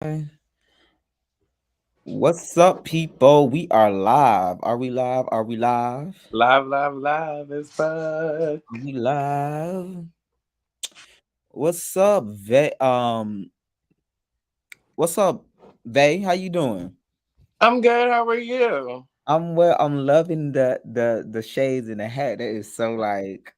Okay. What's up, people? We are live. Are we live? Are we live? Live, live, live as fuck. Are we live? What's up, Vay? What's up, Vay? How you doing? I'm good. How are you? I'm well. I'm loving the shades and the hat. That is so like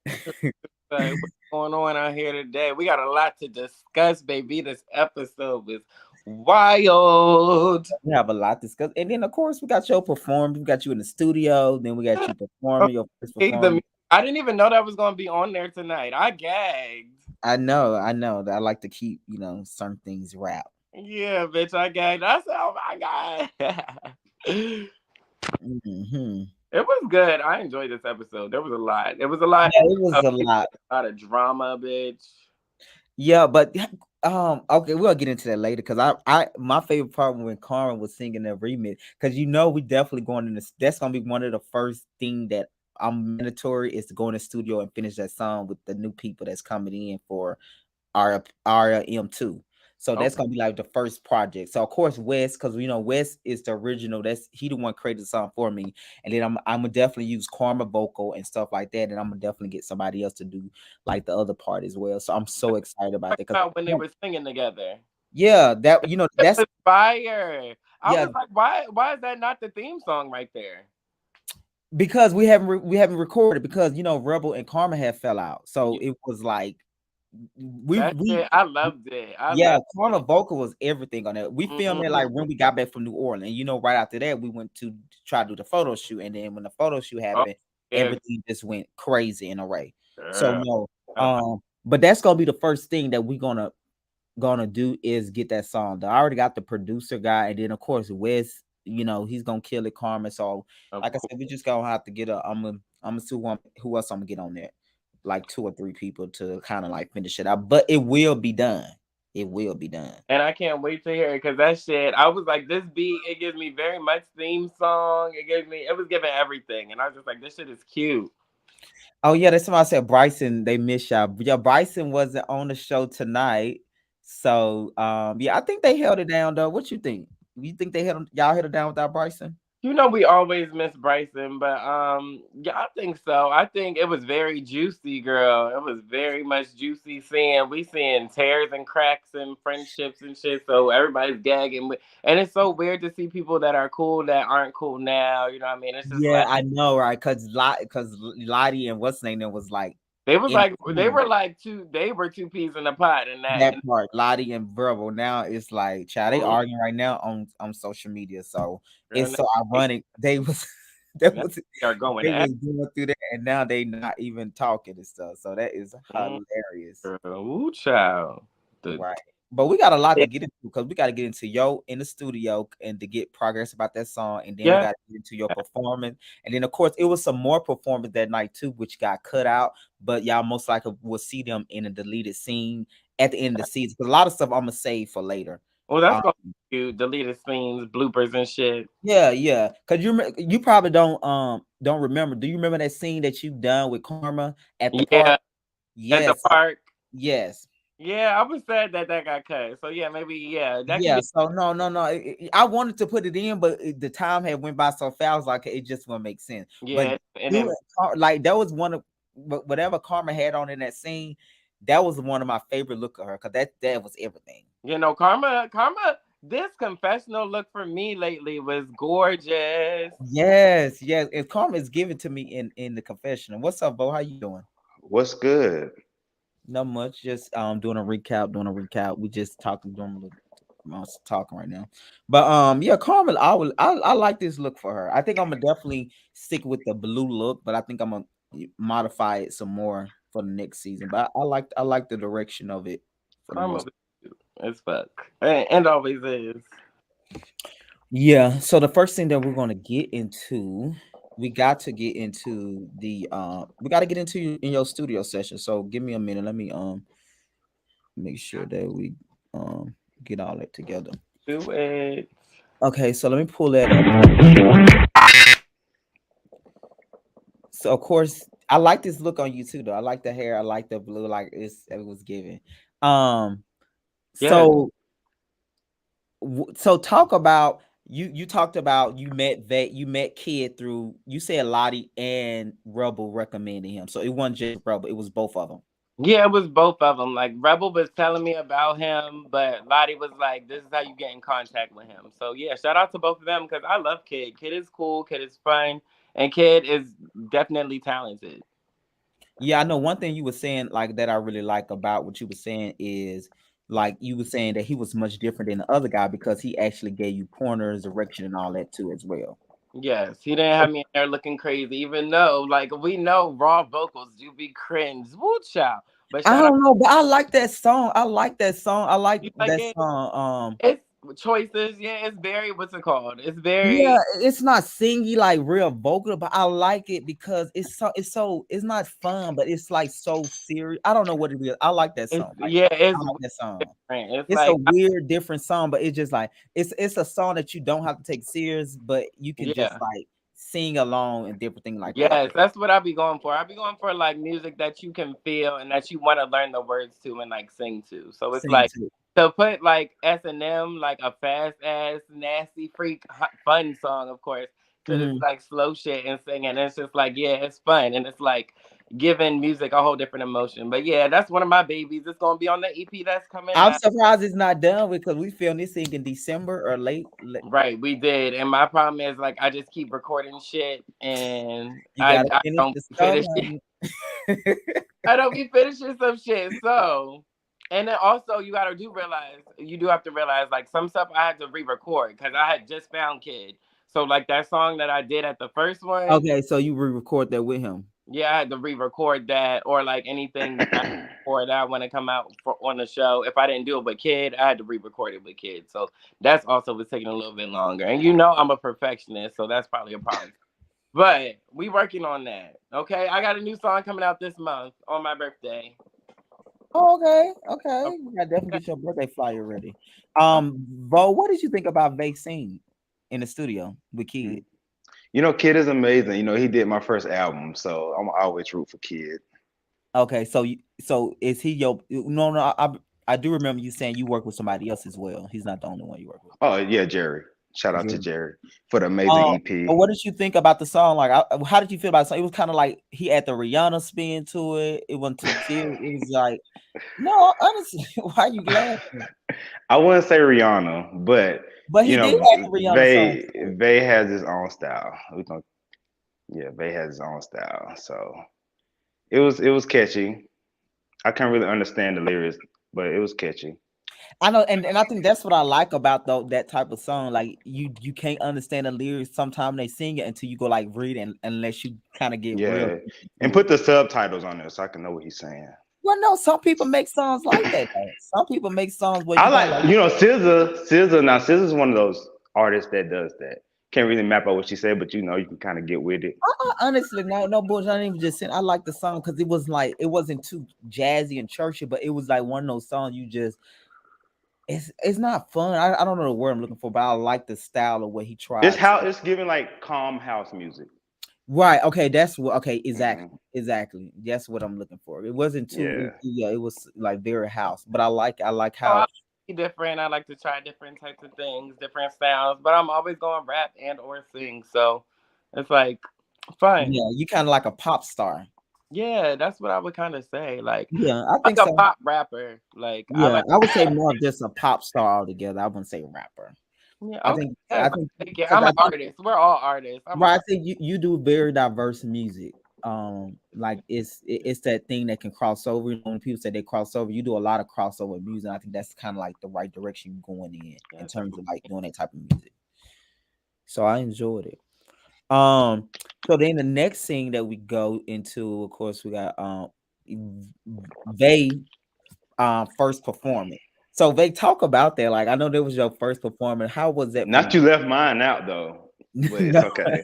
What's going on out here today? We got a lot to discuss, baby. This episode was wild. we have a lot to discuss. And then of course we got your perform. We got you in the studio. Then we got you performing your first Okay, performance. I didn't even know that was going to be on there tonight. I gagged. I know that I like to keep certain things wrapped. Yeah, bitch, I gagged. I said, oh my God. Hmm. It was good. I enjoyed this episode. There was a lot. There was a lot Yeah, it was of, a lot. a lot of drama, bitch. Yeah, but okay, we'll get into that later because I my favorite part when Carmen was singing the remix because we definitely going in this. That's gonna be one of the first thing that I'm mandatory is to go in the studio and finish that song with the new people that's coming in for RM2. So that's Okay. gonna be like the first project. So of course West, because West is the original. That's he the one created the song for me. And then I'm gonna definitely use Karma vocal and stuff like that. And I'm gonna definitely get somebody else to do like the other part as well. So I'm so excited about that because About when they were singing together. yeah, that It that's was fire. I yeah, was like, why is that not the theme song right there? because we haven't recorded because Rebel and Karma had fell out. So Yeah, it was like that we shit, I loved it. I yeah, loved Karma it. vocal was everything on that. We filmed it like Mhm. when we got back from New Orleans. Right after that, we went to try to do the photo shoot, and then when the photo shoot Oh, happened, yeah, everything just went crazy in a way. So girl. no, I like but that's gonna be the first thing that we gonna do is get that song done. I already got the producer guy, and then of course Wes, he's gonna kill it, Karma. So of like I course. said, we just gonna have to get I'm gonna see who else I'm gonna get on there, like two or three people to kind of like finish it out. But it will be done. It will be done. And I can't wait to hear it because that shit, I was like, this beat, it gives me very much theme song. It was giving everything. And I was just like, this shit is cute. Oh yeah, that's why I said Bryson. They miss y'all. Yeah, Bryson wasn't on the show tonight, so yeah, I think they held it down though. What you think? You think y'all held it down without Bryson? You know we always miss Bryson, but yeah, I think so. I think it was very juicy, girl. It was very much juicy seeing tears and cracks and friendships and shit. So everybody's gagging and it's so weird to see people that are cool that aren't cool now. You know what I mean? It's just Yeah, like I know, right? Because Lottie and what's name there was like in they were two peas in a pot and that part, Lottie and Verbal. Now it's like, child, they mm, arguing right now on social media. So girl, it's so they, ironic. They was that now was they are going they at was going through that, and now they not even talking and stuff. So that is mm, hilarious. girl, ooh, child. The Right. But we got a lot to get into because we got to get into yo in the studio and to get progress about that song. And then we yeah. got to get into your performance. And then, of course, it was some more performance that night too, which got cut out. But y'all most likely will see them in a deleted scene at the end of the season. Because a lot of stuff I'm going to save for later. Well, that's Um, gonna be cute. Deleted scenes, bloopers and shit. yeah. Because you probably don't remember. Do you remember that scene that you done with Karma at the park? Yeah, at the Yes. park. Yes. Yeah, I was sad that that got cut. So yeah, maybe yeah, that can Yeah, be. so no. I wanted to put it in, but the time had went by so fast, like it just wouldn't make sense. But Yeah, and you then like that was one of whatever Karma had on in that scene. That was one of my favorite look of her because that was everything. Karma. This confessional look for me lately was gorgeous. Yes, and Karma is giving to me in the confessional. What's up, Bo? How you doing? What's good? Not much. Just doing a recap. We just talking doing a little talking right now. But yeah, Carmen, I like this look for her. I think I'm gonna definitely stick with the blue look, but I think I'm gonna modify it some more for the next season. But I like the direction of it for the Karma most. was cute as fuck, and always is. Yeah. So the first thing that we're gonna get into, we got to get into we got to get into in your studio session. So give me a minute. Let me make sure that we get all that together. Do it. Okay, so let me pull that up. So of course, I like this look on you too, though. I like the hair. I like the blue. Like it was giving. Um. Yes. So, So talk about you talked about you met Kid through you said Lottie and Rebel recommended him. So it wasn't just Rebel, it was both of them. Yeah, it was both of them. Like Rebel was telling me about him, but Lottie was like, "This is how you get in contact with him." So yeah, shout out to both of them because I love Kid. Kid is cool. Kid is fun, and Kid is definitely talented. Yeah, I know one thing you were saying like that I really like about what you were saying is like you were saying that he was much different than the other guy because he actually gave you pointers, direction, and all that too as well. Yes, he didn't have me in there looking crazy, even though like we know raw vocals do be cringe. Woo child. But I shout out, don't know, but I like that song. I like that song. I like you like that it? song. It's choices. Yeah, it's very what's it called? It's Yeah, very it's not singy like real vocal, but I like it because it's so it's not fun, but it's like so serious. I don't know what it is. I like that it's song. Like yeah, I it's like that song. different. It's It's a like weird, different song, but it's just like it's a song that you don't have to take serious, but you can just yeah. like sing along and different things like that. Yes, that's what I be going for. I be going for like music that you can feel and that you want to learn the words to and like sing to. So it's Sing like too. to put like S&M like a fast ass nasty freak fun song, of course, to this Mhm. like slow shit and singing. It's just like yeah, it's fun and it's like giving music a whole different emotion. But yeah, that's one of my babies. It's gonna be on the EP that's coming I'm out. surprised it's not done because we filmed this thing in December or late. Right, we did, and my problem is like I just keep recording shit, and You gotta I finish don't the finish. song. I don't be finishing some shit. So, and then also you gotta do realize you do have to realize like some stuff I had to re-record because I had just found Kid. So like that song that I did at the first one, Okay, so you re-record that with him. yeah, I had to re-record that or like anything that I or that want to come out for, on the show. If I didn't do it with Kid, I had to re-record it with Kid. So that's also was taking a little bit longer. And you know I'm a perfectionist, so that's probably a problem. But we working on that. Okay, I got a new song coming out this month on my birthday. Oh, okay, okay. We gotta definitely get your birthday flyer ready. Vo, what did you think about Vay sing in the studio with Kid? You know, Kid is amazing. You know, he did my first album, so I'm always root for Kid. Okay, so is he your no no I do remember you saying you work with somebody else as well. He's not the only one you work with. Oh yeah, Jerry. Shout out to Yeah. Jerry for the amazing But EP. what did you think about the song? Like, how did you feel about the song? It was kind of like he had the Rihanna spin to it. It wasn't too serious. It was like, no, honestly, why you laughing? I wouldn't say Rihanna, but But you he did know, have the Rihanna song too. Vay has his own style. We don't, yeah, Vay has his own style. So it was catchy. I can't really understand the lyrics, but it was catchy. I know, and I think that's what I like about though that type of song. Like you can't understand the lyrics. Sometimes they sing it until you go like read it, unless you kind of get real Yeah, deep and into put it. the subtitles on there so I can know what he's saying. Well, no, some people make songs like that. Though. Some people make songs where I you got like, like, you know, SZA. Now SZA's one of those artists that does that. Can't really map out what she said, but you know, you can kind of get with it. honestly, no bullshit. I didn't even just saying I like the song because it was like it wasn't too jazzy and churchy, but it was like one of those songs you just it's not fun. I don't know the word I'm looking for, but I like the style of what he It's tried how to. it's giving like calm house music. Right. Okay. That's what. Okay. Hmm. Exactly. That's what I'm looking for. It wasn't too. Yeah, Yeah. It was like very house, but I like Oh, I how. be different. I like to try different types of things, different styles, but I'm always going rap and or sing. So it's like fun. Yeah. You kind of like a pop star. Yeah, that's what I would kind of say. Yeah. I Like think a so. pop rapper. Like I Yeah. like. I would say more of just a pop star altogether. I wouldn't say rapper. Yeah, I okay. think. I Yes, think I take it. because I'm I an think. artist. We're all artists. I'm an Right. I artist. think you do very diverse music. Like it's that thing that can cross over. You know, when people say they cross over, you do a lot of crossover music. I think that's kind of like the right direction you're going in Yes, terms of like doing that type of music. So I enjoyed it. Um, so then the next thing that we go into, of course, we got they first performance. So they talk about that. Like I know that was your first performance. How was that for not you? you left mine out though, but it's No, okay.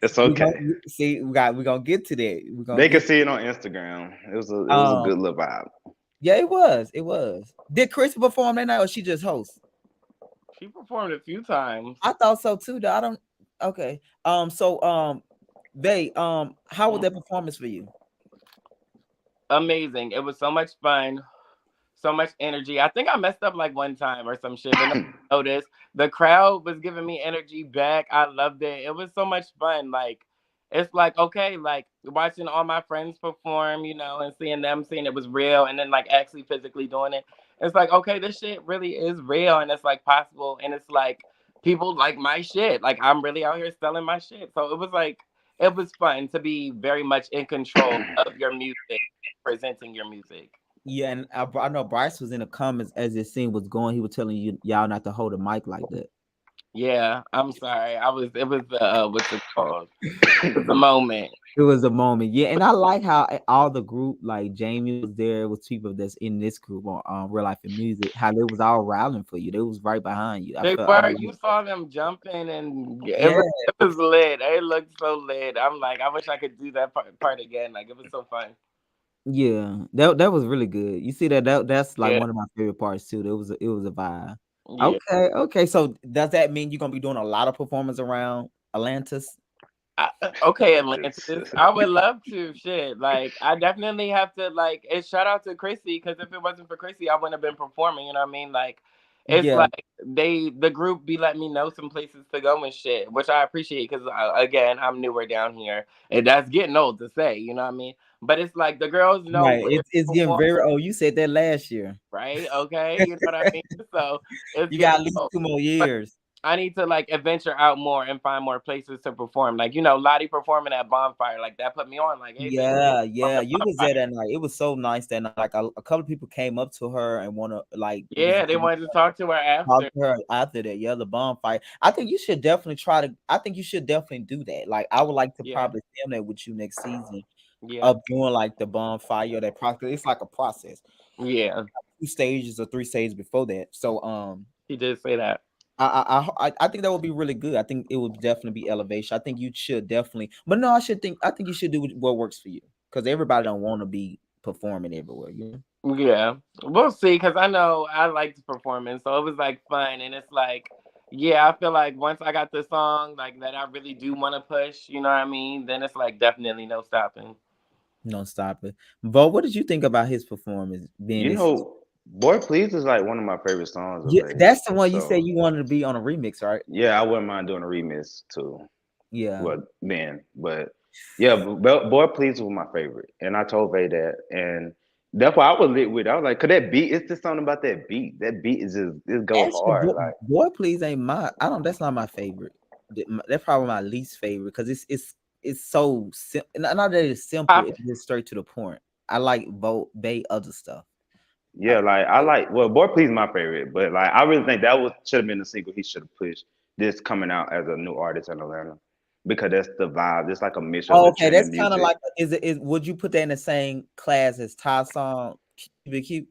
It's we gonna okay. see. We're gonna get to that. We're gonna They can get. see it on Instagram. It was a Um, good little vibe. yeah, it was. It was. Did Chris perform that night, or she just host? she performed a few times. I thought so too. Though I don't. Okay. So they how was that performance for you? Amazing. It was so much fun. so much energy. I think I messed up like one time or some shit, but no one noticed. The crowd was giving me energy back. I loved it. It was so much fun. Like it's like okay, like watching all my friends perform, you know, and seeing them seeing it was real, and then like actually physically doing it. It's like okay, this shit really is real, and it's like possible, and it's like people like my shit. Like I'm really out here selling my shit. So it was like it was fun to be very much in control of your music, presenting your music. Yeah, and I know Bryce was in the comments as this scene was going. He was telling you y'all not to hold a mic like that. Yeah, I'm sorry. I was it was what's it called? It was a moment. It was a moment, yeah, and I like how all the group, like Jamie was there, was people that's in this group on Real Life and Music, how they was all rallying for you. They was right behind you. I They felt, I were. like, You saw them jumping, and yeah, it was lit. It looked so lit. I'm like, I wish I could do that part again. Like it was so fun. yeah, that was really good. You see that's like Yeah, one of my favorite parts too. It was a vibe. yeah. Okay. So does that mean you're gonna be doing a lot of performance around Atlantis? Okay, Atlantis. Atlantis. I would love to. Shit, like I definitely have to. Like, and shout out to Chrissy because if it wasn't for Chrissy, I wouldn't have been performing. You know what I mean? Like, it's Yeah, like the group be letting me know some places to go and shit, which I appreciate because again, I'm newer down here, and that's getting old to say. You know what I mean? But it's like the girls know right. where to It's getting perform, very. Oh, you said that last year. right? Okay, you know what I mean? So it's You getting got at least old. 2 more But years. I need to like adventure out more and find more places to perform. Like, you know, Lottie performing at Bonfire, like that put me on, like, hey bitch, perform Yeah. at You was there Bonfire. that night. It was so nice that night. Like a couple of people came up to her and wanna like was Yeah, they wanted to talk to her talk after. to her after that. Yeah, the bonfire. I think you should definitely try to. I think you should definitely do that. Like I would like to Yeah, probably film that with you next season yeah, of doing like the bonfire. That process. It's like a process. yeah. 2 stages or 3 stages before that. So He did say that. I think that would be really good. I think it would definitely be elevation. I think you should definitely, but no, I think you should do what works for you because everybody don't want to be performing everywhere. You know? Yeah, we'll see. Cause I know I liked performing, so it was like fun, and it's like, yeah, I feel like once I got the song like that, I really do want to push. You know what I mean? Then it's like definitely no stopping. No, stop it. But what did you think about his performance being You this? know, Boy Please is like one of my favorite songs of Yeah, Bay. that's the one you said So you wanted to be on a remix, right? yeah, I wouldn't mind doing a remix too. Yeah. Well, then, but yeah, Boy Please was my favorite, and I told Vay that, and that's why I was lit with it. I was like, "Cause that beat, it's just something about that beat. That beat is just it go Actually, hard. Like, boy, please ain't my. I don't. That's not my favorite. That's probably my least favorite because it's so simple. Not that it's simple. Pop. It's just straight to the point. I like both Bay other stuff. I, yeah, like I like. Well, Boy Please my favorite, but like I really think that was should have been the single he should have pushed. This coming out as a new artist in Atlanta because that's the vibe. It's like a mixture of oh, the okay, trend that's and kind of music. like. Is it? Is would you put that in the same class as Ty song? Keep it cute.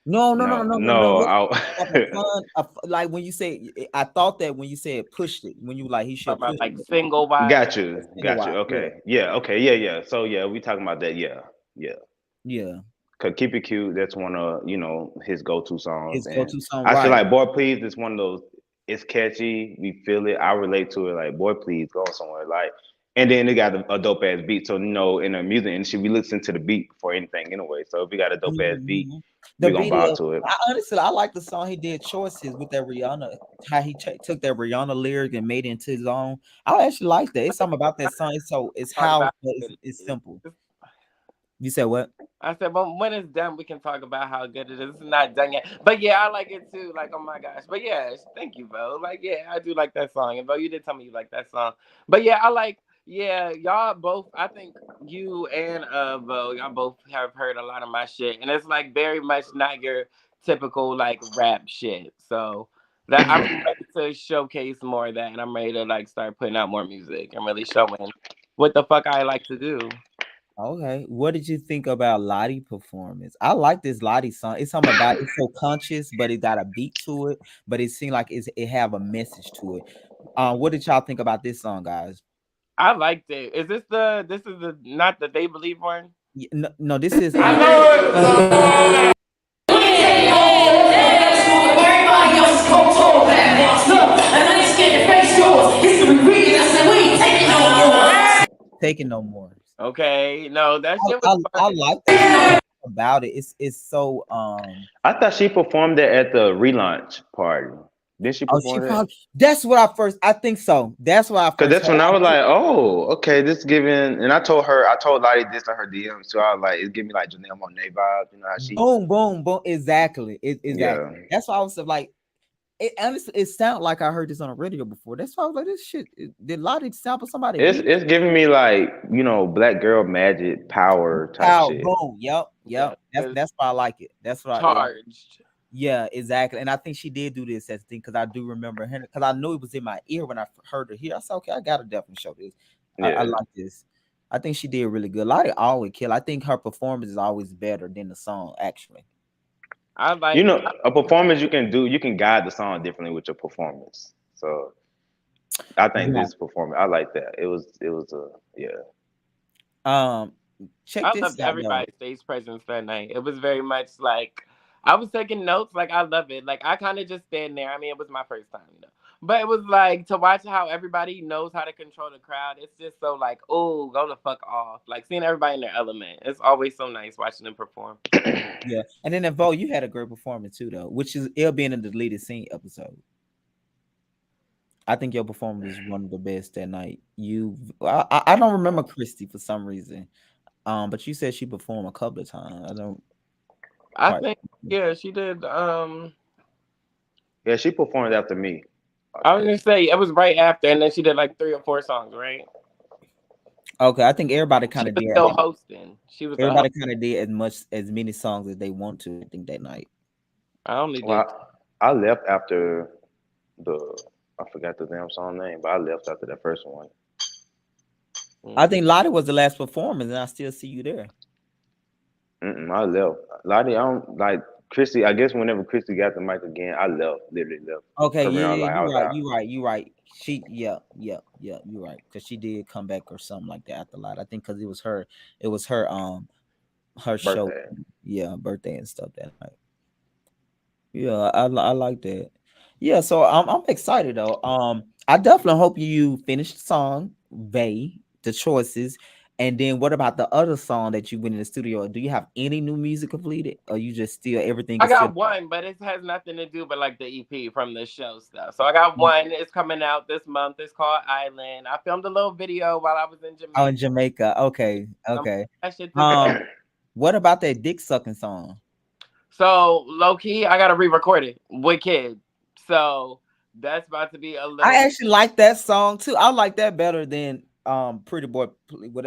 No. No, That's like a I. fun, like when you say, I thought that when you said pushed it, when you were like he should Talking about push like it, single wise. Got you, single got you. wide, yeah, Okay, yeah, okay, yeah. So yeah, we talking about that. Yeah, yeah. yeah. Cause Keep It Cute, that's one of his go-to songs, His go and to song, I feel right? like Boy Please is one of those. It's catchy, we feel it. I relate to it. Like Boy Please, go somewhere. Like, and then it got a dope ass beat. So in the music industry, we listen to the beat before anything anyway. So if we got a dope ass beat, Mhm. The we gonna vibe video, to it. I honestly, I like the song he did choices with that Rihanna, how he took that Rihanna lyric and made it into his own. I actually like that. It's something about that song. It's Talk how about it's, how good it's it simple. is. You said what? I said, well, when it's done, we can talk about how good it is. It's not done yet. But yeah, I like it too. Like, oh my gosh. But yeah, thank you, Bo. Like, yeah, I do like that song. And Bo, you did tell me you like that song. But yeah, yeah, y'all both, I think you and Bo, y'all both have heard a lot of my shit. And it's like very much not your typical like rap shit. So that I'm ready to showcase more of that, and I'm ready to like start putting out more music and really showing what the fuck I like to do. Okay. What did you think about Lottie performance? I like this Lottie song. It's something about it's so conscious, but it got a beat to it, but it seemed like it have a message to it. What did y'all think about this song, guys? I liked it. Is this is the not the They Believe one? No, this is Everybody else is cold, tall, bad boss, look, and then they scared to face yours. History reading, I said, we ain't taking no more. taking no more. Okay, no, that shit was I fun. like that about it. It's so I thought she performed it at the relaunch party. Did she oh, she perform it? probably that's what I think so. That's what I Cause first that's heard. when I was like, oh, okay, this giving. And I told Lottie this in her DM, so I was like, it's giving me like Janelle Monáe vibes. You know how she, Boom, boom, boom. Exactly. Exactly. yeah. That's why I was like, it honestly, it sounded like I heard this on the radio before. That's why I was like, this shit. Did Lottie sample somebody beat? It's giving me like black girl magic power type Pow, shit. boom. Yep, Yeah, yep. it's That's why I like it. That's what I like. charged. Yeah, exactly. And I think she did do this as a thing because I do remember her because I knew it was in my ear when I heard her here. I said, okay, I gotta definitely show this. I Yeah. like this. I think she did really good. Lottie always kill. I think her performance is always better than the song, actually. I like. A performance you can guide the song differently with your performance. So I think Yeah. this performance, I like that. It was a yeah. Um, check I this loved out though. everybody's stage presence that night. It was very much like I was taking notes. Like I love it. Like I kind of just stand there. I mean, it was my first time, but it was like to watch how everybody knows how to control the crowd. It's just so like, oh, go the fuck off. Like seeing everybody in their element. It's always so nice watching them perform. Yeah, and then Vo, you had a great performance too, though, which is it'll be in the deleted scene episode. I think your performance is one of the best that night. I don't remember Christy for some reason. But you said she performed a couple of times. I don't I quite. think yeah, she did. Yeah, she performed after me, I I was think. gonna say it was right after, and then she did like 3 or 4 songs, right? Okay, I think everybody She kind of was did. still hosting. She was a host. Everybody kind of did as many songs as they want to. I think that night. I only did. Well, I left after the I forgot the damn song name, but I left after that first one. I think Lottie was the last performance, and I still see you there. I left. Lottie, I don't like Chrissy. I guess whenever Chrissy got the mic again, I left. Literally left. Okay, From yeah, around yeah, like I you was right, out. you right, you right. Yeah, you're right. Because she did come back or something like that after Lottie. I think because it was her show, Birthday. yeah, birthday and stuff that night. Yeah, I like that. Yeah, so I'm excited though. I definitely hope you finish the song, Vay, the choices, and then what about the other song that you went in the studio? Do you have any new music completed, or you just still everything I is still? got one, but it has nothing to do but like the EP from the show stuff. So I got one. It's coming out this month. It's called Island. I filmed a little video while I was in Oh, in Jamaica. Jamaica. Okay, I'm okay. that shit together. Um, what about that dick sucking song? So low key, I gotta re-record it with kids. So that's about to be a I little. actually like that song too. I like that better than Pretty Boy,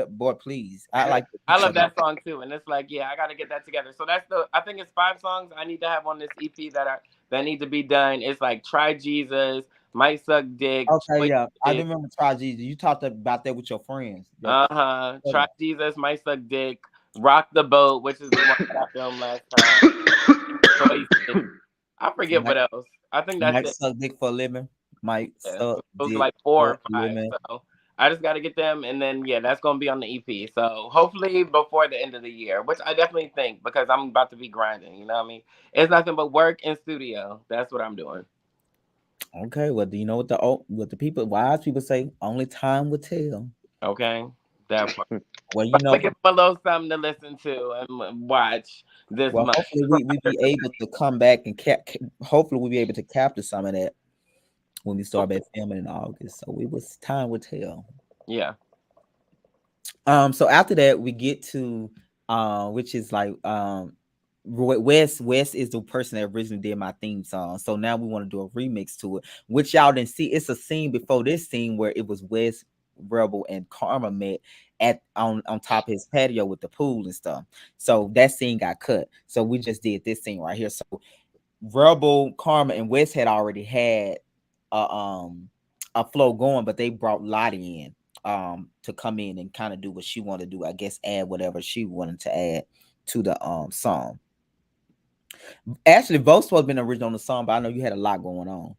Boy Please. I like the I dick love sucking. that song too, and it's like, yeah, I gotta get that together. So that's the. I think it's 5 songs I need to have on this EP that need to be done. It's like Try Jesus, Might Suck Dick, Okay, Choice yeah, I Dick. remember Try Jesus. You talked about that with your friends. Try Jesus, Might Suck Dick, Rock the Boat, which is the one that I filmed last time. Choices. I forget Mike, what else. I think that's Mike it. suck dick for a living. Mike Yeah, so suck those are dick like four for or a five. living. So I just got to get them, and then yeah, that's gonna be on the EP. So hopefully before the end of the year, which I definitely think because I'm about to be grinding. You know what I mean? It's nothing but work and studio. That's what I'm doing. Okay, well, do you know what the people wise people say? Only time will tell. Okay, that part. Well, But you I'm know, gonna give them a little something to listen to and watch this well, month. hopefully we be able to come back and hopefully we'll be able to capture some of that when we start back filming in August. So it was time will tell. Yeah. So after that we get to which is like West is the person that originally did my theme song. So now we want to do a remix to it, which y'all didn't see. It's a scene before this scene where it was West, Rebel, and Karma met at on top of his patio with the pool and stuff. So that scene got cut. So we just did this scene right here. So Rebel, Karma, and West had already had a a flow going, but they brought Lottie in to come in and kind of do what she wanted to do. I guess add whatever she wanted to add to the song. Actually, Vo's supposed to be original on the song, but I know you had a lot going on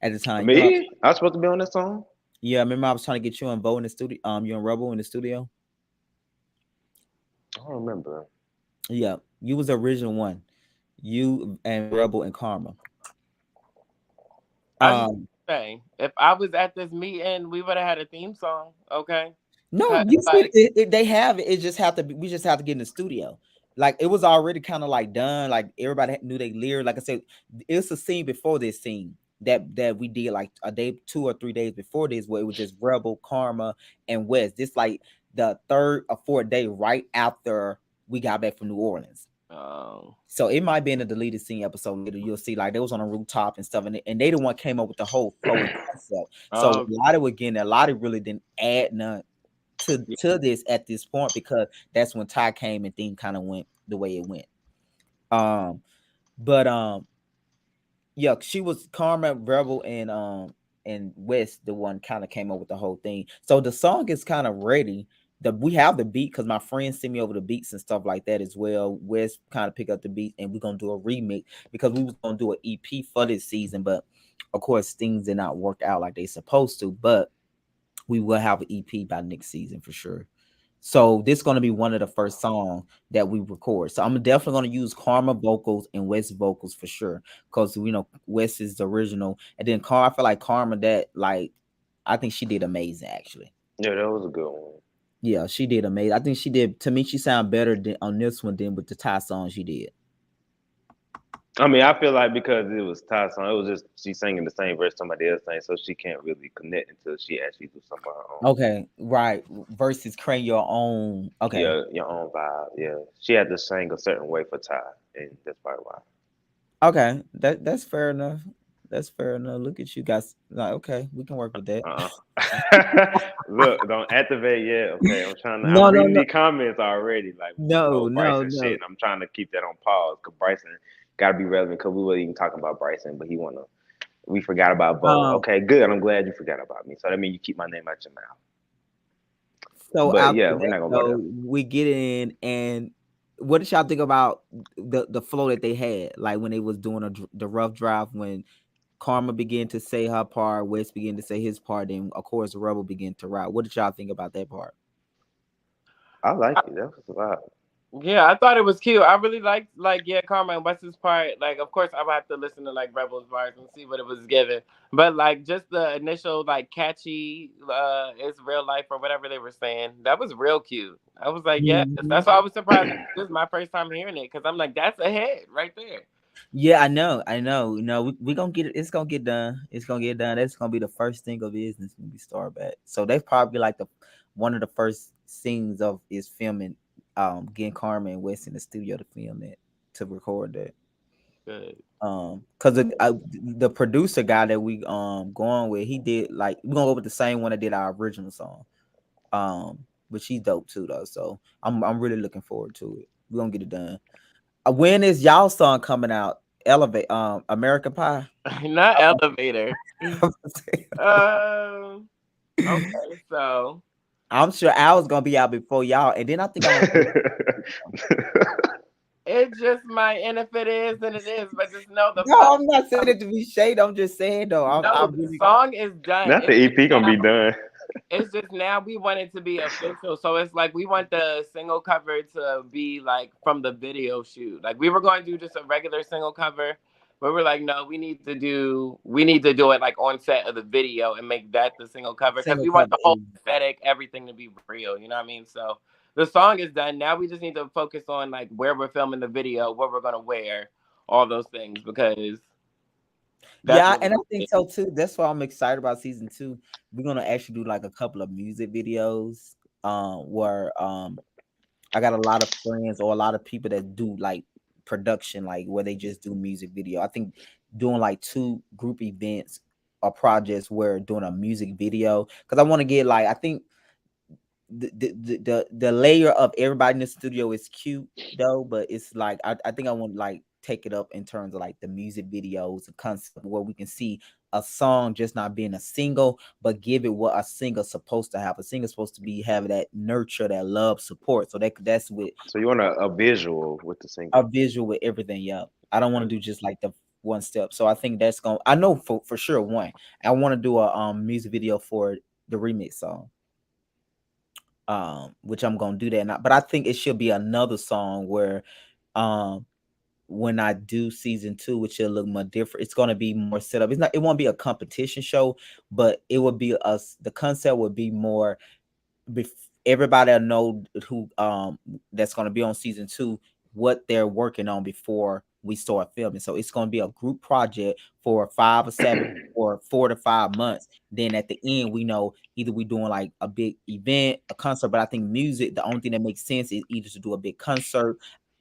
at the time. You know, Me? I was supposed to be on this song? yeah, remember I was trying to get you and Vo in the studio. You and Rebel in the studio. I don't remember. Yeah, you was the original one. You and Rebel and Karma. I just Um, say if I was at this meeting, we would have had a theme song. Okay. no, Cut, you said like they have it. It just have to be. We just have to get in the studio. like it was already kind of like done. Like everybody knew they lyrics. Like I said, it's a scene before this scene that we did like a day, 2 or 3 days before this, where it was just Rebel, Karma, and West. This like the third or fourth day right after we got back from New Orleans. Oh. So it might be in a deleted scene episode later. You'll see like they was on a rooftop and stuff, and they the one came up with the whole flow and concept. So Oh. Lottie was getting a Lottie really didn't add none to this at this point because that's when Ty came and thing kind of went the way it went. Um, but yeah, she was Karma, Rebel, and West the one kind of came up with the whole thing. So the song is kind of ready. We have the beat because my friends sent me over the beats and stuff like that as well. West kind of pick up the beat and we're gonna do a remix because we was gonna do an EP for this season, but of course things did not work out like they supposed to. But we will have an EP by next season for sure. So this is going to be one of the first songs that we record. So I'm definitely going to use Karma vocals and West vocals for sure, because West is the original, and then I feel like Karma that like I think she did amazing actually. Yeah, that was a good one. Yeah, she did amazing. I think she did. To me, she sounded better on this one than with the Ty song she did. I mean, I feel like because it was Ty's song, it was just she singing the same verse somebody else sang, so she can't really connect until she actually do something on her own. Okay, right. Versus create your own. Okay, Yeah, your own vibe. Yeah, she had to sing a certain way for Ty, and that's probably why. okay. That's fair enough. That's fair enough. Look at you guys. Like, okay, we can work with that. Look, don't activate yet. Okay, I'm No, no, reading no, the comments already. Like, no, no, Bryson no. shit, and I'm trying to keep that on pause because Bryson got to be relevant because we weren't even talking about Bryson, but we forgot about Bo. Um, Okay, good. I'm glad you forgot about me. So that means you keep my name out your mouth. so But after yeah, we're that, not gonna go there. though, we get in, and what did y'all think about the flow that they had? Like when they was doing the rough drive, when Karma began to say her part, West began to say his part, and of course Rebel began to rap. What did y'all think about that part? I like it. That was a lot. Yeah, I thought it was cute. I really liked yeah, Karma and Wes's part. Like, of course, I would have to listen to like Rebel's bars and see what it was given. But like just the initial like catchy, it's real life or whatever they were saying. That was real cute. I was like, yes. Mhm. That's why I was surprised. This is my first time hearing it because I'm like, that's a hit right there. Yeah, I know. We gonna get it. It's gonna get done. It's gonna get done. That's gonna be the first thing of business when we start back. So that's probably like the one of the first scenes of is filming, getting Karma and West in the studio to film it to record that. Good. Because the producer guy that we going with, he did like we're gonna go with the same one that did our original song. But she's dope too though. So I'm really looking forward to it. We're gonna get it done. When is y'all song coming out? Elevate, American Pie. Not elevator. Okay, so I'm sure ours gonna be out before y'all, and then I think I'm gonna. it just might, and if it is, then it is. But just know the No, I'm not saying it to be shade. I'm just saying though. no, I'm the really. song is done. Not the EP gonna be done. It's just now we want it to be official. So it's like we want the single cover to be like from the video shoot. Like we were going to do just a regular single cover, but we're like, no, we need to do it like on set of the video and make that the single cover because Single we want cover the whole is- aesthetic, everything to be real. You know what I mean? So the song is done. Now we just need to focus on like where we're filming the video, what we're gonna wear, all those things because that's Yeah, what and I we think so too. That's why I'm excited about season 2. We're gonna actually do like a couple of music videos, where I got a lot of friends or a lot of people that do like production, like where they just do music video. I think doing like 2 group events or projects where doing a music video because I want to get like I think the layer of everybody in the studio is cute though, but it's like I think I want to like take it up in terms of like the music videos, the concept where we can see a song just not being a single, but give it what a singer's supposed to have. A singer's supposed to be having that nurture, that love, support. So that's with So you want a visual with the a single. visual with everything. Yeah, I don't want to do just like the one step. So I think that's going. I know for sure one. I want to do a music video for the remix song, which I'm gonna do that. But I think it should be another song where, um, when I do season 2, which will look more different. It's gonna be more set up. It's not. It won't be a competition show, but it will be us. The concept would be more. Everybody will know who that's gonna be on season 2 what they're working on before we start filming. So it's going to be a group project for 5 or 7 or 4 to 5 months. Then at the end, we know either we doing like a big event, a concert. But I think music, the only thing that makes sense is either to do a big concert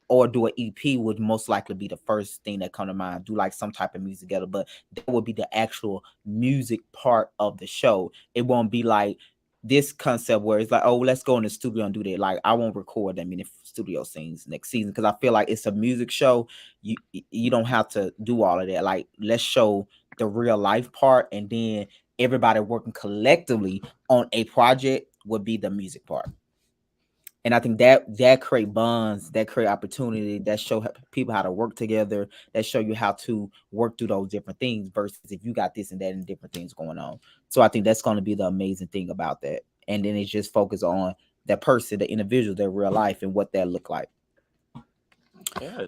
or do an EP would most likely be the first thing that come to mind. Do like some type of music together, but that would be the actual music part of the show. It won't be like this concept where it's like, oh, let's go in the studio and do that. Like, I won't record that many studio scenes next season because I feel like it's a music show. You don't have to do all of that. Like, let's show the real life part, and then everybody working collectively on a project would be the music part. And I think that create bonds, that create opportunity, that show people how to work together, that show you how to work through those different things versus if you got this and that and different things going on. So I think that's going to be the amazing thing about that. And then it's just focus on that person, the individual, their real life and what that look like. Yeah.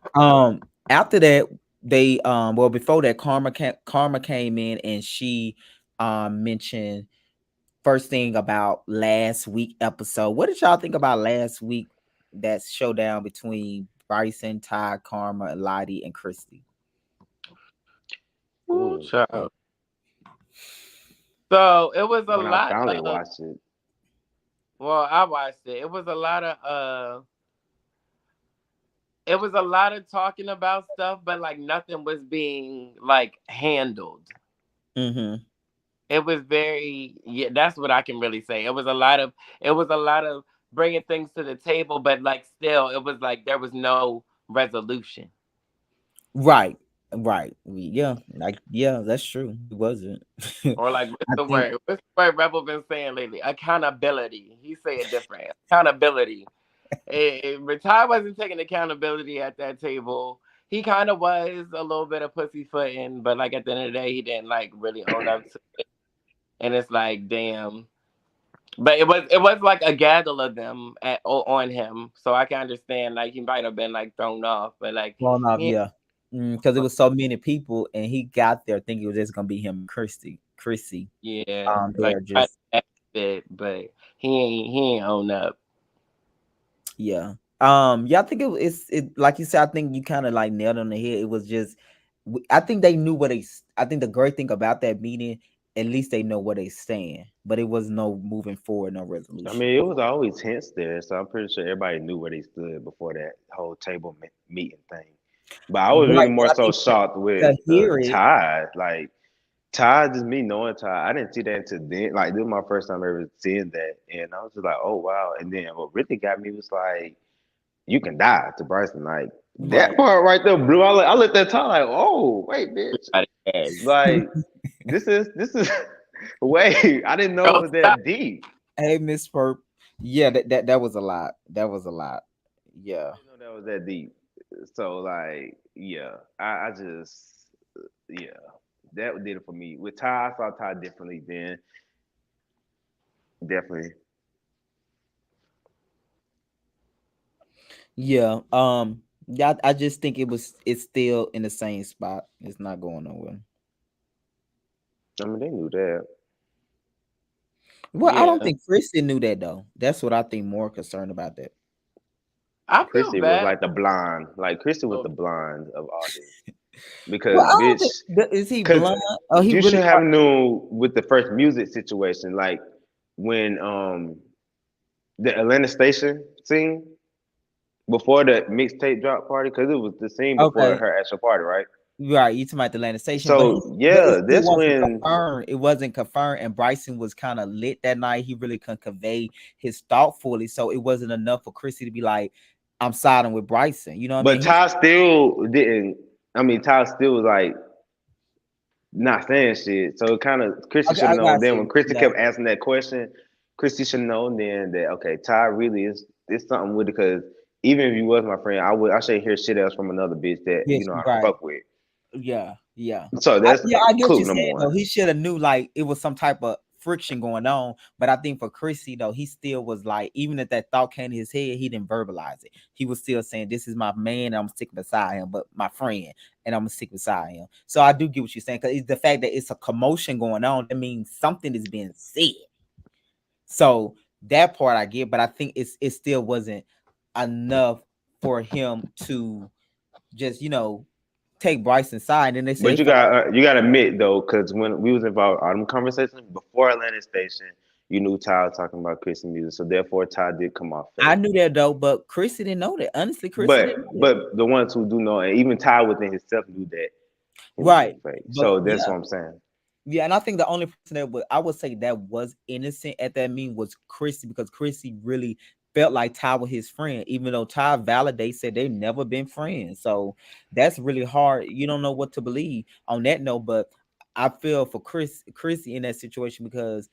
After that, they well, before that, Karma came in and she mentioned first thing about last week episode. What did y'all think about last week? That showdown between Bryson, Ty, Karma, Lottie, and Christy. Ooh, Ooh, child. So it was a when I lot finally of. watched it, Well, I watched it. It was a lot of. It was a lot of talking about stuff, but like nothing was being like handled. Mm-hmm. It was very, yeah, that's what I can really say. It was a lot of, it was a lot of bringing things to the table, but like still, it was like there was no resolution. Right, right. Yeah, like yeah, that's true. It wasn't. Or like what's I the think word? What's the word Rebel been saying lately? Accountability. He say it different. Accountability. But Ty wasn't taking accountability at that table. He kind of was a little bit of pussyfooting, but like at the end of the day, he didn't like really own up to it. And it's like, damn. But it was like a gaggle of them on him, so I can understand like he might have been like thrown off, but like blown up, he yeah. Because it was so many people, and he got there thinking it was just gonna be him and Chrissy. yeah, like They're tried to just act it, but he ain't own up. yeah. Yeah, I think it like you said, I think you kind of like nailed on the head. It was just I think they knew what I think the great thing about that meeting, at least they know where they stand, but it was no moving forward, no I resolution. mean, it was always hints there, so I'm pretty sure everybody knew where they stood before that whole table meeting thing. But I was really Right. more I so think shocked with to hear it, Ty. Like Ty, just me knowing Ty, I didn't see that until then. Like this was my first time ever seeing that, and I was just like, oh wow. And then what really got me was like, you can die to Bryson. Like that right. part right there blew. I looked at Ty like, oh wait, bitch. Everybody gagged. Like this is wait. I didn't know it Don't was stop. that deep. Hey, Miss Perp. Yeah, that was a lot. That was a lot. Yeah. I didn't know that was that deep. So like, yeah, I just yeah, that did it for me. With Ty, I saw Ty differently then. Definitely. Yeah. Yeah, I just think it's still in the same spot. It's not going nowhere. I mean, they knew that. Well, I don't Yeah, think Christy knew that though. That's what I think more concerned about that. I feel Chrissy was bad. like the blonde. Like Chrissy was the blonde of all this. Well, Because I don't bitch, think is he because blind? Oh, he you really should have known with the first music situation, like when the Atlanta Station scene before the mixtape drop party, because it was the scene before okay. her actual party, right? Right, you talking about the landing station, So but it yeah, still that's wasn't when. confirmed. It wasn't confirmed, and Bryson was kind of lit that night. He really couldn't convey his thought fully, so it wasn't enough for Chrissy to be like, "I'm siding with Bryson." You know what I But mean? Ty still didn't. I mean, Ty still was like not saying shit. So kind of Chrissy should I have known. got Then when you. Chrissy Yeah, kept asking that question, Chrissy should have known then that okay, Ty really is something with it because even if you was my friend, I should hear shit else from another bitch that yes, I don't right. fuck with. Yeah, yeah. So that's Yeah, I get what clue you're number saying though. one. He should have knew like it was some type of friction going on. But I think for Chrissy though, he still was like, even if that thought came to his head, he didn't verbalize it. He was still saying, "This is my man, and I'm sticking beside him, but my friend, and I'm gonna stick beside him." So I do get what you're saying because it's the fact that it's a commotion going on. That means something is being said. So that part I get, but I think it still wasn't enough for him to just take Bryson's side. And they said they But felt like you got to admit though, because when we was involved in them conversations before Atlantic Station, you knew Ty was talking about Christian music, so therefore Ty did come off I fake. knew that though, but Chrissy didn't know that. Honestly, Chrissy didn't know that. But the ones who do know, and even Ty within himself knew that it was Right. being fake. But So that's yeah, what I'm saying. yeah, and I think the only person that I would say that was innocent at that meeting was Chrissy, because Chrissy really felt like Ty was his friend, even though Ty validates said they've never been friends. So that's really hard. You don't know what to believe on that note, but I feel for Chrissy in that situation because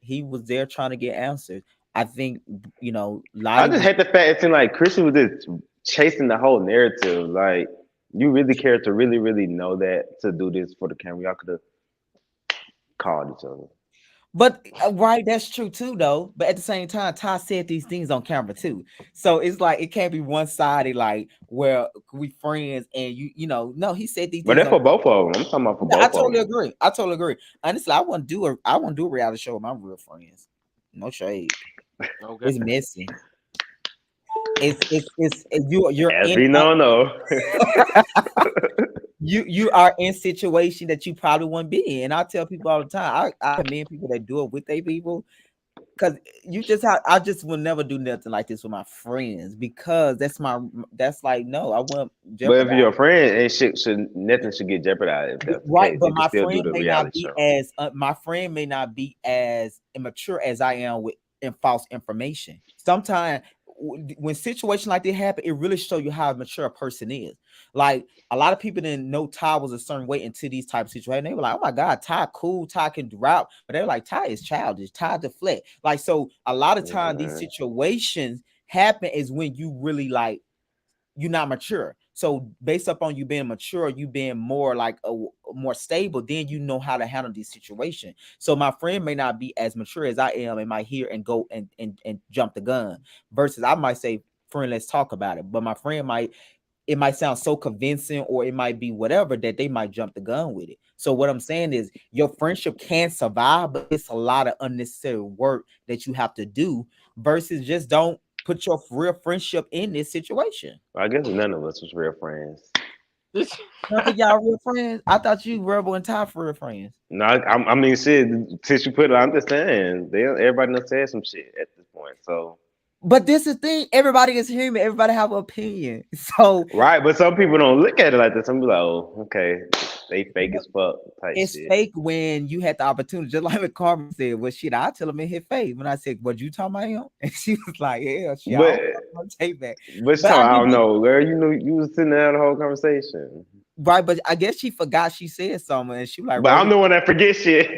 he was there trying to get answers. I think I Lottie just was hate the fact it seemed like Christian was just chasing the whole narrative. Like, you really care to really, really know that to do this for the camera. Y'all could have called each other. But right, that's true too, though. But at the same time, Ty said these things on camera too, so it's like it can't be one sided. Like where we friends and no, he said these But things that's on. for both of them. I'm talking about for No, I both of totally them. agree. I totally agree. Honestly, I wouldn't do a reality show with my real friends. No shade. Okay. It's messy. You're As in we know. you are in situation that you probably wouldn't be in. And I tell people all the time, I commend people that do it with their people. Cause I just will never do nothing like this with my friends because that's like no, I won't But if jeopardize. you're a friend, and shit should nothing should get jeopardized if that's the Right, case. but You can still do the reality show. my friend may not be as immature as I am with in false information. Sometimes when situations like that happen, it really show you how mature a person is. Like a lot of people didn't know Ty was a certain way into these type of situations. They were like, "Oh my God, Ty cool, Ty can rap," but they were like, "Ty is childish, Ty deflect." Like so, a lot of time these Mhm. situations happen is when you really like you're not mature. So based upon you being mature, you being more like more stable, then you know how to handle these situations. So my friend may not be as mature as I am and might hear and go and jump the gun. Versus I might say, friend, let's talk about it. But my friend it might sound so convincing or it might be whatever that they might jump the gun with it. So what I'm saying is your friendship can survive, but it's a lot of unnecessary work that you have to do versus just don't put your real friendship in this situation. I guess none of us was real friends. You don't think y'all real friends? I thought you Rebel and Ty for real friends. No, I mean, shit. Since you put it, I'm just saying. Everybody done said some shit at this point. So But this is the thing, everybody is human, everybody have an opinion. So right, but some people don't look at it like that. Some people like, oh, okay, they fake as fuck type it's shit. fake when you had the opportunity, just like what Carmen said. Well, shit, I tell him in his face when I said, "What you talking about him?" And she was like, "Yeah, shit, I But don't take that." but But I I give don't you know, girl. You know, you was sitting there the whole conversation. right, but I guess she forgot she said something, and she was like, But I'm "Rebel." the one that forget shit.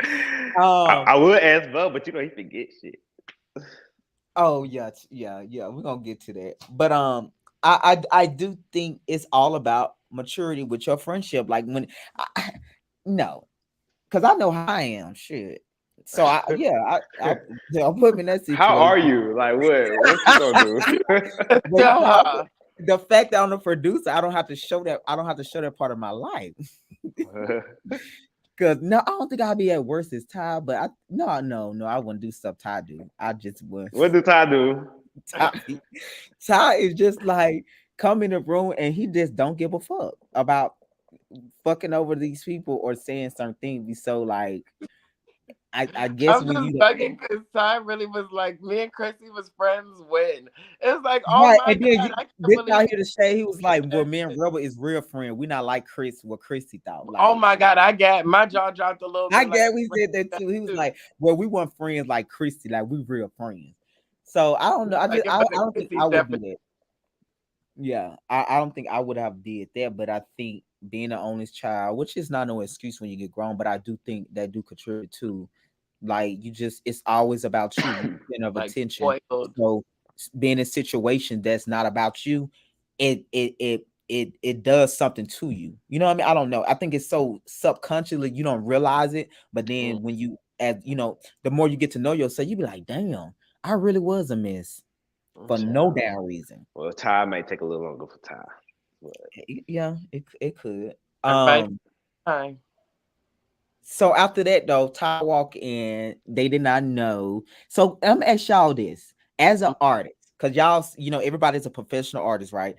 I Um. would ask Bo, but you know he forget shit. Oh yeah, yeah. We're gonna get to that, but I do think it's all about maturity with your friendship. Like when, no, because I know how I am. Shit. So I'll put me in that How are situation. you? Like what? What you gonna do? But Yeah. the fact that I'm a producer, I don't have to show that. I don't have to show that part of my life. Cause no, I don't think I'll be at worst as Ty. But no, I wouldn't do stuff Ty do. I just would. What do Ty do? Ty, Ty is just like come in the room and he just don't give a fuck about fucking over these people or saying certain things. Be so like I guess I'm when just you bugging because Ty really was like, me and Chrissy was friends when. It's like, oh right, my and then God, I can't this believe out you here to say he was did like, well, that me and shit. Rebel is real friend. We not like Chris, what Chrissy thought. Oh Like, my God, I get my jaw dropped a little I bit like get we said that that too. He was too. like, well, we weren't friends like Christy, like we real friends. So I don't know. Like it I wasn't don't think Chrissy's I would do definition. that. Yeah, I don't think I would have did that, but I think being an only child, which is not no excuse when you get grown, but I do think that do contribute to like you just it's always about you, you center of Like attention. spoiled. So being in a situation that's not about you, it does something to you. You know what I mean? I don't know. I think it's so subconsciously you don't realize it, but Mm, then when you as the more you get to know yourself, you be like, damn, I really was a mess for no child. damn reason. Well, Ty might take a little longer for Ty. But Yeah, it could. Everybody Um, time. so after that though, Ty walk in, they did not know. So I'm ask y'all this as an artist. because y'all, everybody's a professional artist, right?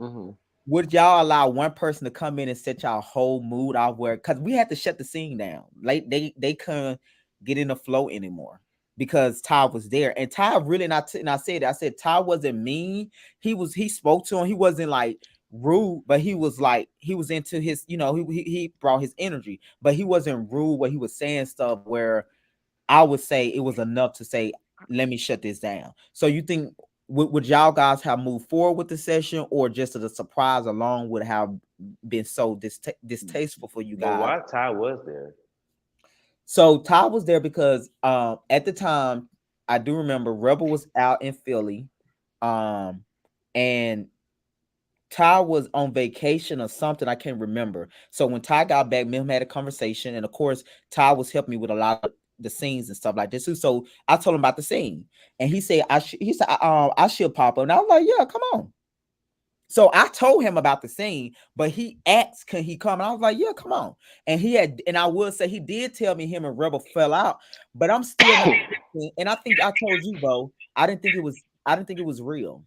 Mhm. Would y'all allow one person to come in and set y'all whole mood off where because we had to shut the scene down. Like they couldn't get in the flow anymore because Ty was there. And Ty really and I said Ty wasn't mean. He spoke to him. He wasn't like rude, but he was like he was into his, he brought his energy, but he wasn't rude where he was saying stuff where I would say it was enough to say, let me shut this down. So you think would y'all guys have moved forward with the session, or just as a surprise alone would have been so distasteful for you But guys? why Ty was there? So Ty was there because at the time I do remember Rebel was out in Philly, um, and Ty was on vacation or something. I can't remember. So when Ty got back, me and him had a conversation, and of course, Ty was helping me with a lot of the scenes and stuff like this too. So I told him about the scene, and he said, he said, I should pop up," and I was like, "Yeah, come on." So I told him about the scene, but he asked, "Can he come?" And I was like, "Yeah, come on." And and I would say he did tell me him and Rebel fell out, but I'm still not. And I think I told you, Bo, I didn't think it was real.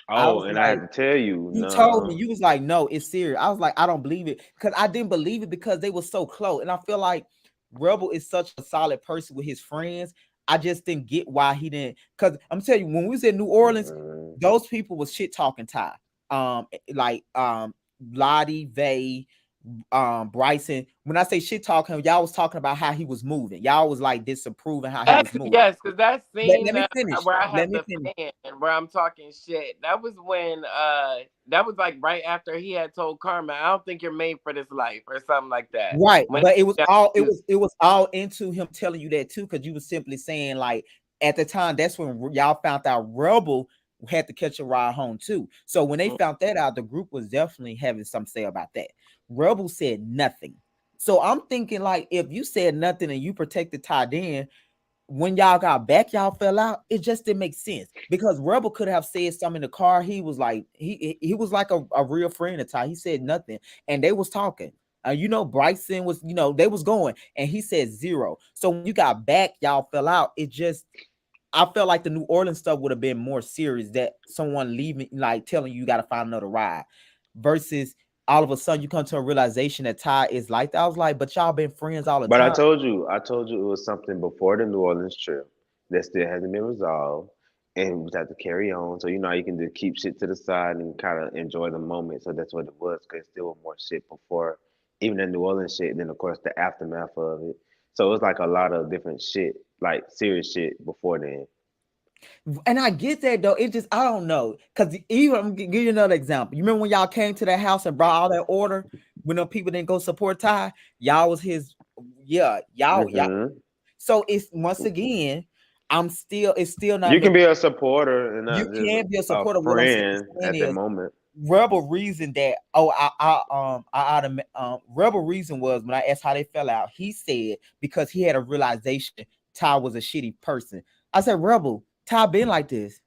I Oh, was and I like. had to tell you, You told me no. you was like, no, it's serious. I was like, I don't believe it because I didn't believe it because they were so close, and I feel like Rebel is such a solid person with his friends. I just didn't get why he didn't. Because I'm telling you, when we was in New Orleans, Mm-mm. those people was shit talking Ty, like Lottie, Vay, Bryson. When I say shit talking, y'all was talking about how he was moving. Y'all was like disapproving how he was That's moving. yes, because that Let scene me finish. where I Let have me the finish. fan where I'm talking shit. That was when that was like right after he had told Karma, "I don't think you're made for this life" or something like that. Right, When but it was yeah, all he was it was all into him telling you that too, because you was simply saying like at the time that's when y'all found out Rebel had to catch a ride home too. So when they found that out, the group was definitely having some say about that. Rebel said nothing. So I'm thinking like if you said nothing and you protected Ty Den, when y'all got back, y'all fell out. It just didn't make sense because Rebel could have said something in the car. He was like he was like a real friend of Ty. He said nothing, and they was talking. Bryson was they was going, and he said zero. So when you got back, y'all fell out. It just I felt like the New Orleans stuff would have been more serious. That someone leaving like telling you got to find another ride, versus all of a sudden you come to a realization that Ty is like that. I was like, but y'all been friends all the But time. I told you it was something before the New Orleans trip that still hasn't been resolved, and we just have to carry on. So you know, you can just keep shit to the side and kind of enjoy the moment. So that's what it was, because still was more shit before, even the New Orleans shit. And then of course the aftermath of it. So it was like a lot of different shit, like serious shit before then. And I get that though. It just I don't know. Cause even I'm gonna give you another example. You remember when y'all came to that house and brought all that order when the people didn't go support Ty? Y'all was his y'all. Hmm. So it's once again, it's still not You can making be a supporter and you not just can be a a supporter. What I'm friend saying at that is moment. Rebel reason that Rebel reason was when I asked how they fell out, he said because he had a realization Ty was a shitty person. I said, Rebel, Ty been like this.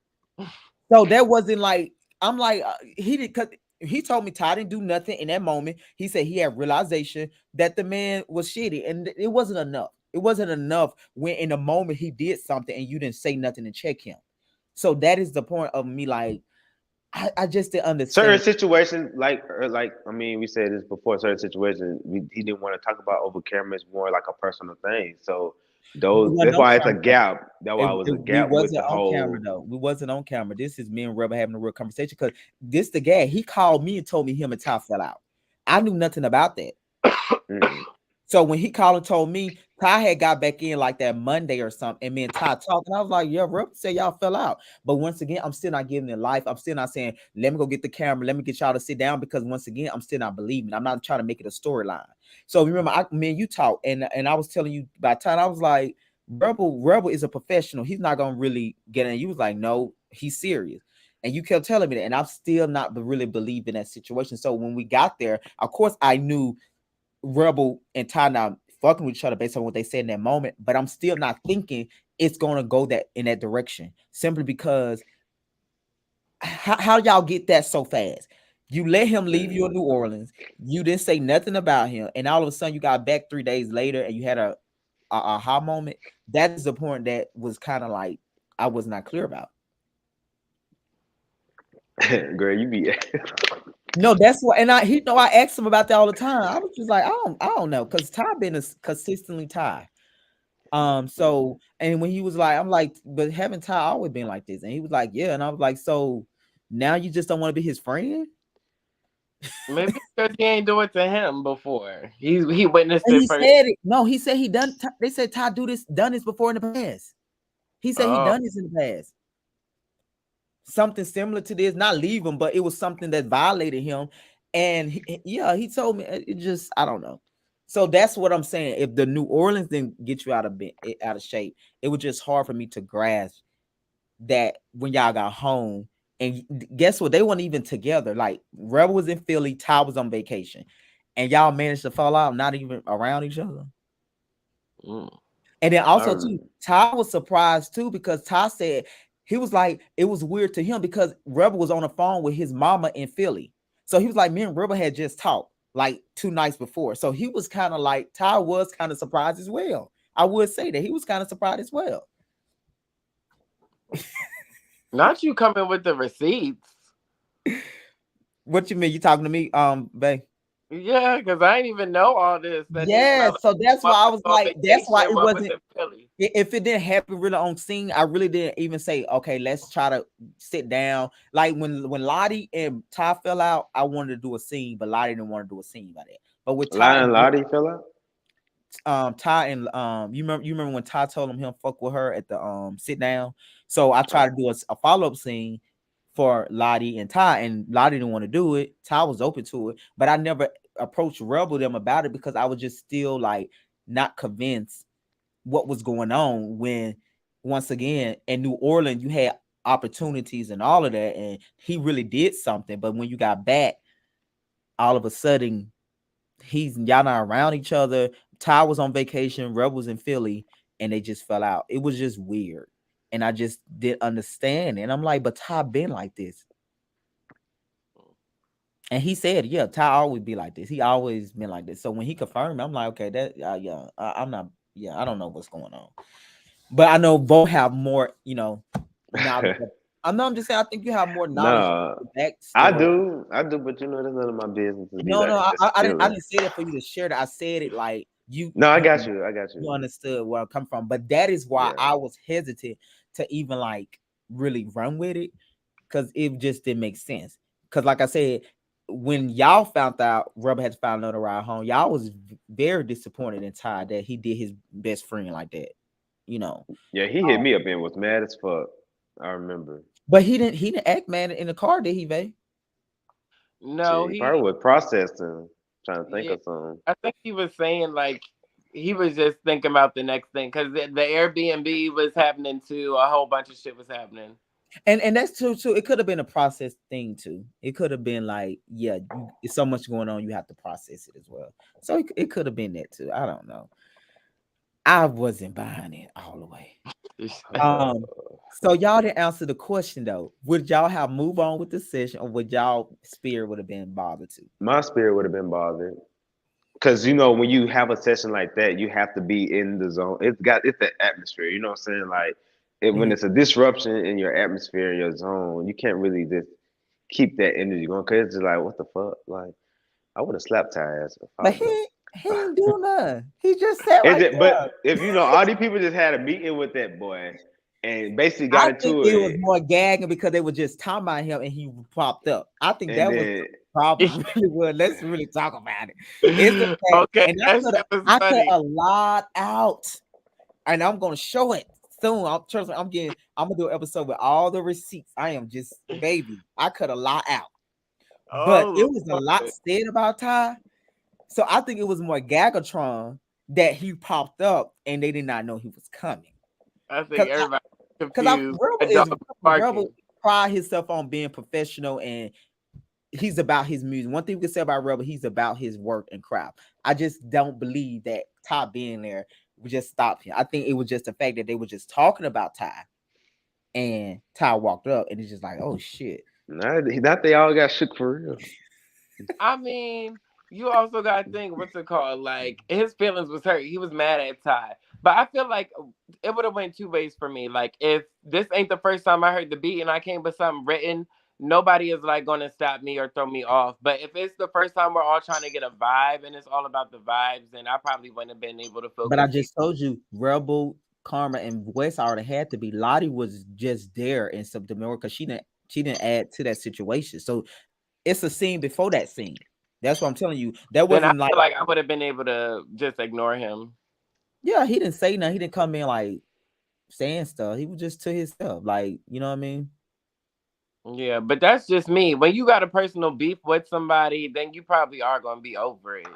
So that wasn't like I'm like he did because he told me Ty didn't do nothing in that moment. He said he had realization that the man was shitty, and it wasn't enough. It wasn't enough when in the moment he did something and you didn't say nothing to check him. So that is the point of me. Like I just didn't Certain understand. situations, like I mean, we said this before. Certain situations, he didn't want to talk about over camera. It's more like a personal thing. So But it those, wasn't that's on why it's a camera though. gap. That's why it was a We gap with wasn't the on camera whole. though. We wasn't on camera. This is me and Rebel having a real conversation because this the guy. He called me and told me him and Ty fell out. I knew nothing about that. Mm. So when he called and told me, Ty had got back in like that Monday or something, and me and Ty talked, and I was like, "Yeah, Rebel said y'all fell out." But once again, I'm still not giving it life. I'm still not saying, "Let me go get the camera. Let me get y'all to sit down," because once again, I'm still not believing. I'm not trying to make it a storyline. So remember, me and you talked, and I was telling you by time I was like, Rebel is a professional. He's not gonna really get in. You was like, "No, he's serious." And you kept telling me that, and I'm still not really believe in that situation. So when we got there, of course, I knew Rebel and Ty now fucking with each other based on what they said in that moment, but I'm still not thinking it's gonna go that in that direction simply because how y'all get that so fast? You let him leave you in New Mm. Orleans, you didn't say nothing about him, and all of a sudden you got back 3 days later and you had a aha moment. That is the point that was kind of like I was not clear about. Girl, you be No, that's what, and I asked him about that all the time. I was just like, I don't know, because Ty been consistently Ty. So, and when he was like, I'm like, but haven't Ty always been like this? And he was like, yeah. And I was like, so now you just don't want to be his friend? Maybe because he ain't do it to him before. He witnessed And it he first. said it. No, he said he done. They said Ty done this before in the past. He said he Oh, done this in the past. Something similar to this, not leave him, but it was something that violated him. And yeah, he told me it just, I don't know. So that's what I'm saying. If the New Orleans didn't get you out of shape, it was just hard for me to grasp that when y'all got home. And guess what? They weren't even together. Like Rebel was in Philly, Ty was on vacation, and y'all managed to fall out, not even around each other. mm. And then I also too, remember. Ty was surprised too because Ty said he was like it was weird to him because Rebel was on the phone with his mama in Philly. So he was like, me and Rebel had just talked like 2 nights before. So he was kind of like Ty was kind of surprised as well. I would say that he was kind of surprised as well. Not you coming with the receipts. What you mean? You talking to me, babe? Yeah, because I didn't even know all this. That this Yeah. fella So that's why was I was on like, that's why vacation. it What was wasn't. in Philly? If it didn't happen really on scene, I really didn't even say, okay, let's try to sit down. Like when Lottie and Ty fell out, I wanted to do a scene, but Lottie didn't want to do a scene by that. But with Ty Lion and Lottie fell out. Ty and you remember when Ty told him fuck with her at the sit down. So I tried to do a follow-up scene for Lottie and Ty, and Lottie didn't want to do it. Ty was open to it, but I never approached Rebel them about it because I was just still like not convinced what was going on when once again in New Orleans you had opportunities and all of that, and he really did something. But when you got back, all of a sudden y'all not around each other. Ty was on vacation, Rebel was in Philly, and they just fell out. It was just weird. And I just didn't understand. And I'm like, but Ty been like this. And he said, yeah, Ty always be like this. He always been like this. So when he confirmed, I'm like, okay, that yeah, I'm not, yeah, I don't know what's going on. But I know Vo have more, knowledge. I'm just saying, I think you have more knowledge of No, the backstory. I do, but that's none of my business to be No, like no, I, just I didn't. I feeling. didn't say that for you to share that. I said it like No, I got you. I got you you. understood where I come from. But that is why Yeah. I was hesitant to even like really run with it because it just didn't make sense. Because like I said, when y'all found out Rubber had found another ride home, y'all was very disappointed in Ty that he did his best friend like that. You know, Yeah, he hit me up and was mad as fuck. I remember. but he didn't act mad in the car, did he, Vay? No, Shit, he probably he was processing, trying to think yeah. of something. I think he was saying like he was just thinking about the next thing because the Airbnb was happening too. A whole bunch of shit was happening. And that's true too. It could have been a process thing too. It could have been like, yeah, it's so much going on, you have to process it as well. So it could have been that too. I don't know. I wasn't buying it all the way. Uh, So y'all didn't answer the question though. Would y'all have move on with the session, or would y'all spirit would have been bothered to? my spirit would have been bothered. Cause when you have a session like that, you have to be in the zone. It's the atmosphere. You know what I'm saying? Like when Mhm. it's a disruption in your atmosphere, in your zone, you can't really just keep that energy going. Cause it's just like, what the fuck? Like I would have slapped her ass if I But was them. he ain't do nothing. He just sat Is right it? But there. if all these people just had a meeting with that boy and basically got I think into it was it, more gagging because they were just talking about him and he popped up. I think and that was the then problem. Really was. Let's really talk about it. It's the fact, Okay, and that shit was I cut funny. a lot out, and I'm gonna show it soon. Trust me, I'm gonna do an episode with all the receipts. I am just baby. I cut a lot out, but it Oh was a lot Lord. said about Ty. So I think it was more Gagatron that he popped up and they did not know he was coming. I think Cause everybody Because I confused. Rebel A is dog Rebel barking. pride himself on being professional and he's about his music. One thing we can say about Rebel, he's about his work and craft. I just don't believe that Ty being there would just stop him. I think it was just the fact that they were just talking about Ty and Ty walked up and it's just like, oh shit. not they all got shook for real. I mean, you also got to think what's it called? Like his feelings was hurt. He was mad at Ty. But I feel like it would have went two ways for me. Like if this ain't the first time I heard the beat and I came with something written, nobody is like gonna stop me or throw me off. But if it's the first time we're all trying to get a vibe and it's all about the vibes, then I probably wouldn't have been able to But I focus. just told you, Rebel, Karma, and West already had to be. Lottie was just there in some demure because she didn't add to that situation. So it's a scene before that scene. That's what I'm telling you. That Then I wasn't like, feel like I would have been able to just ignore him. yeah, he didn't say nothing. He didn't come in like saying stuff. He was just to himself. Like, you know what I mean? Yeah, but that's just me. When you got a personal beef with somebody, then you probably are gonna be over it.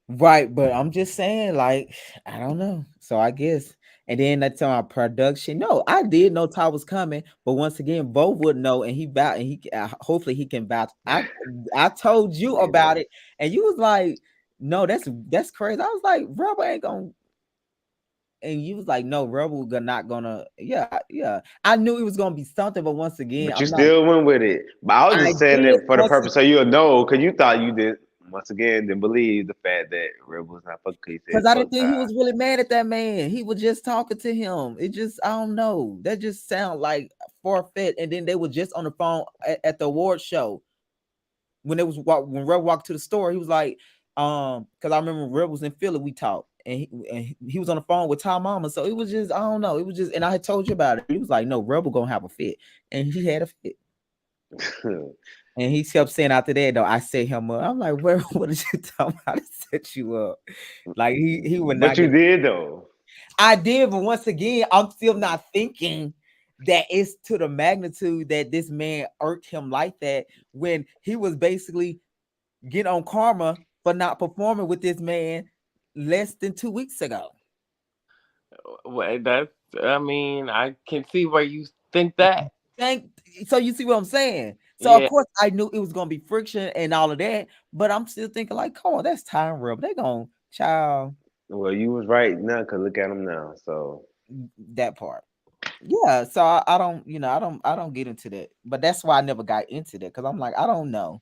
Right, but I'm just saying, like, I don't know. So I guess, and then that's on our production. No, I did know Ty was coming, but once again, Bo would know, and he vouch, and hopefully he can vouch. I told you about Maybe. it, and you was like, "No, that's crazy." I was like, "Rebel ain't gonna," and you was like, "No, Rebel not gonna." Yeah, yeah. I knew it was gonna be something, but once again, But you I'm not. still went with it. But I was I just saying did it for the once purpose so you'll know, because you thought you did. Once again, didn't believe the fact that Rebel was not fucking. He said because I fuck didn't think he Ty. was really mad at that man. He was just talking to him. It just, I don't know. That just sound like far-fetched. And then they were just on the phone at the award show when when Red walked to the store. He was like, because I remember Red was in Philly. We talked, and he was on the phone with Ty Mama. So it was just, I don't know. It was just, and I had told you about it. He was like, no, Rebel gonna have a fit, and he had a fit. And he kept saying after that, though, I set him up. I'm like, where? What did you tell me? How to set you up? Like he would But not you get. did though. I did, but once again, I'm still not thinking that it's to the magnitude that this man irked him like that when he was basically getting on karma for not performing with this man less than 2 weeks ago. Well, that's. I mean, I can see where you think that. Thank so you see what I'm saying? So of Yeah. course I knew it was gonna be friction and all of that, but I'm still thinking like, come on, that's time rub. They gonna child Well, you was right now, cause look at him now. So that part. Yeah, so I don't, I don't get into that. But that's why I never got into that because I'm like, I don't know.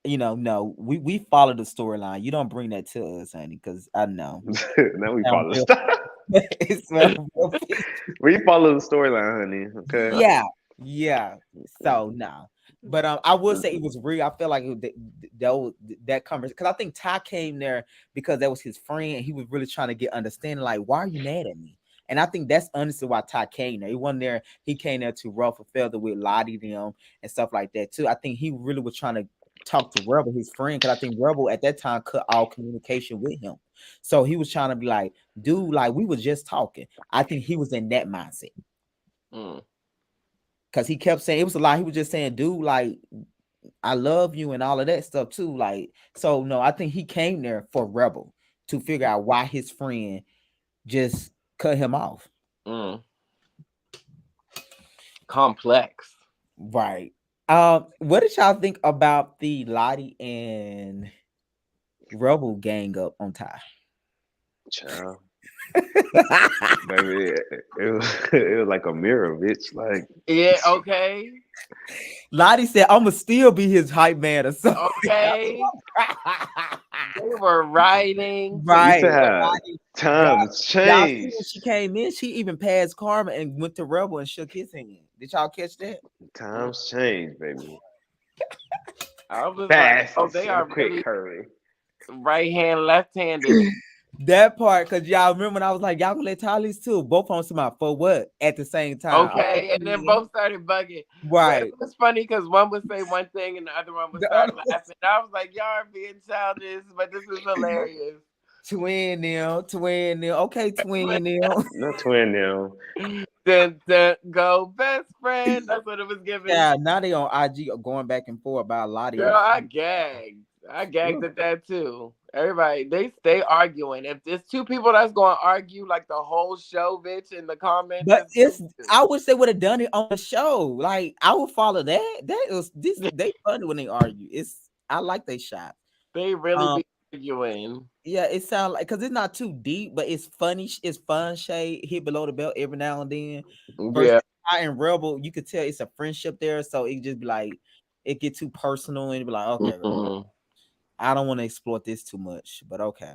No, we follow the storyline. You don't bring that to us, honey, because I know. now we Sound follow. real- it sound real We follow the storyline, honey. Okay. Yeah, yeah. So no, but I would say it was real. I feel like that conversation because I think Ty came there because that was his friend. He was really trying to get understanding. Like, why are you mad at me? And I think that's honestly why Ty came there. He wasn't there. He came there to ruffle feather with Lottie them and stuff like that too. I think he really was trying to talk to Rebel, his friend, because I think Rebel at that time cut all communication with him. So he was trying to be like, dude, like we was just talking. I think he was in that mindset. Mm. Cause he kept saying it was a lot. He was just saying, dude, like I love you and all of that stuff too. Like, so no, I think he came there for Rebel to figure out why his friend just cut him off. Mm. Complex. Right. What did y'all think about the Lottie and Rebel gang up on Ty? Child, baby, it was it was like a mirror, bitch. Like Yeah. Okay. Lottie said, "I'ma still be his hype man or something." Okay. They were writing to you Right. said each how Lottie, y'all, times y'all see when changed. she came in, she even passed Karma and went to Rebel and shook his hand. Did y'all catch that? other. Times changed, baby. I was like, Fast, oh, they in a are quick really hurry. right hand, left handed. That part, cause y'all remember when I was like, y'all gonna let Tyler's too. Both on some for what at the same time. Okay, and then Yeah. both started bugging. But it Right. was funny because one would say one thing and the other one would The start other laughing. I was like, y'all are being childish, but this is hilarious. twin nil. Okay, twin nil. Not twin now. Dun, dun, go best friend. That's what it was giving. Yeah, now they on IG going back and forth about Lottie. Girl, I gagged. I gagged at that too. Everybody, they stay arguing. If there's two people that's going to argue like the whole show, bitch, in the comments, But it's it's them two. I wish they would have done it on the show. Like I would follow that. That was this they funny when they argue. It's I like they shot. They really Um be arguing. yeah, it sounds like because it's not too deep, but it's funny, it's fun shade, hit below the belt every now and then. Versus Yeah. I and Rebel, you could tell it's a friendship there, so it just be like it get too personal and be like, okay, Mhm. I don't want to exploit this too much, but okay.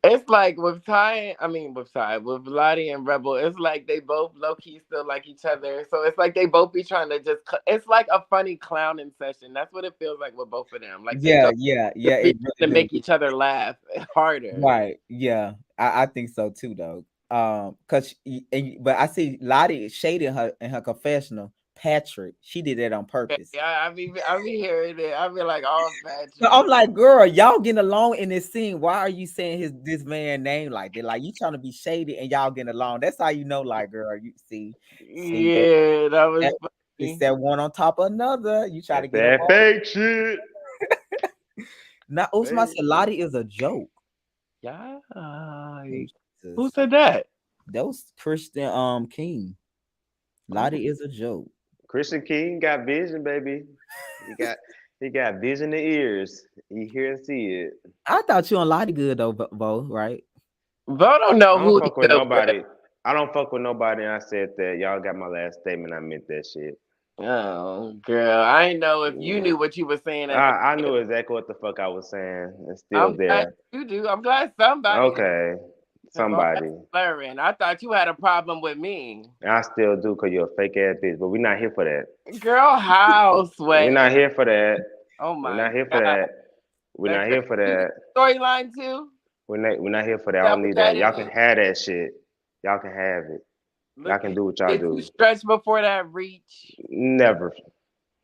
It's like with Ty, I mean with Ty, with Lottie and Rebel, it's like they both low key still like each other. So it's like they both be trying to just. It's like a funny clowning session. That's what it feels like with both of them. Like they Yeah, go yeah, to yeah. be It to really do. make each other laugh harder. Right. Yeah. I think so too though. But I see Lottie shading her in her confessional. Patrick, she did that on purpose. Yeah, I be hearing it. I be like, oh, So Patrick. I'm like, girl, y'all getting along in this scene. Why are you saying this man name like that? Like you trying to be shady and y'all getting along. That's how you know, like, girl, you see Yeah, that was that it's funny. that one on top of another. You try to That's get that along. fake shit. Now Usman Fake said Lottie is a joke. Yeah. Oh, Who Jesus. said that? That was Christian King. Oh, Lottie is a joke. Christian King got vision, baby. He got he got vision in ears. He hear and see it. I thought you on Lottie good though, Bo, right? Bo don't know I don't who he fuck with good with. nobody. I don't fuck with nobody. And I said that. Y'all got my last statement. I meant that shit. Oh, girl, I didn't know if you Yeah. knew what you were saying at the I end. knew exactly what the fuck I was saying. It's still I'm glad there. you do. I'm glad somebody is, Okay. because all that Somebody. slurring. I thought you had a problem with me. I still do because you're a fake ass bitch. But we're not here for that. Girl, how We're not sweating? here for that. Oh We're my not here for God. that. We're That not girl, here for you that. get the storyline too? We're not here for that. Is I that don't what need that that. Y'all can is? have that shit. Y'all can have it. Y'all Look, can do what y'all did you do. stretch before that reach? Never.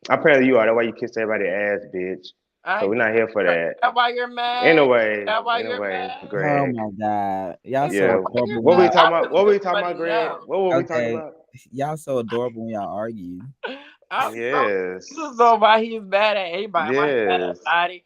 Apparently you are. That's why you kiss everybody's ass, bitch. I So we're did. not here for Is that. that why you're mad? Is Anyway, that why you're anyway, mad? Oh Greg. my God. Y'all Is so Yeah. that why you're adorable What when were we mad? y'all I talking about? really What were we think talking about, somebody Greg? else. What were we talking okay. about? Y'all so adorable when y'all argue. I'm so you don't Yes. know why he's mad at anybody. Why he mad at Yes. Lottie?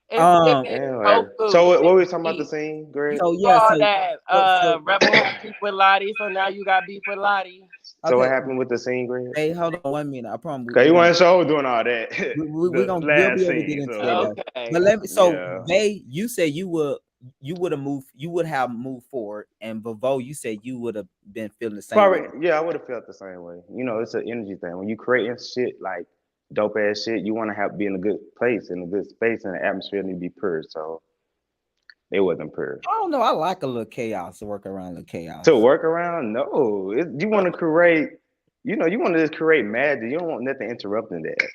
It's Um, giving Anyway. tofu. So what It's were we talking about the sweet. scene, You Greg? so yeah, saw so that so Rebel had beef with Lottie, so now you got beef with Lottie. So what okay. happened with the scene, Greg? Hey, hold on 1 minute. I promise Cause you weren't so doing all that. we The gonna we'll last be able to get scene. into that So though. But Okay. let me so yeah. Vay, you said you would have moved, you would have moved forward, and Bavo, you said you would have been feeling the same Probably, way. yeah, I would have felt the same way. You know, it's an energy thing. When you creating shit like dope ass shit, you want to have be in a good place, in a good space, and the atmosphere need to be pure. So it wasn't pure. I don't know. I like a little chaos to work around the To chaos. work around, no. You want to create, you want to just create magic. You don't want nothing interrupting that.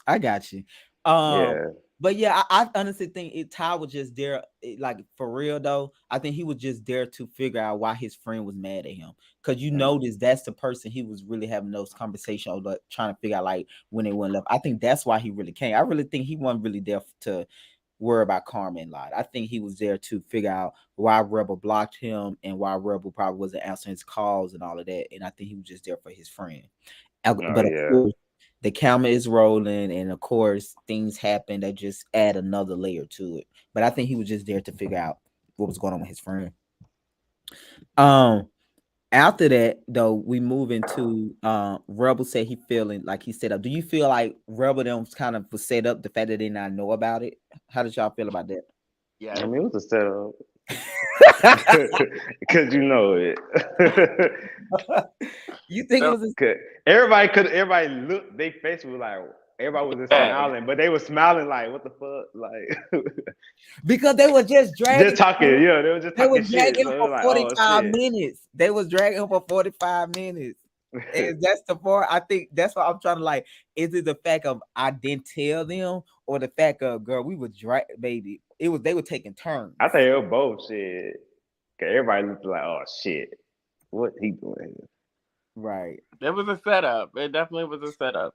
I got you. Um, Yeah. but yeah, I honestly think Ty was just there, like for real though. I think he was just there to figure out why his friend was mad at him. Cause you Mm. notice that's the person he was really having those conversations, like trying to figure out like when they went left. I think that's why he really came. I really think he wasn't really there to worry about karma and lot. I think he was there to figure out why Rebel blocked him and why Rebel probably wasn't answering his calls and all of that. And I think he was just there for his friend. Oh But of yeah. course, the camera is rolling, and of course, things happen that just add another layer to it. But I think he was just there to figure out what was going on with his friend. Um, After that, though, we move into Rebel said he feeling like he set up. Do you feel like Rebel them kind of was set up the fact that they not know about it? How did y'all feel about that? I Yes. mean, it was a setup because you know it. You think it So, was a, 'Cause everybody looked, they face was like, everybody was just yes. smiling, but they were smiling like, what the fuck? Like, because they were just just dragging talking, him. yeah, they were just They talking was shit. dragging So him it for was like, oh 45 shit. minutes. They was dragging him for 45 minutes. And that's the part I think that's what I'm trying to like. Is it the fact of I didn't tell them or the fact of girl, we were baby. It was they were taking turns. I think it was both shit. 'Cause everybody looked like, oh shit, what he doing? Right. It was a setup. It definitely was a setup.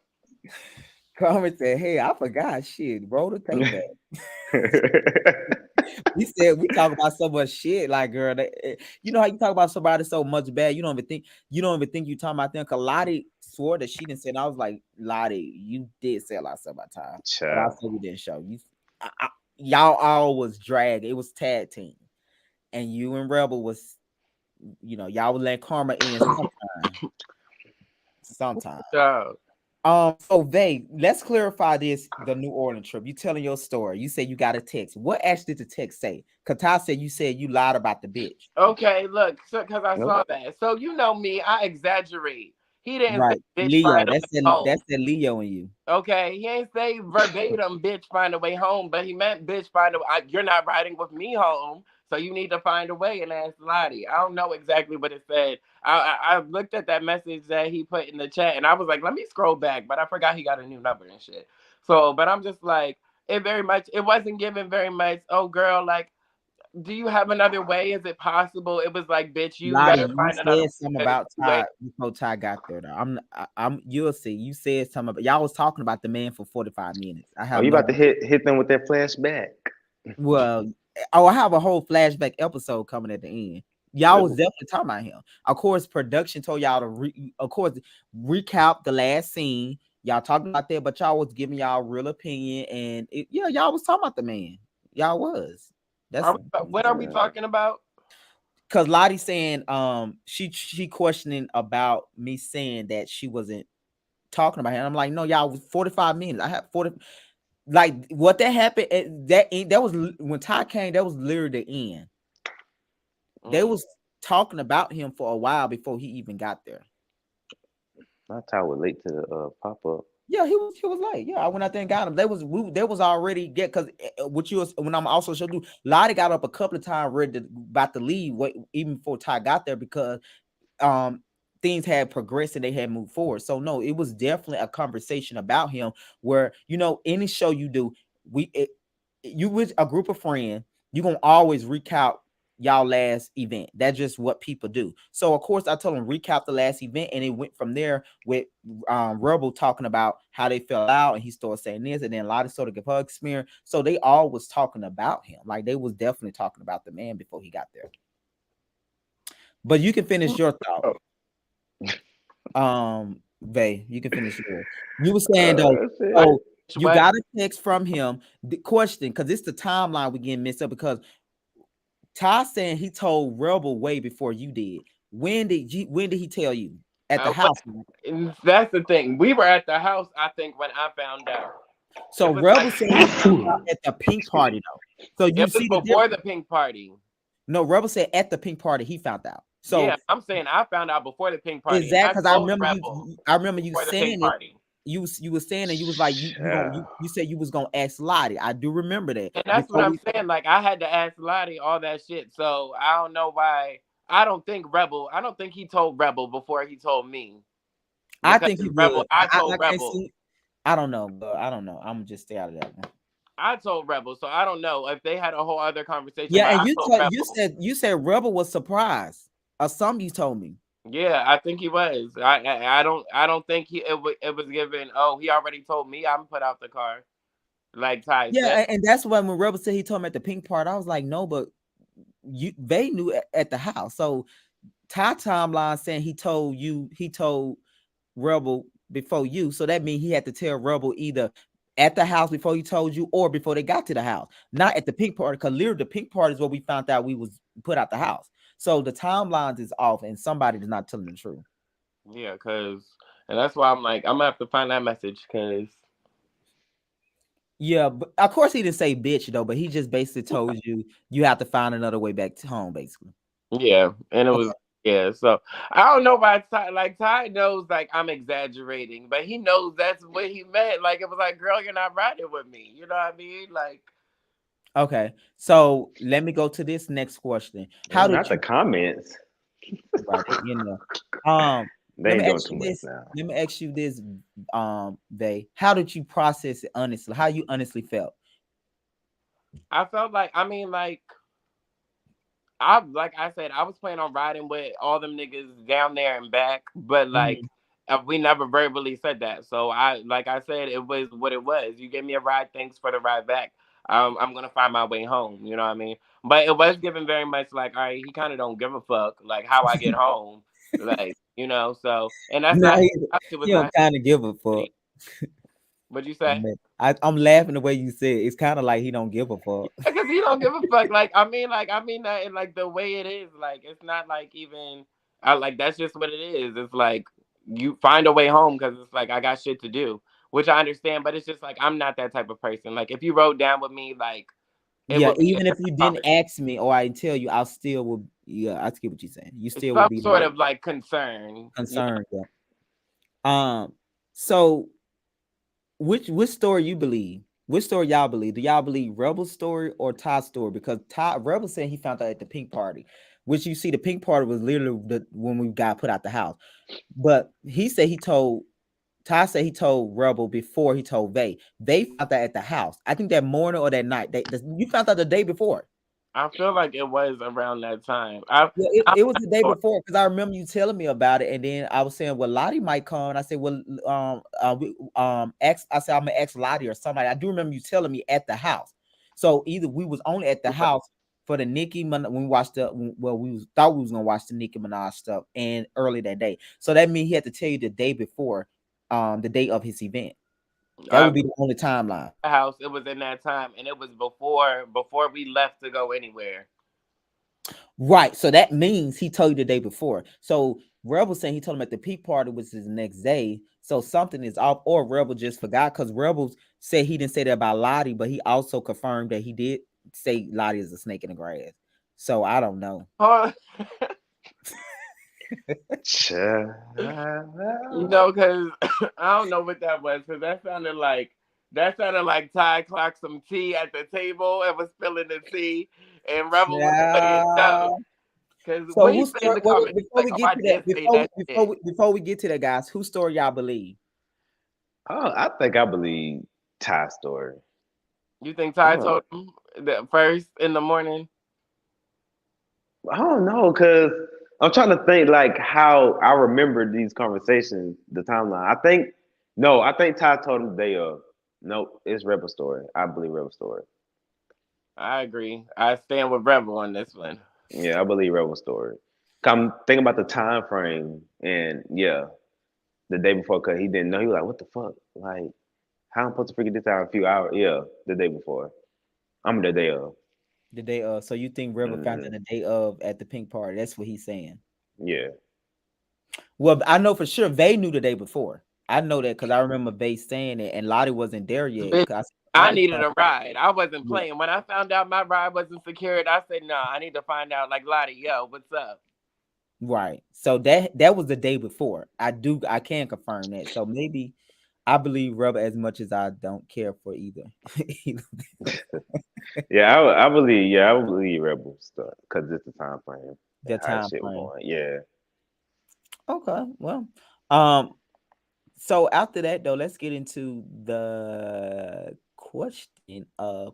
Carmen said, hey, I forgot shit. Roll the tape back. Here? We said we talk about so much shit, like girl. You know how you talk about somebody so much bad, you don't even think you talking about them. Cause Lottie swore that she didn't say, and I was like, Lottie, you did say a lot of stuff about time, but I Child. said we didn't show you. Y'all all was drag. It was tag team, and you and Rebel was, y'all would let Karma in sometime. Sometime. So, So they let's clarify this. The New Orleans trip. You telling your story. You say you got a text. What actually did the text say? Kata said you said you lied about the bitch. okay, look, so because I Nope. saw that. So you know me, I exaggerate. He didn't say Right. bitch Leo. find a way That's home. the Leo in you. Okay, he ain't say verbatim bitch find a way home, but he meant bitch find a you're not riding with me home. So you need to find a way and ask Lottie. I don't know exactly what it said. I looked at that message that he put in the chat, and I was like, let me scroll back, but I forgot he got a new number and shit. So, but I'm just like, it wasn't given very much. Oh, girl, like, do you have another way? Is it possible? It was like, bitch, you Lottie, better you find another said something way. about Ty before Ty got there. Though. I'm. You'll see. You said something about y'all was talking about the man for 45 minutes. I Oh, have you no. about to hit them with that flashback? Well, oh, I have a whole flashback episode coming at the end. Y'all was Ooh. definitely talking about him. Of course, production told y'all to recap the last scene. Y'all talked about that, but y'all was giving y'all real opinion, and yeah, y'all was talking about the man. Y'all was. That's What are we talking about? because Lottie saying she questioning about me saying that she wasn't talking about him. I'm like, no, y'all was 45 minutes. I have 40. Like what that happened that was when Ty came. That was literally the end. They was talking about him for a while before he even got there. That's how we're late to the pop up. Yeah, he was late. Yeah, I went out there and got him. They was already get because what you was when I'm also showing you, Lottie got up a couple of times ready to about to leave even before Ty got there because things had progressed and they had moved forward. So no, it was definitely a conversation about him where any show you do, you with a group of friends, you're gonna always recount y'all last event. That's just what people do. So of course I told him recap the last event, and it went from there with Rebel talking about how they fell out, and he started saying this, and then Lottie sort of give her experience. So they all was talking about him. Like they was definitely talking about the man before he got there. But you can finish your thought. Vae, you can finish yours. You were saying though, so you got a text from him. The question, because it's the timeline we getting mixed up because Ty saying he told Rebel way before you did. When did he tell you? At the house? That's the thing. We were at the house, I think, when I found out. So Rebel said he found out at the pink party though. So you see before the pink party. No, Rebel said at the pink party he found out. So yeah, I'm saying I found out before the pink party. Is that because I remember you saying it. Party. You were saying it. You was like you said you was gonna ask Lottie. I do remember that. And that's what I'm saying. Like I had to ask Lottie all that shit. So I don't know why. I don't think he told Rebel before he told me. I think he Rebel. I told I Rebel. I don't know, but I don't know. I'm gonna just stay out of that one. I told Rebel, so I don't know if they had a whole other conversation. Yeah, and you said Rebel was surprised or something. You told me. Yeah, I think he was. I don't think it was given. Oh, he already told me I'm put out the car. Like Ty said. And that's why when Rebel said he told him at the pink part, I was like, no, but they knew at the house. So Ty timeline saying he told Rebel before you. So that means he had to tell Rebel either at the house before he told you or before they got to the house, not at the pink party. Because literally the pink party is what we found out we was put out the house. So the timelines is off, and somebody is not telling the truth. Yeah, and that's why I'm like, I'm gonna have to find that message, because. Yeah, but of course he didn't say bitch though, but he just basically told you have to find another way back to home, basically. Yeah, and it was so I don't know why Ty knows like I'm exaggerating, but he knows that's what he meant. Like it was like, girl, you're not riding with me. You know what I mean? Like. Okay, so let me go to this next question. How not the comments? Right, they ain't doing too much now. Let me ask you this, Vae. How did you process it honestly? How you honestly felt? I felt like, I said, I was planning on riding with all them niggas down there and back, but like we never verbally said that. So I said, it was what it was. You gave me a ride, thanks for the ride back. I'm gonna find my way home. You know what I mean? But it was given very much like, all right, he kind of don't give a fuck like how I get home, like So, and that's not. He don't kind of give a fuck. What'd you say? I'm laughing the way you said it. It's kind of like he don't give a fuck. Because he don't give a fuck. I mean that in like the way it is. Like it's not like even. That's just what it is. It's like you find a way home because it's like I got shit to do, which I understand. But it's just like I'm not that type of person. Like if you rode down with me, like even if you didn't ask me or I tell you, I still would. Yeah, I get what you're saying. You still would be sort of like concerned. Yeah. So which story you believe? Which story y'all believe? Do y'all believe Rebel's story or Ty's story? Because Rebel said he found out at the pink party, which you see the pink party was literally when we got put out the house. But he said he told Ty said he told Rebel before he told Vay. They found that at the house. I think that morning or that night. You found out the day before. I feel like it was around that time. I, Yeah, I'm it was not the day sure. before because I remember you telling me about it, and then I was saying, "Well, Lottie might come." And I said, "Well, I said I'm gonna ex Lottie or somebody." I do remember you telling me at the house. So either we was only at the house for the when we watched thought we was gonna watch the Nicki Minaj stuff, and early that day. So that means he had to tell you the day before, the day of his event. That I would be the only timeline. the house. It was in that time, and it was before we left to go anywhere. Right. So that means he told you the day before. So Rebel saying he told him at the peak party, which is the next day. So something is off, or Rebel just forgot because Rebel said he didn't say that about Lottie, but he also confirmed that he did say Lottie is a snake in the grass. So I don't know. Oh, Child. because I don't know what that was. Because that sounded like Ty clocked some tea at the table and was spilling the tea, and Rebel was playing Yeah. dumb. Because So what he whose said in story? the Wait, comments, before like, we "Oh, get I to that, did say that shit." before we get to that, guys, whose story y'all believe? Oh, I think I believe Ty's story. You think Ty Oh, told him that first in the morning? I don't know, cause I'm trying to think like how I remember these conversations, the timeline. I think Ty told him the day of. Nope, it's Rebel story. I believe Rebel story. I agree. I stand with Rebel on this one. Yeah, I believe Rebel story. I'm thinking about the time frame, and yeah, the day before, cause he didn't know. He was like, "What the fuck? Like, how I'm supposed to figure this out in a few hours?" Yeah, the day before. I'm the day of. The day of. So you think Rebel found Hmm. out the day of at the pink party? That's what he's saying. Yeah. Well, I know for sure they knew the day before. I know that because I remember Bay saying it, and Lottie wasn't there yet. Bitch, 'Cause I Lottie needed come, a ride. I wasn't yeah, playing. When I found out my ride wasn't secured, I said, "No, I need to find out." Like, Lottie, yo, what's up? right. So that was the day before. I can confirm that. So maybe I believe Rebel as much as I don't care for either. Yeah, I would believe Rebel stuff because it's the time frame and The how time shit was frame. going. Yeah. Okay. Well, um, so after that though, let's get into the question of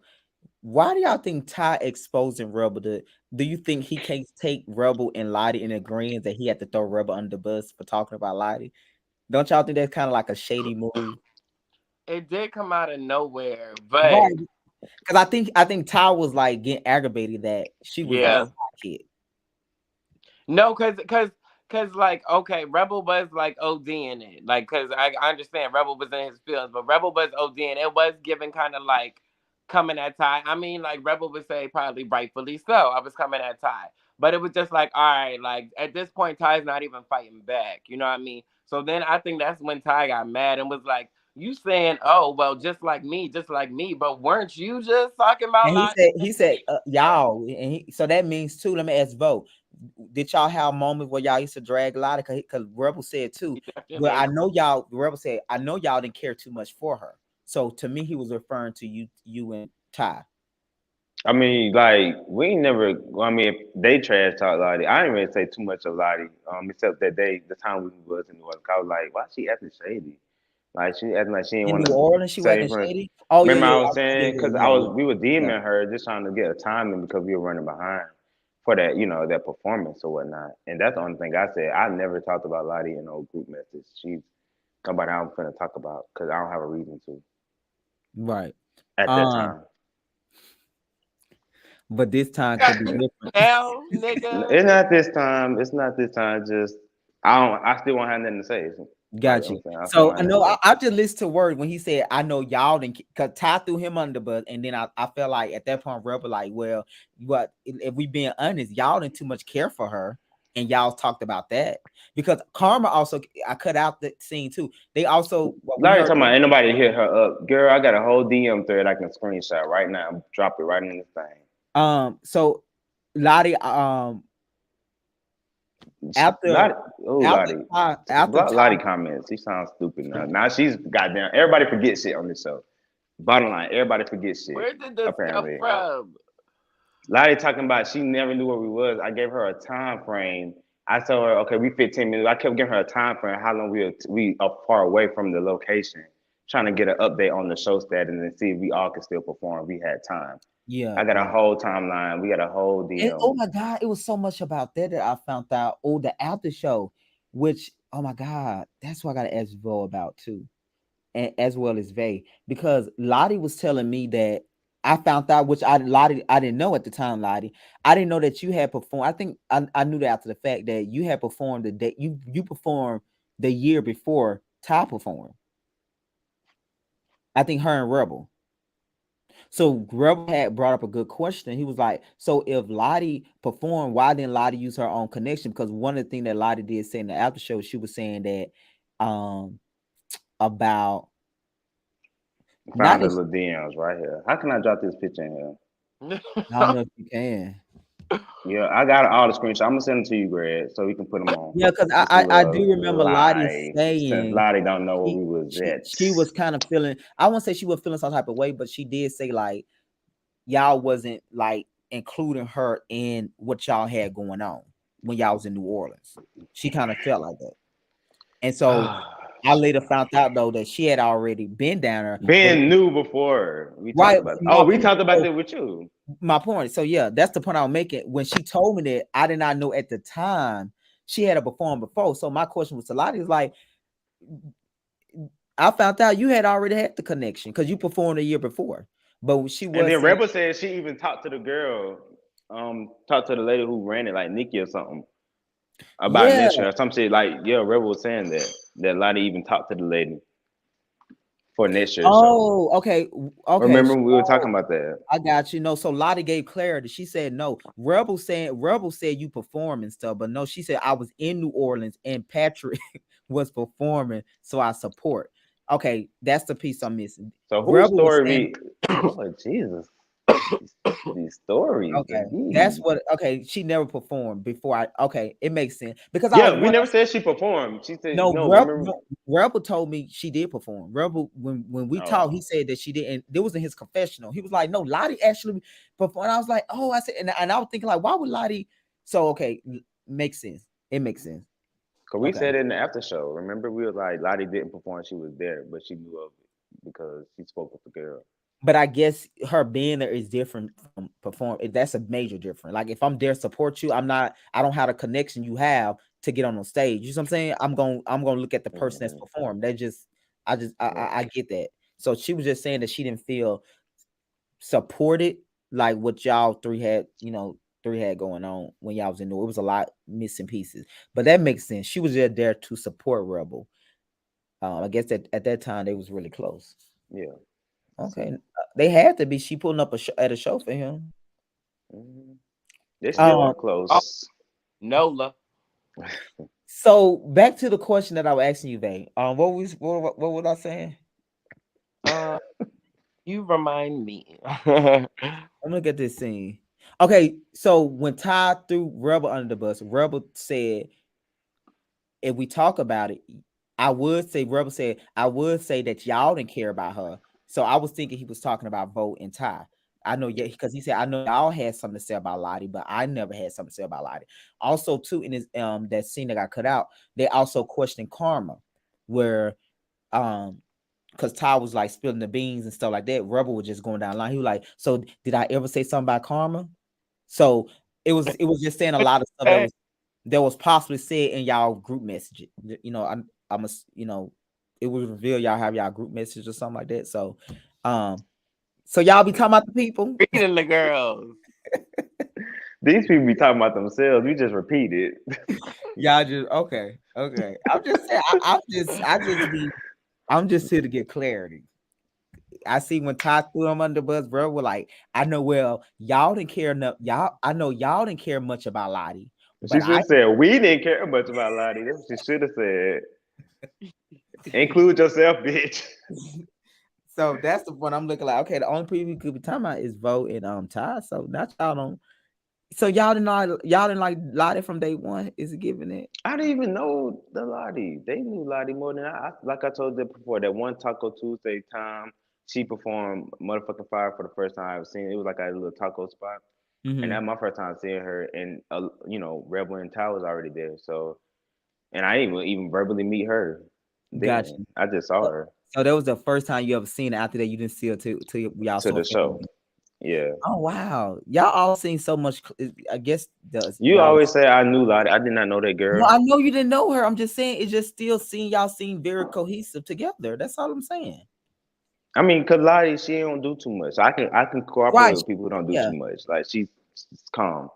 why do y'all think Ty exposing Rebel to? Do you think he can't take Rebel and Lottie in agreement that he had to throw Rebel under the bus for talking about Lottie? Don't y'all think that's kind of like a shady move? It did come out of nowhere, but Right. Because I think Ty was like getting aggravated that she was a yeah. kid. No, cause like okay, Rebel was like ODing it, like cause I understand Rebel was in his feelings, but Rebel was ODing. It was giving kind of like coming at Ty. I mean, like Rebel would say probably rightfully so. I was coming at Ty, but it was just like all right, like at this point Ty's not even fighting back. You know what I mean? So then I think that's when Ty got mad and was like, "You saying oh well, just like me, but weren't you just talking about And he Lottie?" said, y'all, and so that means too. Let me ask Vote. Did y'all have moments where y'all used to drag a lot? Because Rebel said too. But Definitely. I know y'all. Rebel said, I know y'all didn't care too much for her. So to me, he was referring to you and Ty. I mean, like we ain't never. I mean, if they trash talk Lottie, I didn't really say too much of Lottie. Except that the time we was in New Orleans, I was like, why she acting shady? Like she acting like she didn't In want New to Orleans, she was say acting from. shady. Oh yeah, Remember, yeah, I was saying yeah, because yeah, yeah, we were yeah. DMing her just trying to get a timing because we were running behind for that, that performance or whatnot. And that's the only thing I said. I never talked about Lottie in no group message. She's somebody I'm finna talk about because I don't have a reason to Right. at that Um, time. but this time could be different. Hell, nigga. It's not this time. It's not this time. Just I don't. I still won't have nothing to say. Like Got I'm you. saying, I still So won't I have nothing know to say. I just listened to word when he said, I know y'all didn't cause Ty threw him under the bus, and then I felt like at that point Rebel like, well, what if we being honest, y'all didn't too much care for her, and y'all talked about that because Karma also I cut out the scene too. They also what we Larry heard. talking about ain't nobody hit her up. Girl, I got a whole DM thread I can screenshot right now. Drop it right in this thing. So Lottie after Lottie, oh after Lottie, Ty, block Lottie comments. She sounds stupid now. Now she's goddamn. Everybody forget shit on this show. Bottom line, everybody forgets shit. Where did this come Apparently, from? Lottie talking about she never knew where we was. I gave her a time frame. I told her, okay, we 15 minutes. I kept giving her a time frame, how long we are far away from the location, trying to get an update on the show status and see if we all could still perform. We had time. Yeah, I got a yeah. whole timeline. We got a whole And oh deal. my god, it was so much about that that I found out. Oh, the after show, which oh my god, that's what I gotta ask Vo about too, and as well as Vay, because Lottie was telling me that I found out, which Lottie I didn't know at the time. Lottie, I didn't know that you had performed. I think I knew that after the fact that you had performed the day you performed the year before Ty performed. I think her and Rebel. So Rebel had brought up a good question. He was like, "So if Lottie performed, why didn't Lottie use her own connection?" Because one of the things that Lottie did say in the after show, she was saying that um about not Found the that little DMs right here. How can I drop this picture in here? I don't know if you can. Yeah, I got all the screenshots. I'm gonna send them to you, Greg, so we can put them on Yeah, because this I little do remember Lottie live. Since saying Lottie don't know where she we was she at. she was kind of feeling. I won't say she was feeling some type of way, but she did say like y'all wasn't like including her in what y'all had going on when y'all was in New Orleans. She kind of felt like that. And so I later found out though that she had already been down there. But Ben knew before we talked right, about. my Oh, we point, talked about so that with you. my point. So yeah, that's the point I was making. When she told me that, I did not know at the time she had a performed before. So my question was to Lottie is like, I found out you had already had the connection because you performed a year before. But she And was then saying, Rebel said she even talked to the girl, talked to the lady who ran it, like Nikki or something, about yeah, next year or some shit. Like, yeah, Rebel was saying that Lottie even talked to the lady for next year's show. oh, okay, okay. Remember we were talking about that. I got you. No, so Lottie gave clarity. She said no. Rebel said you perform and stuff, but no, she said I was in New Orleans and Patrick was performing, so I support. Okay, that's the piece I'm missing. So whose Rebel was story saying we? Lord Jesus, these stories okay, that's indeed. what okay, she never performed before I okay, it makes sense because I was Yeah, we one never said she performed. She said no, no. Remember? Rebel told me she did perform. Rebel, when we talked, he Oh, said that she didn't. It was in his confessional. He was like, "No, Lottie actually performed." I was like, "Oh," I said, and I was thinking like, "Why would Lottie?" So okay, makes sense. It makes sense. cause we Okay, said it in the after show. Remember, we were like Lottie didn't perform. She was there, but she knew of it because she spoke with the girl. but I guess her being there is different from perform. That's a major difference. Like if I'm there to support you, I'm not. I don't have the connection you have to get on the stage. You know what I'm saying? I'm gonna look at the person that's Mm-hmm. performed. That just Yeah. I get that. So she was just saying that she didn't feel supported like what y'all three had going on when y'all was in there. It was a lot missing pieces, but that makes sense. She was just there to support Rebel. I guess that at that time they was really close. Yeah. Okay, See, they had to be. She pulling up at a show for him. hmm they still Um, are close. Nola. so back to the question that I was asking you, Vay. What was I saying? Uh, you remind me. I'm look at this scene. Okay, so when Ty threw Rebel under the bus, Rebel said if we talk about it, I would say Rebel said I would say that y'all didn't care about her. So I was thinking he was talking about Vote and Ty. I know, yeah, because he said I know y'all had something to say about Lottie, but I never had something to say about Lottie. Also, too, in his that scene that got cut out, they also questioned Karma, where because Ty was like spilling the beans and stuff like that. Rebel was just going down the line. He was like, "So did I ever say something about Karma?" So it was just saying a lot of stuff that was possibly said in y'all group message. I'm a it would reveal y'all have y'all group message or something like that. Um, so y'all be talking about the people. Reading the girls. These people be talking about themselves. We just repeat it. Y'all just okay. I'm just saying. I'm just here to get clarity. I see when Ty threw him under the bus, bro. We're like, I know. Well, y'all didn't care enough. Y'all, I know y'all didn't care much about Lottie, She but should I have said we didn't care much about Lottie. That's what she should have said. Include yourself, bitch. so that's the one I'm looking like. Okay, the only people we could be talking about is Vote and Ty. So not y'all don't. So y'all didn't like Lottie from day one. Is it giving it? I didn't even know the Lottie. They knew Lottie more than I. Like I told them before, that one Taco Tuesday time, she performed "Motherfucking Fire" for the first time I've seen. It was like a little taco spot, and Mm-hmm. that's my first time seeing her. And Rebel and Ty was already there, so and I didn't even verbally meet her. Got Then you. I just saw So, her so that was the first time you ever seen her. After that, you didn't see her till y'all to saw the her. show. Yeah, Oh wow, y'all all seen so much. I guess does you y'all. always say I knew Lottie. I did not know that No, girl. I know you didn't know her. I'm just saying it's just still seeing y'all seem very cohesive together. That's all I'm saying. I mean, cause Lottie, she don't do too much. I can cooperate Right? with people who don't do Yeah. too much. Like she's calm.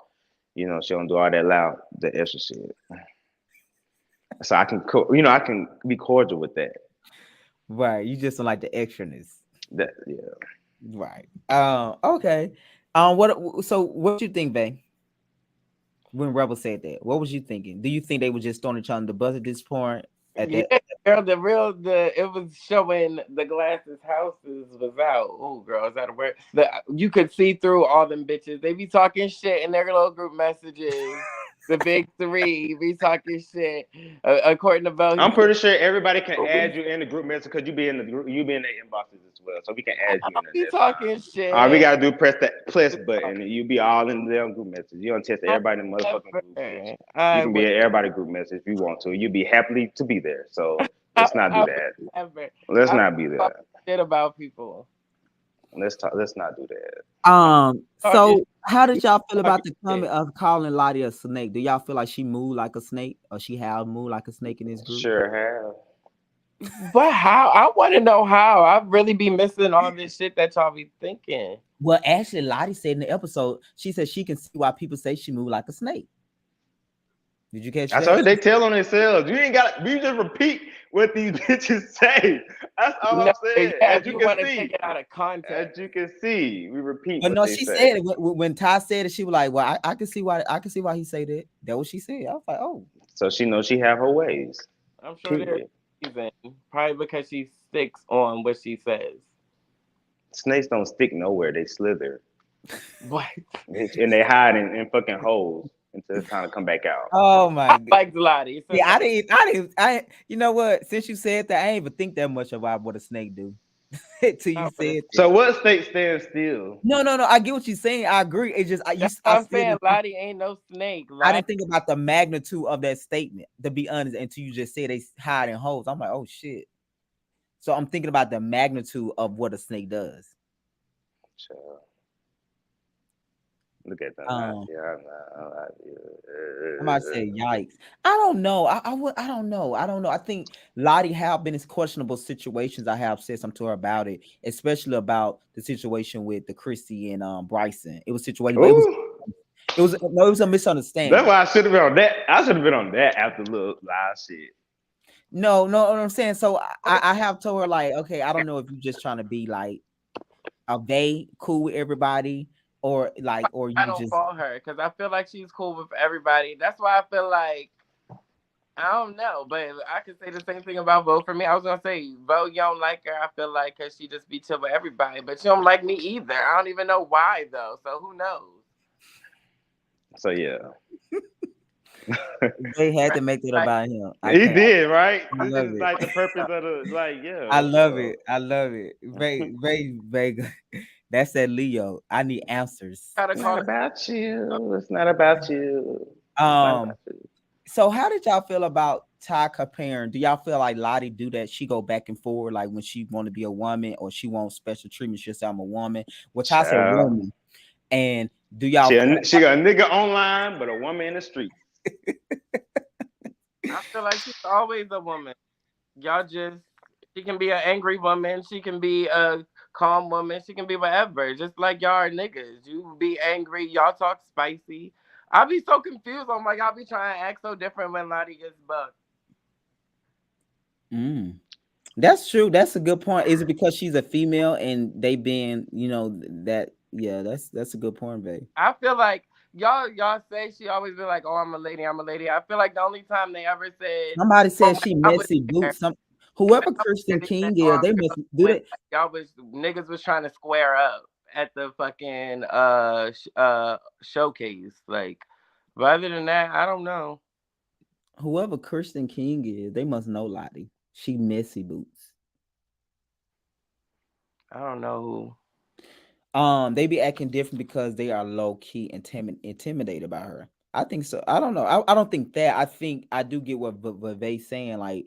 She don't do all that loud, the extra shit. So I can be cordial with that. Right. You just don't like the extraness. That yeah. Right. Okay. What? So what you think, Bay? When Rebel said that, what was you thinking? Do you think they were just throwing each other under the bus at this point? At Yeah, that, girl, it was showing the glasses houses was out. Oh, girl, is that a word? You could see through all them bitches. They be talking shit in their little group messages. The big three be talking shit. According to Bo, he I'm said, pretty sure everybody can we add you in the group message because you be in the group, you be in the inboxes as well, so we can add you in there be next time. talking All we shit. gotta do press that plus button, and you be all in the damn group message. You don't test everybody in the motherfucking group, bitch. Whatever. You I can be would. in everybody group message if you want to. You'd be happily to be there. So let's not do I that. whatever. Let's I not be talk there. shit about people. Let's talk. Let's not do that. Talking So how did y'all feel talking about the shit. comment of calling Lottie a snake? Do y'all feel like she moved like a snake, or she have moved like a snake in this group? Sure have. But how? I want to know how. I really be missing all this shit that y'all be thinking. Well, actually, Lottie said in the episode, she said she can see why people say she moved like a snake. Did you catch I that? told you they tell on themselves. You ain't got. You just repeat what these bitches say. That's all No, I'm saying. yeah, As if you you can want to take see, it out of as context. you can see, we repeat But what no, they she say. said it when Ty said it. She was like, "Well, I can see why. I can see why he say that." That what she said. I was like, "Oh, So she knows she have her ways. I'm sure there's Period. a reason. Probably because she sticks on what she says. Snakes don't stick nowhere. They slither. What? And they hide in fucking holes until it's time to come back out. oh my I god." like Lottie. So Yeah, no. you know what? Since you said that, I ain't even think that much about what a snake do till you Not for the said So that. what snake stands still? No. I get what you're saying. I agree. It just That's I what I'm still saying. didn't think. Lottie ain't no snake. I Lottie. didn't think about the magnitude of that statement. To be honest, until you just said they hide in holes, I'm like, oh shit. So I'm thinking about the magnitude of what a snake does. Child, look at them now. Um, Yeah, Somebody said, "Yikes!" I don't know. I don't know. I don't know. I think Lottie have been in questionable situations. I have said something to her about it, especially about the situation with the Christy and Bryson. It was situated, but ooh, it was a that's misunderstanding. why I should have been on that. I should have been on that after little live shit. No. What I'm saying. So I have told her like, okay, I don't know if you're just trying to be like, are they cool with everybody, or I you don't just fault her because I feel like she's cool with everybody. That's why I feel like I don't know, but I could say the same thing about Vote for me. I was gonna say Vote, you don't like her. I feel like cause she just be chill with everybody, but she don't like me either. I don't even know why though. So who knows? So yeah, they had to make that Like, about him. I he can't. did right. I This love is it. like the purpose of the like. Yeah, I what's love up? it. I love it. Very good. That's that Leo. I need answers. try to It's not call it. about you. It's not about you. It's not Um, about you. so how did y'all feel about Ty comparing? Do y'all feel like Lottie do that? She go back and forward, like when she want to be a woman or she wants special treatment, she'll say I'm a woman. Well, Ty said Child. woman. And do y'all feel She got a nigga online, but a woman in the street. I feel like she's always a woman. Y'all just she can be an angry woman, she can be a calm woman, she can be whatever. Just like y'all are niggas. You be angry, y'all talk spicy. I be so confused. I'm like, y'all be trying to act so different when Lottie gets bucked. mm. That's true. That's a good point. Is it because she's a female and they been, that yeah, that's a good point, babe. I feel like y'all say she always be like, "Oh, I'm a lady, I'm a lady." I feel like the only time they ever said, Somebody "Oh," said when she I was messy there, boots. when Whoever I was there, Christian they said, King "Oh, is, I'm they girl." must do When that. like, y'all was niggas was trying to square up at the fucking showcase. Like, but other than that, I don't know. Whoever Christian King is, they must know Lottie. She messy boots. I don't know They be acting different because they are low key intimidated by her. I think so. I don't know. I don't think that. I think I do get what they saying. Like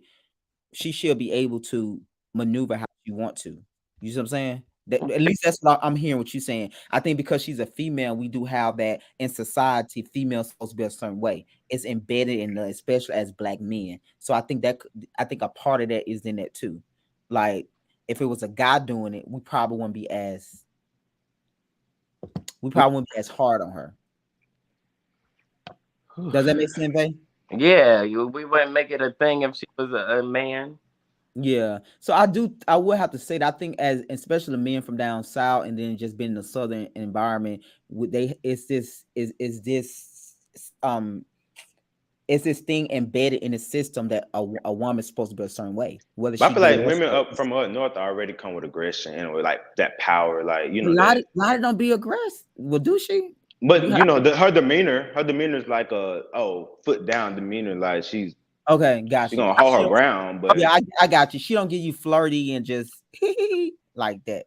she should be able to maneuver how she want to. You see what I'm saying? That, at least that's what I'm hearing what you saying. I think because she's a female, we do have that in society. Females supposed to be a certain way. It's embedded in us, especially as black men. So I think I think a part of that is in that too. Like if it was a guy doing it, we probably wouldn't be as hard on her. who. Does that make sense, Vay? Yeah, we wouldn't make it a thing if she was a man. Yeah. So I would have to say that I think as especially the men from down south and then just being in the southern environment, would they is this is this thing embedded in the system that a woman's supposed to be a certain way, whether But I she feel gay like or women up straight. from up north already come with aggression anyway, like that power, like you But know that. Lottie don't be aggressive. Well, do she? You But have you know, her demeanor is like a foot down demeanor. Like okay, she got you. gonna hold her ground, Yeah, but I got you. She don't give you flirty and just like that.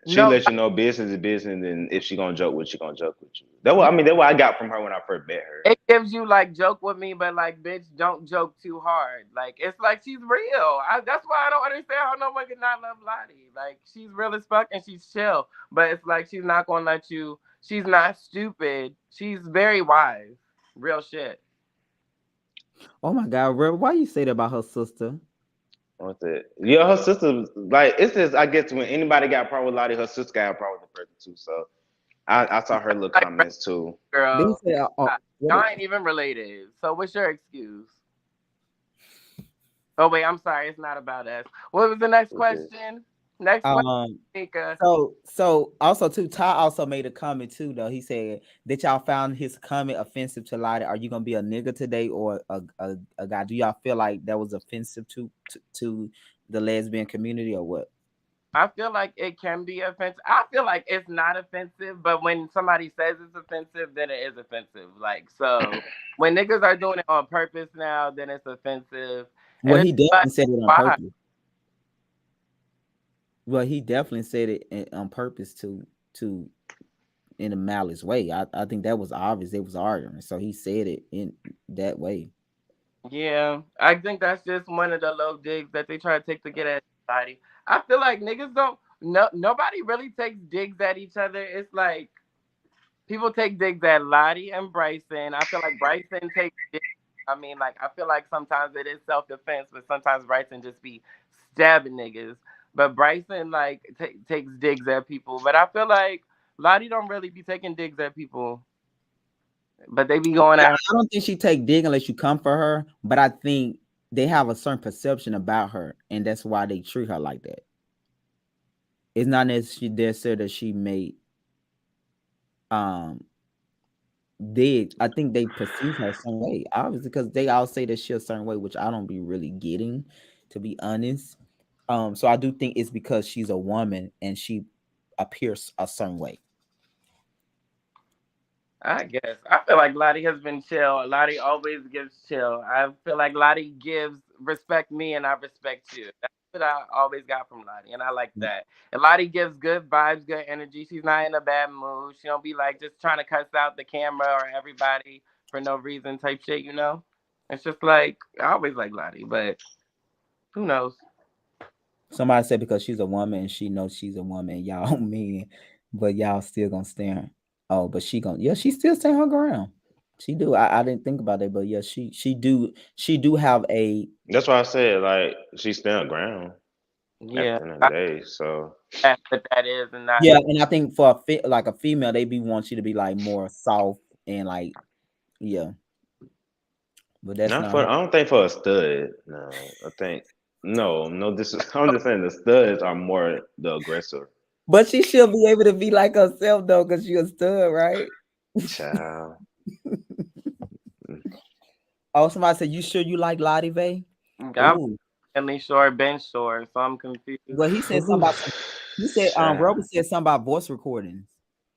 she No, lets you know business is business, and if she gonna joke with you, she gonna joke with you. That what I mean. That's what I got from her when I first met her. it gives you like joke with me, but like bitch, don't joke too hard. Like it's like she's real. That's why I don't understand how no one can not love Lottie. Like she's real as fuck and she's chill, but it's like she's not gonna let you. She's not stupid. She's very wise. Real shit. Oh my God, Rev, why you say that about her sister? What's it? Yeah, her sister like it's just I guess when anybody got a problem with Lottie, her sister got a problem with the person too. So I saw her little Like comments too. They girl, say, what y'all ain't even related. So what's your excuse? Oh wait, I'm sorry. It's not about us. What was the next What's this? question? Next question, um, Nika. so also too, Ty also made a comment too though. He said that y'all found his comment offensive to Lottie. Are you gonna be a nigga today or a guy? Do y'all feel like that was offensive to the lesbian community or what? I feel like it can be offensive. I feel like it's not offensive, but when somebody says it's offensive, then it is offensive. Like so, when niggas are doing it on purpose now, then it's offensive, and Well, it's he like definitely said it on why? purpose. Well, he definitely said it on purpose to in a malice way. I think that was obvious. They was arguing, so he said it in that way. Yeah, I think that's just one of the low digs that they try to take to get at society. I feel like niggas don't. No, nobody really takes digs at each other. It's like people take digs at Lottie and Bryson. I feel like Bryson takes digs. I mean, like I feel like sometimes it is self defense, but sometimes Bryson just be stabbing niggas. But Bryson like takes digs at people. But I feel like Lottie don't really be taking digs at people, but they be going Yeah, at her. I don't think she take dig unless you come for her, but I think they have a certain perception about her, and that's why they treat her like that. It's not necessarily that she made um dig. I think they perceive her a certain way, obviously, because they all say that she a certain way, which I don't be really getting, to be honest. So I do think it's because she's a woman and she appears a certain way. I guess. I feel like Lottie has been chill. Lottie always gives chill. I feel like Lottie gives respect me and I respect you. That's what I always got from Lottie, and I like that. And Lottie gives good vibes, good energy. She's not in a bad mood. She don't be like just trying to cuss out the camera or everybody for no reason type shit, you know? It's just like I always like Lottie, but who knows? Somebody said because she's a woman and she knows she's a woman, y'all mean, but y'all still gonna stand. Oh, but she gonna, yeah, she still stand her ground. She do. I didn't think about it, but yeah, she do have a, That's why I said like she stand ground at Yeah, the end of the I day. So get what that is and not. yeah, and I think for like a female, they be want you to be like more soft and like, yeah, but that's not not for her. I don't think for a stud. No, I think no. This is I'm just saying the studs are more the aggressor. But she should be able to be like herself though, because she a stud, right? Child. Oh, somebody said, "You sure you like Lottie Vay?" I'm Ooh, really sure, Ben sure, so I'm confused. well, he said something about some. He said, Child. Robert said something about voice recordings.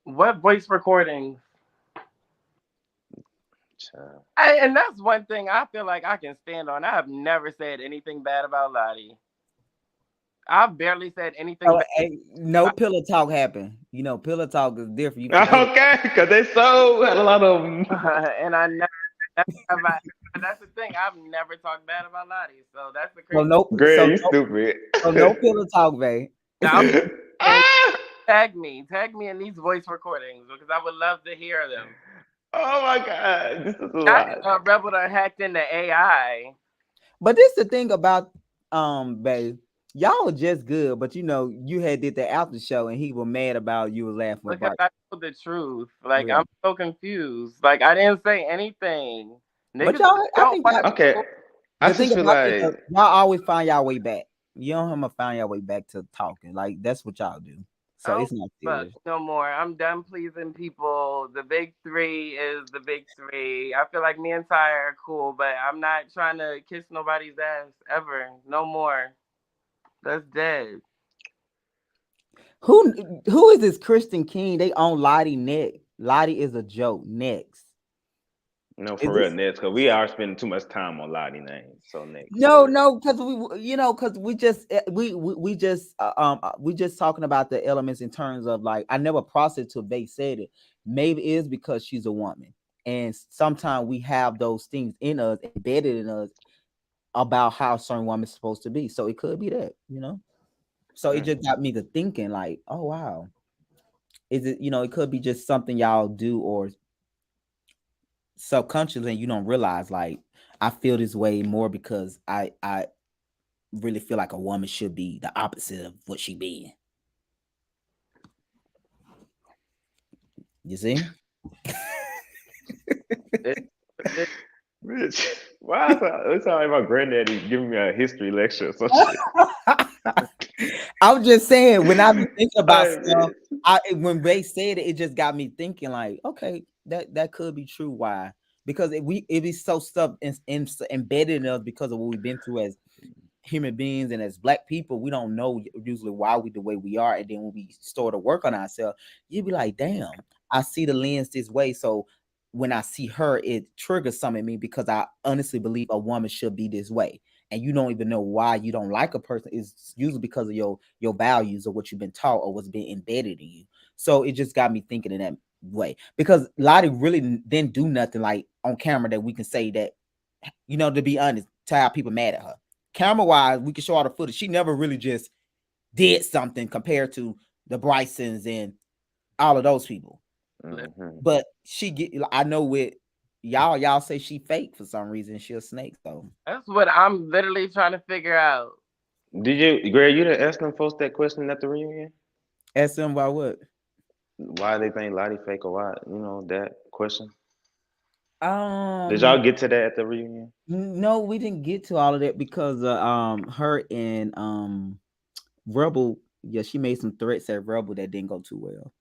What voice recordings? Child. And that's one thing I feel like I can stand on. I have never said anything bad about Lottie. I barely said anything Oh, bad. hey, no pillow talk happened. You know, pillow talk is different. You forget. Okay, because they so had a lot of them. And I never have I, but that's the thing. I've never talked bad about Lottie, so that's the So crazy. no, Girl, you stupid. no pillow talk, babe. Now, and Ah! tag me in these voice recordings because I would love to hear them. Oh my god, this is a Not lot. Rebel done hacked into AI But this the thing about babe. Y'all were just good, but you know, you had did the after show and he was mad about you was laughing with because Bart. I know the truth. Like Yeah. I'm so confused. Like I didn't say anything. But Niggas y'all, I don't think want to. Okay, I the thing just feel about it is like y'all always find y'all way back. You don't have to find your way back to talking. Like that's what y'all do. I So don't it's not fuck serious. no more. I'm done pleasing people. The big three is the big three. I feel like me and Ty are cool, but I'm not trying to kiss nobody's ass ever. No more. That's dead. Who is this Christian King? They own Lottie Next. Lottie is a joke. Next. no Is for real this next because we are spending too much time on Lottie names. So next for no, real. no, because because we just we just talking about the elements in terms of like I never processed till they said it. Maybe it's because she's a woman, and sometimes we have those things in us embedded in us about how a certain woman's supposed to be. So it could be that. So it Mm. just got me to thinking like, oh wow, is it it could be just something y'all do or subconsciously and you don't realize like I feel this way more because I really feel like a woman should be the opposite of what she be. You see? It, it, Bitch, why is that? It sound like my granddaddy giving me a history lecture or some shit. I'm just saying when I be thinking about Like, stuff, bitch. when they said it, it just got me thinking like, okay, that could be true. Why? Because it be so stuff embedded in us because of what we've been through as human beings and as black people, we don't know usually why we the way we are. And then when we start to work on ourselves, you be like, damn, I see the lens this way. So when I see her, it triggers something in me because I honestly believe a woman should be this way. And you don't even know why you don't like a person. It's usually because of your values or what you've been taught or what's been embedded in you. So it just got me thinking in that way. Because Lottie really didn't do nothing like on camera that we can say that, to be honest, to have people mad at her camera wise, we can show all the footage. She never really just did something compared to the Brysons and all of those people. Mhm. But I know with y'all say she fake for some reason. She a snake. So that's what I'm literally trying to figure out. Did you, Greg? You didn't ask them folks that question at the reunion? ask them about what? Why they think Lottie fake or why? You know that question. Did Um, y'all get to that at the reunion? no, we didn't get to all of that because her and Rebel, yeah, she made some threats at Rebel that didn't go too well.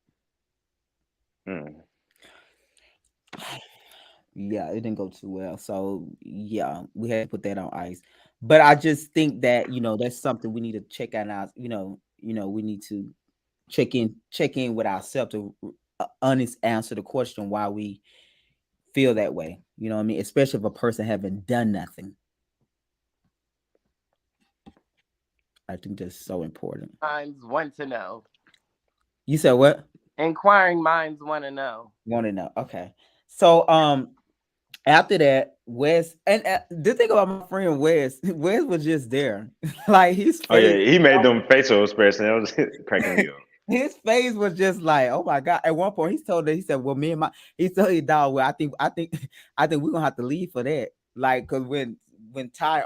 Mm. Yeah, it didn't go too well. So yeah, we had to put that on ice. But I just think that that's something we need to check out. Our, we need to check in with ourselves to honest answer the question why we feel that way. You know what I mean? Especially if a person haven't done nothing. I think that's so important. Minds want to know. You said what? Inquiring minds want to know. Want to know? Okay. So after that, Wes and the thing about my friend Wes, Wes was just there, like his Oh face. yeah, he made them facial expressions. That was cracking me up. His face was just like, oh my god. At one point, he said, "Well, me and my," he told his dog, "Well, I think we're gonna have to leave for that." Like, cause when Ty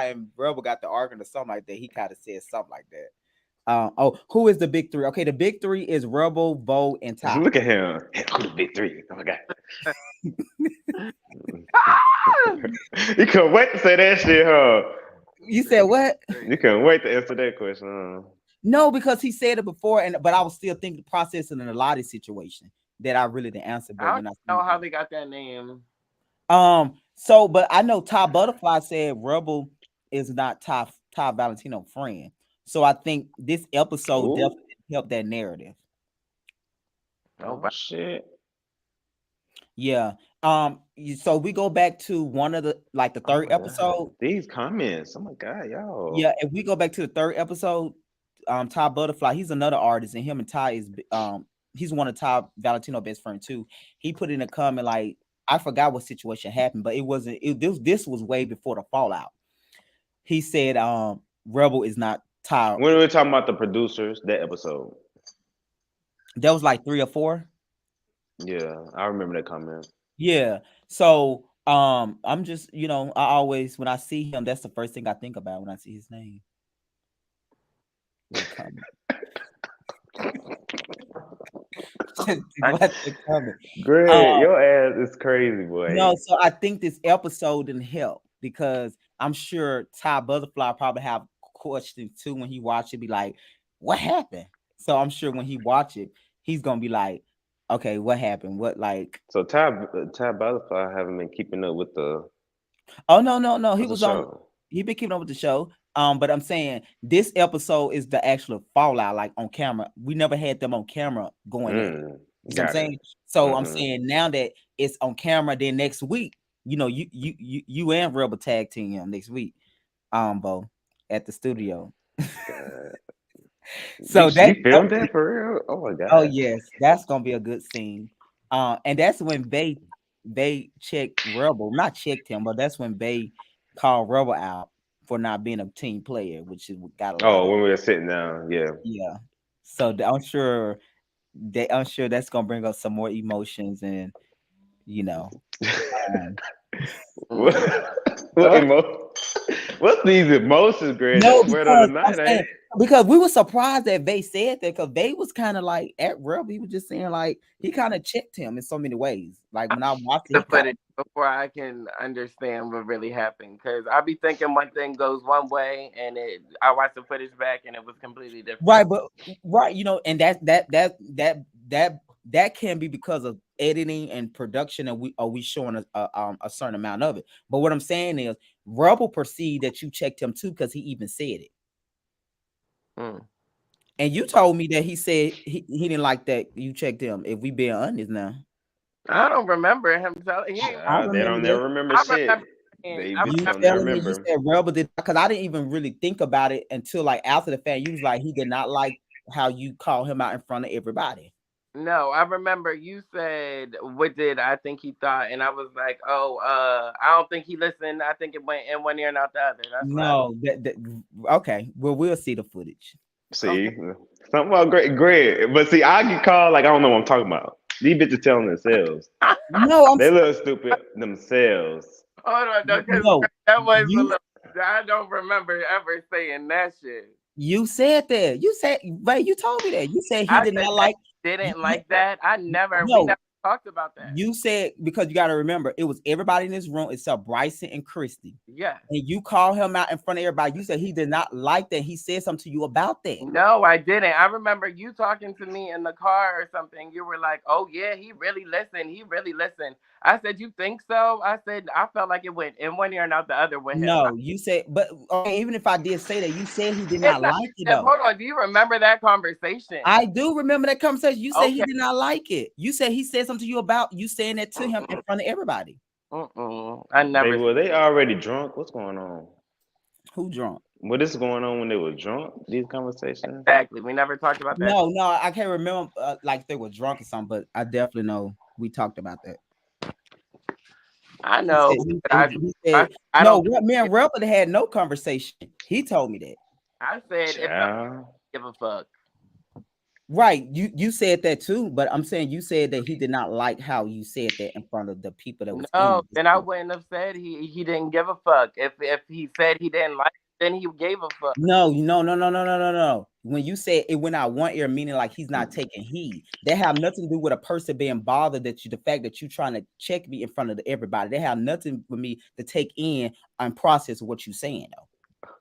and Rebel got the argument or something like that, he kind of said something like that. Who is the big three? Okay, the big three is Rebel, Bo, and Ty. Look at him. Who the big three? Oh my god. You couldn't wait to say that shit, huh? You said what? You couldn't wait to answer that question, huh? No, because he said it before, but I was still thinking processing in a lot of situation that I really didn't answer. But I when don't I know how they got that name. but I know Ty Butterfly said Rebel is not Ty Valentino friend. So I think this episode Ooh. definitely helped that narrative. Oh, Oh shit. Yeah. So we go back to one of the like the Oh third my god, episode. these comments. Oh my god, y'all. Yeah, if we go back to the third episode, Ty Butterfly, he's another artist, and him and Ty is he's one of Ty Valentino best friend too. He put in a comment like I forgot what situation happened, but it wasn't this was way before the fallout. He said Rebel is not Ty. When we were talking about the producers, that episode. That was like 3 or 4. Yeah, I remember that comment. Yeah. So I'm just I always when I see him, that's the first thing I think about when I see his name. The comment. I, What the comment. Greg, your ass is crazy, boy. No, so I think this episode didn't help because I'm sure Ty Butterfly probably have questions too when he watch it, be like, what happened? So I'm sure when he watch it, he's gonna be like, okay, what happened? What like So Ty Butterfly haven't been keeping up oh no, he with the was on show. he been keeping up with the show. But I'm saying this episode is the actual fallout, like on camera. We never had them on camera going at it. You see what I'm Got it. saying? So I'm Mm-hmm. saying now that it's on camera, then next week, you and Rebel tag team him next week, Bo, at the studio. So You filmed that for real? Oh my oh god. yes, that's gonna be a good scene. And that's when they checked Rebel, not checked him, but that's when they called Rebel out for not being a team player, which is got a lot Oh, of when we were sitting down, yeah. yeah. So I'm sure that's gonna bring up some more emotions and you know. Um, what, mm. what Huh? What's these emotions, Greg? No, This word of the because I'm night, ain't saying it? because we were surprised that they said that because they was kind of like at Rebel. He was just saying like he kind of checked him in so many ways. Like when I watched it, The he kind of footage before I can understand what really happened. Because I be thinking one thing goes one way, and I watched the footage back, and it was completely different. right, but right, and that can be because of editing and production, and we showing a certain amount of it. But what I'm saying is, Rebel perceived that you checked him too because he even said it, Mm. and you told me that he said he didn't like that you checked him. If we being honest now, I don't remember him telling. He ain't. I Child, they remember don't that. never remember I shit. remember. Saying, They I bitches You remember. don't never telling me you remember. said Rebel did because I didn't even really think about it until like after the fact. You was like he did not like how you call him out in front of everybody. No, I remember you said what did I think he thought, and I was like, oh, I don't think he listened. I think it went in one ear and out the other. That's what I. No, okay. Well, we'll see the footage. Okay. See, something about Greg. But see, I get called like I don't know what I'm talking about. These bitches telling themselves. No, They look stupid themselves. Hold on, no, because no. that was a You little. I don't remember ever saying that shit. you said that. You said right. You told me that. You said he I did said not that like. he You, didn't like that. We no, never talked about that. you said because you got to remember it was everybody in this room except Bryson and Christy, Yes. and you call him out in front of everybody. You said he did not like that. He said something to you about that. No, I didn't. I remember you talking to me in the car or something. You were like, "Oh yeah, he really listened. He really listened." I said, "You think so?" I said, "I felt like it went in one ear and out the other with him." No, you said, but okay, even if I did say that, you said he did It's not not, like it though. hold on. Do you remember that conversation? I do remember that conversation. You said he Okay. did not like it. You said he said something to you about you saying that to him in front of everybody. I never. Baby, were they already drunk? What's going on? Who drunk? What is going on when they were drunk? These conversations? Exactly. We never talked about that. No, I can't remember like they were drunk or something, but I definitely know we talked about that. I He know. said, he, But he, he said I no, don't. me and Rebel had no conversation. He told me that. I said if I Child. give a fuck. Right. You said that too, but I'm saying you said that he did not like how you said that in front of the people that was No, in then I the wouldn't have said he didn't give a fuck. If he said he didn't like, it, then he gave a fuck. No. When you say it went out one ear, meaning like he's not taking heed, that have nothing to do with a person being bothered that you, the fact that you trying to check me in front of everybody. They have nothing with me to take in and process what you're saying though.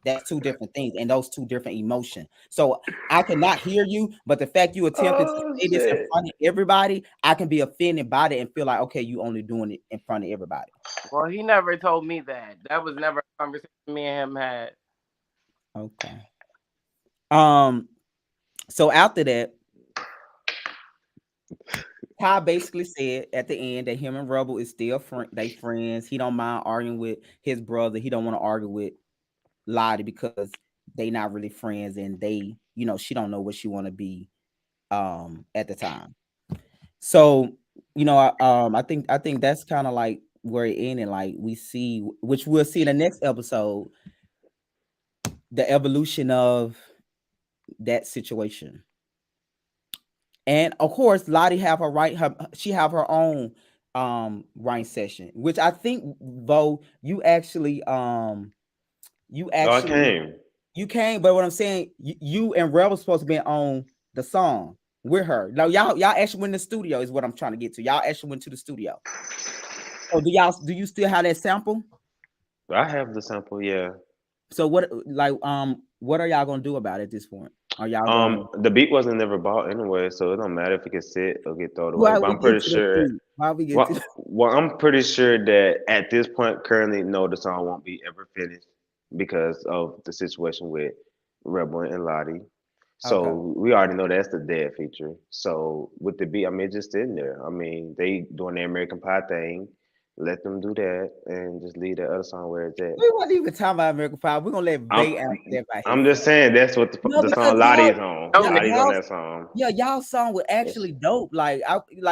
That's two different things and those two different emotions. So I cannot hear you, but the fact you attempted to Oh say this in shit. front of everybody, I can be offended by that and feel like, okay, you only doing it in front of everybody. Well, he never told me that. That was never a conversation me and him had. Okay. So after that, Ty basically said at the end that him and Rebel is still they friends. He don't mind arguing with his brother. He don't want to argue with Lottie because they not really friends and they, she don't know what she want to be at the time. So, I think that's kind of like where it ended. Like we see, which we'll see in the next episode, the evolution of that situation. And of course, Lottie have her right. She have her own writing session, which I think, though, you No, I actually came. you came. But what I'm saying, you and Rebel supposed to be on the song with her. Now y'all actually went in the studio is what I'm trying to get to. Y'all actually went to the studio. So do you still have that sample? I have the sample, yeah. So what are y'all gonna do about it at this point? Are y'all gonna The beat wasn't never bought anyway, so it don't matter if it can sit or get thrown away. why But we I'm get pretty to the sure. beat? Why we get to the Well, I'm pretty sure that at this point, currently, no, the song won't be ever finished because of the situation with Rebel and Lottie. okay. So we already know that's the dead feature. So with the beat, I mean, it's just sitting there. I mean, they doing the American Pie thing. Let them do that and just leave the other song where it's at. We wasn't even talking about American Pie. We're gonna let I'm Vay answer that by I'm just himself. saying that's what No, the because song Lottie is on. Oh, y'all, man. Lottie's on y'all, that song. yeah, y'all song was It's, actually dope. Like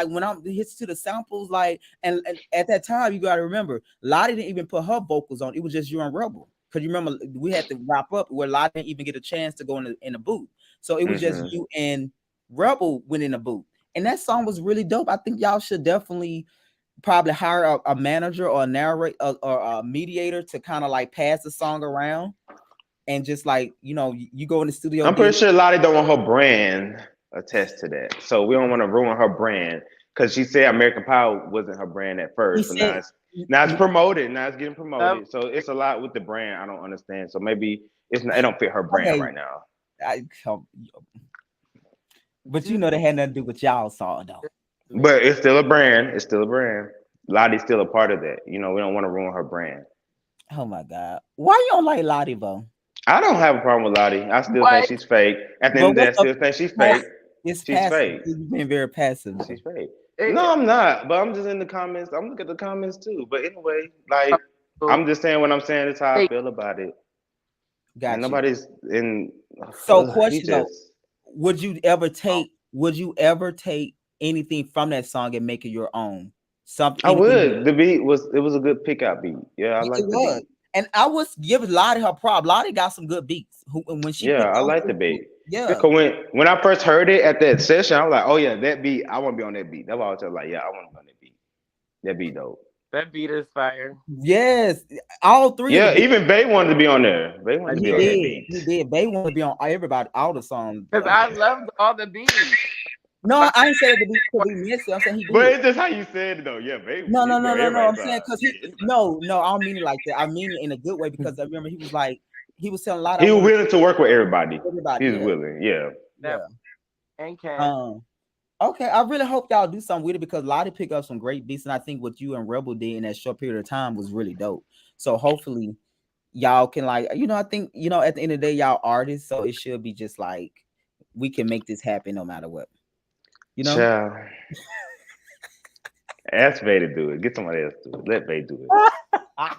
when I'm hits to the samples, like and at that time you gotta remember, Lottie didn't even put her vocals on. It was just you and Rebel. Cause you remember we had to wrap up where Lottie didn't even get a chance to go in the booth. So it was just hmm you and Rebel went in the booth. And that song was really dope. I think y'all should definitely probably hire a manager or a narrator or a mediator to kind of like pass the song around and just like you go in the studio I'm then pretty sure Lottie don't want her brand attached to that. So we don't want to ruin her brand because she said American Pie wasn't her brand at he first, but said now it's promoted. Now it's getting Yep. promoted. So it's a lot with the brand. I don't understand. So maybe it's not, it don't fit her brand okay right now. I, but they had nothing to do with y'all song though. But it's still a brand. It's still a brand. Lottie's still a part of that. You know, we don't want to ruin her brand. Oh my god, why you don't like Lottie Bo? I don't have a problem with Lottie. I still think What? she's fake. At the end But of the day, what's I up? still think she's Pass, fake. it's She's passive. fake. You've been very passive She's though. fake. It, No, I'm not. But I'm just in the comments. I'm looking at the comments too. But anyway, like I'm just saying what I'm saying is how I it, feel about it. And Got you. nobody's in. So He question though, just. would you ever take anything from that song and make it your own? Something I anything. would. The beat was. It was a good pickup beat. Yeah, I It like the was. beat. And I was giving Lottie her prop. Lottie got some good beats. When she Yeah, put I those like the two, beat. yeah. Because when I first heard it at that session, I was like, oh yeah, that beat. I want to be on that beat. That's why I was just like, yeah, I want to be on that beat. That beat dope. that beat is fire. Yes, all three of the Yeah, beats. even Bay wanted to be on there. Bay wanted to He be on that did. beat. He did. They want to be on everybody, all the songs. Because I loved all the beats. No, Like, I ain't saying to be messy. I'm saying he But did. it's just how you said it though. Yeah, Bay No, no, he be no, on no, no. I'm everybody's saying side. because He he be anybody. no, I don't mean it like that. I mean it in a good way because I remember he was like he was telling a lot. I He was want to willing to work with everybody. everybody. He was Yeah, willing. Yeah. that yeah. and Ken. Um. Okay, I really hope y'all do something with it because Lottie picked up some great beats, and I think what you and Rebel did in that short period of time was really dope. So hopefully y'all can I think at the end of the day y'all artists, so it should be just like we can make this happen no matter what. You know. Child. Ask Bay to do it. Get somebody else to do it. Let Bay do it.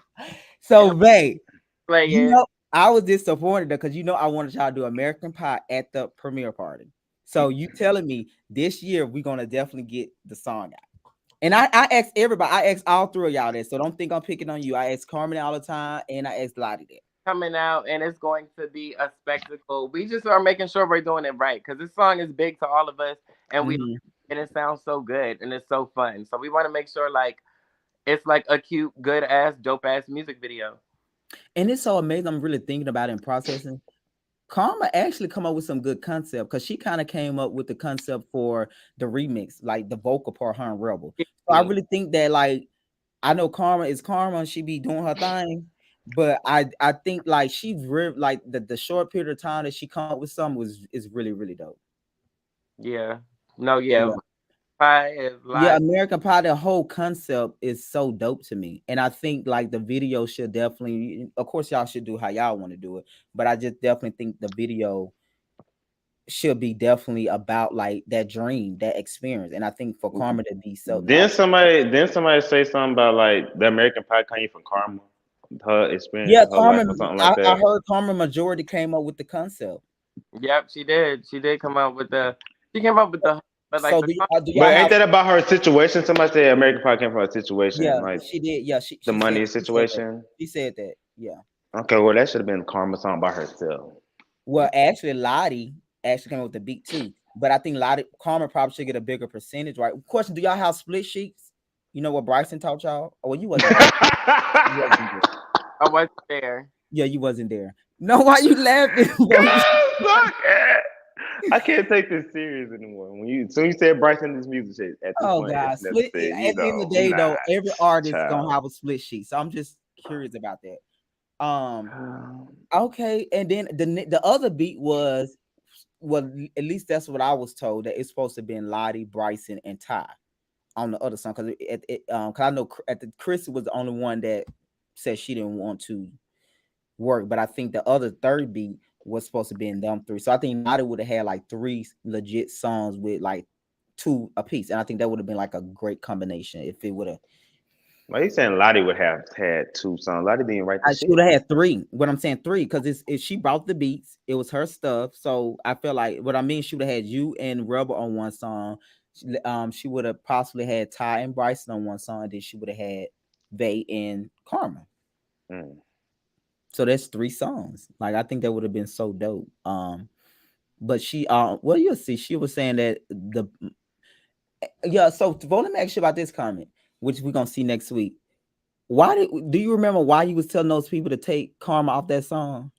So, Vay, Play it. I was disappointed because I wanted y'all to do American Pie at the premiere party. So you telling me this year we're gonna definitely get the song out. And I asked everybody, I asked all three of y'all that. So don't think I'm picking on you. I asked Carmen all the time and I asked Lottie that. Coming out and it's going to be a spectacle. We just are making sure we're doing it right because this song is big to all of us and we Mhm. and it sounds so good and it's so fun. So we want to make sure like it's like a cute, good ass, dope ass music video. And it's so amazing. I'm really thinking about it and processing. Karma actually come up with some good concept because she kind of came up with the concept for the remix, like the vocal part, her and Rebel. So I Yeah. really think that I know Karma is Karma and she be doing her thing, but I think like she's like the short period of time that she come up with something is really really dope. Yeah. No, yeah. Yeah. Pie is Yeah, live. American Pie, the whole concept is so dope to me. And I think like the video should definitely, of course, y'all should do how y'all want to do it. But I just definitely think the video should be definitely about like that dream, that experience. And I think for Karma to be so Then not somebody say something about like the American Pie came from Karma, her experience yeah, in her life Karma. or something like I that. heard Karma majority came up with the concept. Yep, she did. She did come up with the. She came up with the. But like So the. do y'all But ain't have? that about her situation? Somebody said American Pie came from her situation, Yeah, like she did. Yeah, the money she said that. situation. She said that. Yeah. Okay, well that should have been Karma song by herself. Well, actually, Lottie actually came up with the beat too. But I think Lottie Karma probably should get a bigger percentage, right? Question: do y'all have split sheets? You know what Bryson taught y'all? Oh, well, you wasn't there. You wasn't there. I wasn't there. Yeah, you wasn't there. No, why you laughing, bro? Fuck it. I can't take this serious anymore. When you soon you said Bryson this music shit, at this Oh point God, it's split. necessary, you At the end of know, the day, nah, though, every artist gonna child. have a split sheet. So I'm just curious about that. Okay, and then the other beat was well, at least that's what I was told that it's supposed to be in Lottie, Bryson, and Ty on the other song because cause I know at the Chris was the only one that said she didn't want to work, but I think the other third beat was supposed to be in them three. So I think Lottie would have had like three legit songs with like two a piece, and I think that would have been like a great combination if it would have. Why you saying Lottie would have had two songs? Lottie didn't write the She shit. would have had three. What I'm saying three because she brought the beats. It was her stuff. So I feel like what I mean. She would have had you and Rebel on one song. She would have possibly had Ty and Bryson on one song. And then she would have had Vay and Karma. Mm. So that's three songs. Like I think that would have been so dope. But she well you'll see. She was saying that the yeah. So let me ask you about this comment, which we're gonna see next week. Do you remember why you was telling those people to take Karma off that song?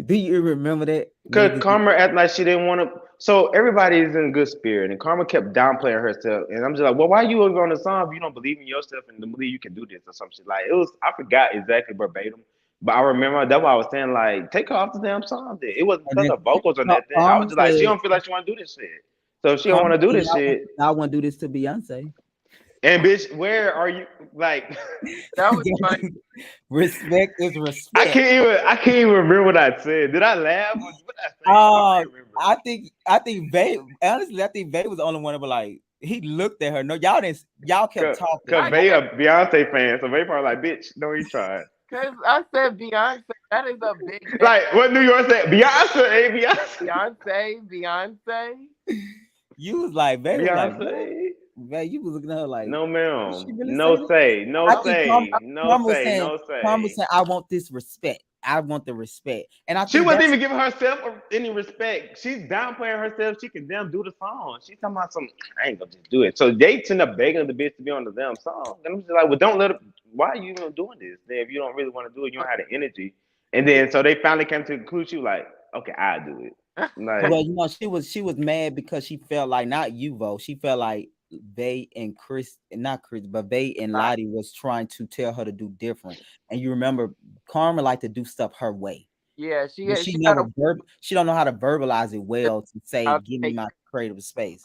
Do you remember that? Cause Maybe. Karma acted like she didn't want to. So everybody is in good spirit, and Karma kept downplaying herself. And I'm just like, well, why you on the song if you don't believe in yourself and don't believe you can do this or some shit? Like it was, I forgot exactly verbatim, but I remember that's why I was saying like, take her off the damn song. Then it wasn't And because then of vocals or nothing. I was Karma just like, she said, don't feel like she want to do this shit. So if she don't Karma want to do said, this shit, I want to do this to Beyonce. and bitch, where are you? Like, That was funny. Respect is I respect. can't even remember what I said. Did I laugh? What did I say? I don't remember. I think Vay honestly, I think Vay was the only one that was like he looked at her. No, y'all didn't. Y'all kept talking. Cause I they did a Beyonce fan, so they probably like, bitch, don't even try. because I said Beyonce. That is a big name. Like what New York said, Beyonce, hey Beyonce, Beyonce. You was like, Vay was like, what? Beyonce. Vay, you was looking at her like, No did she ma'am. really say No that? say. No I think say. No Karma was say. saying, No Karma was say. saying, I want this respect. I want the respect, and I She think wasn't that's even giving herself any respect. She's downplaying herself. She can damn do the song. She's talking about some. I ain't gonna just do it. So they end up begging the bitch to be on the damn song. And I'm just like, well, don't let her. Why are you even doing this? Then if you don't really want to do it, you don't have the energy. And then so they finally came to the conclusion, like, okay, I'll do it. Like, well, she was mad because she felt like not you, Vo. She felt like they and Chris, not Chris, but they and Lottie was trying to tell her to do different. And you remember, Karma like to do stuff her way, Yeah, but she got a she don't know how to verbalize it well to say, how to "Give me take. my creative space."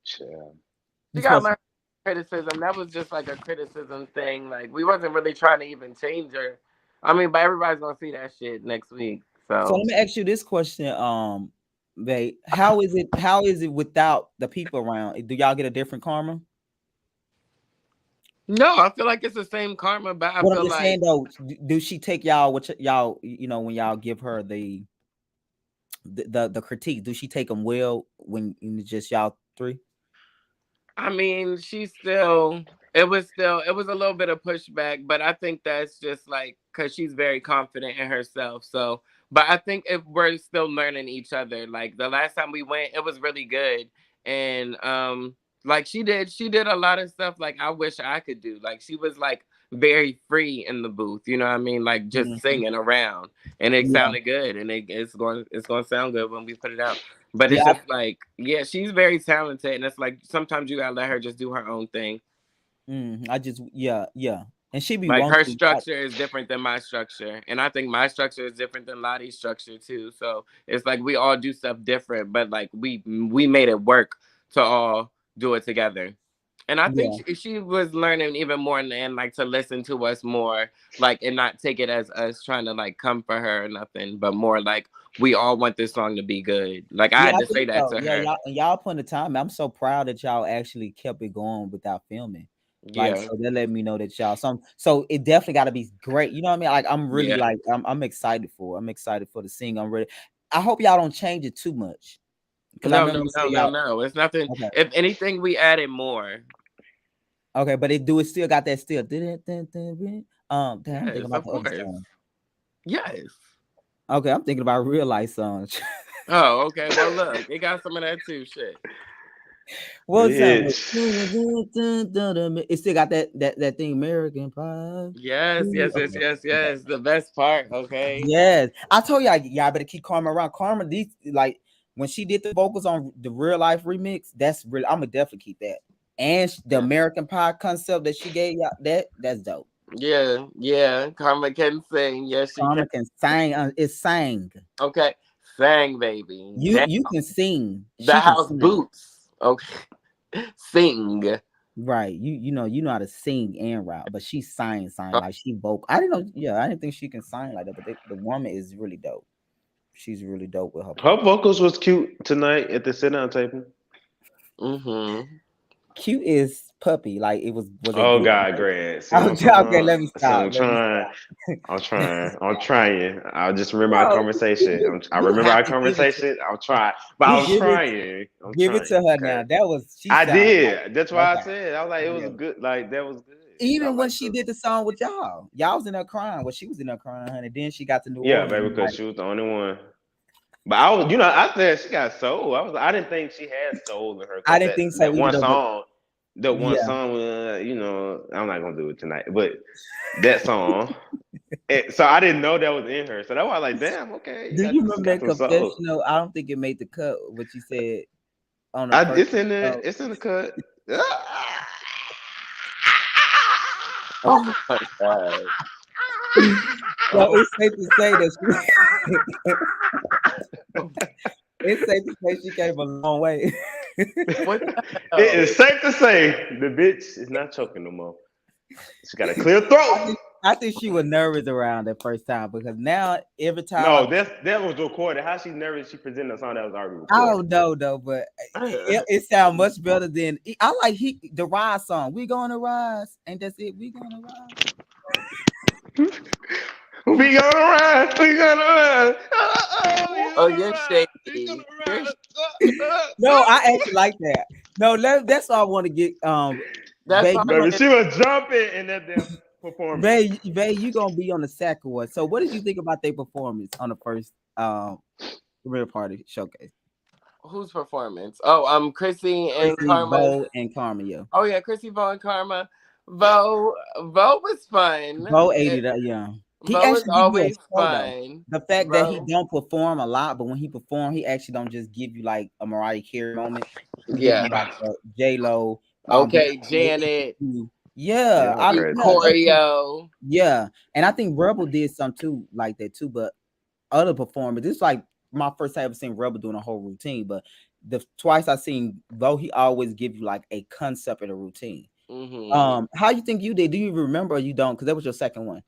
chill. She You got to supposed learn criticism. That was just like a criticism thing. Like we wasn't really trying to even change her. I mean, but everybody's gonna see that shit next week. so So let me ask you this question, Vay. How is it? How is it without the people around? Do y'all get a different Karma? no, I feel like it's the same karma, but I What I'm feel just like saying though, do she take y'all what y'all when y'all give her the critique? Do she take them well when it's just y'all three? I mean, it was a little bit of pushback, but I think that's just like because she's very confident in herself. So, but I think if we're still learning each other, like the last time we went, it was really good, and like she did a lot of stuff like I wish I could do. Like she was like very free in the booth, you know what I mean? Like just Mhm. singing around, and it Yeah, sounded good, and it's going to sound good when we put it out. But it's yeah, just like, yeah, she's very talented, and it's like sometimes you gotta let her just do her own thing. I just yeah, and she be Like wrong. her structure is different than my structure, and I think my structure is different than Lottie's structure too. So it's like we all do stuff different, but like we made it work to all do it together. And I think Yeah. she was learning even more and like to listen to us more, like, and not take it as us trying to like come for her or nothing, but more like we all want this song to be good. Like I Yeah, had I to think say that so. to Yeah, her. y'all putting the time. I'm so proud that y'all actually kept it going without filming. Like, Yeah, so that let me know that y'all so it definitely got to be great. You know what I mean? Like, I'm really yeah. like I'm excited for. I'm excited for the sing. I'm ready. I hope y'all don't change it too much because I No, remember no, you no, say no, y'all no. It's nothing. okay. If anything, we added more. Okay, but it still got that still. Damn, I'm thinking Yes, about of the other course. song. Yes. Okay, I'm thinking about real life songs. Oh, okay. Well, look, it got some of that too. Shit. What's up? Bitch. It still got that thing, American Pie. Yes, yes, yes, Okay, yes, okay. yes. The best part. Okay. Yes, I told y'all better keep Karma around. Karma, these like when she did the vocals on the real life remix, that's really I'm gonna definitely keep that. And the Yeah. American Pie concept that she gave y'all, that's dope. Yeah, yeah. Karma can sing. Yes, she can. Karma can sing. It's sang. Okay. Sang, baby. You Damn. you can sing. The She can house sing. boots. Okay. Sing. Right. You know how to sing and rap, but she sign like she vocal. I didn't know. Yeah, I didn't think she can sign like that, but the woman is really dope. She's really dope with her Her vocal. vocals was cute tonight at the sit down table. Mm-hmm. Cute is puppy. Like it was a Oh good. God, Grant. See what I'm talking Okay, about? let me See, stop. I'm Let me trying. stop. I'm trying. I'm trying. I just remember our No, conversation. I you remember have our to give it to conversation. I'm trying. But you I'm trying. I'm give it trying. to her Okay. now. That was she I sound did. That's like why I okay. said. I was like, it was Yeah. good. Like that was good. I Even when like she the. did the song with y'all was in there crying. Well, she was in there crying, honey. Then she got to New Yeah, Orleans. baby, And because she was the only one. But I was, I said she got soul. I didn't think she had soul in her I because didn't think so that either one though, but song, the one yeah. song, I'm not gonna do it tonight. But that song, so I didn't know that was in her. So that's why I was like, damn, okay, Do you she remember got that some soul. confessional? I don't think it made the cut. What you said on the first It's in there. episode. It's in the cut. Oh my god. So Oh, it's safe to say that she, it's safe to say she came a long way. what the It is hell? safe to say the bitch is not choking no more. She got a clear I throat. think I think she was nervous around that first time because now every time No, that was recorded. How she nervous? She presented a song that was already I recorded. don't know though, but it sounds much better than I like the Rise song. We gonna rise, ain't that's it? We gonna rise. We gonna ride. We gonna ride. Oh, we Oh, gonna you're ride. We shady. You're gonna shady. No, I actually like that. No, that's all I want to get. That's Babe, all you Baby, gonna she was jumping in that damn performance. Babe, you gonna be on the sack award. So, what did you think about their performance on the first real party showcase? whose performance? Oh, Chrissy and Chrissy, Karma's. Bo, and Carmia. Oh yeah, Chrissy, Vo, and Karma. Vo was fun. Bo ate it up, yeah. He Vo is actually give you a always show though. fun. The fact that he Vo, don't perform a lot, but when he perform, he actually don't just give you like a Mariah Carey moment. He give yeah. you like a J Lo. Okay, Janet, Yeah, Yeah, I'm crazy. Choreo. yeah, and I think Rebel did some too like that too. But other performers, this is like my first time ever seen Rebel doing a whole routine. But the twice I seen, though, he always give you like a concept of a routine. Hmm. How you think you did? Do you remember or you don't? Because that was your second one.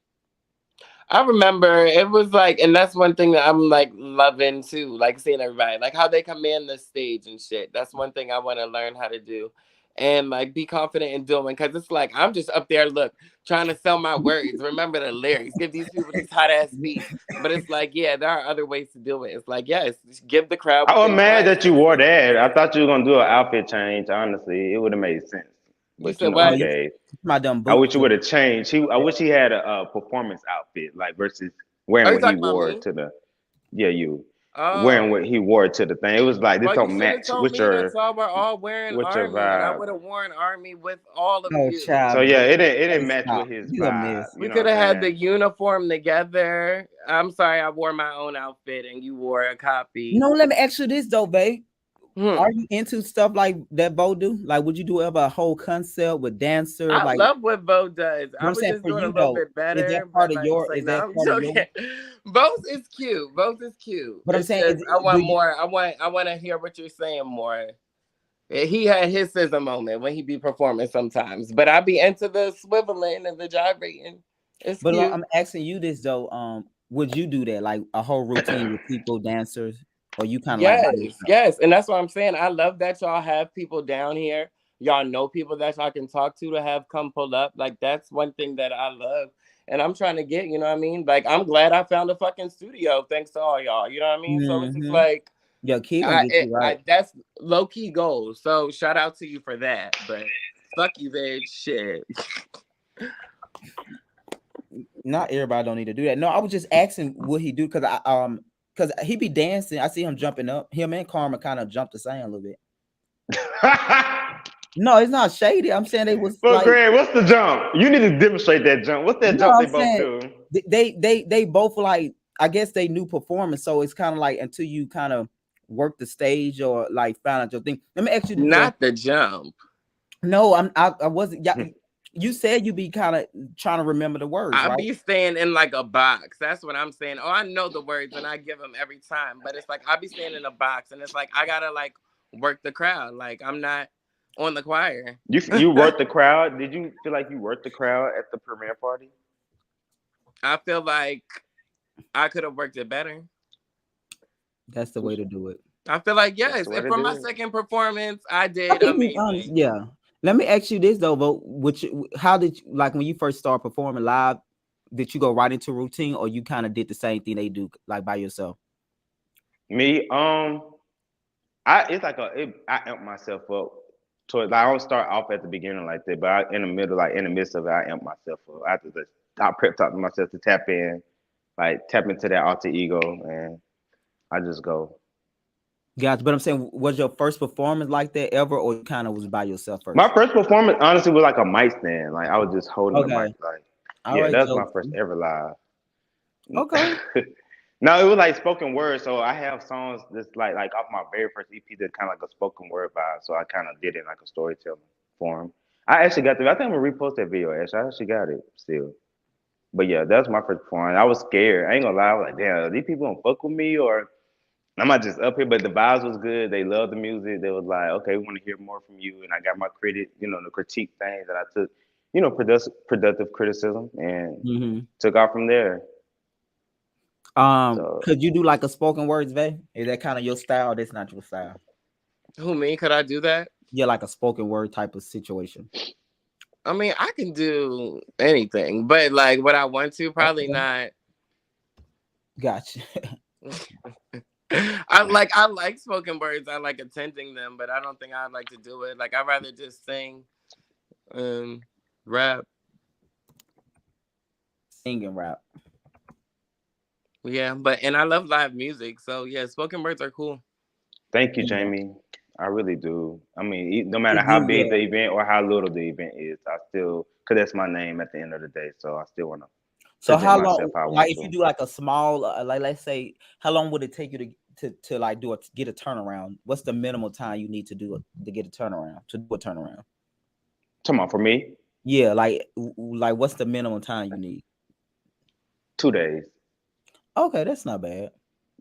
I remember it was like, and that's one thing that I'm like loving too, like seeing everybody, like how they command the stage and shit. That's one thing I want to learn how to do, and like be confident in doing. Because it's like I'm just up there, look, trying to sell my words, remember the lyrics, give these people these hot ass beats. But it's like, yeah, there are other ways to do it. It's like, yes, just give the crowd I what was they mad want. that you wore that. I thought you were gonna do an outfit change. Honestly, it would have made sense. You But said Oh, you what? you gave. my dumb I boots. wish you would have changed. I wish he had a performance outfit like versus wearing Are you what he talking about wore me? to the. Yeah, you wearing Oh. what he wore to the thing. It was like this Well, you don't should have match told with me that your y'all were all wearing army, and I vibe. would have worn army with all of Oh, you. So child, yeah, it hey, didn't match stop. with his You a vibe. mess. You We know could what have had I'm the uniform together. I'm sorry, I wore my own outfit and you wore a copy. No, let me ask you this though, babe. Hmm. Are you into stuff like that Bo do? Like, would you do ever a whole concert with dancer? I Like, love what Bo does. what I I'm would saying just for do it a you little though, bit better, but like it's like, is no, that I'm part of your? joking. Both is cute. Both is cute. What I'm It's saying just is, I do want you? more. I want to hear what you're saying more. He had his scissor moment when he be performing sometimes, but I be into the swiveling and the gyrating. It's But cute. I'm asking you this though. Would you do that like a whole routine with people, dancers, or you kind of like by Yes, yourself? yes, and that's what I'm saying. I love that y'all have people down here. Y'all know people that y'all can talk to have come pull up. Like that's one thing that I love, and I'm trying to get. You know what I mean? Like I'm glad I found a fucking studio thanks to all y'all. You know what I mean? So it's just Mm-hmm. like Your kid gonna get you right. that's low key goals. So shout out to you for that. But fuck you, bitch. Shit. Not everybody don't need to do that. No, I was just asking what he do because he be dancing. I see him jumping up. Him and Karma kind of jumped the same a little bit. No, it's not shady. I'm saying they was Well, like, Greg, what's the jump? You need to demonstrate that jump. What's that no, jump they I'm both saying do? they both like, I guess they new performance. So it's kind of like until you kind of work the stage or like find out your thing. Let me ask you this though. Not the jump. No, I wasn't. Yeah, you said you be kind of trying to remember the words, I right? be staying in like a box. That's what I'm saying. Oh, I know the words and I give them every time, but it's like I be staying in a box and it's like I gotta like work the crowd. Like I'm not on the choir. You worked the crowd. Did you feel like you worked the crowd at the premiere party? I feel like I could have worked it better. That's the way to do it. I feel like That's yes. the way And to for do my it. second performance, I I did think we honest, amazing. yeah. Let me ask you this though, but how did you like when you first started performing live? Did you go right into routine, or you kind of did the same thing they do, like by yourself? Me, I it's like I amp myself up towards. Like, I don't start off at the beginning like that, but in the middle, like in the midst of it, I amp myself up. I have to just I prep talk to myself to tap in, like tap into that alter ego, and I just go. Gotcha. But I'm saying, was your first performance like that ever, or you kind of was by yourself My first? first performance, honestly, was like a mic stand. Like I was just holding the mic. Okay. Like All yeah, right. that was my So first ever live. okay. No, it was like spoken word. So I have songs that's like off my very first EP that's kind of like a spoken word vibe. So I kind of did it in like a storytelling form. I actually got the. I think I'm gonna repost that video. Actually, I actually got it still. But yeah, that was my first performance. I was scared. I ain't gonna lie. I was like, damn, are these people gonna fuck with me or I'm not just up here? But the vibes was good. They loved the music. They was like, okay, we want to hear more from you. And I got my credit, the critique things that I took, productive criticism and Hmm. took off from there. So Could you do like a spoken words, Vay? Is that kind of your style? Or that's not your style. Who me? Could I do that? Yeah, like a spoken word type of situation. I mean, I can do anything, but like what I want to, probably Okay. not. Gotcha. I like spoken words. I like attending them, but I don't think I'd like to do it. Like I'd rather just sing, rap. Sing and rap. Yeah, and I love live music, so yeah, spoken words are cool. thank you, Yeah. Jamie. I really do. I mean, no matter You how do, big yeah. the event or how little the event is, I still, cause that's my name at the end of the day. So I still want to So present how myself long, how I like want if you to. do like a small, like let's say, how long would it take you to like get a turnaround? What's the minimal time you need to do it to get a turnaround to do a turnaround? Come on, for me, Yeah, like what's the minimum time you need? 2 days. Okay, that's not bad.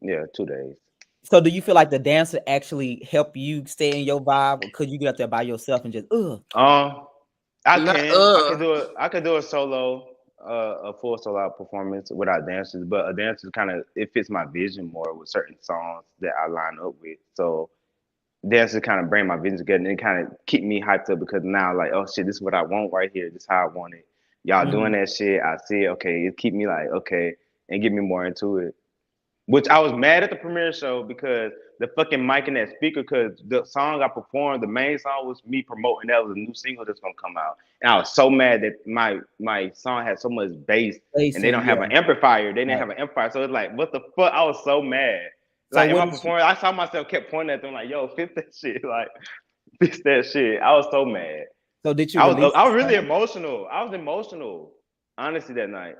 Yeah, 2 days. So do you feel like the dancer actually help you stay in your vibe, or could you get up there by yourself and just Um, I Not can. I can do it. I can do a solo, a full solo out performance without dancers. But a dancer kind of it fits my vision more with certain songs that I line up with. So dancers kind of bring my vision together and it kind of keep me hyped up because now like oh shit, this is what I want right here. This is how I want it. Y'all doing Mhm. that shit. I see it. Okay, it keep me like okay and get me more into it. Which I was mad at the premiere show because the fucking mic and that speaker, because the song I performed, the main song was me promoting that was a new single that's gonna come out. And I was so mad that my song had so much bass and they Facing, don't have yeah. an amplifier. They didn't Right. have an amplifier. So it's like, what the fuck? I was so mad. So Like in what my did you performance, I saw myself kept pointing at them like, yo, fix that shit. Like, fix that shit. I was so mad. so did you I was release I the was really song? emotional. I was emotional, honestly, that night.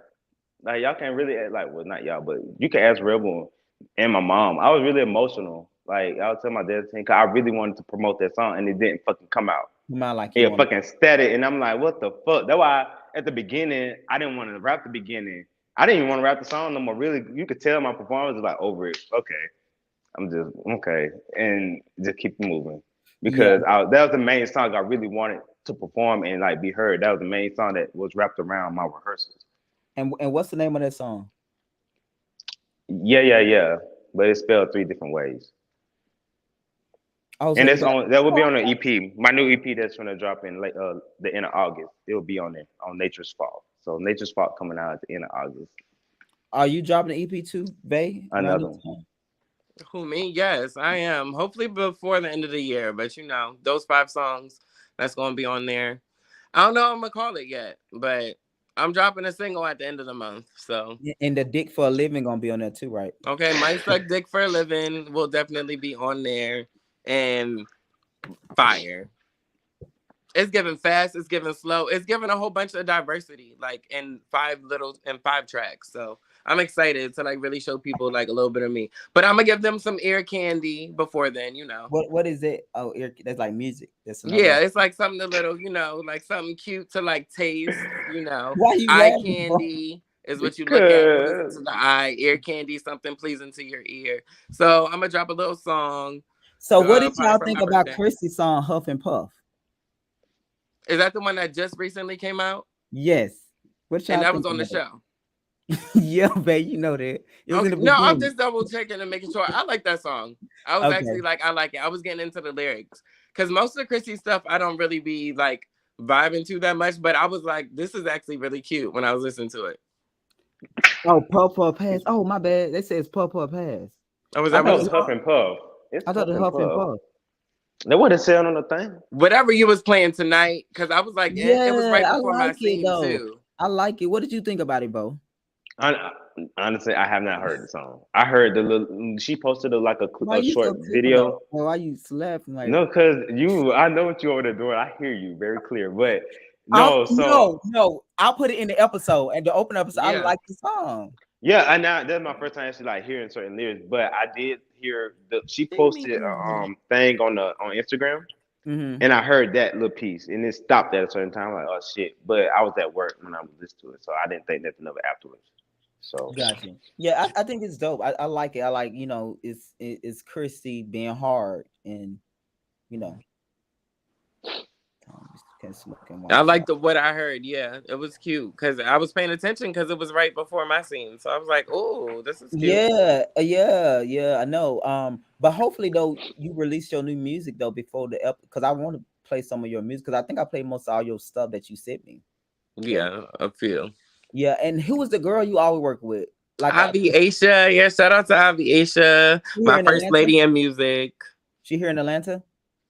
Like y'all can't really like well not y'all, but you can ask Rebel and my mom. I was really emotional. Like I was telling my dad because I really wanted to promote that song and it didn't fucking come out. Come out like you Yeah, wanted. fucking static. And I'm like, what the fuck? That's why at the beginning I didn't want to rap the beginning. I didn't even want to rap the song no more. Really, you could tell my performance was like over it. Okay. I'm just okay. And just keep moving. Yeah. because that was the main song I really wanted to perform and like be heard. That was the main song that was wrapped around my rehearsals. And what's the name of that song? Yeah, yeah, yeah. But it's spelled three different ways. Oh, so And you it's got on that will be on the EP. My new EP that's gonna drop in late the end of August. It will be on there on Nature's Fault. So Nature's Fault coming out at the end of August. are you dropping the EP too, Bay? Around Another this one. time? Who, me? Yes, I am. Hopefully before the end of the year. But those 5 songs that's gonna be on there. I don't know what I'm gonna call it yet, but I'm dropping a single at the end of the month. So And the Dick for a Living gonna be on there too, right? okay, Might Suck Dick for a Living will definitely be on there. And Fire. It's giving fast, it's giving slow, it's giving a whole bunch of diversity, like in 5 tracks. So I'm excited to like really show people like a little bit of me. But I'm gonna give them some ear candy before then. What is it? Oh, that's like music. That's another. Yeah, it's like something a little, like something cute to like taste. Why you Eye laughing, bro? candy is what you look at, pleasing to Cause the eye. Ear candy, something pleasing to your ear. So I'm gonna drop a little song. So what did Probably y'all for think my about birthday. Chrissy's song Huff and Puff? Is that the one that just recently came out? Yes. What y'all And that think was on the about show. it? Yeah, babe, you know that. It was in Okay. the No, I'm beginning. just double checking and making sure. I like that song. I was actually Okay. like, I like it. I was getting into the lyrics because most of the Chrissy stuff I don't really be like vibing to that much. But I was like, this is actually really cute when I was listening to it. Oh, Puff Puff Pass. Oh, my bad. They say it's Puff Puff Pass. Oh, was I that that what thought it's was it, Huff called? and Puff. It's I thought Huff it and Huff and Puff. Puff. That what it said on the thing. Whatever you was playing tonight, because I was like, it was right Yeah, I before my like it scene though. too. I like it. What did you think about it, Bo? Honestly, I have not heard the song. I heard the little. She posted like Why a you short so tickled video. though? Or why you slapping like? No, cause I know what you over there doing. I hear you very clear. But I'm no, so no. I'll put it in the episode and the open episode. I Yeah. like the song. yeah, I now that's my first time actually like hearing certain lyrics. But I did hear she posted a thing on Instagram, Mm-hmm. and I heard that little piece, and it stopped at a certain time. Like, oh shit! But I was at work when I was listening to it, so I didn't think nothing of it afterwards. So Gotcha. Yeah, I think it's dope. I like it. I like, it's Christy being hard and you know, can't smoke and I watch liked that. what I heard. Yeah, it was cute because I was paying attention because it was right before my scene. So I was like, oh, this is cute. Yeah, I know. But hopefully though, you release your new music though before the because I want to play some of your music because I think I played most of all your stuff that you sent me. Yeah, a few. Yeah, and who was the girl you always work with? Like Ivy Aisha. Yeah, shout out to Ivy Aisha, she here my in first Atlanta? lady in music. She here in Atlanta?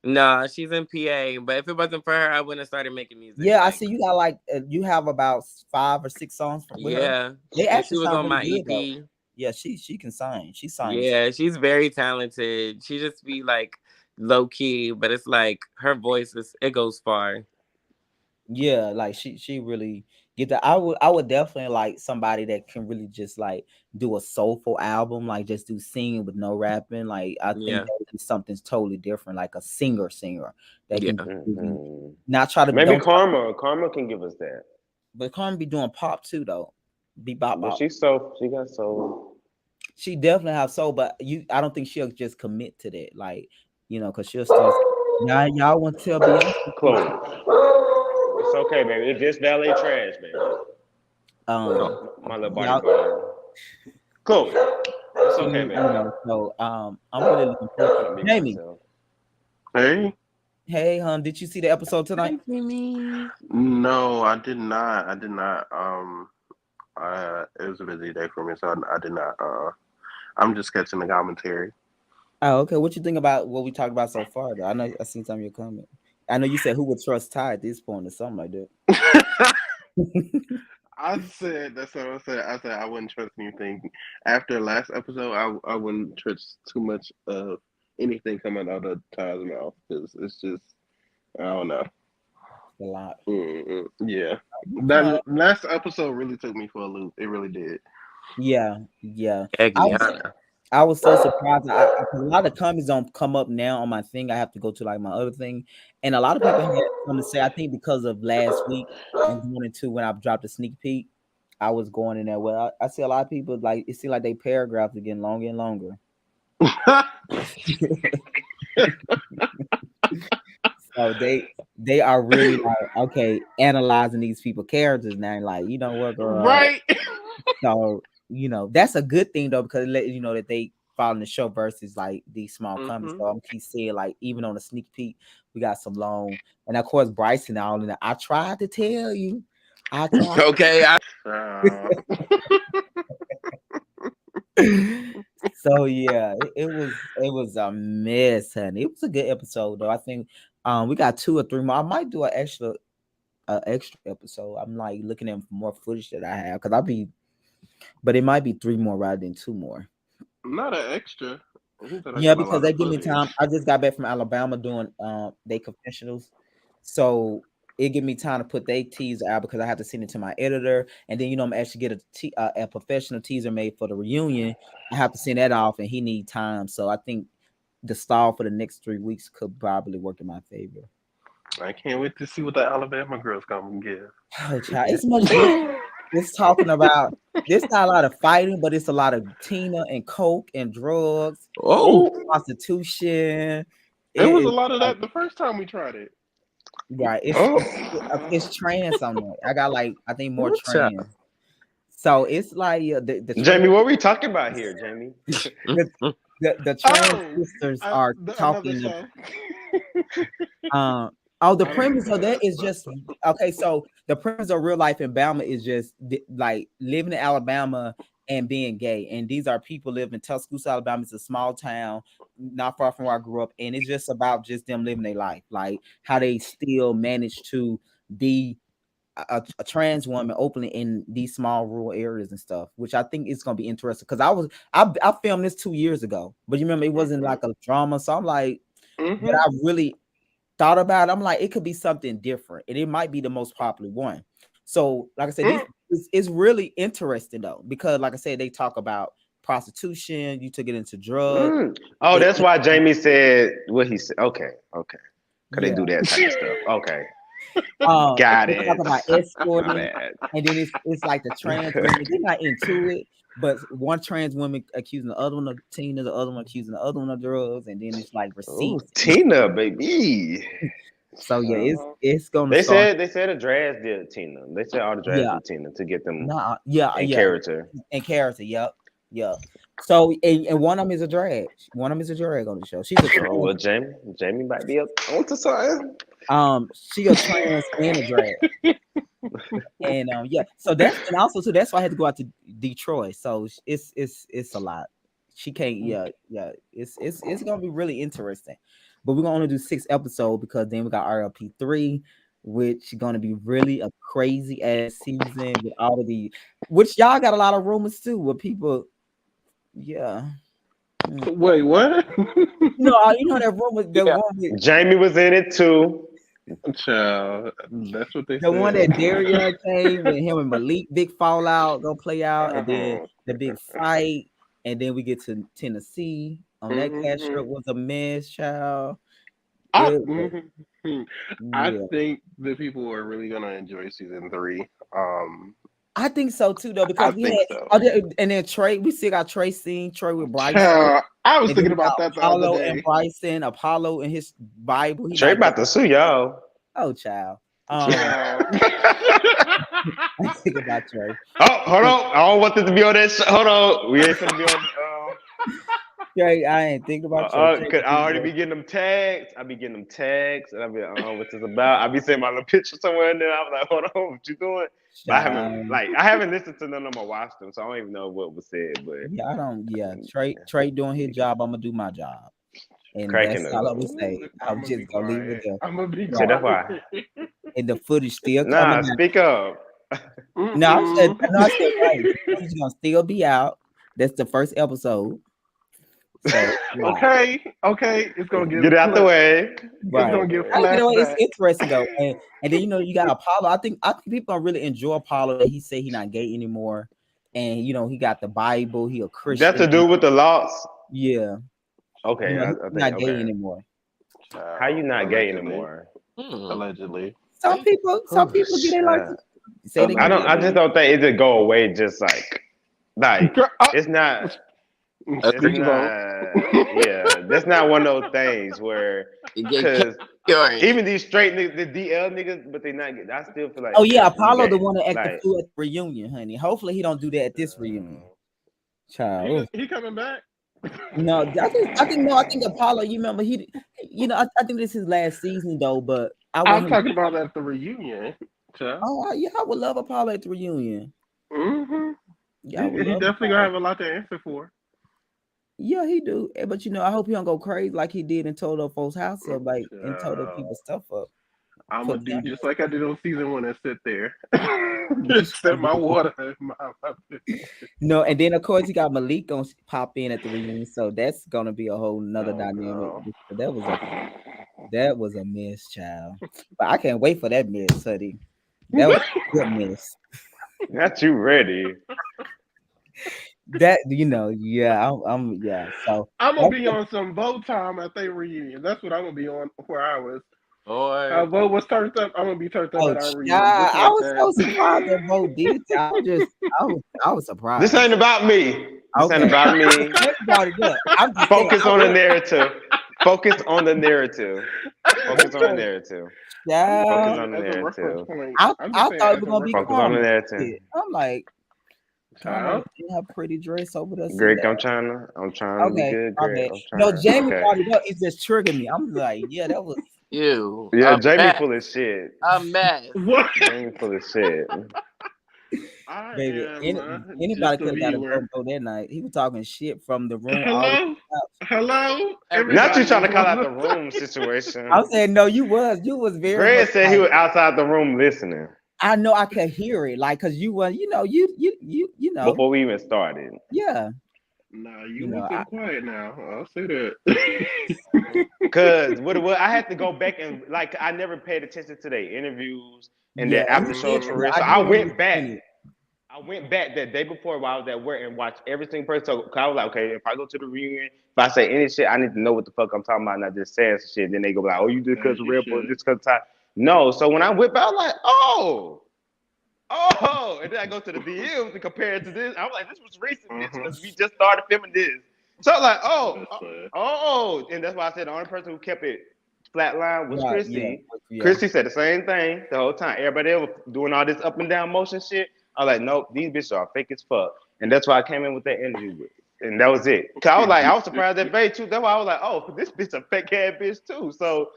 Nah, she's in PA. But if it wasn't for her, I wouldn't have started making music. Yeah, I like, see you got like you have about 5 or 6 songs with her. Yeah, They and she actually was sound on really my good though. EP. Yeah, she can sing. She sings. Yeah, she's very talented. She just be like low key, but it's like her voice it goes far. Yeah, like she really get that. I would definitely like somebody that can really just like do a soulful album, like just do singing with no rapping. Like I think Yeah. that would be something totally different, like a singer that Yeah. can really not try to maybe don't, Karma can give us that. but Carmen be doing pop too though. Be bop But bop. she got soul. She definitely have soul, but I don't think she'll just commit to that, like because she'll start. Now y'all want to tell Beyonce Chloe. It's okay, baby. It's just valet trash, baby. My little body bag. Chloe. It's okay, baby. So I'm really looking forward to Jamie. Hey. Hey, did you see the episode tonight? No, I did not. It was a busy day for me, so I did not. I'm just catching the commentary. Oh, okay. What you think about what we talked about so far? Though I know I seen some of your comment. I know you said who would trust Ty at this point or something like that. I said that's what I said. I said I wouldn't trust anything after last episode. I wouldn't trust too much of anything coming out of Ty's mouth because it's just I don't know. A lot. Yeah, that last episode really took me for a loop. It really did. Yeah. I was so surprised. A lot of comments don't come up now on my thing. I have to go to like my other thing, and a lot of people had something to say. I think because of last week and going into when I dropped a sneak peek, I was going in there. Well, I see a lot of people like it seems like they paragraphs are getting longer and longer. So they are really like okay, analyzing these people characters now. Like, you know what, girl? Right. So that's a good thing though, because it let you know that they following the show versus like these small companies. So I'm keep seeing like even on the sneak peek, we got some long, and of course Bryson all in there. I tried to tell you, I tried. Okay. So yeah, it was a mess, honey. It was a good episode though. I think we got 2 or 3 more. I might do an extra episode. I'm like looking at more footage that I have because but it might be 3 more rather than 2 more. Not an extra. I think that I Yeah, got a because lot they of give me time. footage. I just got back from Alabama doing they confessionals, so it give me time to put they teaser out because I have to send it to my editor, and then I'm actually get a professional teaser made for the reunion. I have to send that off, and he need time. So I think the stall for the next 3 weeks could probably work in my favor. I can't wait to see what the Alabama girls gonna give. Oh, child, it's much different. It's talking about there's not a lot of fighting, but it's a lot of Tina and coke and drugs, Oh, prostitution. there was a It's lot of like that the first time we tried it. right. Oh, It's trans on there. I got like I think more Ooh, child. trans. So it's like the trans Jamie, what are we talking about here, Jamie? the, the trans sisters are Another talking. show. The I don't premise of know. that is just okay. So the premise of real life in Alabama is just like living in Alabama and being gay. And these are people live in Tuscaloosa, Alabama. It's a small town, not far from where I grew up. And it's just about just them living their life, like how they still manage to be a trans woman openly in these small rural areas and stuff, which I think is gonna be interesting. Because I filmed this 2 years ago, but you remember it wasn't like a drama. So I'm like, but I really thought about it. I'm like, it could be something different, and it might be the most popular one. So, like I said, it's really interesting though, because like I said, they talk about prostitution. You took it into drugs. Oh, They, that's why Jamie said what he said. Okay. Cause they yeah. do that type of stuff. Okay. Got Got they talk it. about My escorting, bad. and then it's like the trans women. They're not into it, but one trans woman accusing the other one of Tina, the other one accusing the other one of drugs, and then it's like Oh, receipts. Tina, baby. So yeah, it's gonna They start. said the drags did Tina. They said all the drags Yeah, did Tina to get them yeah, in yeah, character. and character. Yep. So and one of them is a drag. One of them is a drag on the show. She's a Oh well, trans. Jamie might be up onto something. She a trans and a drag. And yeah. So that's and also too. That's why I had to go out to Detroit. So it's a lot. She can't. Yeah. It's gonna be really interesting. But we're gonna only do 6 episodes because then we got RLP3, which is gonna be really a crazy ass season with all of the which y'all got a lot of rumors too with people. Yeah. Wait, what? No, you know that rumor, Yeah. one with, Jamie was in it too. Child, that's what they the one said. that Daria came with him and Malik, big fallout, go play out, and then the big fight, and then we get to Tennessee. On that cash trip was a mess, child. I Yeah. think the people are really gonna enjoy season 3. I think so too, though, because I we think had so. and then Trey, we still got Trey scene, Trey with Bryson, Child, I was and then thinking we got about that the other Apollo day. and Bryson, Apollo and his Bible. He Trey not about to sue y'all. oh child. Child. I think about Trey. Oh, hold on. I don't want this to be on that. Hold on. We ain't gonna be on. Trey, I ain't thinking about Trey. Cause I already be getting them tags. I be getting them tags, and I be what's this about? I be seeing my little picture somewhere, and then I'm like, hold on, what you doing? But I haven't listened to none of them or watched them, so I don't even know what was said. But yeah, I don't. Yeah, Trey doing his job. I'm gonna do my job, and cracking that's it. all I'm gonna say. I'm just gonna leave it there. I'm gonna be So that's why. And the footage still Nah, coming. speak up. No, I said right. The footage gonna still be out. That's the first episode. So okay, it's gonna Get it out the way. It's gonna get it's flashback. interesting though, and then you got Apollo. I think people gonna really enjoy Apollo. That he say he not gay anymore, and he got the Bible. He a Christian. That's to do with the loss. Yeah. Okay, I think, not gay anymore. How you not gay anymore? Allegedly. Some people get it like say they I just don't think it just go away. Just like Girl, it's not. It's Speak vote. not. Yeah, that's not one of those things where, Get cause yours. even these straight niggas, the DL niggas, but they not. I still feel like Oh yeah, we Apollo, the gay. one that acted Like, fool at the reunion, honey. Hopefully he don't do that at this reunion, child. He coming back? No, I think Apollo. You remember I think this is his last season though, but I want I'm him. talking about at the reunion. Child. Oh yeah, I would love Apollo at the reunion. Mm-hmm. Yeah, I would He love definitely gonna Apollo. have a lot to answer for. Yeah, he do. But I hope he don't go crazy like he did and tore up folks' house up, like and tore up Child. people's stuff up. I'm Put gonna do cameras. just like I did on season 1 and sit there. You Just sure sip my do. water. In my No, and then of course he got Malik gonna pop in at the reunion, so that's gonna be a whole nother Oh, dynamic. girl. That was a miss, child. But I can't wait for that miss, honey. That was a good miss. not you ready. That yeah, yeah. So I'm gonna that's be on some vote time at their reunion. That's what I'm gonna be on for hours. Boy. Our vote was turned up. I'm gonna be turned up oh, at our reunion, child, just I like was that. so surprised that Bo did that. I was This surprised. ain't about me. This ain't Okay, about me. Jay brought it up. I'm just saying, Focus I on the was. narrative. Focus on the narrative. Focus on the Okay, narrative. I'm just Focus child. saying on the as a reference narrative. point. I'm just I saying thought it as was a gonna be reference Focus on the point. Carmen. narrative. Shit. I'm like Carmen Child. in her pretty dress over there sitting Greg, there. I'm trying to be Okay, good, my Greg. bad. I'm No, trying. Jamie Okay. brought it up. It just triggered me. I'm like, yeah, that was You. Yeah, A Jamie mess. full of shit. A mess. What? Jamie full of shit. I baby. am Anybody just a could have got a viewer. vote that night. He was talking shit from the room all the way Hello, out. hello. Not you Everybody trying Everybody. to was call out on. the room I'm situation. saying no, you was very much Greg said he like was outside the room listening I know I could hear it, like because you were, before we even started. yeah, Nah, you you know, was I, in quiet now. I'll say that. Cause what I had to go back and like I never paid attention to their interviews and yeah, their and after he did. shows for Mm, real. I So do I remember went you back. saying it. I went back that day before while I was at work and watched every single person. So 'cause I was like, okay, if I go to the reunion, if I say any shit, I need to know what the fuck I'm talking about, not just saying some shit. Then they go like, oh, you did as because of you Red Bull, should. this because of time. No. So when I went back, I was like, oh, and then I go to the DMs and compare it to this. I was like, this was recent, bitch, Mm-hmm. because we just started filming this. So I was like, That's sad. and that's why I said the only person who kept it flatline was Right, yeah, Chrissy. yeah. Chrissy said the same thing the whole time. Everybody else was doing all this up and down motion shit. I was like, nope, these bitches are fake as fuck. And that's why I came in with that energy with. And that was it. Cause I was surprised at Bay too. That's why I was like, oh, this bitch a fake ass bitch too. So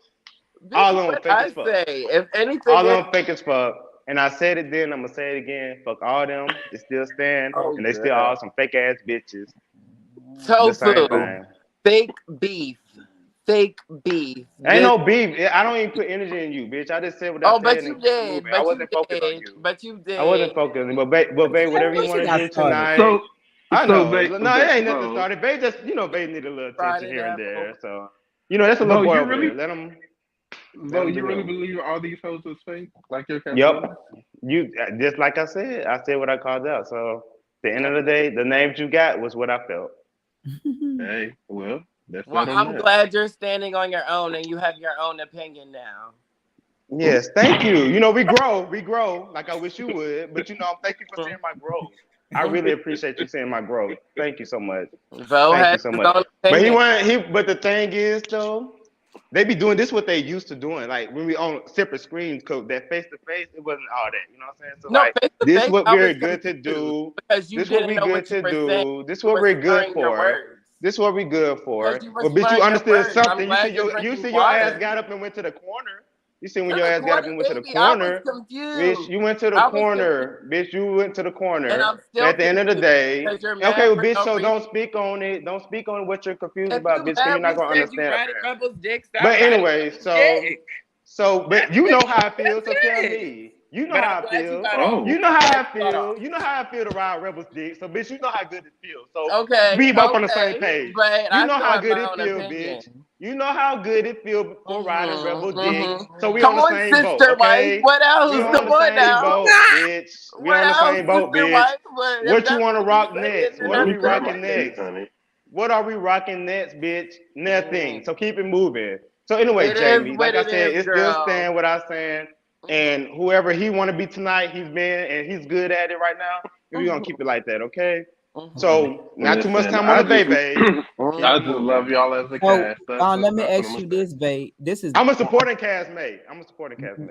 This all is of them what fake as I fuck. say. If anything, All of them fake as fuck. And I said it then, I'm gonna say it again. Fuck all them. They still stand oh and they still girl, are some fake ass bitches. The same tofu, thing. fake beef, fake beef. Ain't Just no beef. I don't even put energy in you, bitch. I just said what I oh, said but and you keep it did, moving. I but you wasn't focused on did, you. but you I wasn't did. focused. But babe, whatever you Once you want to got do started, tonight. So, I so, know. No, it ain't nothing Bo, started. Babe just, babe need a little attention Friday here and night, there. So, that's a little Bo, boy you over really, there. Let Bo, him you do really him. believe all these hoes is fake, like your Yep. captivity? You just like I said what I called out. So, at the end of the day, the names you got was what I felt. Hey, well, that's well, that on I'm that. glad you're standing on your own and you have your own opinion now. Yes, thank you. We grow like I wish you would. But thank you for seeing my growth. I really appreciate you seeing my growth. Thank you so much. Vo Thank you has so his much. own But opinion. but the thing is though, they be doing this what they used to doing. Like when we on separate screens, cause that face to face, it wasn't all that. You know what I'm saying? So No, like face to this face, what I we're was good to confused do. because you This what didn't we know good what you to were saying. do. This You what were we're good slurring your for. words. This what we good Because for. you were Well, bitch, you slurring your understood words. I'm something. glad you're You drinking see your ass water. got up and went to the corner. You see when To your the ass got up corner, and went to the baby. I was corner, bitch. confused. You went to the I was confused. corner, bitch. You went to the And corner. I'm But still at the end of the confused day, because you're okay, mad well, for bitch. no So reason. don't speak on it. Don't speak on what you're confused If about, you bitch, because you're mad, not we gonna said you understand riding apparently. Rebel's dick. Stop But riding anyway, Rebel's dick. but you That's know it. how I feel. That's So tell it. me, you know But I'm how I glad you feel. got off. Oh, You know I'm how glad I you got feel. off. You know how I feel to ride Rebel's dick. So bitch, you know how good it feels. So Okay, we both on the same okay. page. But You I know still how have good my it own feel, bitch. opinion. You know how good it feel for riding Rebel dick. So we Come on the on, same boat, sister wife. okay? What We else? on Come the on same now. boat, bitch. We What on the else, same boat, sister bitch. wife? But if What you that's want to what we rock saying, next? then What are don't that's we tell it. my rocking business, next? honey. What are we rocking next, bitch? Nothing. Mm. So keep it moving. So anyway, It is Jamie, like what I it said, is, it's still girl. staying what I'm saying. And whoever he want to be tonight, he's been and he's good at it right now. And we're gonna keep it like that, okay? So not too much Listen, time on the baby. I just love y'all as a So, cast. let me That's what ask I'm you gonna this, babe. This is I'm a supporting castmate.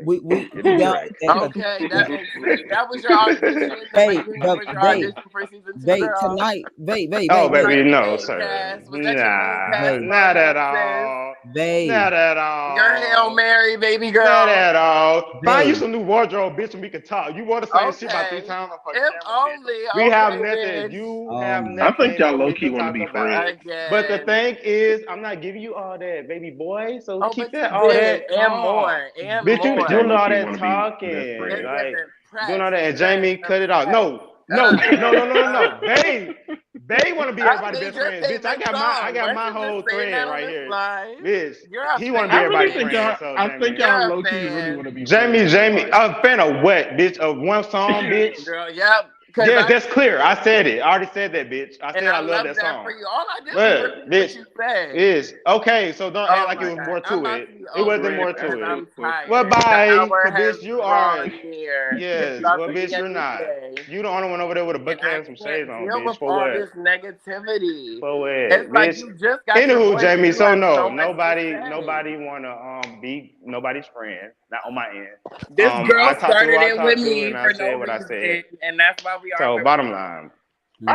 we Get it down right. Okay, that makes sense. That was your audition. The babe, main but was your babe, audition for season 2, babe, girl. tonight, babe, Oh, Was babe, that baby, your no, main sir. cast? Was that your main Nah, cast babe, not at moment, sis? all. babe, Not at Your Hail all. Mary, baby Not girl. at all. Find you babe. some new wardrobe, bitch, and we can talk. You want the same shit about 3 Okay. times on fucking If camera, bitch. only. We have Okay, nothing. bitch. You Oh have my I think nothing y'all for low me key to want to talk be about. friends. But the Again. thing is, I'm not giving you all that, baby boy. So Oh, keep but you that all did. that And talk. more. And I Bitch, you think y'all doing more. low all key that want to be best talking. It friends. Like wasn't doing all pressed. that. It And Jamie, wasn't cut it out. pressed. No, no, no, no, no, no, no. Babe wanna be I everybody's made best your friend. Bitch, favorite I song. got Weren't my you just whole saying that thread on right this here. live? Bitch, You're a he wanna be I fan, really everybody's think friend. y'all. fan. So I think Jamie. y'all You're a low key really want fan. to be Jamie, friends. Jamie, Like, a fan of what, bitch? Of one song, bitch? Girl, yep. Because Yes, I that's clear. I said it. I already said that, bitch. I and said I I love love that that for song. you. All I did was But, repeat what bitch, you said. is okay. So don't act Oh like it my was god. more I'm to about it. to be It over wasn't it more because to it. I'm Well, tired. The bye, hour cause has bitch, you are. drawn near. It's Yes. about Well, to be bitch, a you're new not. day. You the only one over there with a And bucket hat I and some shades can't on, deal with bitch. For all what? this negativity. For what, It's like bitch? you just got your Anywho, voice and Jamie. you So have no, so much to say. nobody wanna be nobody's friend. Not on my end. This I girl talked to who started I it with talked to, me and I for no said what I reason, said. and that's why we are So where we bottom are. line.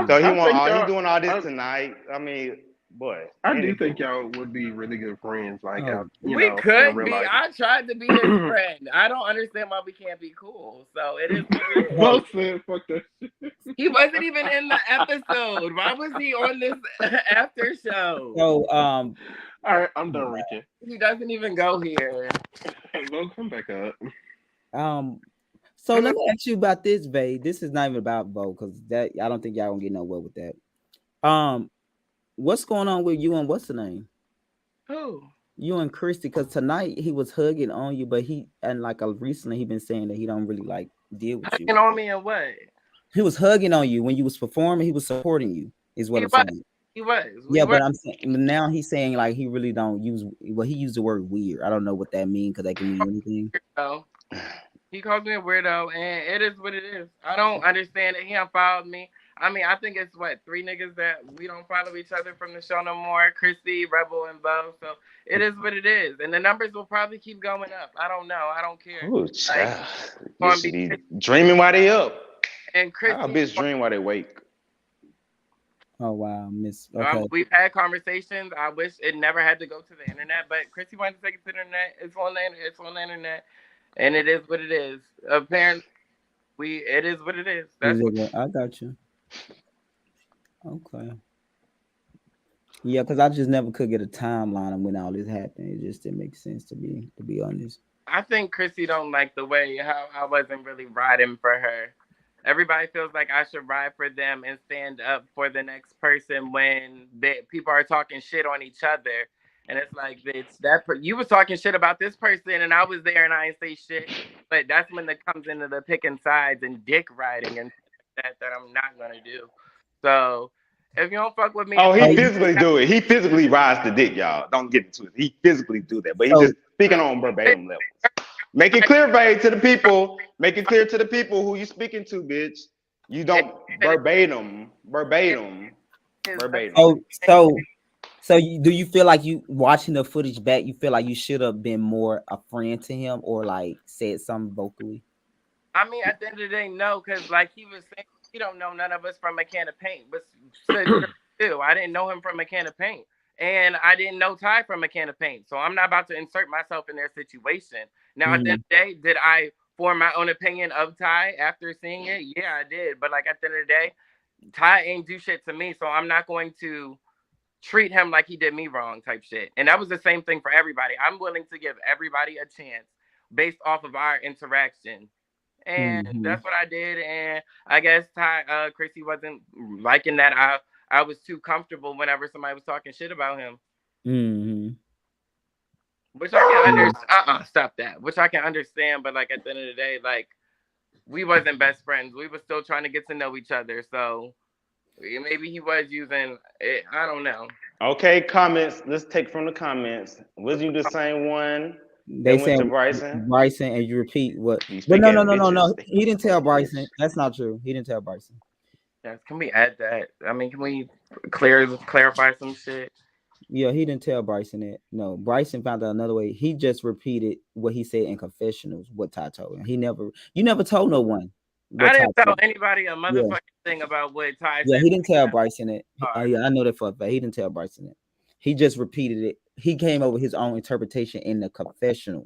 So Mm. he I want think all he y'all. doing all this tonight. I mean, boy. I do think Anywho. y'all would be really good friends. Like Oh, out, We in could real be. life. I tried to be his friend. I don't understand why we can't be cool. So it is what it is. hey, Both said, "Fuck that." He wasn't even in the episode. Why was he on this after show? so All right, I'm done reaching. He doesn't even go here. Well, come back up. um so let me ask you about this, babe. This is not even about Bo, because that I don't think y'all gonna get nowhere with that. What's going on with you and what's the name? Who? You and Christy, because tonight he was hugging on you, but recently he been saying that he don't really like deal with you. Hugging on me and what? He was hugging on you when you was performing. He was supporting you, is what He I'm was. saying. He was. We Yeah, were. but I'm saying now he's saying like he really don't use. Well, he used the word weird. I don't know what that means because that can mean anything. So he calls me a weirdo, and it is what it is. I don't understand it. He unfollowed me. I mean, I think it's what 3 niggas that we don't follow each other from the show no more. Chrissy, Rebel, and Bo. So it is what it is, and the numbers will probably keep going up. I don't know. I don't care. Oh, Like child. You gonna should be be dreaming while they up. and How a Chrissy. bitch dream while they wake? Oh wow, Miss. Okay. We've had conversations. I wish it never had to go to the internet, but Chrissy wanted to take it to the internet. It's on the It's on the internet, and it is what it is. Apparently, it is what it is. That's what. I got you. Okay. Yeah, because I just never could get a timeline of when all this happened. It just didn't make sense to be honest. I think Chrissy don't like the way how I wasn't really riding for her. Everybody feels like I should ride for them and stand up for the next person when people are talking shit on each other. And it's like, it's you was talking shit about this person and I was there and I ain't say shit. But that's when it comes into the picking sides and dick riding and that I'm not going to do. So if you don't fuck with me, Oh, and he So, physically do it. He physically rides the dick, y'all. Don't get into it. He physically do that, but he so just speaking on verbatim levels. Make it clear, babe, to the people. Make it clear to the people who you speaking to, bitch. You don't verbatim. so so do you feel like you watching the footage back? You feel like you should have been more a friend to him or like said something vocally? I mean, at the end of the day, no, because like he was saying, he don't know none of us from a can of paint. But too, I didn't know him from a can of paint, and I didn't know Ty from a can of paint. So I'm not about to insert myself in their situation. Now, at the end of the day, did I form my own opinion of Ty after seeing it? Yeah, I did. But like at the end of the day, Ty ain't do shit to me, so I'm not going to treat him like he did me wrong type shit. And that was the same thing for everybody. I'm willing to give everybody a chance based off of our interaction. And that's what I did. And I guess Chrissy wasn't liking that. I was too comfortable whenever somebody was talking shit about him. Which I can understand. Stop that. Which I can understand, but like at the end of the day, like we wasn't best friends. We were still trying to get to know each other. So maybe he was using it. I don't know. Okay, comments. Let's take from the comments. Was you the same one They that went said to Bryson? Bryson, and you repeat what? You But speak no, as no. bitches. He didn't tell Bitch. Bryson. That's not true. He didn't tell Bryson. Yes, can we add that? I mean, can we clarify some shit? Yeah, he didn't tell Bryson that. No, Bryson found out another way. He just repeated what he said in confessionals. What Ty told him. You never told no one I what Ty didn't tell told. anybody a Yeah, motherfucking thing about what Ty yeah, said. he didn't tell Bryson that. Hard. Yeah, I know that for a fact. He didn't tell Bryson that. He just repeated it. He came up with his own interpretation in the confessional,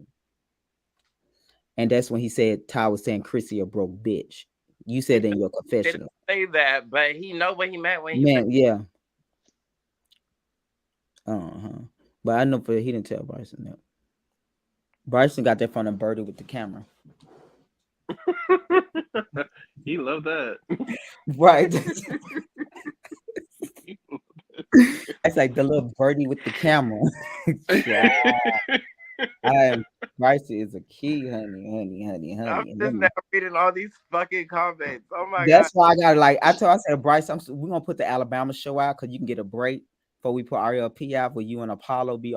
and that's when he said Ty was saying Chrissy a broke bitch. You said in your He didn't confessional, say that, but he know what he meant when he said. man. Yeah, but I know for he didn't tell Bryson that. Bryson got that from the birdie with the camera. He loved that. Right. It's like the little birdie with the camera. Yeah, Bryson is a key, I'm honey. just now reading all these fucking comments. Oh my god. That's why I got like I said, Bryce, we're gonna put the Alabama show out because you can get a break before we put RLP out where you and Apollo be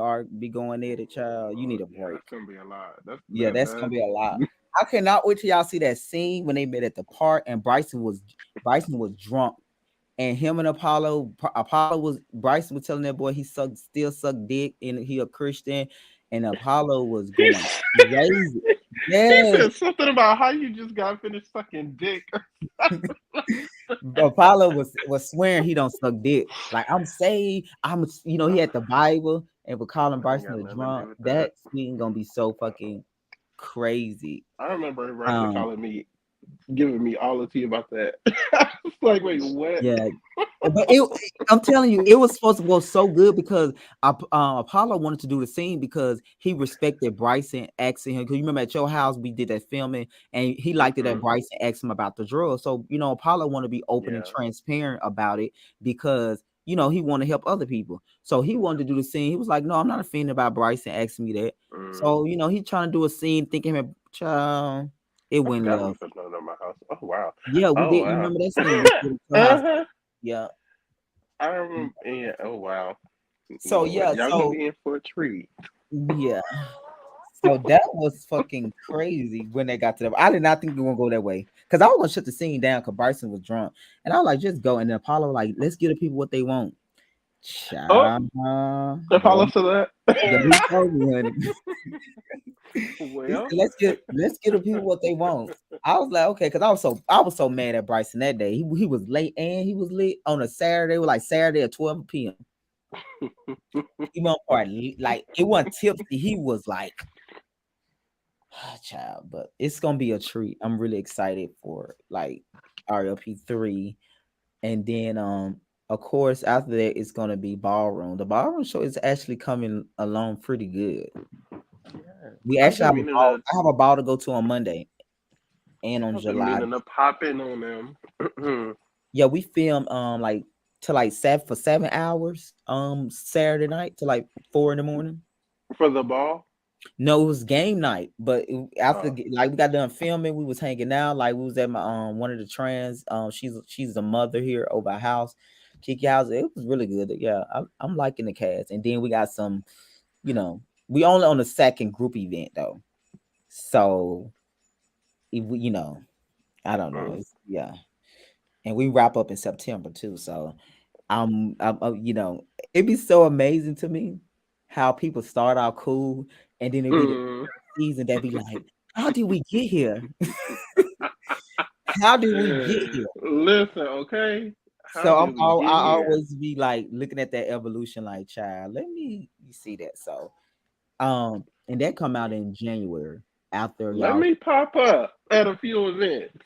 going at it, child. You need a Yeah, break. that's gonna be a lot. That's gonna be a lot. I cannot wait till y'all see that scene when they met at the park and Bryson was drunk. And him and Bryson was telling that boy he still sucked dick and he a Christian, and Apollo was going crazy. He Yeah, said something about how you just got finished sucking dick. Apollo was swearing he don't suck dick. Like I'm saved. He had the Bible and we're calling I ain't Bryson got a nothing to do drunk. with that. That scene gonna be so fucking crazy. I remember Bryson calling me, giving me all the tea about that. I was like, wait, what? Yeah, but I'm telling you, it was supposed to go so good because Apollo wanted to do the scene because he respected Bryson asking him. Because you remember at your house we did that filming, and he liked it that Bryson asked him about the drugs. So Apollo wanted to be open and transparent about it because he wanted to help other people. So he wanted to do the scene. He was like, "No, I'm not offended about Bryson asking me that." So he trying to do a scene, thinking, "Child." It I went forgot we left. put nothing on my house. Oh wow. Yeah, we Oh did. You wow. remember that scene? We did at your house. Uh-huh. Yeah. I remember. Yeah. Oh wow. So You know what? yeah, Y'all gonna be in for a treat. yeah. So that was fucking crazy when they got to that. I did not think we were gonna go that way because I was gonna shut the scene down because Bryson was drunk, and I was like, just go. And then Apollo was like, let's give the people what they want. Oh, Child, Apollo to that. he told me, honey. He Well, said, let's give the people what they want. I was like, okay, because I was so mad at Bryson that day. He was late and he was late on a Saturday. It was like Saturday at 12 p.m. He went part like it wasn't tipsy. He was like, child, but it's gonna be a treat. I'm really excited for like RLP3, and then of course after that it's gonna be ballroom. The ballroom show is actually coming along pretty good. We actually I have a ball to go to on Monday and on I've been July. meaning to pop in on them. Yeah, we filmed like to like 7 hours Saturday night to like 4 in the morning. For the ball. No, it was game night, but after like we got done filming, we was hanging out. Like we was at my one of the trans. She's a mother here over our house, Kiki House. It was really good. Yeah, I'm liking the cast. And then we got some, we only on the second group event though. So if we, I don't know. Yeah, and we wrap up in September too. So it'd be so amazing to me how people start out cool and then it be the season that be like, how did we get here? How did we get here? Listen, okay. So I always be like looking at that evolution, like, child, let me see that. So, and that come out in January after Let y'all. me pop up at a few events.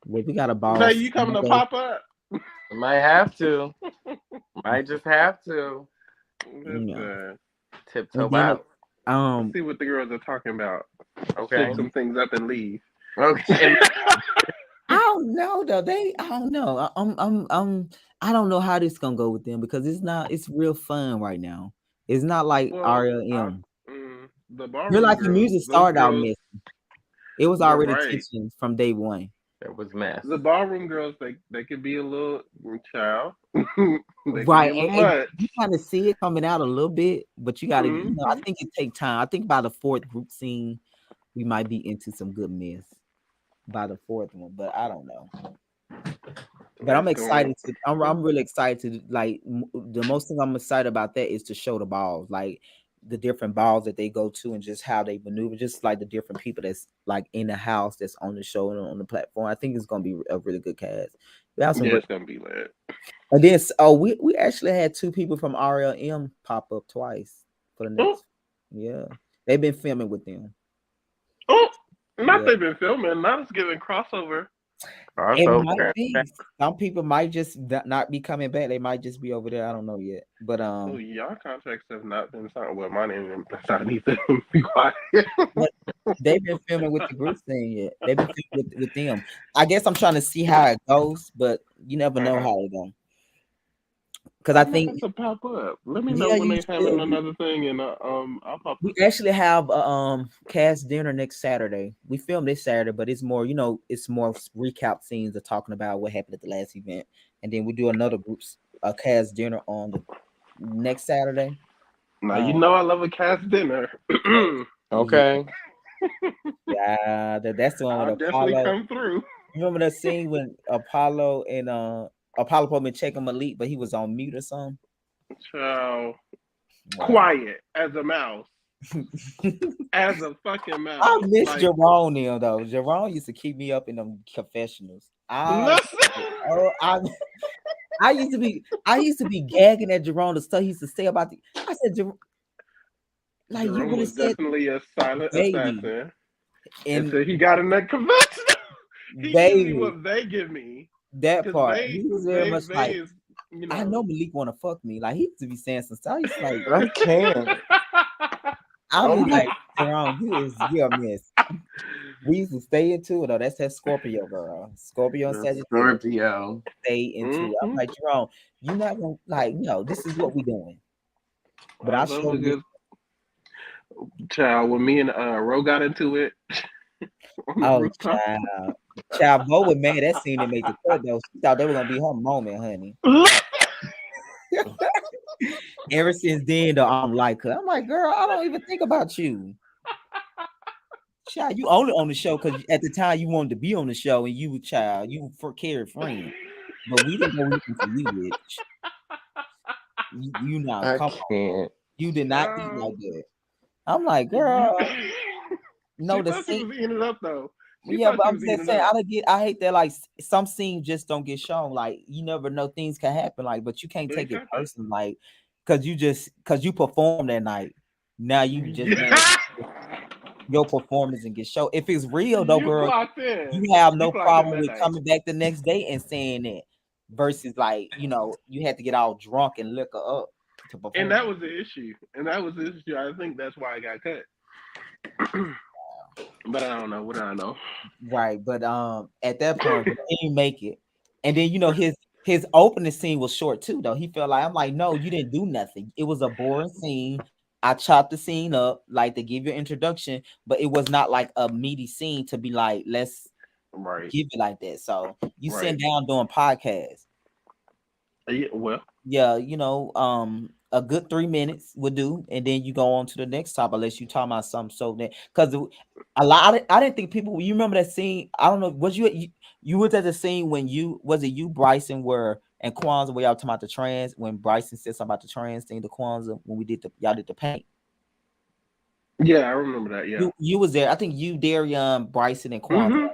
Well, we got a ball. Hey, you coming to pop up? Might have to. Might just have to. Tiptoe out. Let's see what the girls are talking about. Okay. Pick some things up and leave. Okay. I don't know though. I don't know. I don't know how this gonna go with them because it's real fun right now. It's not like RLM. The bar. You're like the music started out messy. It was already tension from day one. It was mess. The ballroom girls, they could be a little child. Right. And you kind of see it coming out a little bit, but you gotta I think it takes time. I think by the fourth group scene, we might be into some good mess by the fourth one, but I don't know. But I'm It's going. excited to. I'm really excited to like the most thing I'm excited about that is to show the balls, like the different balls that they go to and just how they maneuver, just like the different people that's like in the house that's on the show and on the platform. I think it's gonna be a really good cast. We have some Yeah, great. it's gonna be lit. And then oh, we actually had two people from RLM pop up twice for the Oh, next. Yeah, they've been filming with them. oh, not Yeah. they've been filming. Not us giving crossover. It Crossover. might be. Some people might just not be coming back. They might just be over there. I don't know yet. But Oh, y'all contracts have not been signed. Well, my name isn't been signed either. Be quiet. but they've been filming with the group thing yet. They've been filming with them. I guess I'm trying to see how it goes, but you never know how it goes. Because I I might think have to pop up. Let me know yeah, when you they having should. another thing, and I'll pop We up. actually have a cast dinner next Saturday. We filmed this Saturday, but it's more, it's more recap scenes of talking about what happened at the last event, and then we do another group's a cast dinner on the next Saturday. Now you Um, know I love a cast dinner. yeah, Okay. yeah, that's the one with I'll definitely Apollo. come through. You remember that scene when Apollo and Apollo probably been checking Malik, but he was on mute or something? Child, Wow. quiet as a mouse, as a fucking I mouse. miss Like Jerome now though. Jerome used to keep me up in them confessionals. listen. Oh, I used to be gagging at Jerome the stuff he used to say about the. I said, like you Jerome really was said, definitely a silent baby, assassin and until he got in that convention. He gives me baby, what they give me that because part. He was very much they like, is I know Malik want to fuck me. Like he used to be saying some stuff. I used to like, I can't. I'll Oh be my. like, Jerome, you're a miss. We used to stay into it though. That's that Scorpio girl. Scorpio and The Sagittarius Scorpio. stay into it. I'm Mhm. like, Jerome, you not gonna like, this is what we doing. But I I love a showed this. good child. When me and Ro got into it on the Oh, rooftop. child, Bo was mad that scene that made the cut though. She thought they were gonna be her moment, honey. Ever since then, though, I don't like her. I'm like, girl, I don't even think about you. Child, you only on the show because at the time you wanted to be on the show and you were child, you for carried friend. But we didn't go looking for you, bitch. You now I come on. can't. You did not eat Child, like that. I'm like, you, girl, no, she the thought she scene. was eating it up though. She Yeah, thought but she I'm was just eating it saying, up. I hate that like some scenes just don't get shown. Like you never know things can happen. Like, but you can't take it Exactly. personal. Like, cause you performed that night. Now you just mad Yeah. your performance and get show. If it's real though, You girl, clocked in. you have You no clocked in problem that with night. coming back the next day and saying that. Versus like, you had to get all drunk and liquor up to And perform. that was the issue. And that was the issue. I think that's why I got cut. But I don't know. What do I know? Right. But at that point, but he didn't make it. And then his opening scene was short too, though. He felt like I'm like, no, you didn't do nothing. It was a boring scene. I chopped the scene up like to give you an introduction, but it was not like a meaty scene to be like, let's Right. give it like that. So you Right. sitting down doing podcasts. Yeah, well, Yeah, a good 3 minutes would do, and then you go on to the next topic unless you talk about something so that because a lot I didn't think people you remember that scene. I don't know, you was at the scene when you Bryson were and Kwanzaa where y'all talking about the trans when Bryson said something about the trans thing to Kwanzaa when y'all did the paint. yeah, I remember that. Yeah. You was there. I think you, Darian, Bryson, and Kwanzaa. Mm-hmm.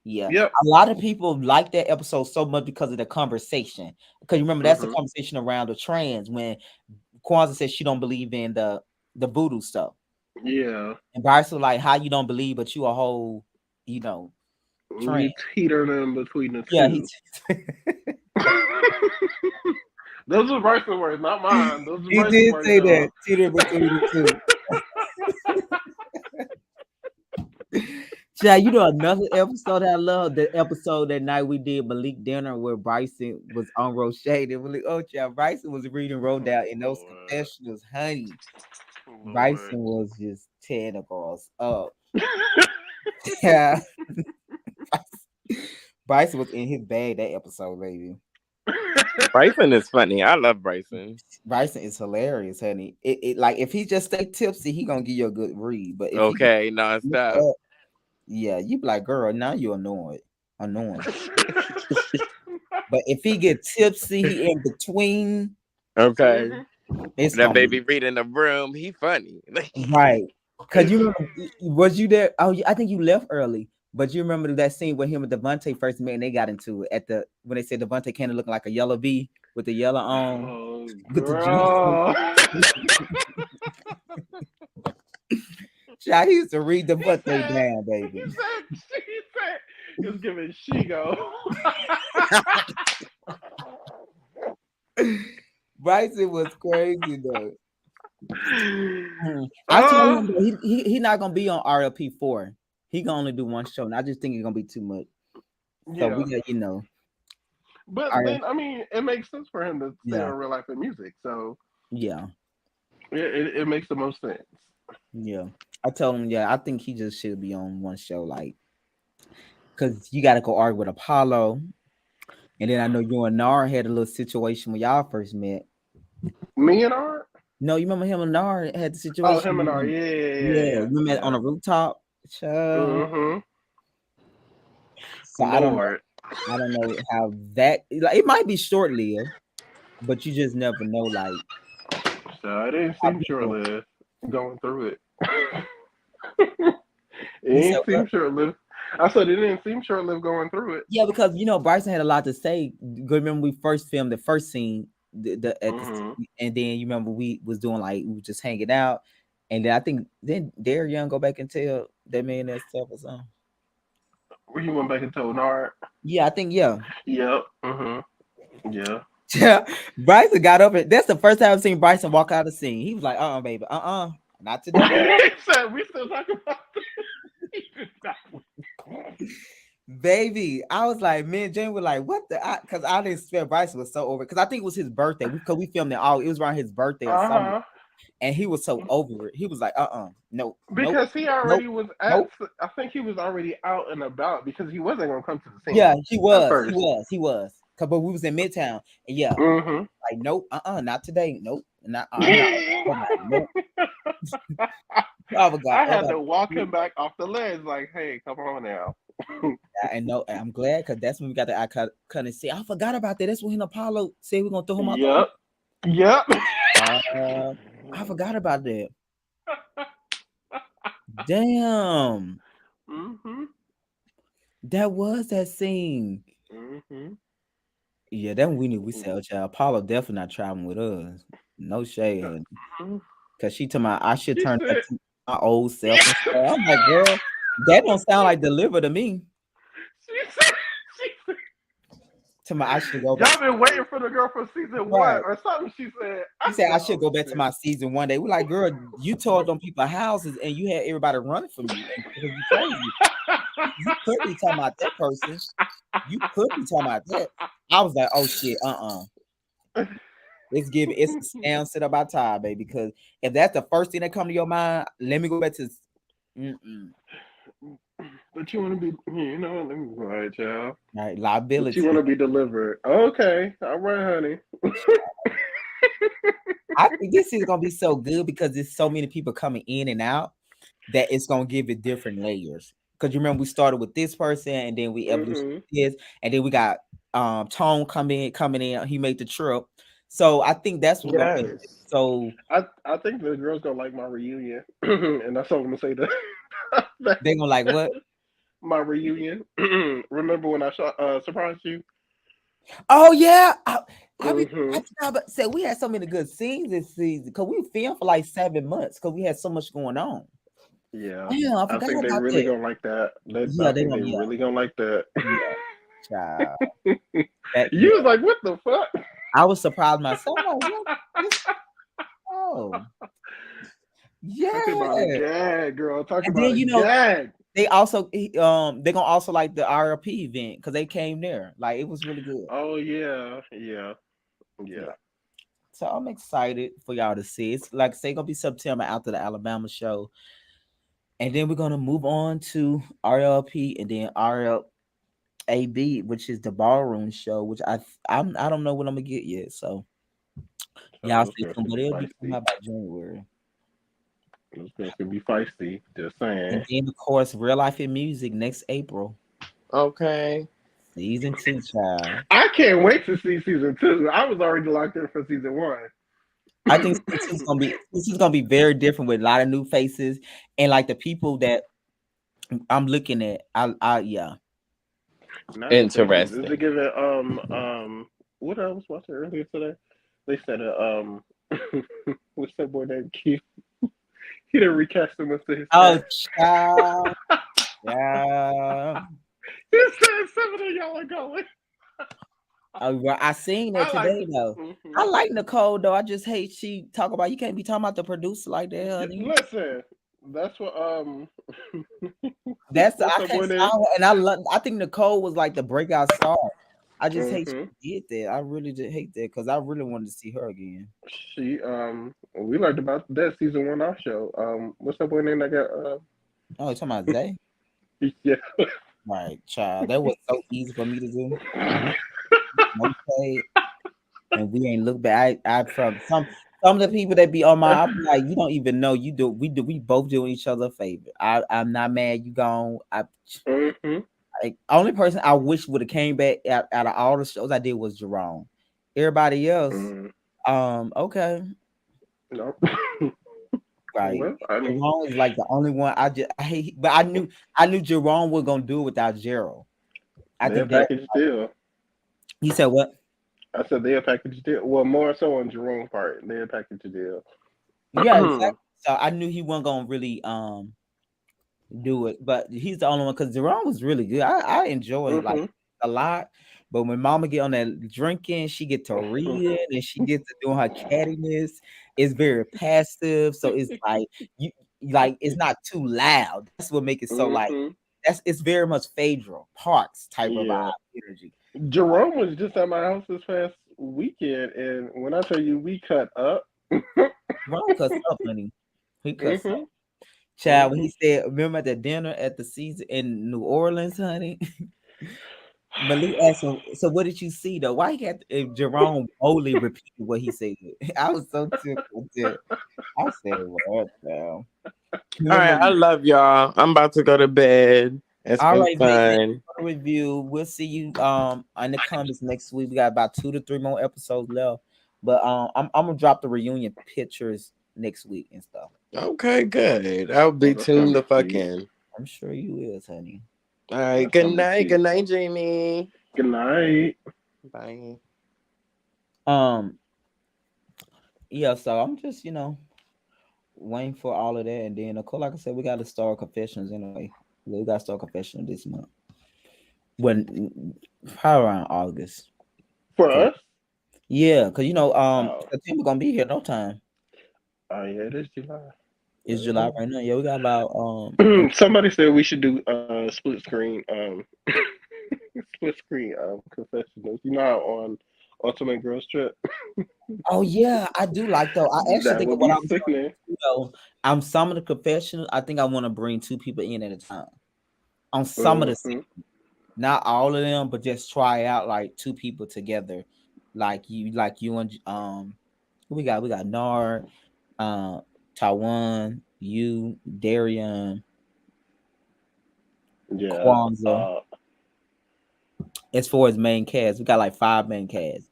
Yeah, Yep. a lot of people like that episode so much because of the conversation. Because you remember that's the Mm-hmm. conversation around the trans when Kwanzaa says she don't believe in the voodoo stuff, Yeah. and Bryce was like, "How you don't believe, but you a whole, trans." You teetering in between the Yeah, he. two. Those are Bryson words, not mine. Those are He Bryson did words, say y'all. that teeter between the two. Yeah, another episode I love the episode that night we did Malik dinner where Bryson was on Roche and Malik. Oh, yeah, Bryson was reading Rodale in those Lord. confessionals, honey. Lord. Bryson was just tearing the girls up. Yeah, Bryson was in his bag that episode, baby. Bryson is funny. I love Bryson. Bryson is hilarious, honey. It like if he just stay tipsy, he gonna give you a good read. But if he Okay, nonstop. yeah, you be like, girl, now you're annoying. But But if he get tipsy in between, Okay. it's That gonna be baby reading the room. He funny. right. Cause you remember, was you there? Oh, I think you left early. But you remember that scene where him and Devontae first met and they got into it at the when they said Devontae kind of looking like a yellow bee with the yellow on Oh, with the juice. girl. Child, he used to read He Devontae said, down, baby. he said, it's giving Shigo. Bryson was crazy though. I told Oh, him that he not gonna be on RLP 4. He gonna only do one show, and I just think it's gonna be too much. So we yeah. got But RL, then, I mean, it makes sense for him to stay yeah, on real life and music. So yeah, it makes the most sense. yeah. I told him, I think he just should be on one show, like, cause you got to go argue with Apollo, and then I know you and Nara had a little situation when y'all first met. Me and Art? No, you remember him and Nara had the Oh, situation? him and Art. Yeah, Yeah, yeah, we met on yeah. a rooftop. Child. Mm-hmm. So Lord. I don't know how that like it might be short lived, but you just never know. Like So I didn't how seem people, short-lived going through it. It you said ain't what? seem short-lived. I said it didn't seem short-lived going through it. Yeah, because Bryson had a lot to say. Remember we first filmed the first scene, at the Mm-hmm. and then you remember we was doing like we was just hanging out, and then I think then Dare Young go back and tell that man that stuff or something. Where you went back and told Art? Yeah, I think yeah. Yep. Mm-hmm. Yeah. Yeah, Bryson got up and that's the first time I've seen Bryson walk out of the scene. He was like, baby, not today. He said we still talking about Baby, I was like, man, Jane was like, what the? Because I didn't swear Bryson was so over. Because I think it was his birthday. Because we filmed it all. It was around his birthday or something. Uh-huh. And he was so over it. He was like, nope, nope, Because he nope, already was at, nope. I think he was already out and about because he wasn't going to come to the scene Yeah, at first. he was. Cause but we was in Midtown, and yeah, Mm-hmm. like nope, not today, nope, not I'm not. Nope. I forgot. I had to walk him back off the ledge, like, hey, come on now. And no, I'm glad because that's when we got the icon and say, I forgot about that. That's when Apollo said we're gonna throw him out. Yep. Yep. I forgot about that. Damn. Mm-hmm. That was that scene. Mm-hmm. Yeah, then we knew we said, child, Apollo definitely not traveling with us. No shade. Cause she told me I should She turn back said, to my old self. And stuff. I'm like, girl, that don't sound like deliver to me. she said, To my I should go y'all back. been waiting for the girl for season Right. 1 or something. She said, He said I should oh, go back to shit. my season one day. We're like, girl, you told them people houses and you had everybody running from you. Because you crazy. You could be talking about that person. You could be talking about that. I was like, oh shit, It's a scam set up our time, baby. Because if that's the first thing that come to your mind, let me go back to. But you want to be, let me go ahead, y'all. Right, But liability. you want to be delivered. Okay. All right, honey. I think this is gonna be so good because there's so many people coming in and out that it's gonna give it different layers. Because you remember we started with this person and then we evolution this, and then we got Tone coming in. He made the trip. So I think that's what gonna be Yes. so I think the girls gonna like my reunion, and that's all I'm gonna say. they gonna like what? My reunion. Remember when I surprised you? Oh yeah, I Mm-hmm. said we had so many good scenes this season because we filmed for like 7 months because we had so much going on. Yeah, Damn, I I forgot think they about really that. gonna like that. Yeah, I think they yeah, really gonna like that. yeah, child. You was like, what the fuck? I was surprised myself. I'm like, what? Oh, Talk about a yeah. gag, girl. Talk And about then a gag. they also they gonna also like the RLP event because they came there. Like it was really good. Oh yeah, yeah, yeah. So I'm excited for y'all to see. It's like say gonna be September after the Alabama show, and then we're gonna move on to RLP and then RLAB, which is the ballroom show, which I don't know what I'm gonna get yet. So y'all Those stay girls tuned, can but be it'll be coming feisty. out by January. Those girls can be feisty. Just And saying. then of course, Real Life in Music next April. Okay. Season 2, child. I can't wait to see season 2. I was already locked in for season 1. I think season 2 is gonna be very different with a lot of new faces and like the people that I'm looking at. I yeah. Not new faces. Is it Interesting. giving what I was watching earlier today? They said what's that boy named Keith? He didn't recast him into his Oh, character. child. Yeah. He said 7 of y'all are going. Well, I seen that I like today though. mm-hmm. I like Nicole though. I just hate she talk about you can't be talking about the producer like that, honey. Listen, that's what That's what's I that can't boy name? and I love. I think Nicole was like the breakout star. I just hate Mm-hmm. she did that. I really did hate that because I really wanted to see her again. She we learned about that season 1 off show. What's that boy name that got Oh, you talking about Zay? yeah. Right, child. That was so easy for me to do. No shade. And we ain't look back. I from some of the people that be on my, I be like, you don't even know you do. We both doing each other a favor. I'm not mad. You gone. Mm-hmm. Only person I wish would have came back out of all the shows I did was Jerome. Everybody else, Mm. okay, No. right. Well, I mean, Jerome is like the only one I hate, but I knew Jerome was gonna do it without Gerald. I they're a think that package deal. he said what? I said they're a package deal. Well, more so on Jerome part. They're a package deal. Yeah, exactly. So I knew he wasn't gonna really do it, but he's the only one because Jerome was really good. I enjoy like Mm-hmm. a lot, but when Mama get on that drinking, she get to reading and she gets to doing her cattiness. It's very passive, so it's like you like it's not too loud. That's what make it so like Mm-hmm. it's very much Phaedra Parks type of vibe Yeah. energy. Jerome was just at my house this past weekend, and when I tell you we cut up, Jerome cuss up, honey. He cuss up. mm-hmm. Child, when he said, remember at the dinner at the season in New Orleans, honey? Malik asked him, so what did you see though? Why he had if Jerome only repeated what he said? I was so tickled. Too. I said, what now? All right, Remember, I love y'all. I'm about to go to bed. It's all been right, Vic, thank you fun. for the review. We'll see you in the comments next week. We got about 2 to 3 more episodes left. But I'm gonna drop the reunion pictures next week and stuff. Okay, good. I'll Oh, be that's gonna tuned be the fuck cute. in. I'm sure you is, honey. All right, That's good gonna be night. cute. Good night, Jamie. Good night. Bye. Um, yeah, so I'm just, waiting for all of that. And then, of course, like I said, we got to start confessions anyway. We got to start confession this month. When probably around August. For 'Cause- us? yeah, because Oh, September gonna be here no time. oh yeah, it is July. It's Yeah, July right now. Yeah, we got about somebody said we should do split screen split screen confessionals. You know how on Ultimate Girls Trip oh yeah, I do like though. I actually that think of would what be I was gonna sickening. do though. On some of the confessionals, I think I want to bring 2 people in at a time. On some of the Mm-hmm. not all of them, but just try out like 2 people together. Like you and we got Nard, uh Taiwan, you, Darian, Yeah. Kwanzaa. As far as main cast, we got like 5 main casts.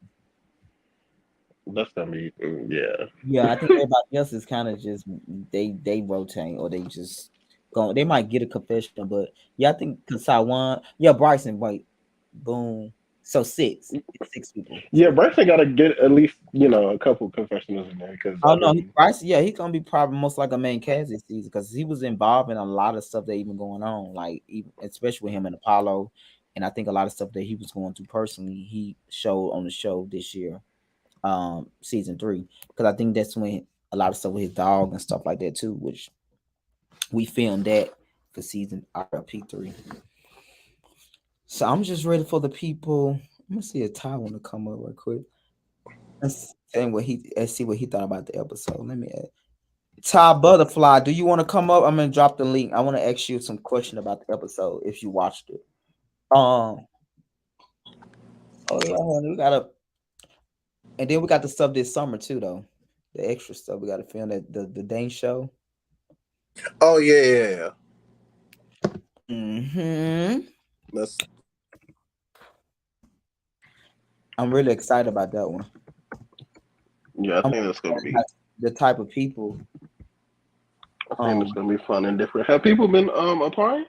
That's gonna be yeah. Yeah, I think everybody else is kind of just they rotate or they just go. They might get a confession, but yeah, I think because Taiwan, yeah, Bryson, wait, boom, so 6, it's 6 people. Yeah, Bryson got to get at least a couple confessionals in there because Oh I no, mean, Bryson, yeah, he's gonna be probably most like a main cast this season because he was involved in a lot of stuff that even going on, like even, especially with him and Apollo, and I think a lot of stuff that he was going through personally, he showed on the show this year, season 3, because I think that's when a lot of stuff with his dog and stuff like that too, which we filmed that for season RP3. So I'm just ready for the people. I'm gonna see if Ty want to come up real quick. Let's see what he thought about the episode. Let me add. Ty Butterfly, do you want to come up? I'm gonna drop the link. I want to ask you some question about the episode if you watched it. Um. Oh yeah, honey, we got and then we got the stuff this summer too, though. The extra stuff we got to film that the Dane show. Oh yeah. Mm-hmm. That's I'm really excited about that one. Yeah, I I'm think that's gonna excited be. about the type of people. I think it's Um, gonna be fun and different. Have people been applying?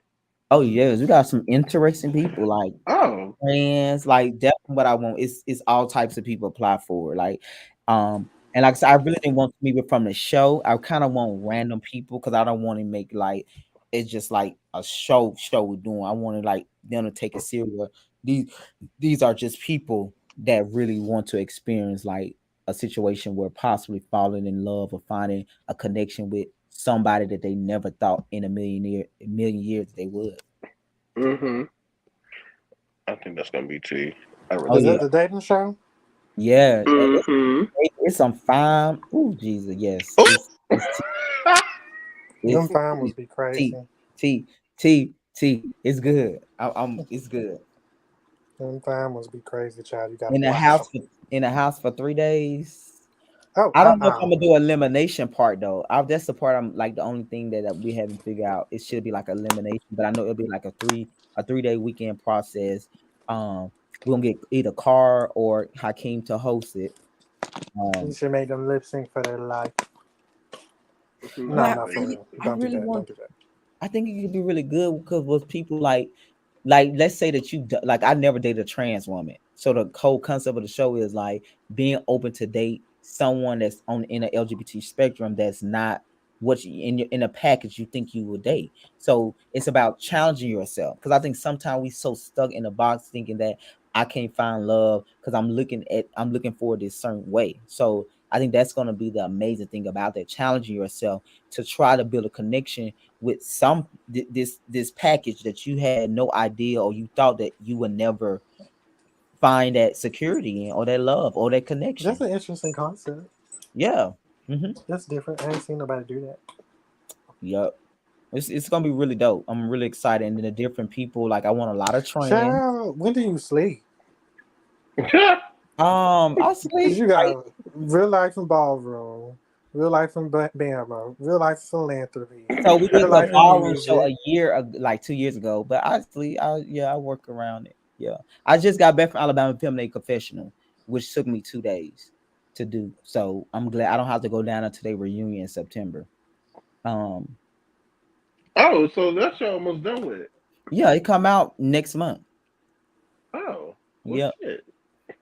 oh yes, we got some interesting people like Oh. friends, like definitely what I want. It's all types of people apply for it. And like I said, I really didn't want people from the show. I kind of want random people because I don't want to make like it's just like a show we're doing. I wanted like them to take it serious. These these are just people that really want to experience like a situation where possibly falling in love or finding a connection with somebody that they never thought in a million years they would. Mm-hmm. I think that's gonna be T. I Oh really Is that yeah, do. the dating show? yeah. Mm-hmm. It's some fine. Oh Jesus, yes. Oh. Them It's finals be T crazy. T T. It's good. It's good. Them finals be crazy, child. You gotta In the watch house them. in the house for 3 days. Oh, I don't know if I'm gonna do elimination part though. That's the part I'm like the only thing that we haven't figured out. It should be like elimination, but I know it'll be like a 3 day weekend process. Um, we're gonna get either Carr or Hakeem to host it. you Um, should make them lip sync for their life. but No, not for real. I Don't do really that. want. Don't do that. I think it could be really good because with people like let's say that like I never dated a trans woman, so the whole concept of the show is like being open to date someone that's on in the LGBT spectrum that's not what you in a package you think you would date. So it's about challenging yourself because I think sometimes we so stuck in a box thinking that I can't find love because I'm looking for this certain way. So I think that's going to be the amazing thing about that, challenging yourself to try to build a connection with this package that you had no idea or you thought that you would never find that security in or that love or that That's connection. an interesting concept. Yeah. Mm-hmm. That's different. I ain't seen nobody do that. Yep. It's gonna be really dope. I'm really excited. And then the different people, like I want a lot of trans. Child, when do you sleep? I Cause sleep you like got real life in ballroom, real life in Bama, real life philanthropy, so we did real the life in ballroom show music. like 2 years ago, but I sleep. I work around it. Yeah, I just got back from Alabama filming a confessional, which took me 2 days to do. So I'm glad I don't have to go down until they reunion in September. Um, Oh, so that's almost done with. yeah, it come out next month. Oh, well, Yeah, shit.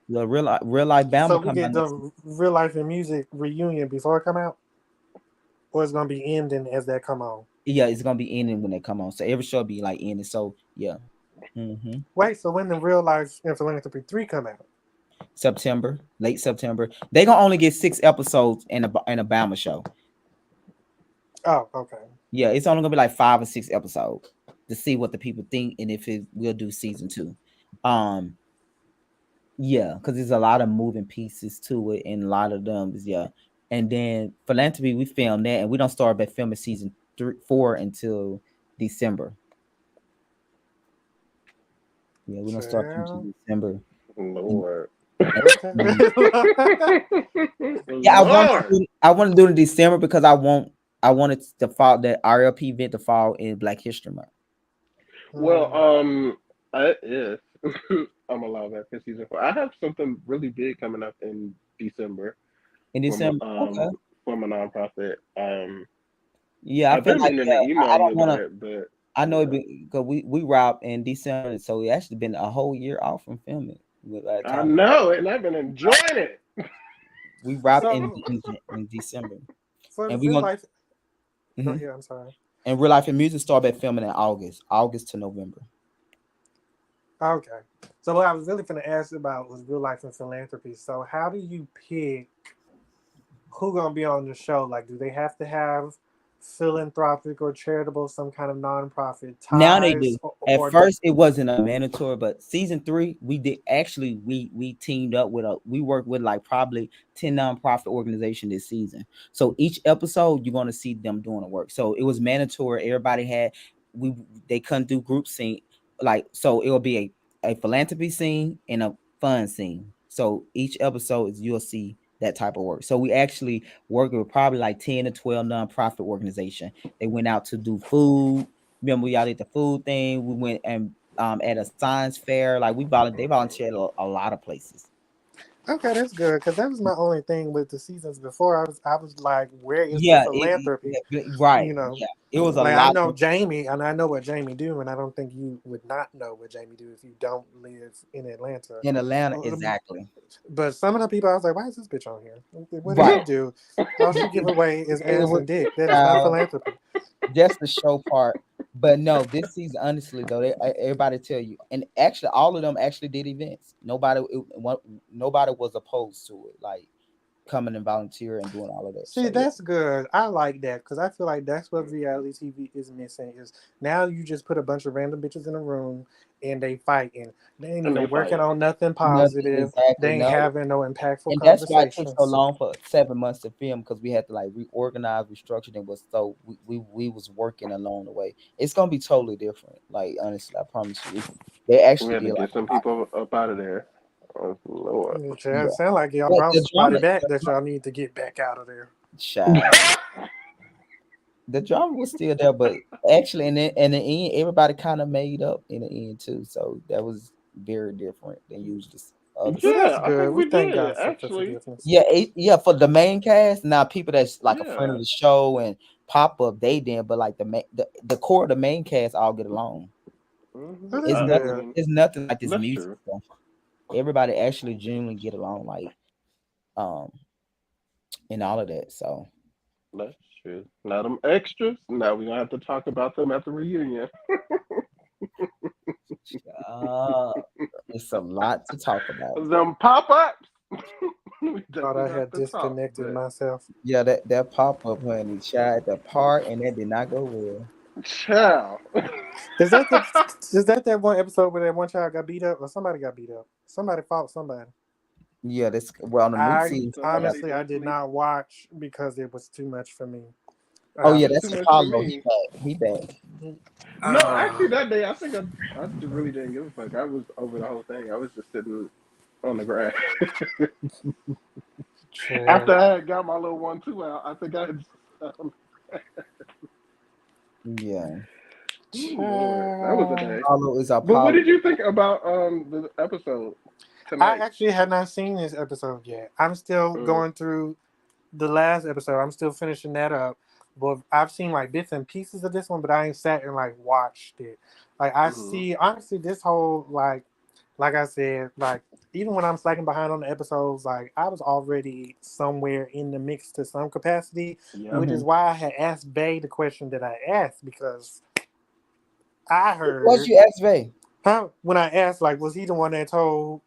the real life So Bama we come out get next. the real life in music reunion before it come out, or it's gonna be ending as that come on. Yeah, it's gonna be ending when they come on. So every show be like ending. So yeah. Mm-hmm. Wait, so when the real life in philanthropy 3 come out? September, late September. They gonna only get 6 episodes in a Bama show. Oh, okay. Yeah, it's only gonna be like 5 or 6 episodes to see what the people think and if it will do season two. Um, yeah, because there's a lot of moving pieces to it, and a lot of them is yeah. And then philanthropy, we filmed that, and we don't start back filming season 4 until December. Yeah, we don't start until Child. December. And, Lord. Okay. and yeah, Lord. I want to do it in December because I wanted to fall that RLP event to fall in Black History Month. Well, Mm, if I'm allowed that for season 4, I have something really big coming up in December In from December, okay. from a nonprofit. Yeah, I I've feel been like meaning to yeah, email I you don't want about to. it, but I know it yeah, because we robbed in December, so it actually been a whole year off from filming. With that I time know, and I've been enjoying it. we wrapped so in December, for the and we real gonna life, go mhm. ahead. I'm sorry. And real life and music start back filming in August to November. Okay. So what I was really going to ask about was real life and philanthropy. So how do you pick who gonna be on the show? Like, do they have to have philanthropic or charitable, some kind of nonprofit Now they do. ties, At or first, it wasn't a mandatory, but season 3, we did actually we teamed up with we worked with like probably 10 nonprofit organization this season. So each episode, you're gonna see them doing the work. So it was mandatory. Everybody had we they couldn't do group scene like so. It will be a philanthropy scene and a fun scene. So each episode is you'll see that type of work. So we actually worked with probably like 10 to 12 nonprofit organization. They went out to do food. Remember, we all did the food thing. We went and at a science fair. Like they volunteered a lot of places. Okay, that's good because that was my only thing with the seasons before. I was like, where is the Yeah, philanthropy? right. You know, Yeah, it was a like I lot. know Jamie, and I know what Jamie do, and I don't think you would not know what Jamie do if you don't live in Atlanta. In Atlanta, Um, exactly. But some of the people, I was like, why is this bitch on here? What did Right. she do? All she give away is It ass was and dick. That is not uh, philanthropy. just the show part. But no, this season, honestly though, everybody tell you, and actually, all of them actually did events. Nobody was opposed to it, like coming and volunteer and doing all of that. See, So yeah, that's good. I like that because I feel like that's what reality TV is missing. Is now you just put a bunch of random bitches in a room and they fighting. They ain't And they even working fight. on nothing nothing positive. exactly. They ain't No, having no impactful and that's why it took so conversations. long for 7 months to film because we had to like reorganize, restructure. And was so we was working along the way. It's gonna be totally different. Like honestly, I promise you, they We actually had to did like get some people up out of there. Oh Lord. Yeah, it yeah. sound like y'all But brought the somebody drama, back that y'all need to get back out of there. child, the drama was still there, but actually in the end, everybody kind of made up in the end too. So that was very different than usually other Well, seasons. that's Yeah, I good. think We we thank did God for actually. forgiveness. Yeah, yeah, for the main cast. Now people that's like a friend Yeah. of the show and pop up, they did, but like the core of the main cast all get along. Well, that's It's I nothing. good. mean, It's nothing like this that's music true. stuff. Everybody actually genuinely get along, like um, and all of that. So That's true. Now them extras. Now we gonna have to talk about them at the reunion. uh, it's a lot to talk about. Them pop ups. We Thought definitely I gonna have had to talk. disconnected But myself. Yeah, that pop up honey tried the part, and that did not go well. child. Is that the that one episode where that one child got beat up or somebody got beat up? Somebody fought somebody. Yeah, this well on the new I season. Somebody honestly I did definitely. not watch because it was too much for me. Oh It yeah, Um, was that's too much for Apollo. He me. back. He back. No, actually, uh, that day I think I really didn't give a fuck. I was over the whole thing. I was just sitting on the grass. chill. After I had got my little 1-2 out, I think I had. Um, Yeah, oh Lord, that was a Chill. day. Apollo is But what Apollo. did you think about the episode I tonight? actually had not seen this episode yet. I'm still Mm, going through the last episode. I'm still finishing that up. But I've seen like bits and pieces of this one, but I ain't sat and like watched it. Like I mm-hmm. see honestly this whole like I said, like even when I'm slacking behind on the episodes, like I was already somewhere in the mix to some capacity, Yep. which is Mm-hmm. why I had asked Bay the question that I asked because I What's heard you ask Vay? when I asked like was he the one that told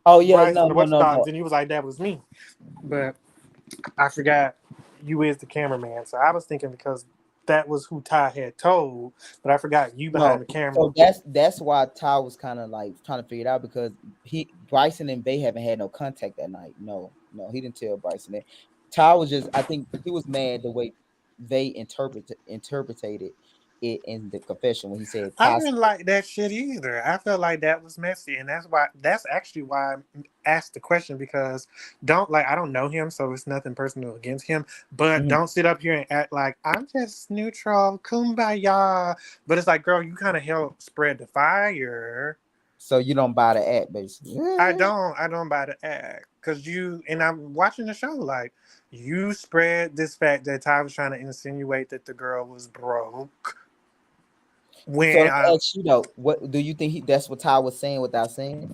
Oh yeah, Bryce no, and the no, what's no, dogs no. and he was like that was me. But I forgot you is the cameraman. So I was thinking because that was who Ty had told, but I forgot you behind No, the camera. so that's why Ty was kind of like trying to figure it out because he Bryson and Bay haven't had no contact that night. No, no, he didn't tell Bryson that. Ty was just I think he was mad the way they interpreted it in the confession when he said I Ty. didn't like that shit either. I felt like that was messy, and that's actually why I asked the question because don't like I don't know him, so it's nothing personal against him. But Mhm. don't sit up here and act like I'm just neutral, kumbaya. But it's like, girl, you kind of help spread the fire. So you don't buy the act basically. I don't buy the act because you and I'm watching the show like you spread this fact that Ty was trying to insinuate that the girl was broke So when let me ask you though, what do you think that's what Ty was saying without saying it?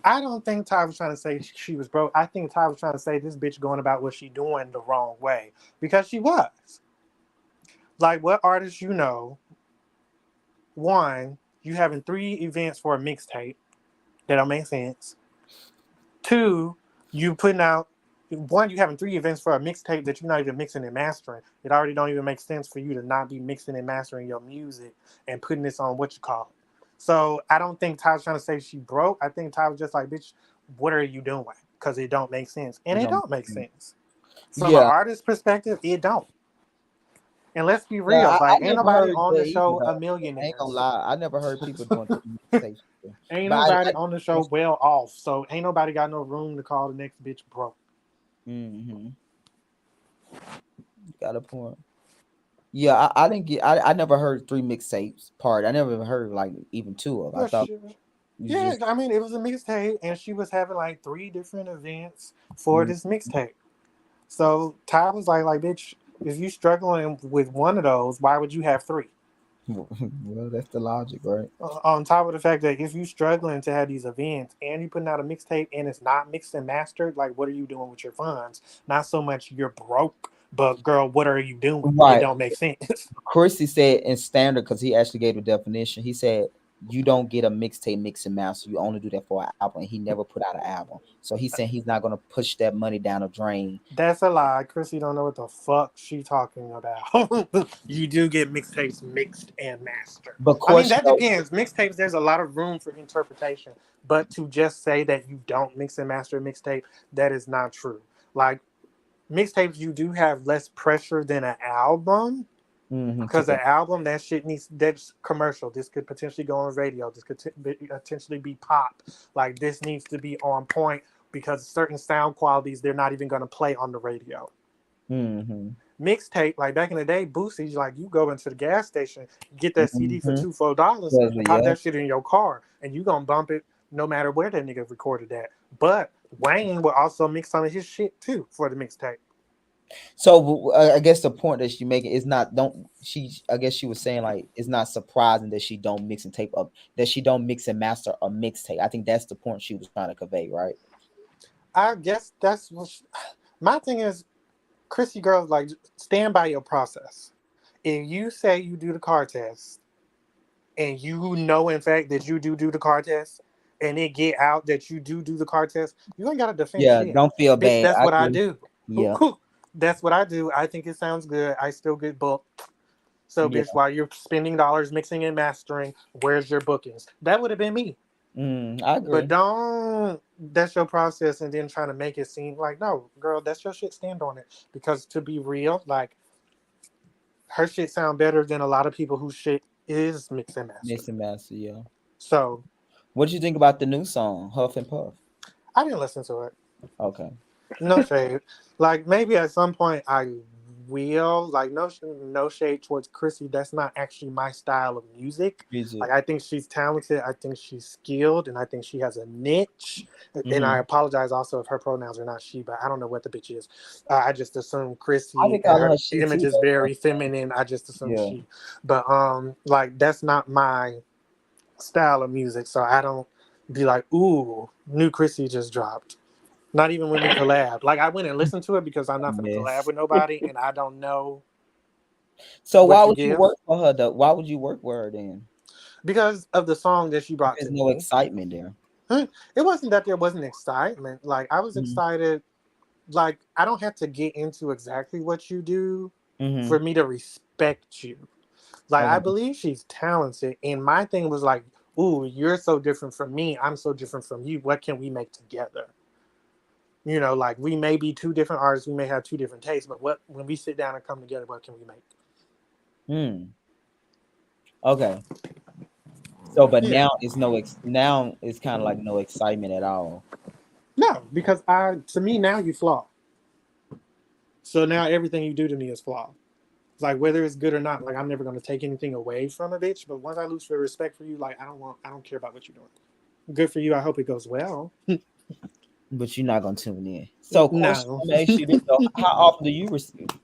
I don't think Ty was trying to say she was broke. I think Ty was trying to say this bitch going about what she doing the wrong way because she was. Like what artists you know? One, you having 3 events for a mixtape that don't make sense. Two, you putting out one. You having 3 events for a mixtape that you're not even mixing and mastering. It already don't even make sense for you to not be mixing and mastering your music and putting this on what you call it. So I don't think Ty was trying to say she broke. I think Ty was just like, bitch, what are you doing? Because it don't make sense, and You it know, don't make sense from an yeah, artist perspective. It don't. And let's be yeah. real, I like ain't never nobody heard on that the either show a though. I ain't gonna millionaires. lie, I never heard people doing mixtapes. Ain't But nobody I on the show well off, so ain't nobody got no room to call the next bitch broke. mm-hmm, got a point. Yeah, I didn't get. I never heard 3 mixtapes part. I never even heard like even 2 of. I Well, thought shit. You Yeah, just I mean, it was a mixtape, and she was having like 3 different events for mm, this mixtape. So Ty was like, bitch, if you struggling with one of those, why would you have three? well, that's the logic, right? On top of the fact that if you struggling to have these events and you putting out a mixtape and it's not mixed and mastered, like what are you doing with your funds? Not so much you're broke, but girl, what are you doing? It Right. don't make sense. Chrissy said in standard because he actually gave the definition. He said you don't get a mixtape mix and master. You only do that for an album. He never put out an album, so he's saying he's not gonna push that money down the drain. That's a lie. Chrissy don't know what the fuck she talking about. You do get mixtapes mixed and mastered. But I mean, question that though, depends. Mixtapes, there's a lot of room for interpretation. But to just say that you don't mix and master a mixtape, that is not true. Like, mixtapes, you do have less pressure than an album. Because an album, that shit needs, that's commercial. This could potentially go on radio. This could potentially be pop. Like, this needs to be on point because certain sound qualities they're not even going to play on the radio. mm-hmm. Mixtape, like back in the day, Boosie, like you go into the gas station, get that CD for Mm-hmm. $2-4, pop Yeah, that shit in your car, and you gonna bump it no matter where that nigga recorded that. But Wayne will also mix some of his shit too for the mixtape. so I guess the point that she making is not don't she. I guess she was saying like it's not surprising that she don't mix and tape up that she don't mix and master a mixtape. I think that's the point she was trying to convey, right? I guess that's what my thing is. Chrissy girls, like, stand by your process. If you say you do the car test and you know in fact that you do the car test and it get out that you do the car test, you ain't gotta defend Yeah, shit. don't feel Bitch, bad. that's I what I agree. do. Yeah, That's what I do. I think it sounds good. I still get booked. So yeah. bitch, while you're spending dollars mixing and mastering, where's your bookings? That would have been me. I But agree. don't, that's your process and then trying to make it seem like, no, girl, that's your shit, stand on it. Because to be real, like, her shit sound better than a lot of people whose shit is mixed and mastered. Mix and master. Yeah. So What did you think about the new song, Huff and Puff? I didn't listen to it. Okay. No shade. Like maybe at some point I will. Like no shade towards Chrissy. That's not actually my style of music. Music. Like I think she's talented. I think she's skilled, and I think she has a niche. And I Mm-hmm. apologize also if her pronouns are not she, but I don't know what the bitch is. I just assume I Chrissy be and calling her her she image too is though. very feminine. I just assume Yeah. she. But like that's not my style of music. So I don't be like, ooh, new Chrissy just dropped. Not even when we collab. Like I went and listened to it because I'm not gonna collab Yes. with nobody and I don't know So what why to would you give. work for her though? Why would you work with her then? Because of the song that she If brought there's to no me. excitement there. It wasn't that there wasn't excitement. Like I was Mm-hmm. excited. Like I don't have to get into exactly what you do Mm-hmm. for me to respect you. Like I Okay. believe she's talented. And my thing was like, ooh, you're so different from me. I'm so different from you. What can we make together? You know, like we may be two different artists, we may have two different tastes, but what when we sit down and come together, what can we make? Hmm. Okay. So, but Yeah. now it's no now it's kind of like no excitement at all. No, because to me now you flaw. So now everything you do to me is flawed. Like whether it's good or not, like I'm never gonna take anything away from a bitch. But once I lose the respect for you, like I don't care about what you're doing. Good for you. I hope it goes well. But you're not gonna tune in. So, question: No. I'm gonna ask you this though: how often do you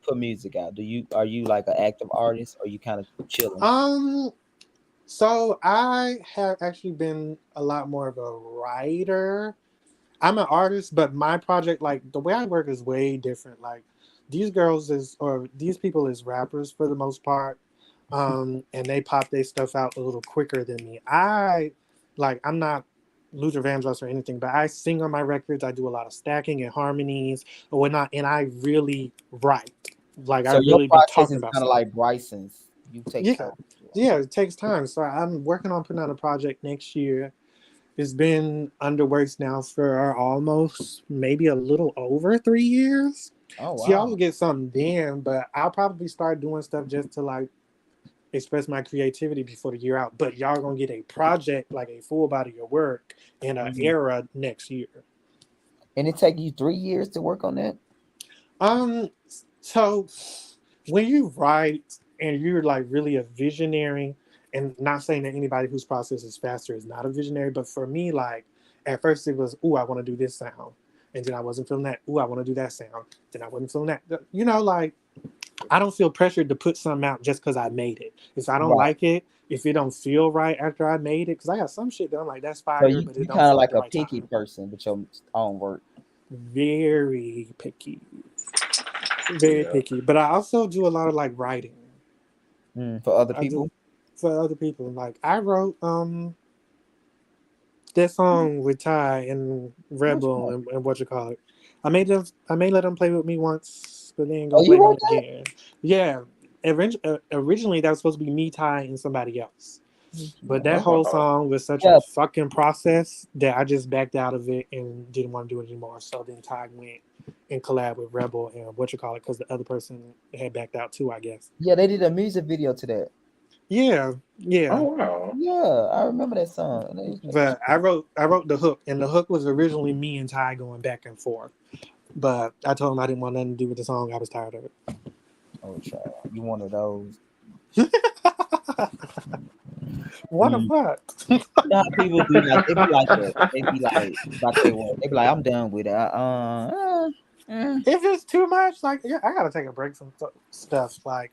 put music out? Are you like an active artist, or you kind of chilling? um. So I have actually been a lot more of a writer. I'm an artist, but my project, like the way I work, is way different. Like these people is rappers for the most part, and they pop their stuff out a little quicker than me. I'm not Luther Vandross or anything, but I sing on my records. I do a lot of stacking and harmonies or whatnot, and I really write. Like I So your really be process talking is about kind of stuff. like Bryson's. You take Yeah, care. yeah, it takes time. So I'm working on putting out a project next year. It's been under works now for almost maybe a little over 3 years. Oh So y'all will wow. get something then, but I'll probably start doing stuff just to like express my creativity before the year out. But y'all gonna get a project, like a full body of work in an Mhm. era next year. And it take you 3 years to work on that. Um, so when you write and you're like really a visionary and not saying that anybody whose process is faster is not a visionary, but for me, like at first it was, ooh, I want to do this sound, and then I wasn't feeling that. Ooh, I want to do that sound, then I wasn't feeling that. You know, like I don't feel pressured to put something out just because I made it. If I don't Right. like it, if it don't feel right after I made it, because I got some shit that I'm like, that's So fire, but you it don't kind of feel like like the a right picky time. person with your own work. Very picky. Very picky. But I also do a lot of like writing. For other I do people. for other people. Like I wrote that song with Ty and Which Rebel one? and what you call it. I may let them play with me once, but they ain't Oh, gonna you play with wrote me that? again. Yeah. Originally that was supposed to be me, Ty, and somebody else. But that whole song was such a Yeah. fucking process that I just backed out of it and didn't want to do it anymore. So then Ty went and collabed with Rebel and what you call it, because the other person had backed out too, I guess. Yeah, they did a music video to that. Yeah, yeah. Oh wow. Yeah, I remember that song. But I wrote the hook, and the hook was originally me and Ty going back and forth. But I told him I didn't want nothing to do with the song. I was tired of it. Oh, child. You one of those. What a what? You know how people do like they be like that. They be like about their work. They be like, I'm done with it. If it's too much, like yeah, I gotta take a break from stuff. Like,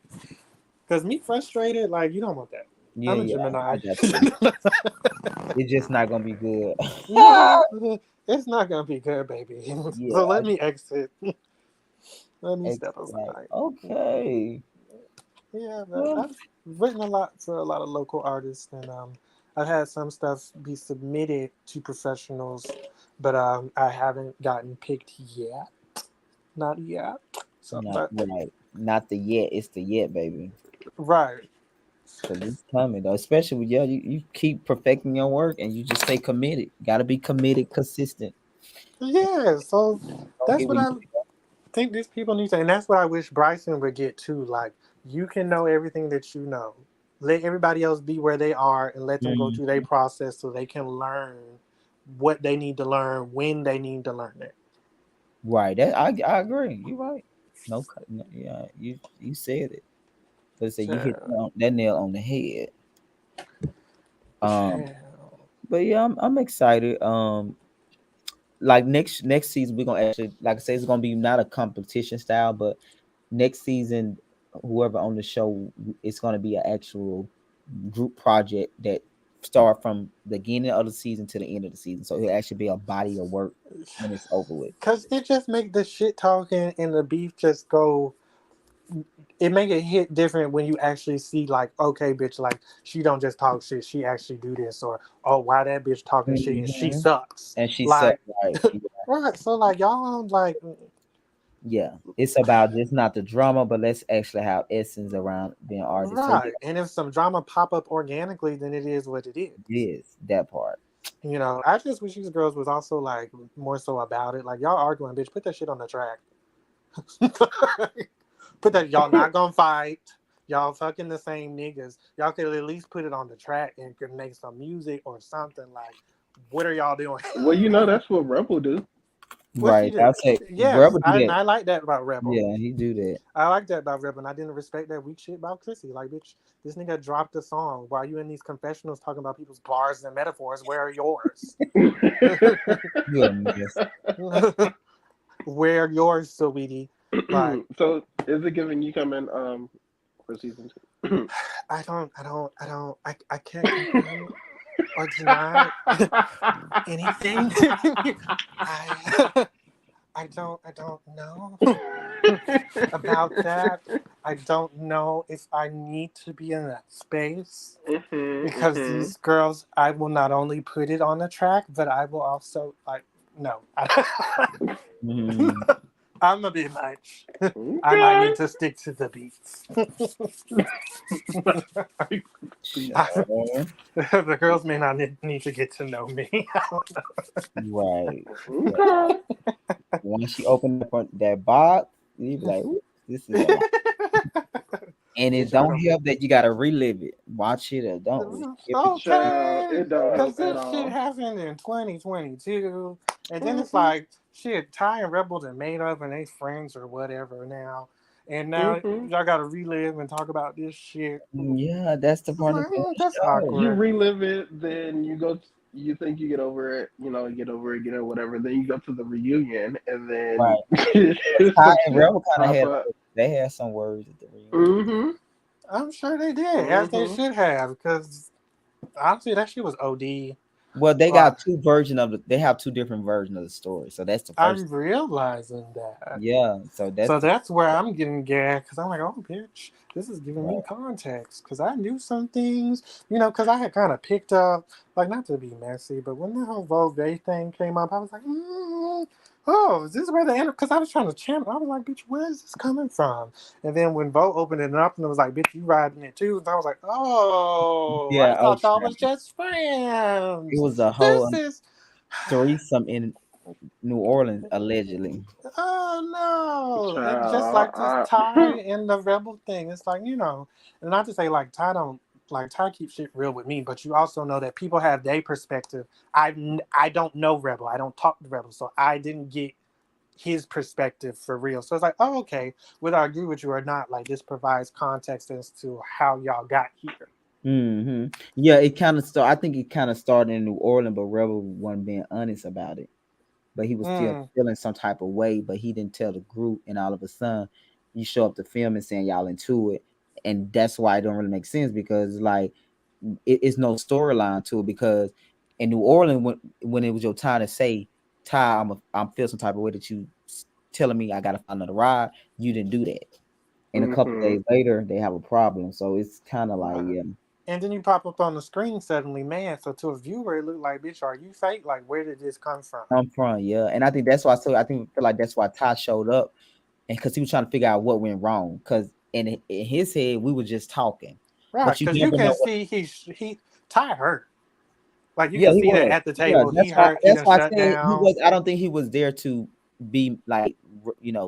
cause me frustrated, like you don't want that. Yeah, I'm a yeah, I Gemini. got you. It's just not gonna be good. It's not gonna be good, baby. Yeah, So let me exit. Let me step like aside. okay. Yeah, but Well, I've written a lot for a lot of local artists, and I've had some stuff be submitted to professionals, but I haven't gotten picked yet. Not yet. So, not but right. Not the yet. It's the yet, baby. right. Cause it's coming though. Especially with you keep perfecting your work and you just stay committed. Gotta be committed, consistent. Yeah, so Don't that's get what what I think these people need to, and that's what I wish Bryson would get too. Like, you can know everything that you know. Let everybody else be where they are and let them go through their process so they can learn what they need to learn when they need to learn it. Right. That I agree. You're right. Yeah, you said it. But say you hit Yeah. that nail on the head. Um, Yeah. but yeah, I'm excited. Like next season we're gonna actually, like I say, it's gonna be not a competition style, but next season whoever on the show, it's gonna be an actual group project that start from the beginning of the season to the end of the season. So it'll actually be a body of work when it's over with. Cause it just make the shit talking and the beef just go. It make it hit different when you actually see like, okay, bitch, like she don't just talk shit, she actually do this, or oh, why that bitch talking shit and she Mhm. sucks. And she said, Like, right, right? So like y'all like, yeah, it's about just not the drama, but let's actually have essence around being artists. So yeah, right? And if some drama pop up organically, then it is what it is. it is that part. You know, I just wish these girls was also like more so about it. Like y'all arguing, bitch, put that shit on the track. Put that y'all not gonna fight. Y'all fucking the same niggas. Y'all could at least put it on the track and could make some music or something. Like, what are y'all doing? Well, you know that's what Rebel do. What she Right. do? I'll say Yes, Rebel do that. I like that about Rebel. Yeah, he do that. I like that about Rebel, and I didn't respect that weak shit about Chrissy. Like, bitch, this nigga dropped a song while you in these confessionals talking about people's bars and metaphors. Where are yours? You a mess. Where are yours, sweetie? Like, So is it giving you coming for season 2? I can't confirm or deny anything. I don't know about that. I don't know if I need to be in that space because these girls, I will not only put it on the track, but I will also like no. Mhm. I'm a bit much. I might Okay. need to stick to the beats. Child. The girls may not need to get to know me. Right. Yeah. Okay. Once she opened up that box, you be like, "Ooh, this is a lot." And it Bitch, I don't don't. help that you gotta relive it. Watch it or don't. Skip it. Child, Okay, it don't because help at this shit all. happened in 2022, and then it's like shit. Ty and Rebel done made up and they friends or whatever now, and now Mm-hmm. y'all got to relive and talk about this shit. Yeah, that's the I was funny like, thing. that's Show. You awkward. relive it, then you go. You think you get over it, get over it, whatever. Then you go to the reunion, and Right. then Ty some and shit Rebel kind of pop had up. they had some words at the reunion. Mm-hmm. I'm sure they did, as they Mm-hmm. should have, because honestly, that shit was OD. Well, they Like, got two version of the. They have two different versions of the story. So that's the I'm first. realizing that. Yeah. So that's So the that's where I'm getting gagged because I'm like, oh, bitch, this is giving me right. context because I knew some things, because I had kind of picked up, like, not to be messy, but when the whole DuBlaVaeè thing came up, I was like, oh, is this where the end? Because I was trying to channel. I was like, bitch, where is this coming from? And then when Vo opened it up and it was like, bitch, you riding it too. And I was like, oh, I Yeah. Oh, thought y'all was just it friends. was a whole This is. threesome in New Orleans allegedly. Oh no! And just Child, like this Ty and the Rebel thing, it's like, and not to say like Ty don't like Ty keeps shit real with me, but you also know that people have their perspective. I don't know Rebel. I don't talk to Rebel, so I didn't get his perspective for real. So it's like, oh, okay, whether I agree with you or not, like this provides context as to how y'all got here. Yeah, it kind of start. I think it kind of started in New Orleans, but Rebel wasn't being honest about it. But he was still Mm, feeling some type of way, but he didn't tell the group. And all of a sudden, you show up to film and saying y'all into it, and that's why it don't really make sense because like it's no storyline to it. Because in New Orleans, when it was your time to say, Ty, I'm feel some type of way that you telling me I gotta find another ride, you didn't do that. And a couple mm-hmm. days later, they have a problem. So it's kind of like right. yeah. And then you pop up on the screen suddenly, man. So to a viewer, it looked like, bitch, are you fake? Like, where did this come from? I'm front, yeah, and I think that's why. So I feel like that's why Ty showed up, and because he was trying to figure out what went wrong. Because in his head, we were just talking, Right, but you because you never can know what. see he Ty hurt. Like you Yeah, can he see that was. at the Yeah, table. He hurt. He that's done why I shut said he down. was. I don't think he was there to be like do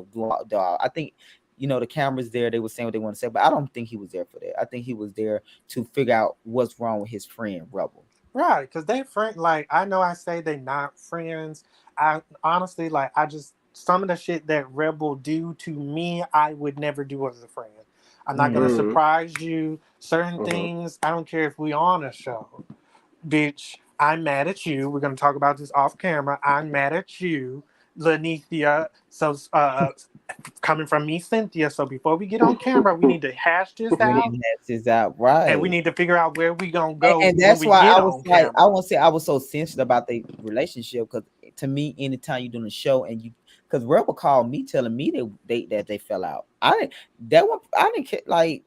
all. I think the cameras there. They were saying what they want to say, but I don't think he was there for that. I think he was there to figure out what's wrong with his friend Rebel. Right, because they friend. Like I know I say they not friends. I honestly like. I just some of the shit that Rebel do to me, I would never do as a friend. I'm not gonna Mm. Mm-hmm. surprise you. Certain Mm-hmm. things. I don't care if we on a show. Bitch, I'm mad at you. We're gonna talk about this off camera. I'm mad at you, Lanithia. So, coming from me, Cynthia. So before we get on camera, we need to hash this We out, didn't have this out and we right. need to figure out where we gonna go And when that's we why get I was on like, I camera. won't say I was so sensitive about the relationship because to me, anytime you're doing a show and because Rebel called me telling me that they fell out. I didn't that one. I didn't care, like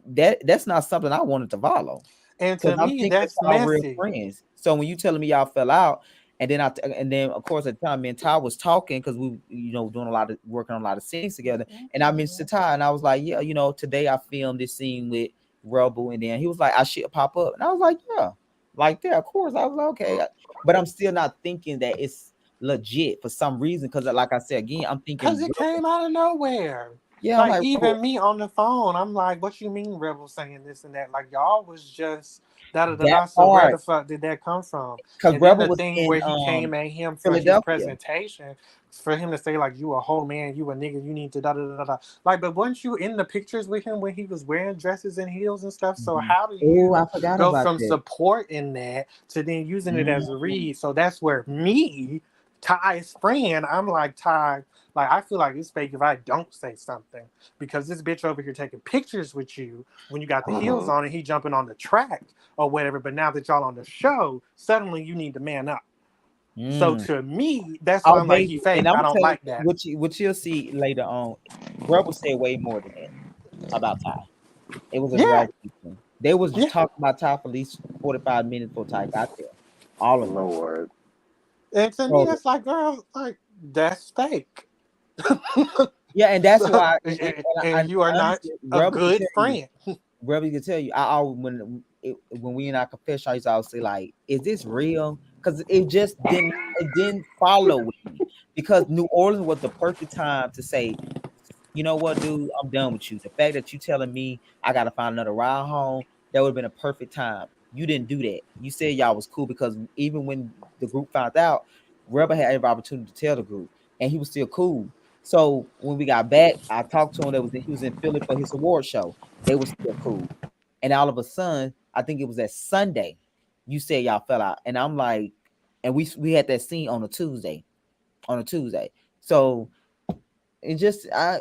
that. That's not something I wanted to follow And because to I'm me, thinking that's y'all real messy. friends. So when you telling me y'all fell out, and then of course at the time me and Ty was talking because we doing a lot of working on a lot of scenes together, and I mentioned to Ty and I was like, yeah, today I filmed this scene with Rebel, and then he was like, I should pop up, and I was like, yeah, like that, of course. I was like, okay, but I'm still not thinking that it's legit for some reason because like I said again, I'm Cause thinking it Rebel, came out of nowhere. yeah, I'm Like like Rebel, even me on the phone, I'm like, "What you mean, Rebel saying this and that?" Like y'all was just da da da that da. So where part the fuck did that come from? because And then Rebel the was thing in where he came at him for his Philadelphia. presentation, for him to say like, "You a whole man, you a nigga, you need to da da da da da." Like, but weren't you in the pictures with him when he was wearing dresses and heels and stuff? So how do Oh, I you forgot go about from that. supporting that to then using it as a Mhm. read? So that's where me, Ty's friend, I'm like Ty. Like I feel like it's fake if I don't say something because this bitch over here taking pictures with you when you got the heels Mm-hmm. on and he jumping on the track or whatever. But now that y'all on the show, suddenly you need to man up. So Mm. to me, that's why Oh, I'm like he baby, and fake. I'm I gonna don't tell you like that. what you'll see later on. Rebel said way more than that about Ty. It was a Yeah, drag thing. They was yeah. talking about Ty for at least 45 minutes before Ty got there. All of them. Lord. And to me, So that's like, girl, like that's fake. yeah, and that's So, why. and you are not Honestly, a Rebel can good tell you. friend. Rebel can tell you. I always when we in our confession, I used to always say like, "Is this real?" Because it didn't follow with me because New Orleans was the perfect time to say, you know what, dude, I'm done with you. The fact that you telling me I gotta find another ride home, that would have been a perfect time. You didn't do that. You said y'all was cool because even when the group found out, Rebel had every opportunity to tell the group, and he was still cool. So when we got back, I talked to him. He was in Philly for his award show. They was still cool. And all of a sudden, I think it was that Sunday, you said y'all fell out. And I'm like, and we had that scene on a Tuesday. On a Tuesday. So it just I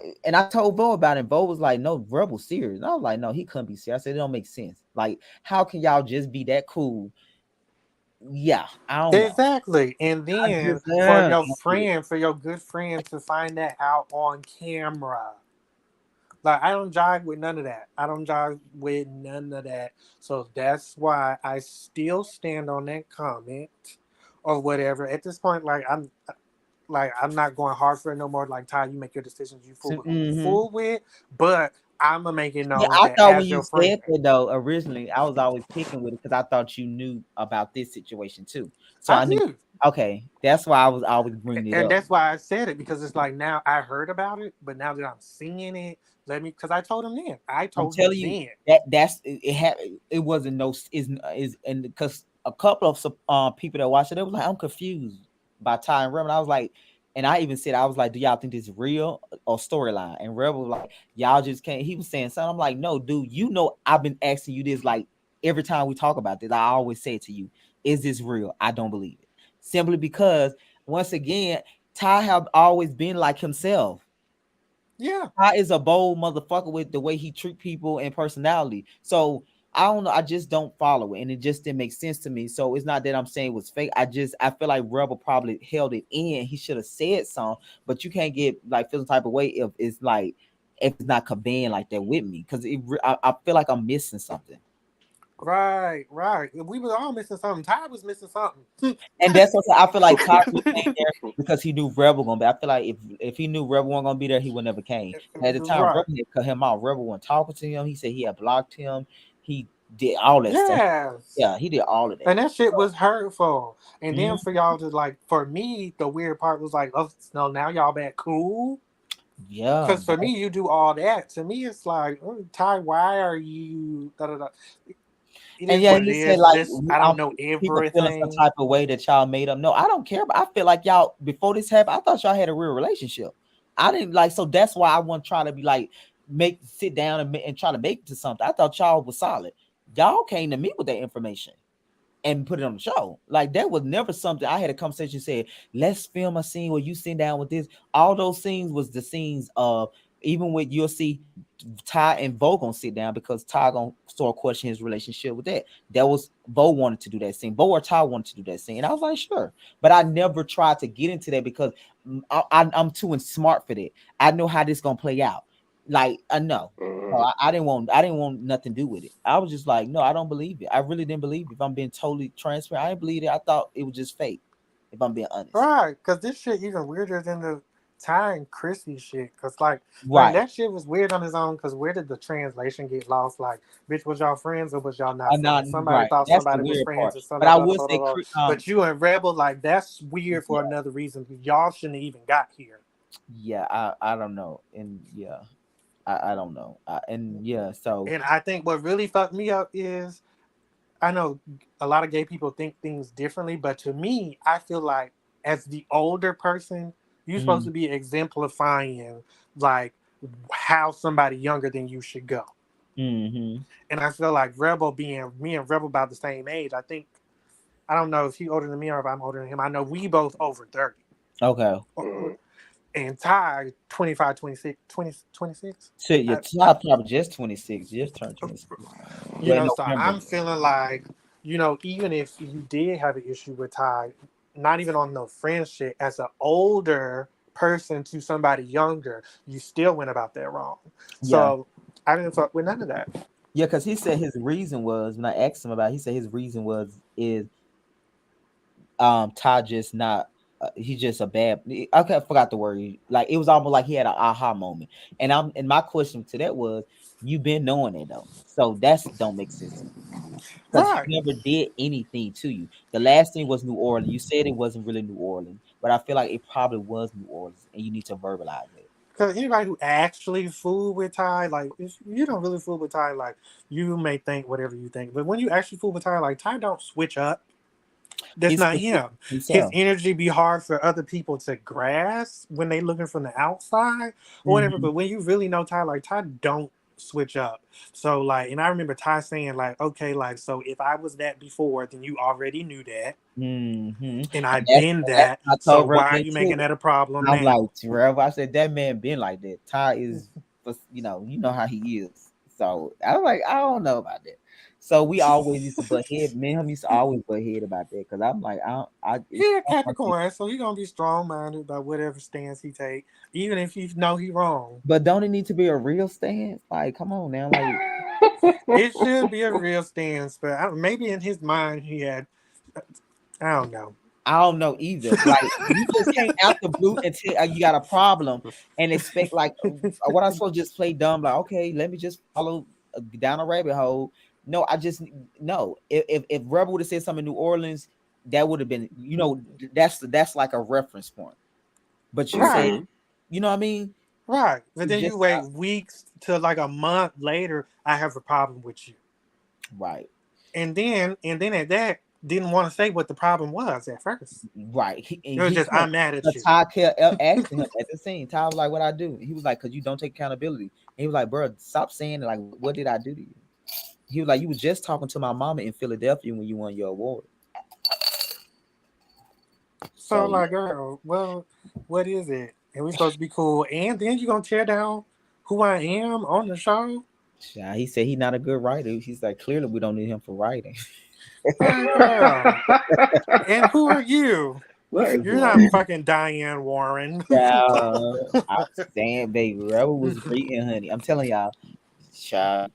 told Vo about it. Vo was like, no, Rebel serious. And I was like, no, he couldn't be serious. I said it don't make sense. Like, how can y'all just be that cool? Yeah, I don't know. Exactly. And I then just for I your don't get it. friend, for your good friend to find that out on camera. Like, I don't jive with none of that. I don't jive with none of that. So that's why I still stand on that comment or whatever. At this point, I'm not going hard for it no more. Like, Ty, you make your decisions. You fool with who you Mm-hmm. fool with, but I'm gonna make it Yeah, known I that thought when as you your friend. said that though, originally, I was always picking with it because I thought you knew about this situation too. So I I knew, do. okay, that's why I was always bringing it And up. that's why I said it, because it's like now I heard about it, but now that I'm seeing it, because I told him then. I I'm told him telling you then. that's it had it wasn't no is and because a couple of people that watched it, they was like, I'm confused by Ty and Rebel. I was like, and I even said, I was like, do y'all think this is real or storyline? And Rebel was like, y'all just can't. He was saying something. I'm like, no, dude, you know, I've been asking you this like every time we talk about this. I always say to you, is this real? I don't believe it. Simply because once again, Ty have always been like himself. Yeah. Ty is a bold motherfucker with the way he treat people and personality. So I don't know. I just don't follow it, and it just didn't make sense to me. So it's not that I'm saying it was fake. I feel like Rebel probably held it in. He should have said something, but you can't get like feel the type of way if it's like if it's not conveying like that with me because I feel like I'm missing something. Right, right. We was all missing something. Ty was missing something. And that's what I feel like Ty really came there because he knew Rebel gonna be. I feel like if he knew Rebel wasn't gonna be there, he would never came. At the time, Right. Rebel had cut him out. Rebel wasn't talking to him. He said he had blocked him. He did all that stuff. Yes. Yeah, he did all of that. And that shit was hurtful. And then Mhm. for y'all to like, for me, the weird part was like, oh no, now y'all back cool. Yeah, Because for me, you do all that. To me, it's like, oh, Ty, why are you? Da, da, da. It and is yeah, what it he said is. like This I don't know people feeling some everything. type of way that y'all made up. No, I don't care. But I feel like y'all before this happened, I thought y'all had a real relationship. I didn't like so that's why I want to try to be like make sit down and try to make it to something. I thought y'all was solid. Y'all came to me with that information and put it on the show. Like that was never something I had a conversation said, let's film a scene where you sit down with this. All those scenes was the scenes of even with you'll see Ty and Vo gonna sit down because Ty gonna start questioning his relationship with that. That was Vo wanted to do that scene. Vo or Ty wanted to do that scene. And I was like, sure. But I never tried to get into that because I'm too smart for that. I know how this gonna play out. Like I know. So Mhm. I didn't want nothing to do with it. I was just like, no, I don't believe it. I really didn't believe it. If I'm being totally transparent, I didn't believe it. I thought it was just fake. If I'm being honest. Right, because this shit even weirder than the Ty and Chrissy shit. Because, like Right. that shit was weird on his own. Because where did the translation get lost? Like, bitch, was y'all friends or was y'all not I'm not friends? Somebody right. thought That's the somebody was weird friends part. and some But I blah, blah, would blah, say, blah. But you and Rebel, like, that's weird for yeah, another reason. Y'all shouldn't have even got here. yeah, I don't know. And yeah, I don't know. And yeah, so And I think what really fucked me up is I know a lot of gay people think things differently, but to me, I feel like as the older person, you're supposed to mhm, be exemplifying like how somebody younger than you should go. mhm, And I feel like Rebel being me and Rebel about the same age, I think I don't know if he's older than me or if I'm older than him. I know we both over 30. okay. Mhm. And Ty 25, 26, 20, 26. So your top probably just 26, just turned 26. You Yeah, in know, so November. I'm feeling like, even if you did have an issue with Ty, not even on no friend shit, as an older person to somebody younger, you still went about that wrong. Yeah. So I didn't fuck with none of that. Yeah, because he said his reason was when I asked him about it, he said his reason was is Ty just not he's just a bad okay, I forgot the word. Like it was almost like he had an aha moment. And my question to that was you've been knowing it though. So that's don't make sense to me. Because he Right. never did anything to you. The last thing was New Orleans. You said it wasn't really New Orleans, but I feel like it probably was New Orleans, and you need to verbalize it. Because anybody who actually fool with Ty, like, if you don't really fool with Ty, like, you may think whatever you think. But when you actually fool with Ty, like, Ty don't switch up. That's He's not him. His himself. energy be hard for other people to grasp when they looking from the outside or whatever. Mhm. But when you really know Ty, like Ty don't switch up. So like, and I remember Ty saying like, okay, like so if I was that before, then you already knew that, Mhm. and And I've been that's that. what I So told why Rebel are that you making too. that a problem I'm like, now? Rebel, I said that man been like that. Ty is, you know how he is. So I was like, I don't know about that. So we always used to butt head. Me and him used to always butt head about that because I'm like, He a I don't think- Capricorn, so he gonna be strong minded by whatever stance he take, even if he know he wrong. but don't it need to be a real stance? Like, come on now, like It should be a real stance, but maybe in his mind he had, I don't know. I don't know either. Like you just can't out the blue and tell you got a problem and expect like what I supposed to just play dumb. Like okay, let me just follow down a rabbit hole. No, I just no. If Rebel would have said something in New Orleans, that would have been that's like a reference point. But you Right. said Mhm. you know what I mean? Right. But then you Just wait weeks to like a month later, I have a problem with you. right. And then at that, didn't want to say what the problem was at first. Right. It was just Kept, I'm mad at but you. Ty kept asking him at the scene. Ty was like, "What I do?" He was like, "Cause you don't take accountability." And he was like, "Bro, stop saying it. Like, what did I do to you?" He was like, "You was just talking to my mama in Philadelphia when you won your award." So So yeah, like, girl, well, what is it? And we supposed to be cool. And then you gonna tear down who I am on the show? he said he's not a good writer. He's like, clearly we don't need him for writing. Like, girl. And who are you? That is You're not wild. fucking Diane Warren. Yeah, I'm saying, baby, Rebel was great and honey. I'm telling y'all, child,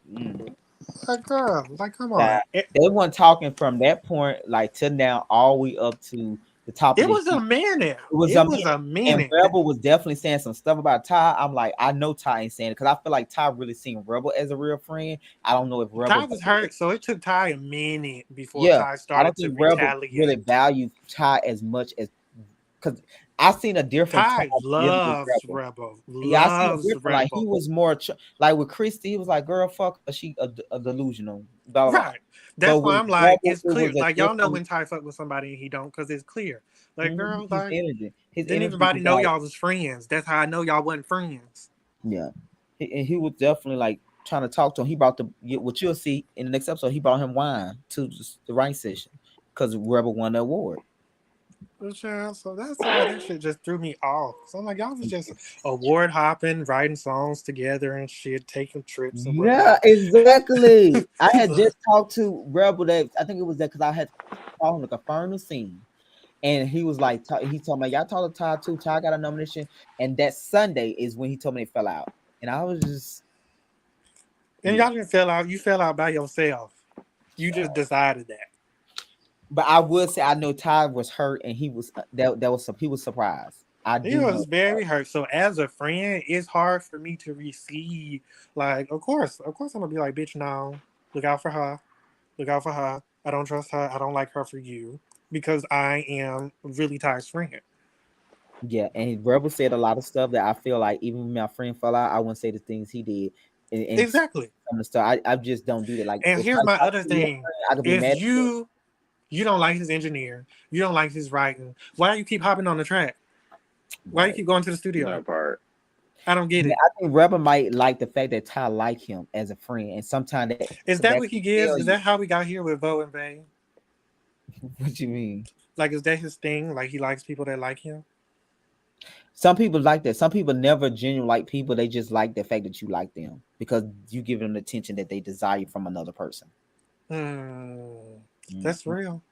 Like, girl, like, come on. child, they weren't talking from that point like to now all the way up to the top of It this. was a minute. It was It a was minute. a And minute. Rebel was definitely saying some stuff about Ty. I'm like, I know Ty ain't saying it because I feel like Ty really seen Rebel as a real friend. I don't know if Ty Rebel, was hurt, so it took Ty a minute before yeah, Ty I don't started to think Rebel really retaliate. valued Ty as much as because I seen a different Ty Ty dealing with loves Rebel. Rebel. Yeah, I seen a Loves different. Like he Rebel. was more like with Christy. He was like, "Girl, fuck, her, she a delusional." Blah blah blah. Right. But That's why with I'm like, Rebel, it's it clear. was a Like y'all know different. when Ty fuck with somebody and he don't, because it's clear. Like, girl, His like energy. His didn't energy everybody was know like. y'all was friends? That's how I know y'all wasn't friends. Yeah, and he was definitely like trying to talk to him. He brought the what you'll see in the next episode. He brought him wine to the right session because Rebel won the award. But yeah, so that's why that shit just threw me off. So I'm like, y'all was just award hopping, writing songs together and shit, taking trips and Yeah, whatnot. exactly. I had just talked to Rebel that I think it was that because I had called him to confirm the scene, and he was like, he told me, "Y'all talked to Ty too. Ty got a nomination," and that Sunday is when he told me they fell out, and I was just And yeah. y'all didn't fell out. You fell out by yourself. You just decided that. But I would say I know Ty was hurt, and he was that was he was surprised. I He do know. was very hurt. So as a friend, it's hard for me to receive. Like, of course, I'm gonna be like, bitch, no, look out for her, look out for her. I don't trust her. I don't like her for you because I am really Ty's friend. Yeah, and Rebel said a lot of stuff that I feel like even when my friend fell out, I wouldn't say the things he did, and some Exactly. of the stuff I just don't do that. Like And if here's my I other see your thing: friend, I could be if mad. you don't like his engineer, you don't like his writing, why do you keep hopping on the track? Why do you Right. keep going to the studio? That part. I don't get Yeah, it. I think Rebel might like the fact that Ty like him as a friend, and sometimes Is that that what he can gives? tell Is you that how we got here with Vo and Vay? what you mean. Like, is that his thing? Like, he likes people that like him? Some people like that. Some people never genuinely like people. They just like the fact that you like them because you give them the attention that they desire from another person. Hmm. That's Mhm. real.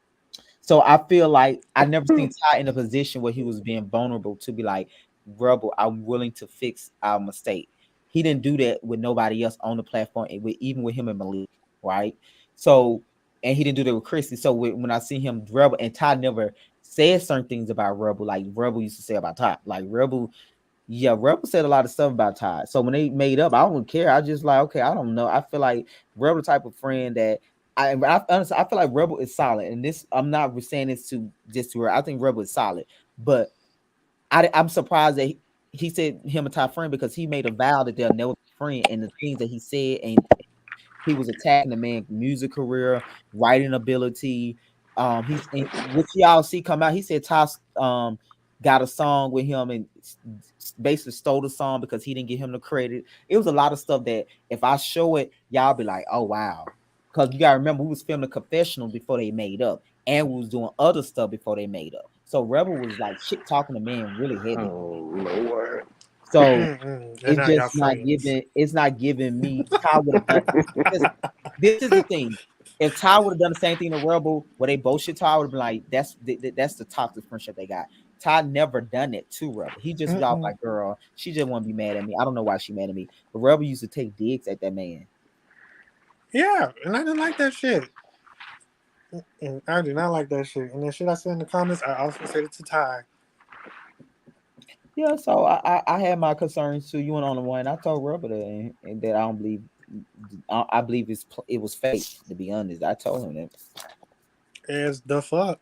So I feel like I never seen Ty in a position where he was being vulnerable to be like, Rebel, I'm willing to fix our mistake. He didn't do that with nobody else on the platform, and even with him and Malik, right? So, and he didn't do that with Christy. So when I see him Rebel and Ty never said certain things about Rebel, like Rebel used to say about Ty, like Rebel. Yeah, Rebel said a lot of stuff about Ty. So when they made up, I don't care. I just like, okay, I don't know. I feel like Rebel the type of friend that I honestly I feel like Rebel is solid. And this I'm not saying this to just to her. I think Rebel is solid, but I'm surprised that he said him a top friend because he made a vow that they'll never be friend. And the things that he said, and he was attacking the man's music career, writing ability. which y'all see come out. He said Ty got a song with him and basically stole the song because he didn't get him the credit. It was a lot of stuff that if I show it, y'all be like, oh wow. Because you gotta remember we was filming confessional before they made up, and we was doing other stuff before they made up. So Rebel was like shit talking to man really heavy. Oh Lord. So They're not y'all friends. it's not giving me Ty would have done because this is the thing. If Ty would have done the same thing to Rebel, where they both shit, Ty would have been like, that's the toxic friendship they got. Ty never done it to Rebel. He just got like, girl, she just want to be mad at me. I don't know why she mad at me. But Rebel used to take digs at that man. Yeah, and I didn't like that shit. I do not like that shit. And the shit I said in the comments, I also said it to Ty. Yeah, so I had my concerns too. You went on the one. I told Rebel that, and that I don't believe. I believe it was fake. To be honest, I told him that. As the fuck.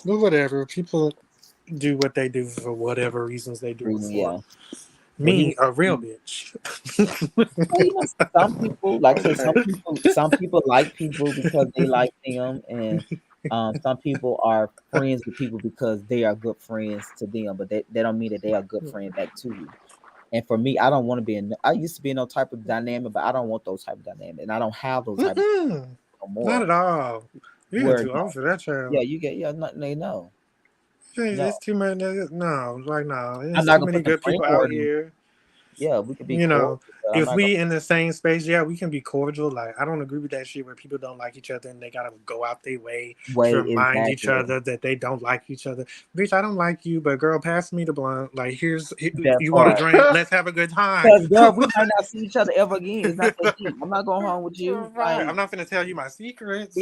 But whatever. People do what they do for whatever reasons they do it for. Yeah. Me, a real bitch. Well, you know, some people, like I said, some people like people because they like them, and some people are friends with people because they are good friends to them, but they don't mean that they are good friends back to you. And for me, I don't want to be in. I used to be in no type of dynamic, but I don't want those type of dynamic, and I don't have those type of no more. Not at all. You're too old for that child. Yeah, you get they know. It's too many. No, like no. I'm There's not too gonna many put the good people friend out word in. here. Yeah, we could be You know, cordial, if we in the same space, yeah, we can be cordial. Like I don't agree with that shit where people don't like each other and they gotta go out their way to remind each other that they don't like each other. Bitch, I don't like you, but girl, pass me the blunt. Like you want to drink? Let's have a good time. Because girl, we might not see each other ever again. It's not that deep. I'm not going home with you. Right. Like, I'm not gonna tell you my secrets.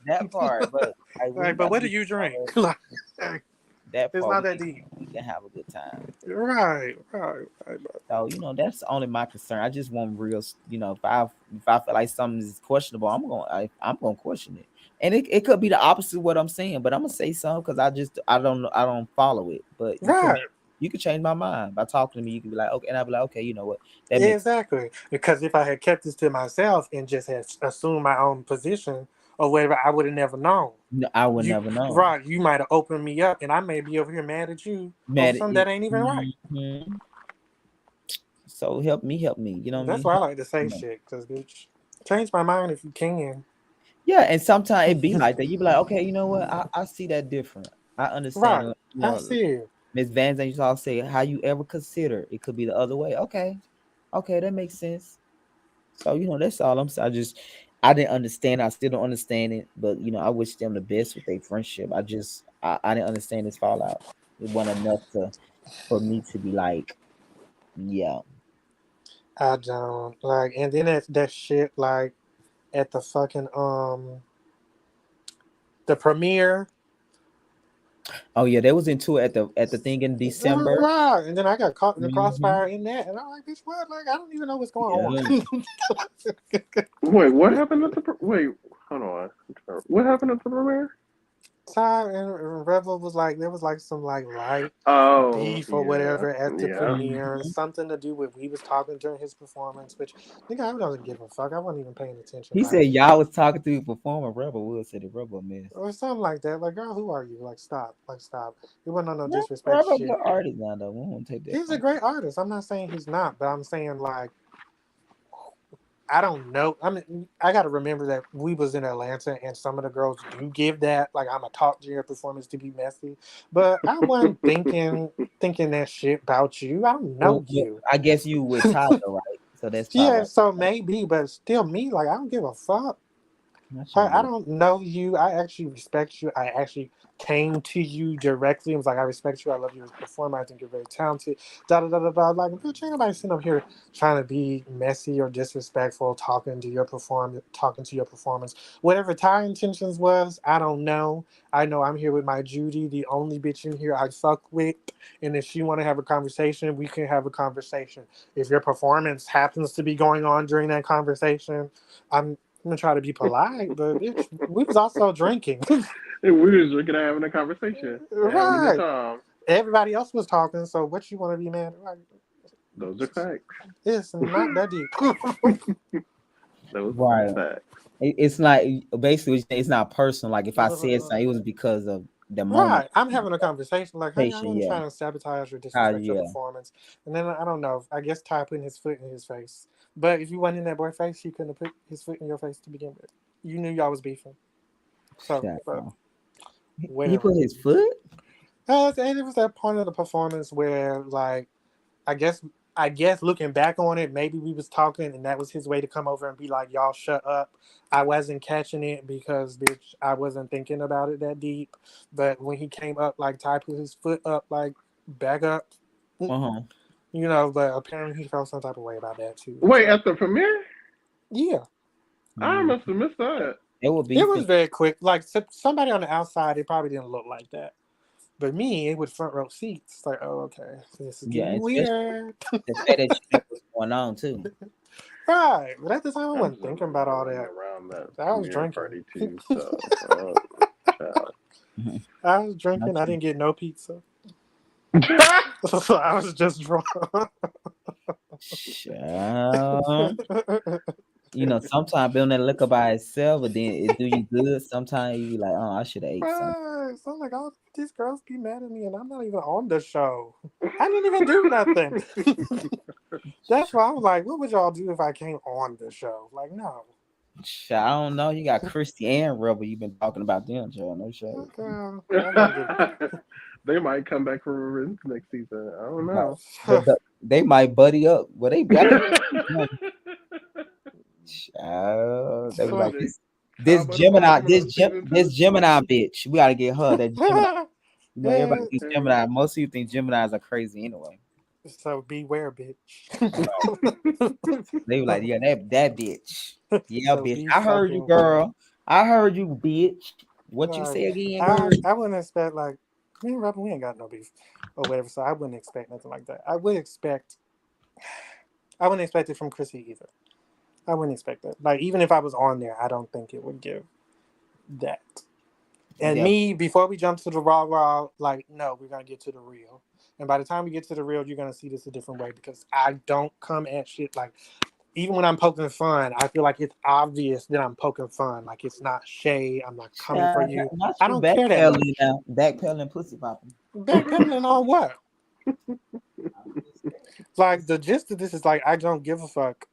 That part, but like, but what do you drink? That it's not that deep. We can have a good time. Right. So that's only my concern. I just want real. If I feel like something is questionable, I'm gonna question it. And it could be the opposite of what I'm saying, but I'm gonna say something because I don't follow it. But you can change my mind by talking to me. You can be like, okay, and I'll be like, okay, you know what? Exactly. Because if I had kept this to myself and just had assumed my own position or whatever, I would have never known. No, I would never know. Right. You might have opened me up, and I may be over here mad at you on something that ain't even right. So help me. You know what That's why I like to say shit, because bitch, change my mind if you can. Yeah, and sometimes it be like that. You be like, okay, you know what? I see that different. I understand. Right. I see it. Miss Van Zandt used to always say, "How you ever consider it could be the other way?" Okay, that makes sense. So that's all I'm saying. I didn't understand. I still don't understand it, but I wish them the best with their friendship. I didn't understand this fallout. It wasn't enough for me to be like, yeah. I don't like, and then that shit like at the fucking the premiere. Oh yeah, they was into it at the thing in December. Right, and then I got caught in the crossfire in that, and I'm like, bitch, what? Like, I don't even know what's going on. Wait, what happened at the? Wait, hold on. What happened at the premiere? Ty and Revel was like, there was like some like light beef or whatever at the premiere, something to do with we was talking during his performance, which nigga, I wasn't giving a fuck. I wasn't even paying attention. He said y'all was talking to your performer. Rebel Wood said it. Rebel miss or something like that. Like, girl, who are you? Like, stop. It wasn't no disrespect. Rebel good artist now though. We won't take that. He's a great artist. I'm not saying he's not, but I'm saying like, I don't know. I mean, I got to remember that we was in Atlanta, and some of the girls do give that. Like, I'm a top tier performance to be messy, but I wasn't thinking that shit about you. I don't know you. I guess you with Tyler, right? So that's yeah. So maybe, but still, me, like, I don't give a fuck. I don't know you. I actually respect you. I actually came to you directly and was like, I respect you. I love you as a performer. I think you're very talented. Like, bitch, ain't nobody sitting up here trying to be messy or disrespectful, talking to your performance. Whatever Ty intentions was, I don't know. I know I'm here with my Judy, the only bitch in here I fuck with. And if she want to have a conversation, we can have a conversation. If your performance happens to be going on during that conversation, I'm gonna try to be polite, but bitch, we was also drinking. We was drinking and having a conversation. Right. Everybody else was talking, so what you want to be mad at? Those are facts. It's not that deep. Those Right. facts. It's like basically it's not personal. Like if I said something, it was because of the moment. Right. I'm having a conversation like, hey, I wasn't Yeah. trying to sabotage or disrespect your Yeah. performance. And then I don't know. I guess Ty putting his foot in his face. But if you wasn't in that boy face, he couldn't have put his foot in your face to begin with. You knew y'all was beefing. So, Yeah. but He whatever. put his foot. And it was that point of the performance where, like, I guess looking back on it, maybe we was talking and that was his way to come over and be like, y'all shut up. I wasn't catching it because, bitch, I wasn't thinking about it that deep. But when he came up, like, Ty put his foot up, like, back up, Uh-huh. you know, but apparently he felt some type of way about that, too. Wait, So, at the premiere? yeah. I Mm. must have missed that. It would be It was very quick. Like, somebody on the outside, it probably didn't look like that. But me, with front row seats, like, oh, okay, this is yeah, getting especially weird. the fact that you know what's going on too. Right. But at the time, I I wasn't thinking about all that. around that I was premiere drinking. party too. So, child. Mhm. I was drinking. I Gotcha. didn't get no pizza. So I was just drunk. Child. You know, sometimes building that liquor by itself, but then it do you good. Sometimes you be like, oh, I should have ate something. Right. So I'm like, oh, these girls be mad at me, and I'm not even on the show. I didn't even do nothing. That's why I was like, what would y'all do if I came on the show? Like, no. I don't know. You got Christy and Rebel. You've been talking about them, Joe. No shade. Okay. I gotta get... They might come back for revenge next season. I don't Right. know. They might buddy up. Well, they I think child, they be like Buddy. this How about a Gemini, coming on season this 2? Gemini bitch. We gotta get her. That Gemini. You know, everybody thinks Hey. Gemini. Most of you think Geminis are crazy anyway. So beware, bitch. They be like, yeah, that bitch. Yeah, So bitch. be I heard you, fucking aware. girl. I heard you, bitch. What you Like, say again, girl? I wouldn't expect, like, me and Robin, we ain't got no beef or whatever, so I wouldn't expect nothing like that. I wouldn't expect it from Chrissy either. I wouldn't expect that. Like, even if I was on there, I don't think it would give that. And Yeah. me, before we jump to the raw, like, no, we're gonna get to the real. And by the time we get to the real, you're gonna see this a different way because I don't come at shit like, even when I'm poking fun, I feel like it's obvious that I'm poking fun. Like, it's not shade. I'm not coming for you. Not I you don't care that much. backpedaling now. Backpedaling pussy popping. Backpedaling on what? Like, the gist of this is like, I don't give a fuck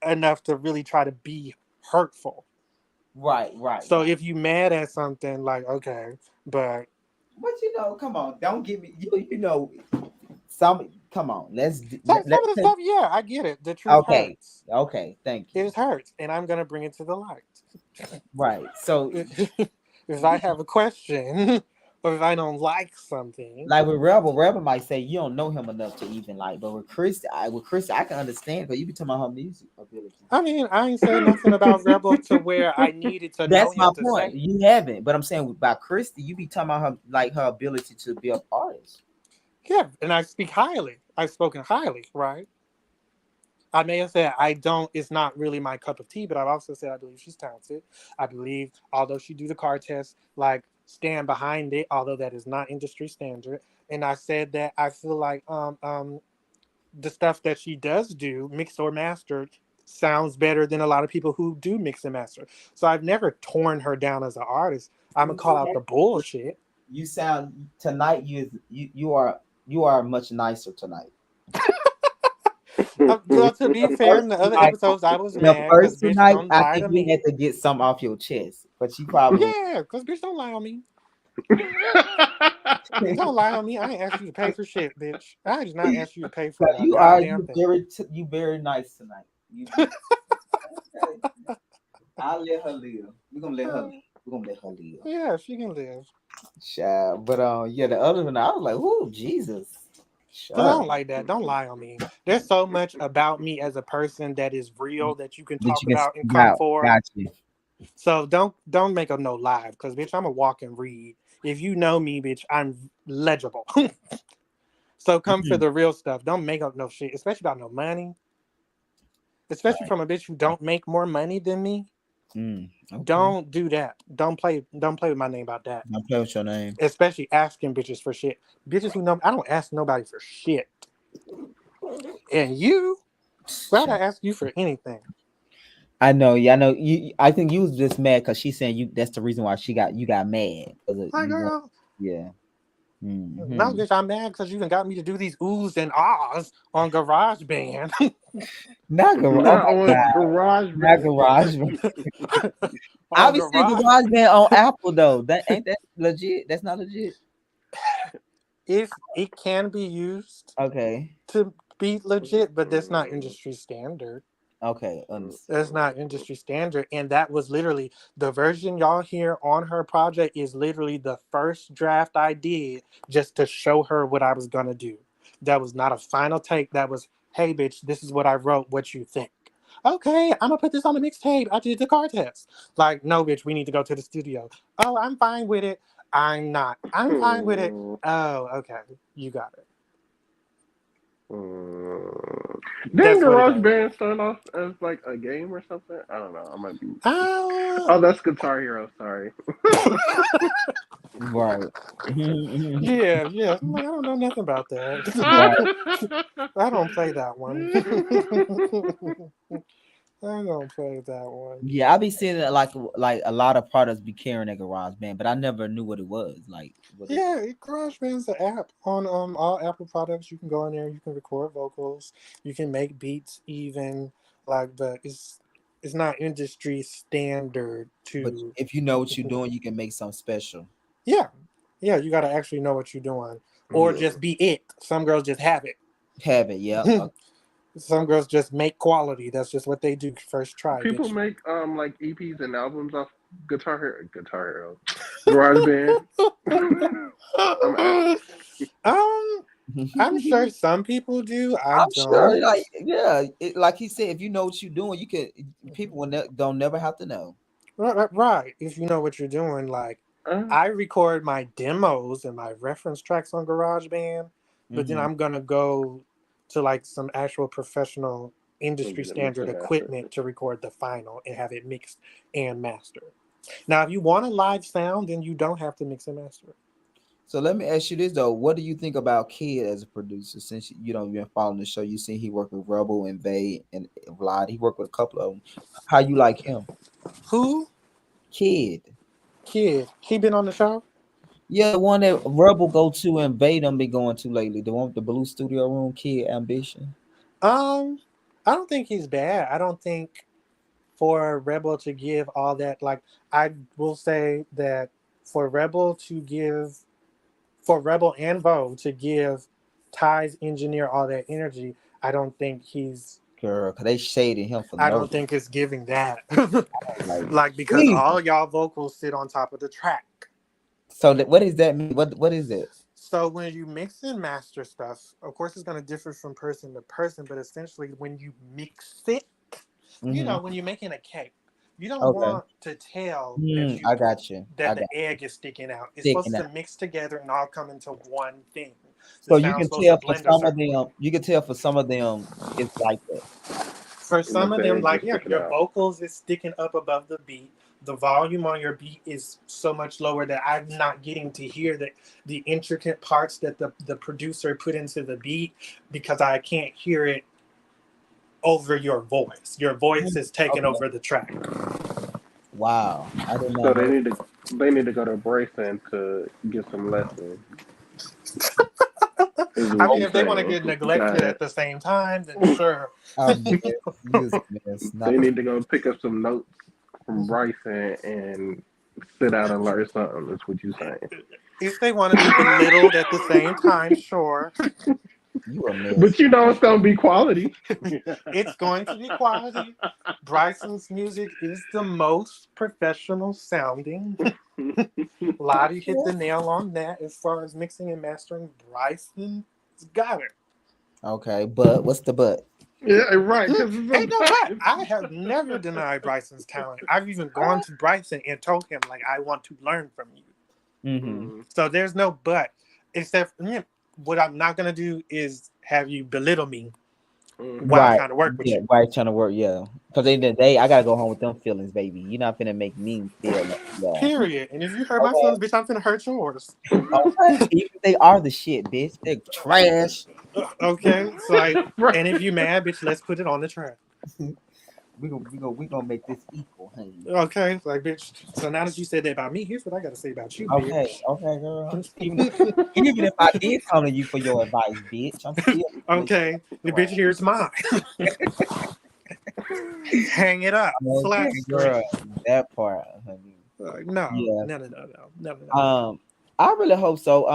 enough to really try to be hurtful. Right. So right. if you mad at something, like, okay, but you know, come on, don't give me you know come on, some of the stuff, yeah, I get it. The truth hurts. Okay, thank you. It hurts, and I'm gonna bring it to the light. Right. So if I have a question or if I don't like something, like with Rebel might say you don't know him enough to even like, but with Chris, I can understand because you be talking about her music ability. I mean, I ain't said nothing about Rebel to where I needed to That's know my him to point. say. You haven't, but I'm saying about Christy, you be talking about her like her ability to be an artist. Yeah, and I speak highly. I've spoken highly, right? I may have said it's not really my cup of tea, but I've also said I believe she's talented. I believe, although she do the car test, like, stand behind it, although that is not industry standard. And I said that I feel like the stuff that she does do, mixed or mastered, sounds better than a lot of people who do mix and master. So I've never torn her down as an artist. I'm gonna call out the bullshit. You sound tonight. You are much nicer tonight. Well, to be fair, in the other episodes, I was The mad because first bitch night, don't I lie think to you me. had to get something off your chest, but you probably Yeah, because bitch don't lie on me. Don't lie on me. I ain't asked you to pay for shit, bitch. I did not ask you to pay for a goddamn thing. you very nice tonight. I'll let her live. We're gonna let her live. Yeah, she can live. Child. But yeah, the other one I was like, "Ooh, Jesus." Because I don't like that. Don't lie on me. There's so much about me as a person that is real that you can That talk you can about and speak come out. forward. Got you. So don't make a no live, because bitch, I'm a walk and read. If you know me, bitch, I'm legible. So come for the real stuff. Don't make up no shit, especially about no money. Especially from a bitch who don't make more money than me. Okay. Don't do that. Don't play with my name about that. Don't play with your name. Especially asking bitches for shit. Bitches who know I don't ask nobody for shit. And you, why'd I ask you for anything? I know. Yeah, I know. I think you was just mad because she's saying you. That's the reason why you got mad because Hi, you want. girl. Yeah. No, Hmm. bitch, I'm mad because you even got me to do these oohs and ahs on GarageBand. Not garage. Oh Not my on god. Garage Not Band. garage. I On be seeing Garage. garage band on Apple though. That ain't that legit. That's not legit. If it can be used Okay. to be legit, but that's not industry standard. Okay. Understood. That's not industry standard. And that was literally the version y'all hear on her project is literally the first draft I did just to show her what I was gonna do. That was not a final take. That was, hey bitch, this is what I wrote. What you think? Okay, I'm gonna put this on the mixtape. I did the car test. Like, no, bitch, we need to go to the studio. Oh, I'm fine with it. I'm not. I'm fine with it. Oh, okay. You got it. Didn't That's what it Garage is. Band start off as like a game or something? I don't know. I might be. Oh, Oh, that's Guitar Hero. Sorry. Right. Mhm. yeah, yeah. I'm like, I don't know nothing about Right. that. I don't play that one. I don't play that one. Yeah, I be seeing it like a lot of products be carrying a garage band, but I never knew what it was. Like what it. Yeah, GarageBand's an app on all Apple products. You can go in there, you can record vocals, you can make beats even like, but it's not industry standard But to. if you know what you're doing, you can make something special. Yeah, yeah. You got to actually know what you're doing, or Yeah. just be it. Some girls just have Have it. Yeah. it. Some girls just make quality. That's just what they do. First try, People bitch. make like EPs and albums off Guitar Hero, Garage Band. I'm asking. um, I'm sure some people do. I I'm sure, don't. like, yeah, like he said, if you know what you're doing, you can. People will don't never have to know. Right. If you know what you're doing, like Uh, I record my demos and my reference tracks on GarageBand, but then Hmm. I'm gonna go to like some actual professional and industry get a mix standard and master. equipment to record the final and have it mixed and mastered. Now, if you want a live sound, then you don't have to mix and master it. So let me ask you this though: what do you think about Kid as a producer? Since you know you've been following the show, you seen he worked with Rebel and Vay and Vlad. He worked with a couple of them. How you like him, Who? Kid? Kid. He been on the show? Yeah, the one that Rebel go to and Vay them be going to lately. The one with the blue studio room, Kid Ambition. Um, I don't think he's bad. I don't think for Rebel to give all that, like, I will say that for Rebel to give, for Rebel and Vo to give Ty's engineer all that energy, I don't think he's, Girl, cause they shaded him for I no don't think it's giving that. like. Like, because Please. all y'all vocals sit on top of the track. So what does that mean? What is it? So when you mix and master stuff, of course it's going to differ from person to person, but essentially when you mix it, you Hmm. know, when you're making a cake, you don't Okay. want to tell that I got you. I that the got egg is sticking out. It's sticking supposed out. to mix together and all come into one thing. The So you sound's can supposed to tell for blend a some of certain way. them, you can tell for some of them it's like that. For And some that of the them, eggs are like, yeah, sticking your out. vocals is sticking up above the beat. The volume on your beat is so much lower that I'm not getting to hear the intricate parts that the producer put into the beat because I can't hear it over your voice. Your voice is taking Okay. over the track. Wow. I did So not know. they need to go to Bryson to get some lessons. Is I what mean, you if they want to saying? get neglected God, at the same time, then sure. I'm dead. You was a mess. they Not need to go pick up some notes from Bryson and sit out and learn something. That's what you saying. If they want to be belittled at the same time, sure. you a mess. But you know it's gonna be quality. It's going to be quality. Bryson's music is the most professional sounding. Lottie hit the nail on that as far as mixing and mastering. Bryson's got it. Okay, but what's the but? Yeah, right. Because Ain't no but. I have never denied Bryson's talent. I've even gone to Bryson and told him, like, I want to learn from you. Mm-hmm. So there's no but. Except what I'm not going to do is have you belittle me while I'm Right. trying to work with Yeah, you. right. Trying to work. Yeah. Because in the day, I gotta go home with them feelings, baby. You're not finna make me feel like, yeah. Period. And if you hurt my Okay. feelings, bitch, I'm finna hurt yours. Okay. Even if they are the shit, bitch. They're trash. Okay? It's like, right. and if you mad, bitch, let's put it on the track. we gonna make this equal, honey. Okay, like bitch. So now that you said that about me, here's what I got to say about you, Okay, bitch. okay, girl. Even if I did come to you for your advice, bitch, I'm still Okay, the bitch here's mine. Hang it up, okay, flat screen. girl. That part, honey. No, Yeah. no, no, no, no, no, no. I really hope so.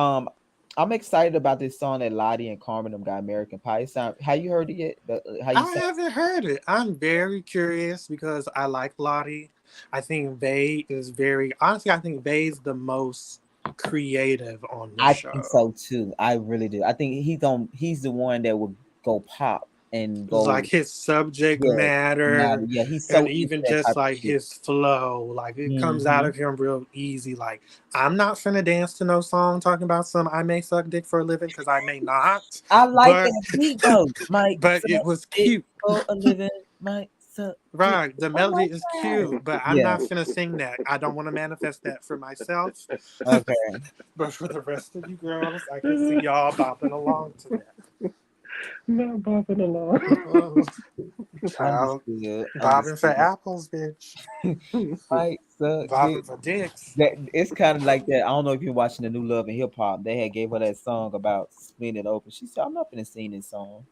I'm excited about this song that Lottie and Carmen them got, American Pie. It sound, how you heard it yet? How you I sound? haven't heard it. I'm very curious because I like Lottie. I think Vay is very honestly. I think Vay's the most creative on the I show. think so too. I really do. I think he's the one that will go pop and go. Like his subject Yeah, matter, yeah, he's so and into even that just type of like shit. his flow, like it comes out Mhm. of him real easy. Like I'm not finna dance to no song talking about some I may suck dick for a living because I may not, I like but that beat though. Mike but suck it was dick cute. for a living. Mike suck dick. Right, the I melody like is that. cute, but I'm Yeah. not finna sing that. I don't want to manifest that for myself. Okay. But for the rest of you girls, I can see y'all bopping along to that. Not bopping along. Child, Understood. bobbing for Understood. apples, bitch. Mike suck dick. Bobbing for dicks. That it's kind of like that. I don't know if you're watching the new Love and Hip Hop. They had gave her that song about splitting it open. She said, "I'm not gonna sing this song."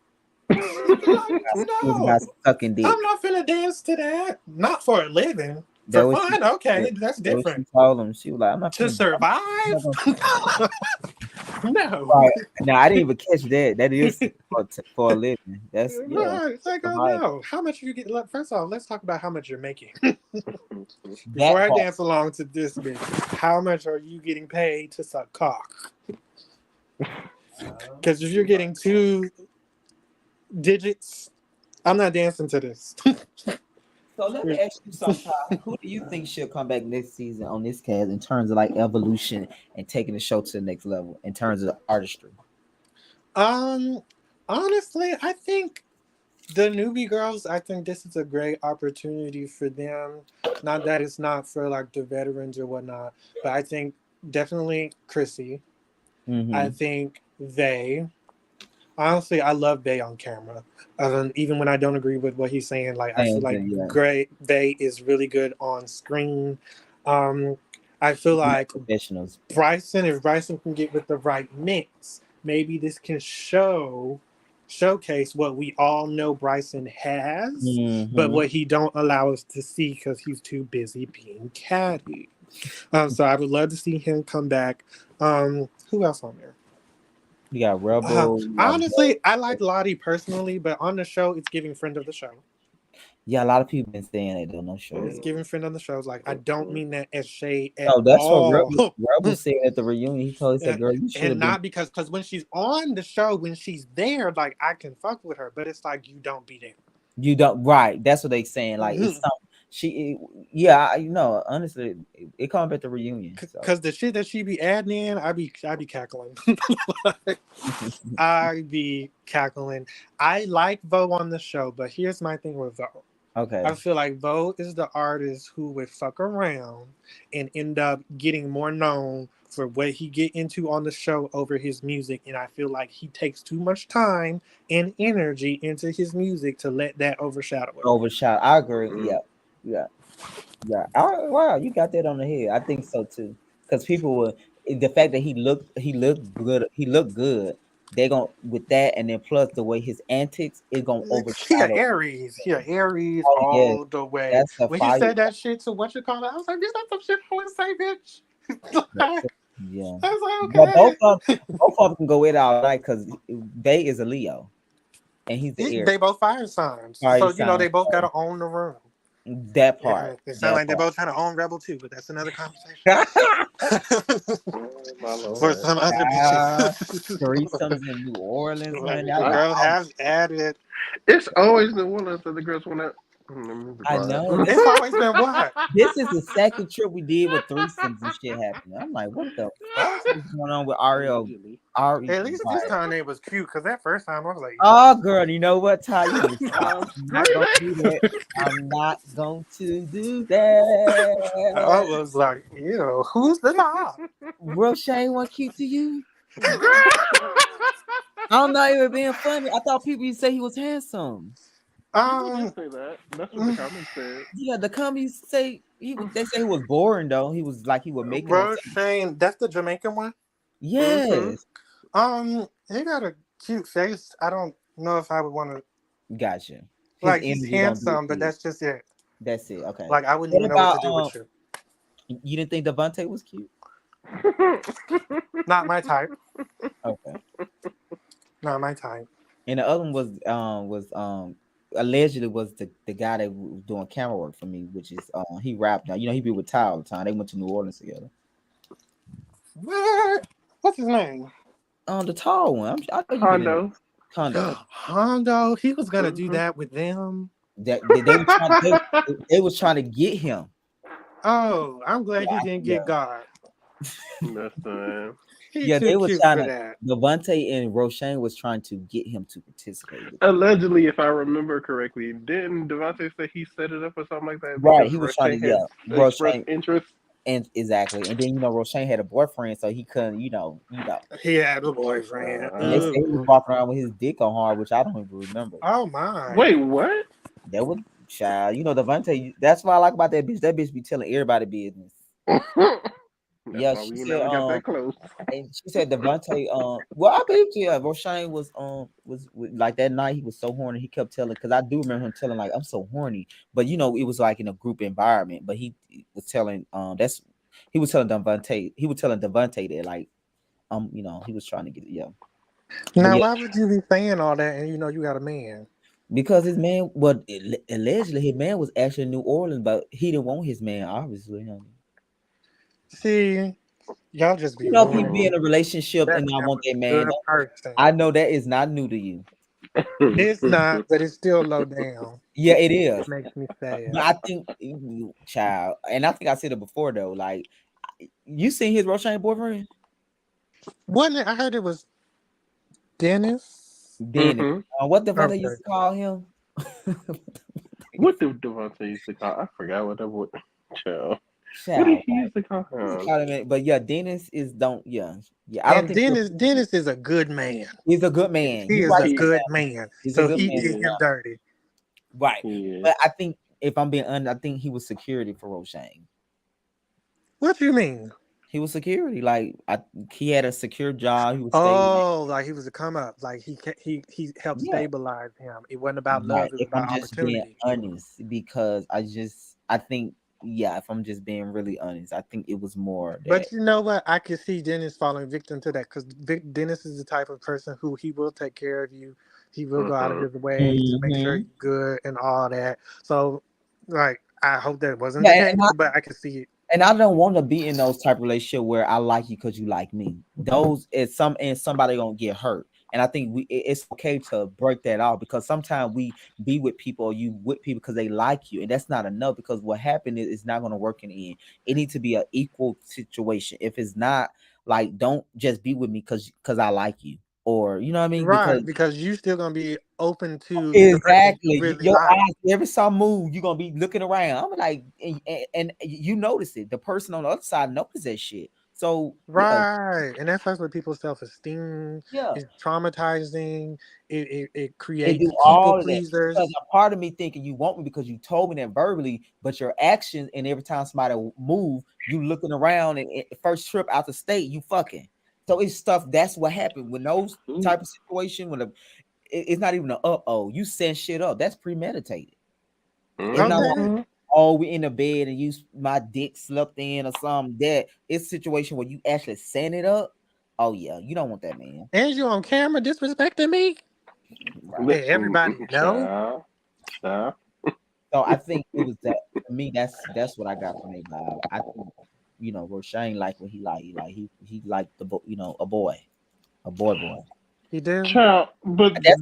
It was No, about sucking dick. I'm not finna dance to that. Not for a living. That For was she. fun, okay, that's That was she different. told him. She was like, "I'm not To gonna." I'm not survive? gonna No. right. Now I didn't even catch that. That is for a living. That's yeah. No, it's like, oh Survival. no. How much are you getting? First off, let's talk about how much you're making. Before That I part. dance along to this bitch, how much are you getting paid to suck cock? Because if you're getting 2 digits, I'm not dancing to this. So let me ask you something. Who do you think should come back next season on this cast in terms of like evolution and taking the show to the next level in terms of artistry? um, Honestly, I think the newbie girls, I think this is a great opportunity for them. Not that it's not for like the veterans or whatnot, but I think definitely Chrissy. I Mm-hmm. think they. Honestly, I love Vay on camera. Even when I don't agree with what he's saying, like I feel Same like thing, yeah. Vay is really good on screen. I feel We're not like professionals. Bryson, if Bryson can get with the right mix, maybe this can showcase what we all know Bryson has, but Mm-hmm. what he don't allow us to see because he's too busy being catty. So I would love to see him come back. Who else on there? You got Rebel. You got Honestly, I like Lottie personally, but on the show, it's giving friend of the show. yeah, a lot of people been saying they don't know It's show. giving friend of the show. Like I don't mean that as shade at Oh, that's what all. Rebel said at the reunion. He told he said, "Girl, you should And have been." not because when she's on the show, when she's there, like I can fuck with her, but it's like you don't be there. You don't right. That's what they saying. Like it's something. Yeah, you know, honestly, it come up at the reunion. So Because the shit that she be adding in, I be cackling. I be cackling. I like Vo on the show, but here's my thing with Vo. okay, I feel like Vo is the artist who would fuck around and end up getting more known for what he get into on the show over his music. And I feel like he takes too much time and energy into his music to let that overshadow it. overshot. I agree. Yeah, yeah, yeah. Wow, you got that on the head. I think so too. Because people were the fact that he looked good. They gon' with that, and then plus the way his antics is gonna He a overshadow. Aries. He a Aries Oh yeah, all the way. that's a When he fire. said that shit to what you call it, I was like, "Is that some shit I would say, bitch?" That's I yeah. was But like, okay. both of them can go it all night because Bay is a Leo and he's the air They both fire signs, fire so you know sign. they both So gotta own the room. that part, It sounds that like they're both trying to own Rebel too, but that's another conversation part. Oh, my for Lord. some other bitches. Threesomes in New Orleans, man. The girl has added. It's always the one that the girls want to. I know. It's always been what? This is the second trip we did with threesomes and shit happening. I'm like, what the fuck is going on with Ariel? Ari, At least this right. time it was cute because that first time I was like, Oh, girl, you know what, Ty? You need to stop. I'm I'm not gonna do that. I'm not going to do that. I was like, ew, who's the top? Real Shane wasn't cute to you? I'm not even being funny. I thought people used to say he was handsome. People did say that. That's what the comments said. Yeah, the comments say they say he was boring though. He was like he was making himself. Roshane, that's the Jamaican one. Yes, He got a cute face. I don't know if I would want to. gotcha. His Like he's energy don't do handsome, but it. that's just it. That's it. Okay. Like I wouldn't What even know what about to do with you. you didn't think Devontae was cute? Not my type. Okay. Not my type. And the other one was allegedly was the guy that was doing camera work for me, which is he rapped now. You know, he be with Ty all the time. They went to New Orleans together. What? What's his name? The tall one. I know you been in Hondo. Condo. Hondo. He was gonna do that with them. That they was trying to get him. Oh, I'm glad he didn't Yeah. get God. That's the He's Yeah, too they were cute trying for to. that. Devontae and Roshane was trying to get him to participate. With it. allegedly, if I remember correctly, didn't Devontae say he set it up or something like that? Right, Because he was trying Roshane to had expressed Roshane interest. and exactly, and then Roshane had a boyfriend, so he couldn't, He had a boyfriend. And they say he was walking around with his dick on hard, which I don't even remember. Oh my! Wait, what? That was child, Devontae. That's what I like about that bitch. That bitch be telling everybody business. That's Yeah, why she we said never got that close. and she said Devontae, well, I believe yeah, Roshane was like that night he was so horny. He kept telling because I do remember him telling like I'm so horny, but it was like in a group environment. But he was telling he was telling Devontae that like he was trying to get it, But Now, yeah, why would you be saying all that and you know you got a man? because his man, allegedly his man was actually in New Orleans, but he didn't want his man obviously. See, y'all just be People be ruining in a relationship that and I man want was that a man. good person. I know that is not new to you. It's not, but it's still low down. Yeah, it is. It makes me sad. But I think, child, and I think I said it before though. Like, you seen his Roshane boyfriend? Wasn't it? I heard it was Dennis. Dennis. What the fuck they Okay. used to call him? What did Devontae used to call? I forgot what that was. Child. What Child. did he used to call him? But yeah, Dennis is I don't And think Dennis is a good man. he's a good man. He You're is right. a good man. He's a So good he man. did him dirty. Right. Yeah. But I think if I'm being honest, I think he was security for Roshane. What you mean? He was security. Like he had a secure job. He was Like he was a come up. Like he helped Yeah. stabilize him. It wasn't about Right. love. It was If I'm about just being opportunity. honest, because I think if I'm just being really honest, I think it was more that. But you know what? I could see Dennis falling victim to that because Dennis is the type of person who he will take care of you. He will go out of his way to make sure you're good and all that. So, like, I hope that wasn't the case, but I can see it. And I don't want to be in those type of relationship where I like you because you like me. Those is somebody gonna get hurt. And I think it's okay to break that off because sometimes we be with people or you with people because they like you, and that's not enough because what happened is it's not going to work in the end. It needs to be an equal situation. If it's not, like, don't just be with me because I like you, or you know what I mean? Right, because you still gonna be open to exactly really your like. eyes. Every some move, you're gonna be looking around. I'm like, and you notice it. The person on the other side notices that shit. So right, and that fucks with people's self-esteem. Yeah, it's traumatizing. It It creates do people all of that pleasers. because a part of me thinking you want me because you told me that verbally, but your actions and every time somebody move, you looking around and first trip out the state, you fucking. So it's stuff. That's what happened when those type of situation when it's not even a you send shit up. That's premeditated. It's not like, we in the bed and my dick slept in or something. That it's a situation where you actually send it up. Oh yeah, you don't want that, man. And you on camera disrespecting me. Right. Hey, everybody know. Stop. So I think it was that for me. That's what I got from that vibe. I think Roshane like what he liked a boy. He did. Child, but That's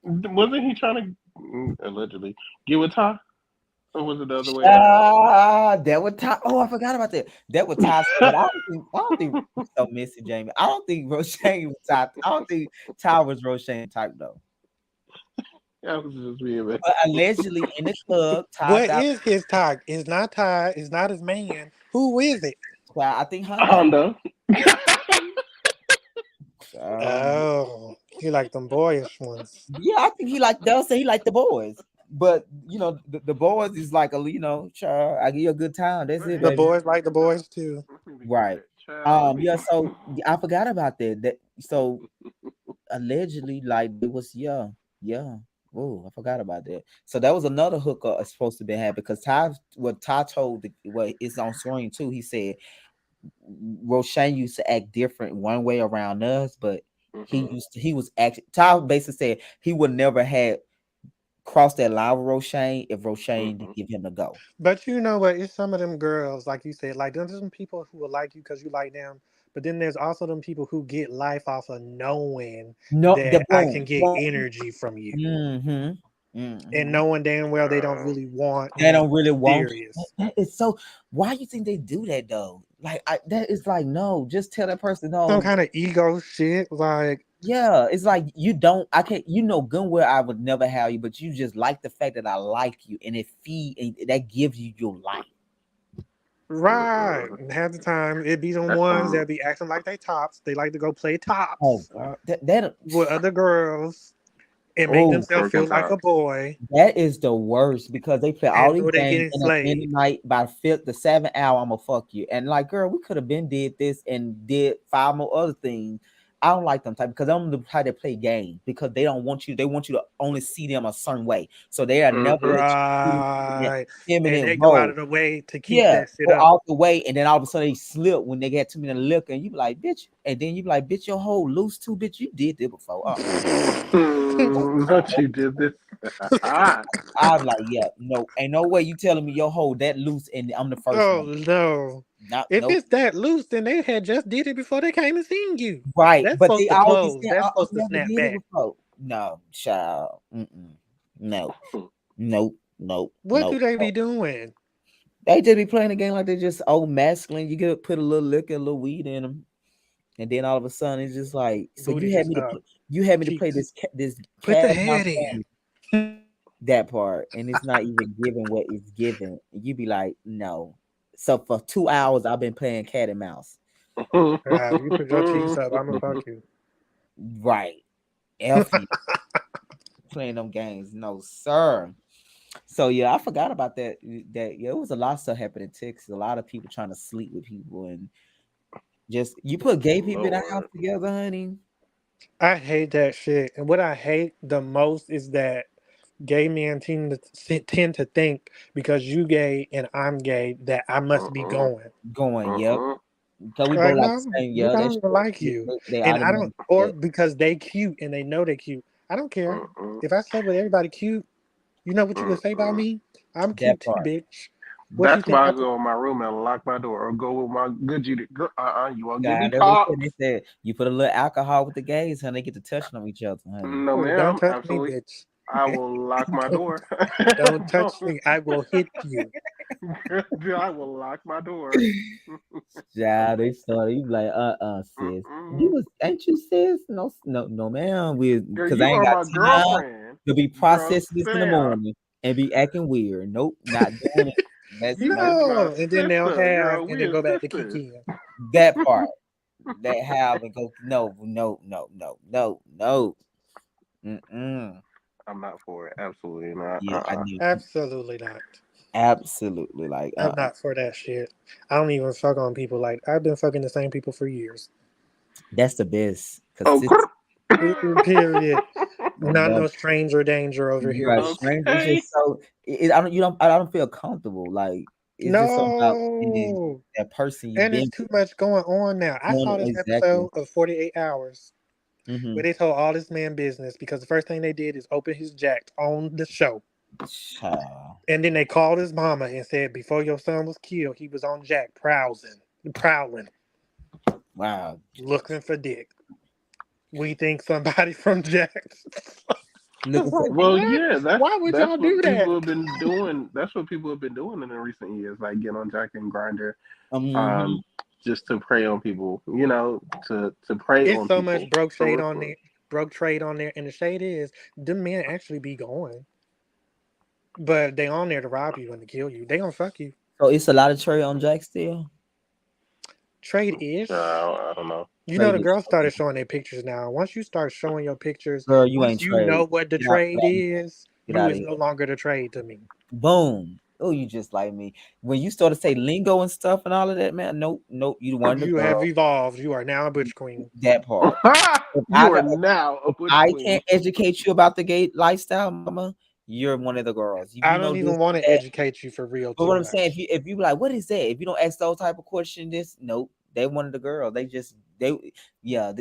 wasn't he trying to allegedly get with Ty? Or was it the other way? That would Ty. Oh, I forgot about that. That would Ty. But I don't think so, Missy Jamie. I don't think Roshane was Ty. I don't think Ty was Roshane type though. I was just being bad. But allegedly in the club, What is his tag? It's not Ty. It's not his man. Who is it? Well, I think Hondo. Oh, He like them boyish ones. Yeah, I think he like they'll say he like the boys. But the boys is like child, I give you a good time. That's it, The baby. boys like the boys too. Right. Child. Yeah, so I forgot about that. So allegedly, like it was yeah. Oh, I forgot about that. So that was another hookup supposed to be had because Ty told what it's on screen too. He said Roshane used to act different one way around us, but he was acting. Ty basically said he would never had crossed that line with Roshane if Roshane didn't give him the go. But you know what? It's some of them girls, like you said, like there's some people who will like you because you like them. But then there's also them people who get life off of knowing No, the that I can boom. get energy from you. And Mm-hmm. knowing damn well they don't really want They anything don't really want serious. that is so. Why you think they do that though? Like that is like no. Just tell that person Some no. kind of ego shit. Like, Yeah, it's like you don't. I can't. Good where I would never have you, but you just like the fact that I like you, and and that gives you your life. right. And half the time it be the That's ones some. that be acting like they tops. They like to go play Oh, tops girl, that with other girls and make oh themselves feel Working like a top. boy that is the worst because they play all and these know they games getting and at the end of slayed. the night by the 7th hour I'm gonna fuck you and like girl we could have been did this and did 5 more other things. I don't like them type because I'm the type that play games because they don't want you. They want you to only see them a certain way, so they are never let you in that Right. And feminine they go out role. of the way to keep Yeah, that shit go up. out the way, and then all of a sudden they slip when they get too many liquor, and you be like, bitch, and then you be like, bitch, your whole loose too, bitch, you did this before. Not you did this. Ah. I'm like, yeah, no, ain't no way you telling me your whole that loose, and I'm the first Oh one. no. Not If nope. it's that loose, then they had just did it before they came and seen you. Right, That's but supposed they to always close. say, That's I supposed to never snap did it back. before. No, child, no, nope, nope, What do nope. they be doing? They just be playing the game like they just old masculine. You get put a little liquor, a little weed in them. And then all of a sudden, it's just like, so Booty just up. you had me to play Cheeks. this Put the cat mouse head in. game, that part, and it's not even giving what it's giving. You be like, no. So for 2 hours, I've been playing cat and mouse. You put your cheeks up. I'm gonna fuck you. Right, f you playing them games, no sir. So yeah, I forgot about that. That yeah, it was a lot of stuff happening in Texas. A lot of people trying to sleep with people and just you put gay people in the house Lord. together, honey. I hate that shit. And what I hate the most is that gay men tend to think because you gay and I'm gay that I must be Uh-uh. going. Going, yep. Uh-uh. Because we Like, both like no, the same, bitch, yeah. I That's don't even true. like you. They And I don't, automatically or that. because they cute and they know they cute. I don't care. Uh-uh. If I slept with everybody cute, you know what you would say about Uh-uh. me? I'm That cute too, part. bitch. What you That's think why I I go in my room and lock my door, or go with my good G. You won't get Nah, me that's what caught. they said. You put a little alcohol with the gays, honey, they get to touching on each other, honey. No, Oh, don't ma'am. touch me, Absolutely. bitch. I will lock my door. Don't touch Don't. me. I will hit you. I will lock my door. Yeah, they started. You be like, sis. You Mm-mm. was ain't you sis? No, no, no, man. Girl, Because I you ain't are got my time girlfriend. to be Girl, processing this in the Sarah. morning and be acting weird. Nope, not doing it. That's You nope. is my No. And then they'll sister, have, girl. and We then are go back to sisters. Kiki. That part. That have and go. No, no, no, no, no, no. Mm-mm. I'm not for it. Absolutely not. Yeah, I knew. Absolutely not. Absolutely, like I'm not for that shit. I don't even fuck on people. Like, I've been fucking the same people for years. that's the best. Cause Oh, it's Period. Not no, no stranger danger over you here. are strange. It's okay. just so I don't feel comfortable. Like it's just something about No. that person you've And there's been too much going on now. I with. saw this Exactly. episode of 48 Hours Mm-hmm. where they told all this man business because the first thing they did is open his jack on the show. Child. And then they called his mama and said before your son was killed, he was on jack prowling, Wow. looking for dick. We think somebody from Jack. I was Looking for like, Well, what? yeah, Why would that's y'all what do that? people have been doing. That's what people have been doing in the recent years, like getting on Jack and Grinder, mm-hmm. um, just to prey on people. To prey It's on so much people. broke For shade real, on for real. there, broke trade on there, and the shade is them men actually be going, but they on there to rob you and to kill you. They gonna fuck you. So it's a lot of trade on Jack still. Trade Yeah, ish. I don't know. You know, Trey the just girls started showing their pictures now. Once you start showing your pictures, girl, you once ain't you Trey. know what the trade is, Get you out of is here. no longer the trade to me. Boom. Oh, you just like me. When you start to say lingo and stuff and all of that, man. Nope, nope. You one the You have girl. evolved. You are now a butch queen. That part. If I You are now a if butch I queen. can't educate you about the gay lifestyle, mama, you're one of the girls. If I you know don't this, even want to that, educate you for real but too what I'm saying, much. if you be like, what is that? If you don't ask those type of question, this nope, they one of the girls. They just yeah,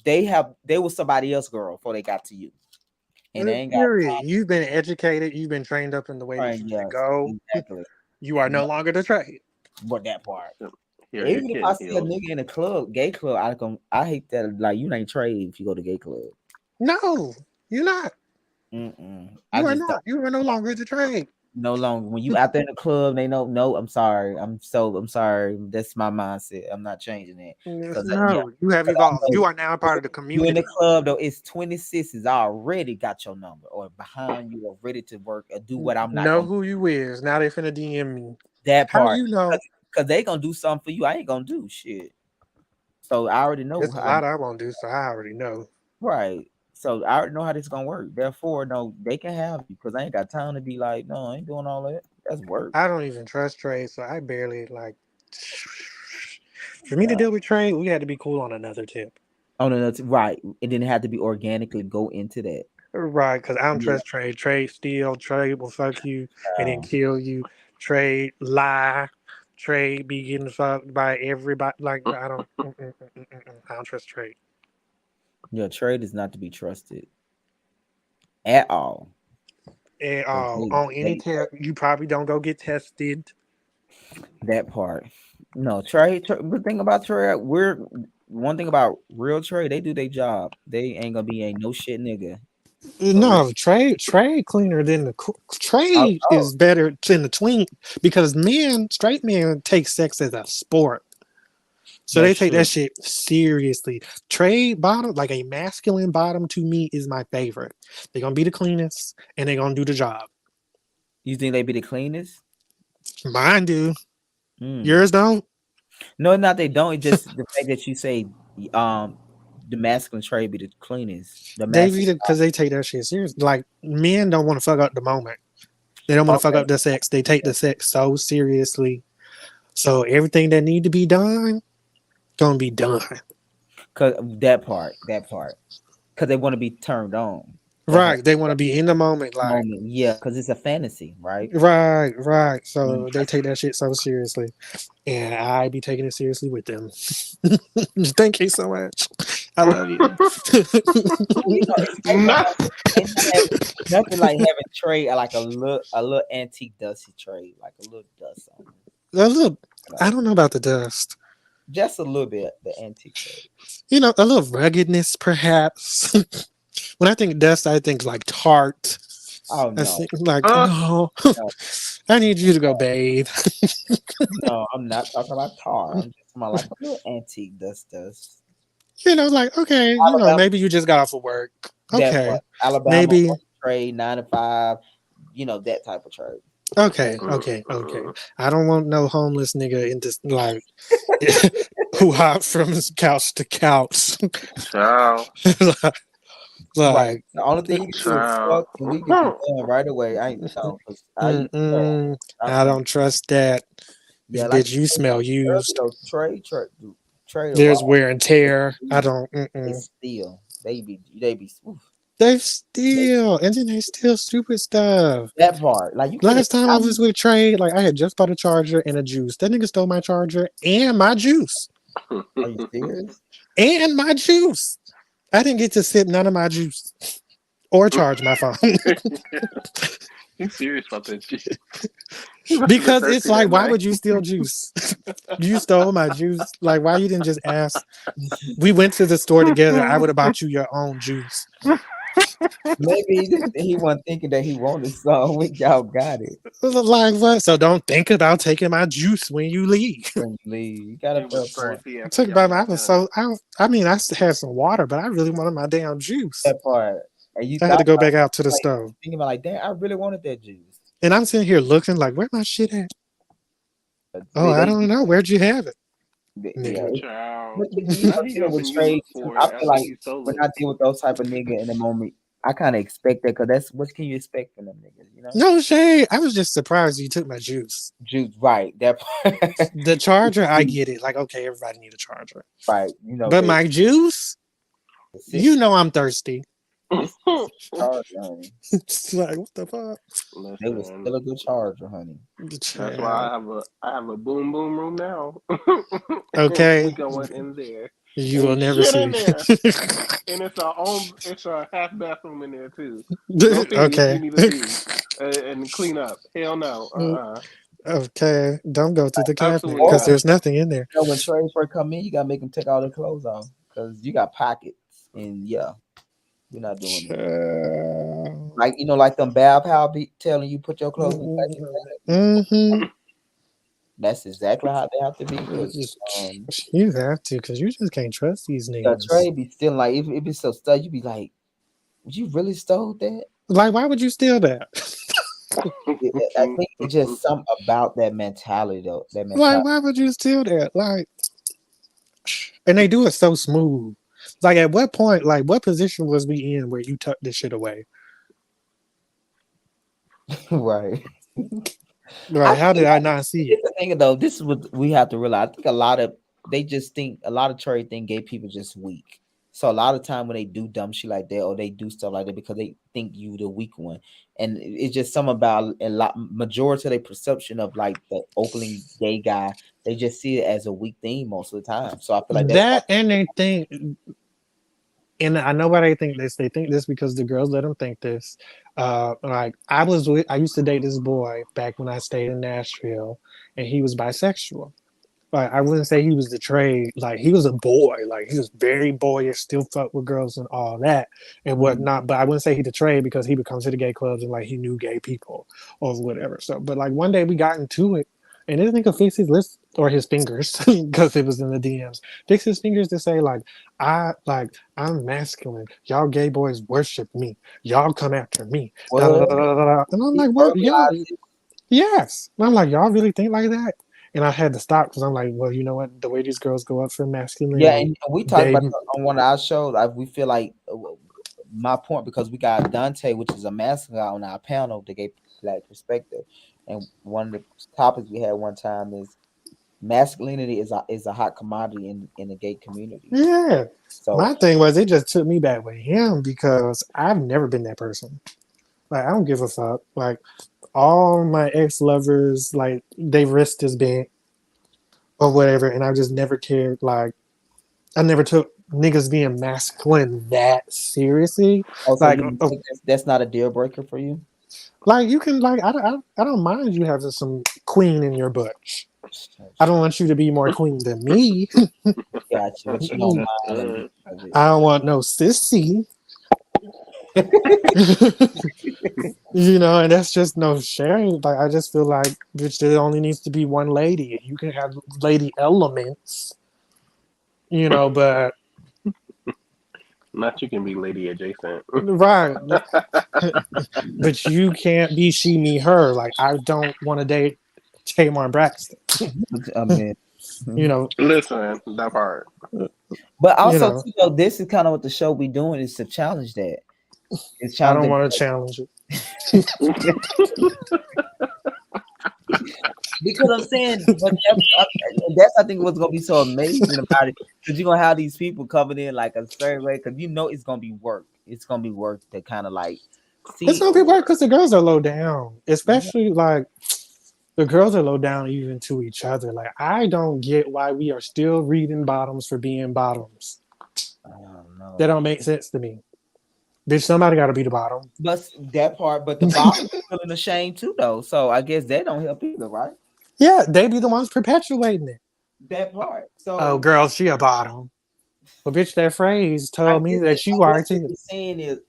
they was somebody else girl before they got to you, and they ain't got Period. You've been educated. You've been trained up in the way that time. you should Yes, go. exactly. You are no longer the trade. But that part. Here, you're Even if I getting see a healed. nigga in a club, gay club, I hate that. Like you ain't trade if you go to gay club. No, you're not. I You are just don't. not. You are no longer the trade. No longer when you out there in the club, they know. No, I'm sorry. I'm sorry. That's my mindset. I'm not changing it because yeah, No, you have because I evolved. know You are now a part of the you in the community. club though. It's 26s already got your number or behind you or ready to work or do what I'm not Know gonna do. who you is. Now they finna DM me. That How do part you know? because they gonna do something for you. I ain't gonna do shit. So I already know There's a how. lot I won't do, so I already know. Right. So I already know how this gonna work. Therefore, no, they can have you because I ain't got time to be like, no, I ain't doing all that. That's work. I don't even trust trade, so I barely like. For me to Yeah. deal with trade, we had to be cool on another tip. Oh no, that's right. It didn't have to be organically go into that. Right, because I don't Yeah. trust trade. Trade steal, trade will fuck you and then kill you. Trade lie, trade be getting fucked by everybody. Like I don't, I don't trust trade Yeah, trade is not to be trusted at all. at 'Cause all. On any tip, you probably don't go get tested. that part. No, the thing about trade, we're one thing about real trade, they do their job. They ain't gonna be no shit nigga. For real. No, trade cleaner than the Oh, trade oh, is better than the tween because straight men take sex as a sport. So they that's take true. that shit seriously. Trade bottom, like a masculine bottom to me is my favorite. They're gonna be the cleanest and they're gonna do the job. You think they be the cleanest? Mine do. Mm. Yours don't. No, not they don't. It's just the fact that you say um the masculine trade be the cleanest. The They be masculine. because they take that shit serious. Like men don't want to fuck up the moment. They don't want to fuck Okay, up the sex. They take the sex so seriously. So everything that need to be done, gonna be done. cause that part, cause they want to be turned on. That's what Right. They want to be in the moment. Like moment. Yeah, cause it's a fantasy, right? right. Mm. So they take that shit so seriously. And I be taking it seriously with them. Thank you so much. I love you. You know, it's Nah. nothing like having trade like a little antique dusty trade, like a little dust on it. A little, You I know, don't know about the dust. just a little bit the antique trade. A little ruggedness, perhaps. When I think dust, I think like tart. Oh I no, think like, Uh, oh, no, I need you to go bathe. no, I'm not talking about tar. I'm just talking about like a little antique dust. Like, okay, Alabama, maybe you just got off of work. that part. Okay. Alabama Maybe, trade 9 to 5. That type of trade. okay. I don't want no homeless nigga in this, like, who hop from couch to couch. child, Right. Like, The only thing you can do is child. fuck, and we get this done right away. I ain't no, 'cause I used to stop I playing. don't trust that. Yeah, like Bitch, you smell earlier used. though, trade a There's while. wear and tear. I don't. They steal. They be oof. They They steal, and then they steal stupid stuff. that part. Like you could have Last time I was with Trade, like I had just bought a charger and a juice. That nigga stole my charger and my juice. Are you serious? And my juice. I didn't get to sip none of my juice or charge my phone. He's serious about that shit. He must have been Because it's thirsty that like, why night. would you steal juice? You stole my juice. Like, why you didn't just ask? We went to the store together. I would have bought you your own juice. Maybe he wasn't thinking that he wanted some. We y'all got it. Like what? So don't think about taking my juice when you leave. When you leave, you got He a fair was point. thirsty after Took y'all about I got was done. so I mean I had some water, but I really wanted my damn juice. That part, and you I had to thought go about back out to the like stove. thinking about like, damn, I really wanted that juice. And I'm sitting here looking like, where my shit at? Oh, I They don't know. Where'd you have it? Yeah. nigga. Child. But you Not know even with when you trade look too, for I it feel after like you stole when it. I deal with those type of nigga in the moment, I kind of expect that because that's what can you expect from them niggas, you know? No shade. I was just surprised you took my juice. Juice, right? That part. The charger, I get it. Like, okay, everybody need a charger. Right, you know But they my juice, you six know I'm thirsty. it's charger, honey. It's like, what the fuck? They was Listen, still a good charger, honey. that's why Child. I have a boom boom room now. We Okay. going in there. You will Ain't never shit in see. there. And it's a half bathroom in there too. No things you Okay. need to do and clean up. Hell no. Okay. Don't go to the cabinet Absolutely Or because when, not. there's nothing in there. when trade first come in, you gotta make them take all their clothes off because you got pockets, and yeah, we're not doing it. Child. Like like them Bab how be telling you put your clothes in the plastic bag. Mm-hmm. That's exactly how they have to be because You have to, because you just can't trust these yeah, niggas. trade be still like if it's so stuff, you be like, you really stole that? Like, why would you steal that? I think it's just something about that mentality though. That Like, mentality. why would you steal that? Like, and they do it so smooth. Like, at what point, like, what position was we in where you tucked this shit away? Right. I Like, how did think I not see it? it's the thing though. This is what we have to realize. I think they just think a lot of trade think gay people just weak. So a lot of time when they do dumb shit like that or they do stuff like that because they think you the weak one, and it's just some about a lot majority of their perception of like the openly gay guy. They just see it as a weak thing most of the time. So I feel like that's why. That and they think, and I know why they think this. They think this because the girls let them think this. Like I used to date this boy back when I stayed in Nashville, and he was bisexual. Like I wouldn't say he was the trade. Like he was a boy. Like he was very boyish, still fuck with girls and all that and Mhm. whatnot. But I wouldn't say he the trade because he would come to the gay clubs and like he knew gay people or whatever. So, but like one day we got into it, and this nigga fixed his list or his fingers because it was in the DMs. Fix his fingers to say I'm masculine. Y'all gay boys worship me. Y'all come after me. Da, da, da, What? da, da, da. And I'm He like, what? Y'all? verbalized it. Yes. And I'm like, y'all really think like that? And I had to stop because I'm like, well, you know what? The way these girls go up for Yeah, masculinity, and we talked they about that on one of our shows. Like we feel like my point because we got Dante, which is a mascot on our panel, the gay black perspective, and one of the topics we had one time is masculinity is a hot commodity in the gay community. yeah. So My thing was it just took me back with him because I've never been that person. Like I don't give a fuck. Like all my ex lovers, like they wrist is big or whatever, and I just never cared. Like I never took niggas being masculine that seriously. also Like, you think that's not a deal breaker for you? like you can like I don't mind you having some queen in your butt. I don't want you to be more queen than me. Gotcha, but you don't mind a little of it. I don't want no sissy. You know, and that's just no sharing. Like I just feel like bitch, there only needs to be one lady. You can have lady elements, you know, but Not you can be lady adjacent. right. But you can't be she, me, her. Like I don't want to date Tamar Braxton. I mean, You know, Listen, that part. but you also know, too, though, this is kind of what the show be doing is to challenge that. It's I don't challenging want to challenge it. because I'm saying, but that's I think what's gonna be so amazing about it because you're gonna have these people coming in like a certain way because it's gonna be work. It's gonna be work to kind of like It's see. gonna be weird because the girls are low down, especially like the girls are low down even to each other. Like I don't get why we are still reading bottoms for being bottoms. I don't That know, don't make sense to me. Bitch, somebody got to be the bottom. but that part, but the bottom is feeling ashamed too, though. So I guess that don't help either, right? Yeah, they be the ones perpetuating it. That part. Oh, So girl, she a bottom. Well, bitch, that phrase told me that you I are guess what too. you're saying is,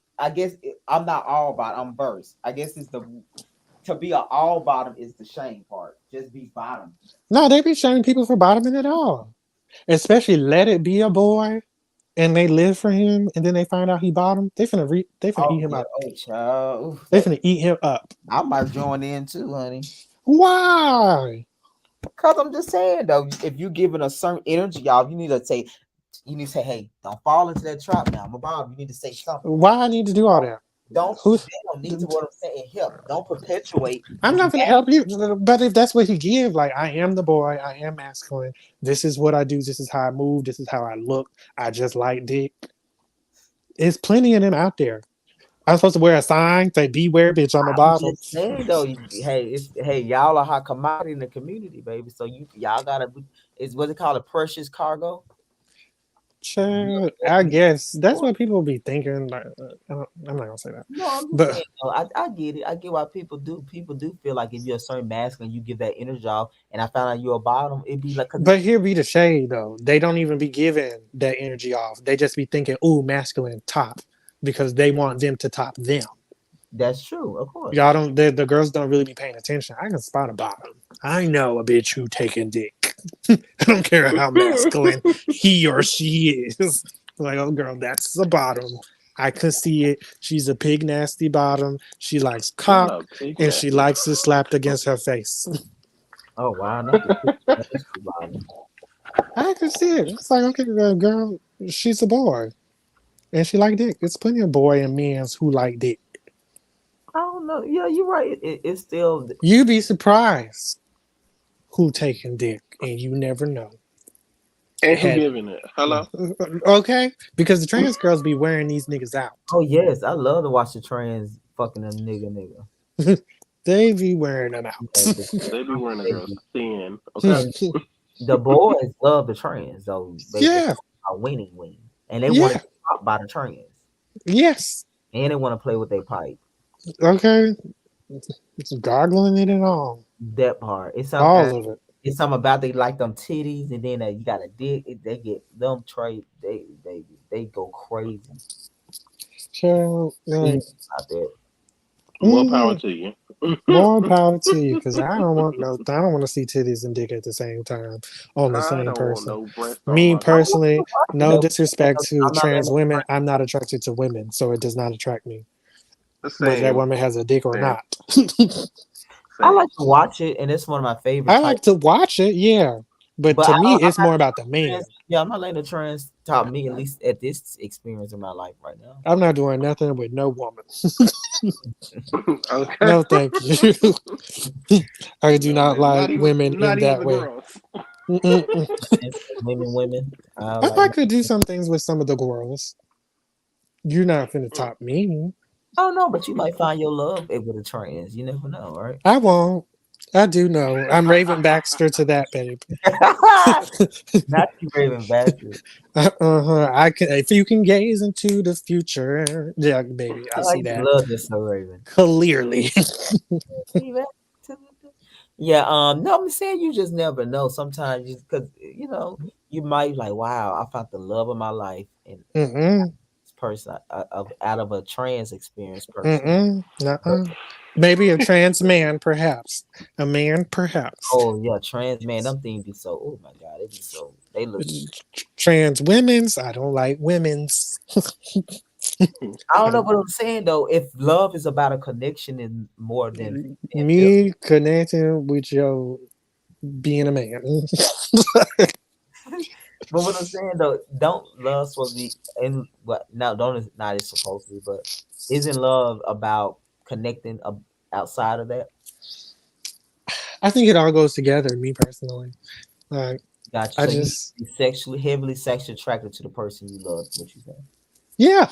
I'm not all bottom. I'm verse. I guess it's the to be an all bottom is the shame part. Just be bottom. No, they be shaming people for bottoming it all. Especially let it be a boy and they live for him and then they find out he bottom. They finna eat Oh him yeah. up. Oh child. Oof, They that finna eat him up. I might join in too, honey. Why? Cause I'm just saying though, if you giving a certain energy off, you need to say, hey, don't fall into that trap now. I'm about you need to say something. Why I need to do all that? Don't Who? they don't need to what I'm saying help. Don't perpetuate I'm the not gonna help you. But if that's what he give, like I am the boy, I am masculine. This is what I do. This is how I move. This is how I look. I just like dick. There's plenty of them out there. I'm supposed to wear a sign say "Beware, bitch" on the I'm bottom. just saying though, hey, y'all are hot commodity in the community, baby. So y'all gotta it's what they call a precious cargo. Child, I guess that's what people be thinking. Like, I'm not gonna say that, No, I'm just but saying. No, I get it. I get why people do. People do feel like if you're a certain masculine, you give that energy off. And I found out you're a bottom. It'd be like, cause but here be the shade though. They don't even be giving that energy off. They just be thinking, "Ooh, masculine top," because they want them to top them. that's true, of course. Y'all don't. The girls don't really be paying attention. I can spot a bottom. I know a bitch who taking dick. I don't care how masculine he or she is. Like, oh girl, that's a bottom. I can see it. She's a pig nasty bottom. She likes Shut cock up, pig and she nasty. likes it slapped against her face. Oh wow, that's the bottom. I can see it. It's like, okay, girl, she's a boy. And she like dick. It's plenty of boy and men's who like dick. I don't know. Yeah, you're right. It's still You be surprised who taking dick and you never know. And who Had giving it? Hello? okay, because the trans girls be wearing these niggas out. oh yes, I love to watch the trans fucking a nigga. They be wearing them out. Yeah, They be wearing a they girl's do. thin. Okay? And the boys love the trans, though they Yeah, are winning. And they want to yeah, get popped by the trans. yes. And they want to play with their pipe. Okay, it's gargling it and That part. all of it. It's something about they like them titties, and then you got to dig. They get them trade. They go crazy So, like, out there. More power mm, to you. more power to you, because I don't want no. I don't want to see titties and dick at the same time on the I same don't want person. no breast on Me my dick. personally, no disrespect to I'm not trans letting women. I'm not attracted to women, so it does not attract me, The whether that same. woman has a dick or Same. not. I Same. like to watch it, and it's one of my favorite I types. like to watch it, yeah, but But to I me, don't. I'm it's more about the not man. trans. Yeah, I'm not letting the trans top me at least at this experience in my life right now. I'm not doing nothing with no woman. Okay. No, thank you. I do not like women Not in even that the way. girls. Mm-mm-mm. And women. I I'd like. like to do some things with some of the girls. You're not finna top me. I don't know, but you might find your love with a trans. You never know, right? I won't. I do know. I'm Raven Baxter to that, babe. Not you, Raven Bastard. I can. If you can gaze into the future, yeah, baby, I I see used to that love this so Raven. clearly. Yeah, no, I'm saying you just never know. Sometimes you because you might like, wow, I found the love of my life in Mm-mm, this person out of a trans experience person. mm-mm, But nuh-uh. Maybe a trans man, perhaps. A man, perhaps. oh yeah, trans man, them things be so. Oh my god, they look. Trans women's. I don't like women's. I I don't know don't. what I'm saying though. If love is about a connection and more than physical. Me connecting with your being a man. But what I'm saying though, don't love supposed to be and what now don't is not it's supposed to be, but isn't love about connecting outside of that? I think it all goes together. Me personally, like Got you. I So you just heavily sexually attracted to the person you love, is what you saying. yeah.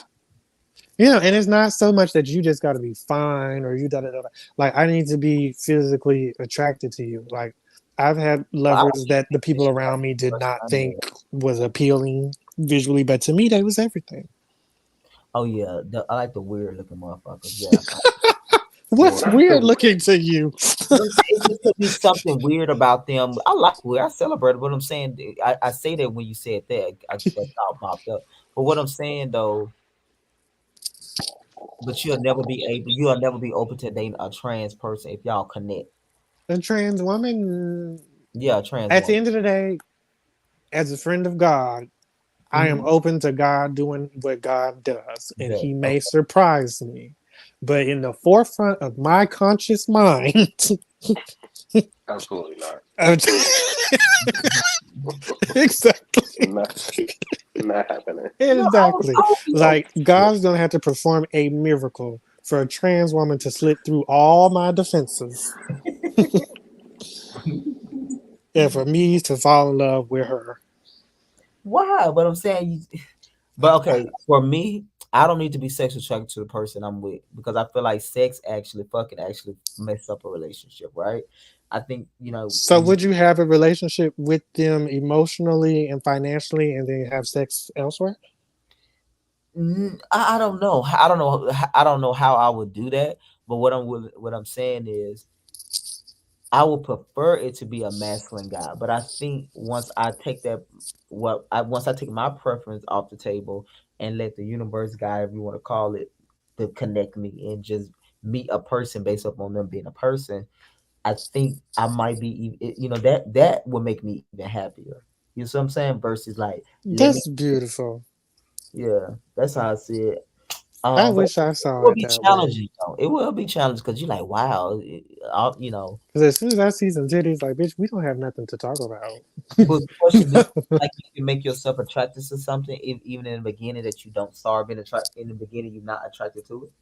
Yeah, and it's not so much that you just got to be fine or you da da da. Like I need to be physically attracted to you. Like I've had Well, I lovers don't that the people think around me did person not I think know. was appealing visually, but to me, that was everything. Oh yeah, I like the weird looking motherfuckers. Yeah, I find What's or Not the weird weird. looking to you? but I'm saying it just could be something weird about them. I like weird. I celebrate it. What I'm saying, I say that when you said that, that thought popped up. But what I'm saying though, but you'll never be open to dating a trans person if y'all connect. A trans woman. Yeah, a trans At the woman. end of the day, as a friend of God, I am Mm-hmm. open to God doing what God does, and Yeah. He may Okay. surprise me. But in the forefront of my conscious mind, Absolutely not. Exactly. Not, not happening. No, Exactly. I would be Like okay. God's gonna have to perform a miracle for a trans woman to slip through all my defenses and for me to fall in love with her. Why? But I'm saying, but okay, for me, I don't need to be sexually attracted to the person I'm with because I feel like sex actually fucking actually mess up a relationship, right? I think So would you have a relationship with them emotionally and financially and then have sex elsewhere? I don't know. I don't know how I would do that. But what I'm saying is I would prefer it to be a masculine guy, but I think once I take my preference off the table and let the universe guy, if you want to call it, to connect me and just meet a person based upon them being a person, I think I might be, that would make me even happier. You know what I'm saying? Versus like, let me, That's beautiful. yeah, that's how I see it. I But wish I it saw will it be that way. challenging though. It will be challenging because you're like, wow, Because as soon as I see some titties, like, bitch, we don't have nothing to talk about. But question, do you feel like you can make yourself attracted to something even in the beginning that you don't start being attracted in the beginning you're not attracted to it?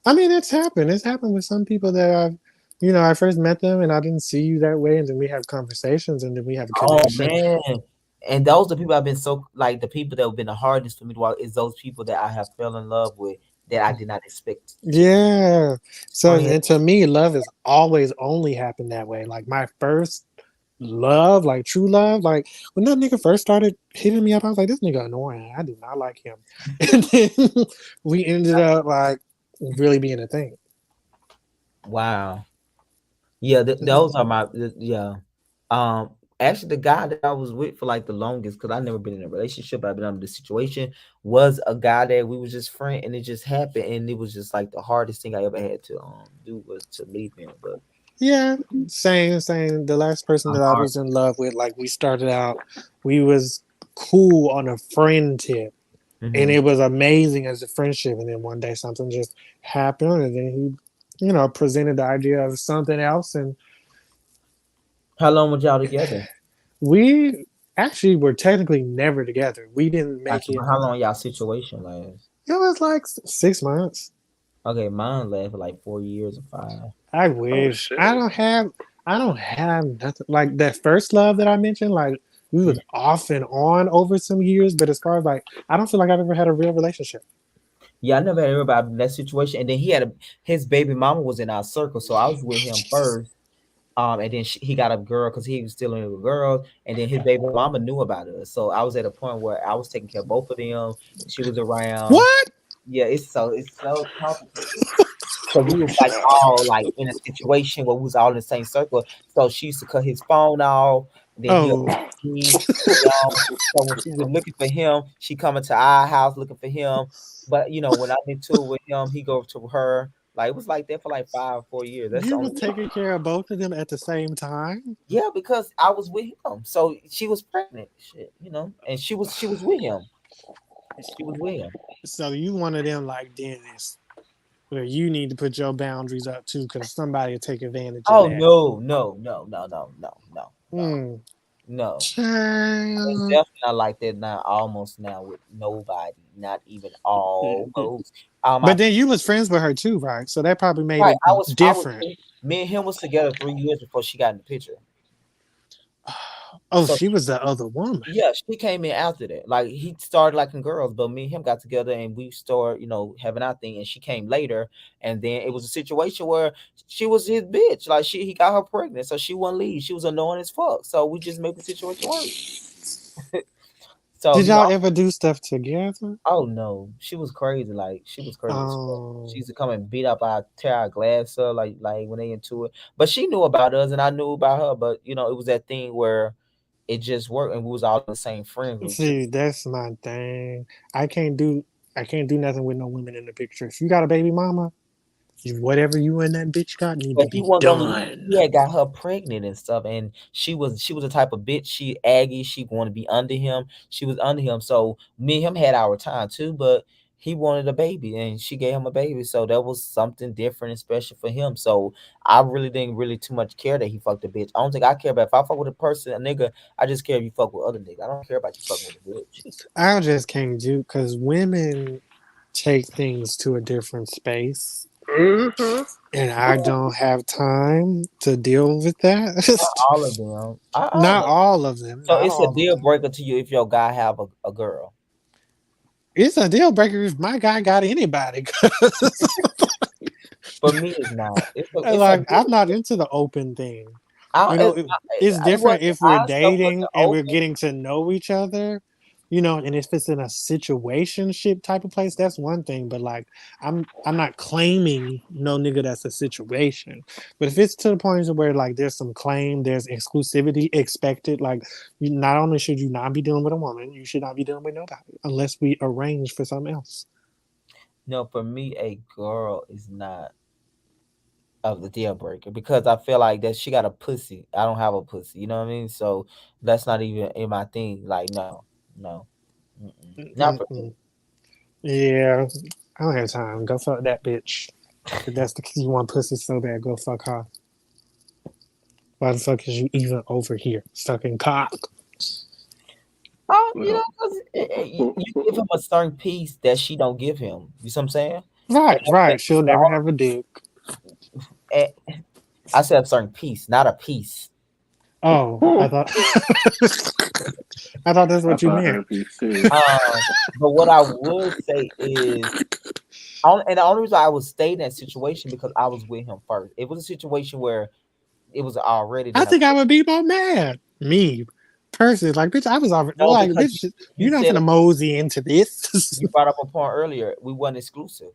I mean, it's happened. It's happened with some people that I first met them and I didn't see you that way, and then we have conversations and then we have a Oh connection. man. And those the people I've been so like the people that have been the hardest for me to walk is those people that I have fell in love with that I did not expect to. Yeah. So, Funny. and to me, love has always only happened that way. Like my first love, like true love, like when that nigga first started hitting me up, I was like, this nigga annoying. I do not like him. And then we ended up like really being a thing. Wow. Yeah, those are yeah. Um, Actually, the guy that I was with for like the longest, because I never been in a relationship, I've been under the situation, was a guy that we was just friend, and it just happened, and it was just like the hardest thing I ever had to do was to leave him. But Yeah, same. The last person I'm that I hard. was in love with, like we started out, we was cool on a friend tip. And Hmm. it was amazing as a friendship. And then one day something just happened, and then he, presented the idea of something else, and How long were y'all together? we actually were technically never together. We didn't make Gotcha. it. But how long y'all situation last? It was like 6 months. Okay, mine lasted for like 4 years or 5. I Oh wish shit. I don't have nothing like that first love that I mentioned. Like we was off and on over some years, but as far as like, I don't feel like I've ever had a real relationship. Yeah, I never heard about that situation. And then his baby mama was in our circle, so I was with him first. And then he got a girl because he was still in with girls, and then his baby mama knew about us. So I was at a point where I was taking care of both of them. She was around. What? Yeah, it's so complicated. So we was like all like in a situation where we was all in the same circle. So she used to cut his phone off, and then he'll Oh, me. So when she was looking for him, she coming to our house looking for him. But when I'm into it with him, he go to her. Like it was like that for like 5 or 4 years. That's the you only were taking care of both of them at the same time? yeah, because I was with him. So she was pregnant, shit, and she was with him. She was with him. So you one of them like Dennis, where you need to put your boundaries up too, because somebody will take advantage of Oh that. no, no, no, no, no, no, no, no, Hmm. no. It's Child. definitely not like that now. Almost now with nobody, not even almost. I But then you was friends with her too, right? So that probably made right. it I was. different. Me and him was together 3 years before she got in the picture. Oh, So she was the other woman. yeah, she came in after that. Like he started liking girls, but me and him got together and we started, having our thing. And she came later, and then it was a situation where she was his bitch. Like he got her pregnant, so she wouldn't leave. She was annoying as fuck. So we just made the situation work. So Did y'all ever do stuff together? oh no, she was crazy. Like she was crazy as fuck. She Oh, used to come and beat up tear our glass up, like when they into it. But she knew about us, and I knew about her. But it was that thing where it just worked, and we was all in the same friend group too. see, that's my thing. I can't do, I can't do nothing with no women in the picture. If you got a baby mama, whatever you and that bitch got need to But he be wasn't gonna leave. done. He had got her pregnant and stuff, and she was the type of bitch. She Aggie. She wanted to be under him. She was under him. So me and him had our time too, but he wanted a baby and she gave him a baby, so that was something different and special for him. So I really didn't really too much care that he fucked a bitch. I don't think I care about if I fuck with a person, a nigga. I just care if you fuck with other niggas. I don't care about you fucking with a bitch. I just can't do because women take things to a different space, Mm-hmm. and I don't have time to deal with that. Not all of them. I don't Not know. all of them. So Not it's a all of deal them. breaker to you if your guy have a girl. It's a deal breaker if my guy got anybody. 'Cause, For me, it's not. It's a like deal. I'm not into the open thing. I, it, It's I different wasn't. if we're I stuck with dating the and we're open. getting to know each other, and if it's in a situationship type of place, that's one thing. But like, I'm not claiming no nigga that's a situation. But if it's to the point where like there's some claim, there's exclusivity expected. Like, not only should you not be dealing with a woman, you should not be dealing with nobody unless we arrange for something else. No, for me, a girl is not of the deal breaker because I feel like that she got a pussy. I don't have a pussy. You know what I mean? So that's not even in my thing. Like, no, no, not for me. Mm-mm. Yeah, I don't have time. Go fuck that bitch. If that's the you want pussy so bad, go fuck her. Why the fuck is you even over here sucking cock? Oh, you know, Well, 'cause you give him a certain piece that she don't give him. You see what I'm saying? And Right, that's right. She'll the never have a dick. I said a certain piece, not a piece. Oh, I I thought I thought that's what you thought I meant. heard these too. But what I would say is, and the only reason I would stay in that situation because I was with him first. It was a situation where it was already I then a think I would be more mad. Me, personally, like bitch, I was already no like because bitch. you You're not said gonna mosey into this. you brought up a point earlier. We wasn't exclusive.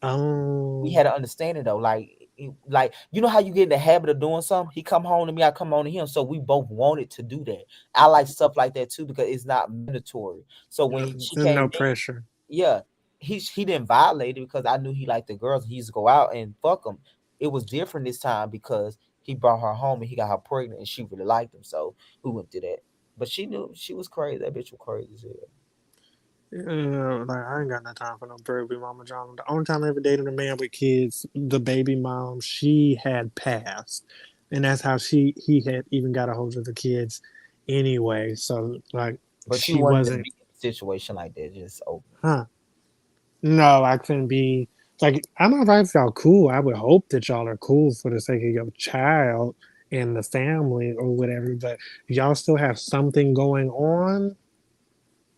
We Oh, had an understanding though, like you know how you get in the habit of doing something. He come home to me, I come home to him, so we both wanted to do that. I like stuff like that too because it's not mandatory. So when she there's came no in, pressure. yeah, he didn't violate it because I knew he liked the girls. He used to go out and fuck them. It was different this time because he brought her home and he got her pregnant and she really liked him. So we went through that. But she knew she was crazy. That bitch was crazy as hell. Like I ain't got no time for no baby mama drama. The only time I ever dated a man with kids, the baby mom, she had passed, and that's how he had even got a hold of the kids, anyway. So like But you she wanted to wasn't, be in a situation like that, just open. huh? No, I couldn't be. Like I'm alright if y'all cool. I would hope that y'all are cool for the sake of your child and the family or whatever. But if y'all still have something going on,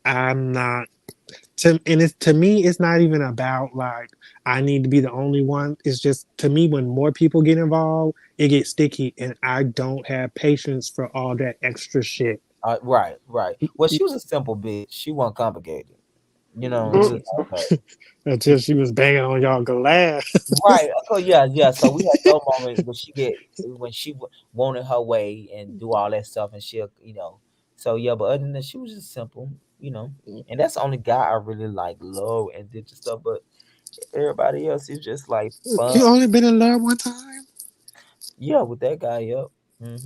I'm not and it's to me it's not even about like I need to be the only one. It's just to me when more people get involved it gets sticky and I don't have patience for all that extra shit. Right, right. Well, she was a simple bitch. She wasn't complicated. You know, it was okay. Until she was banging on y'all glass. Right. So yeah, yeah. So we had those moments when she wanted her way and do all that stuff, and she'll. So yeah, but other than that, she was just simple. And that's the only guy I really like, love, and did the stuff. But everybody else is just like fun. You only been in love one time? Yeah, with that guy. Yep. And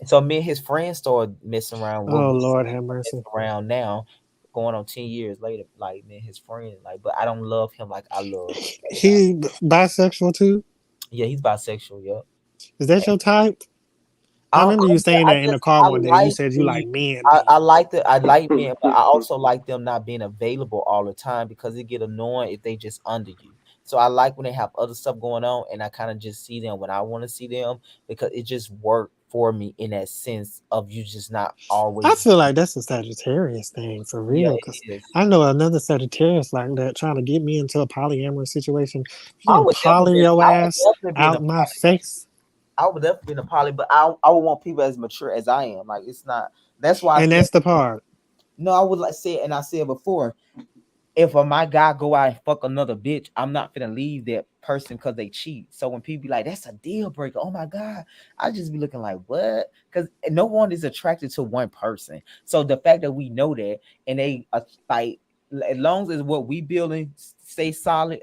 so me and his friends started messing around. What Oh we Lord have messing mercy. around now, going on 10 years later. Like me and his friend, like, but I don't love him like I love that guy. He bisexual too? Yeah, he's bisexual. Yep. Is that your type? I I, remember you saying I that in the just car I one day. You like said you the like men, I men. like men, but I also like them not being available all the time because it get annoying if they just under you. So I like when they have other stuff going on, and I kind of just see them when I want to see them because it just worked for me in that sense of you just not I always. feel like that's a Sagittarius thing for Yeah, real. Cause it is. I know another Sagittarius like that trying to get me into a polyamorous situation. You gonna poly your I would ass definitely be in a out my face, I would definitely be in a poly, but I would want people as mature as I am. Like it's not. That's why I and said that's the part. no. I would like say it, and I said before. If my guy go out and fuck another bitch, I'm not gonna leave that person because they cheat. So when people be like, "That's a deal breaker," oh my god, I just be looking like, "What?" Because no one is attracted to one person. So the fact that we know that, and they like, as long as what we building stay solid,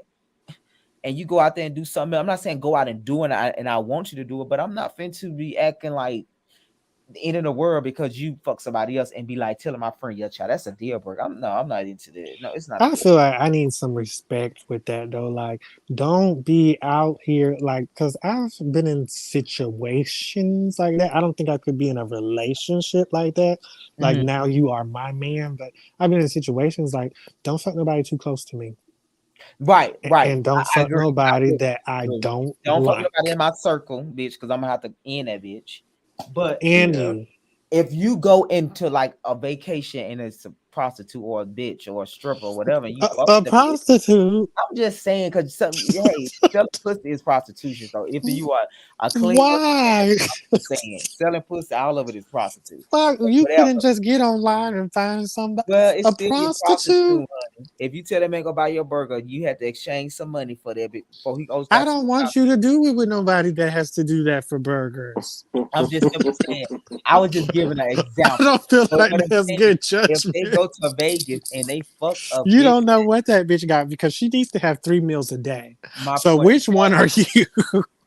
and you go out there and do something, I'm not saying go out and do it, and I want you to do it, but I'm not fin to be acting end of the world because you fuck somebody else and be like telling my friend, yeah, child, that's a deal breaker. I'm not into that. No, it's not a I deal. feel like I need some respect with that though. Like, don't be out here like, cause I've been in situations like that. I don't think I could be in a relationship like that. Like Mhm. now you are my man, but I've been in situations like, don't fuck nobody too close to me, Right, right. and don't I fuck agree. I nobody agree. that I Agree. don't Don't fuck nobody like. in my circle, bitch, because I'm gonna have to end that bitch. But And Yeah. you, if you go into like a vacation and it's a prostitute or a bitch or a stripper or whatever, and you fuck a with the bitch, prostitute, I'm just saying because some hey, selling pussy is prostitution. So if you are a clean why? I'm saying selling pussy all of it is prostitute. Why you Whatever. couldn't just get online and find somebody Well, it's a still your prostitute, prostitute? honey. If you tell that man go buy your burger, you have to exchange some money for that before he goes I out to don't your house. want you to do it with nobody that has to do that for burgers. I'm just simply saying, I was just giving an I example. don't feel But like what I'm that's saying, good if they judgment. go to Vegas and they fuck a You bitch, don't know what that bitch got because she needs to have 3 meals a day. my So point, which one are you?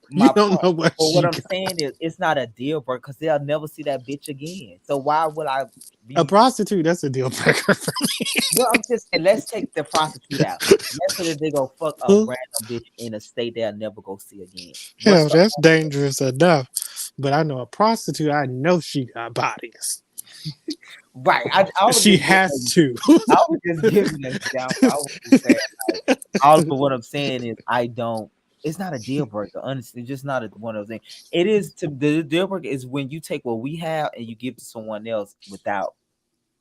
You my don't point. know what But what she I'm got. saying is, it's not a deal breaker because they'll never see that bitch again. So why would I A be? prostitute, that's a deal breaker for Well, I'm just saying, let's take the prostitute out. Let's say that they go fuck a me. random bitch in a state they'll never go see again. What's Hell, the that's dangerous enough. But I know a prostitute, I know she got bodies. right? I was She just giving has to. I was just giving an example. I was just saying, like, all of what I'm saying is, I don't. It's not a deal breaker. Honestly, it's just not one of those things. It is to the deal breaker is when you take what we have and you give to someone else without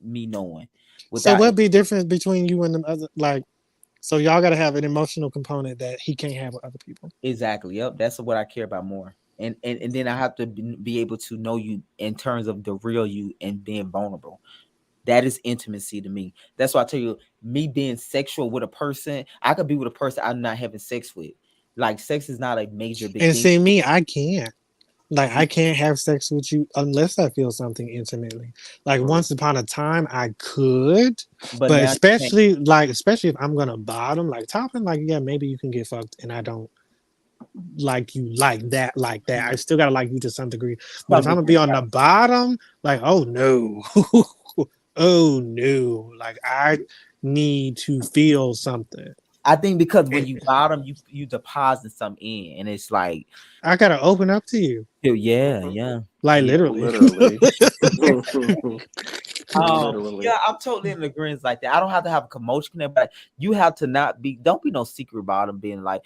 me knowing, So without what be different between you and the other? Like, so y'all got to have an emotional component that he can't have with other people. exactly. Yep, that's what I care about more. And then I have to be able to know you in terms of the real you and being vulnerable. That is intimacy to me. That's why I tell you, me being sexual with a person, I could be with a person I'm not having sex with. Like sex is not a major big And thing. see, me, I can't. Like, I See, can't have sex with you unless I feel something intimately. Like, true. once upon a time, I could, But but now you can't. especially if I'm gonna bottom, like topping, like yeah, maybe you can get fucked, and I don't like you like that, like that. I still gotta like you to some degree. But if Some I'm gonna be degree, on right? the bottom, like, oh no, oh no, like I need to feel something. I think because when And you bottom, you deposit some in, and it's like, I gotta open up to you, yeah, yeah, like yeah. literally. Literally. Yeah, Literally. I'm totally in agreement like that. I don't have to have a commotion there, but you have to not be. Don't be no secret bottom, being like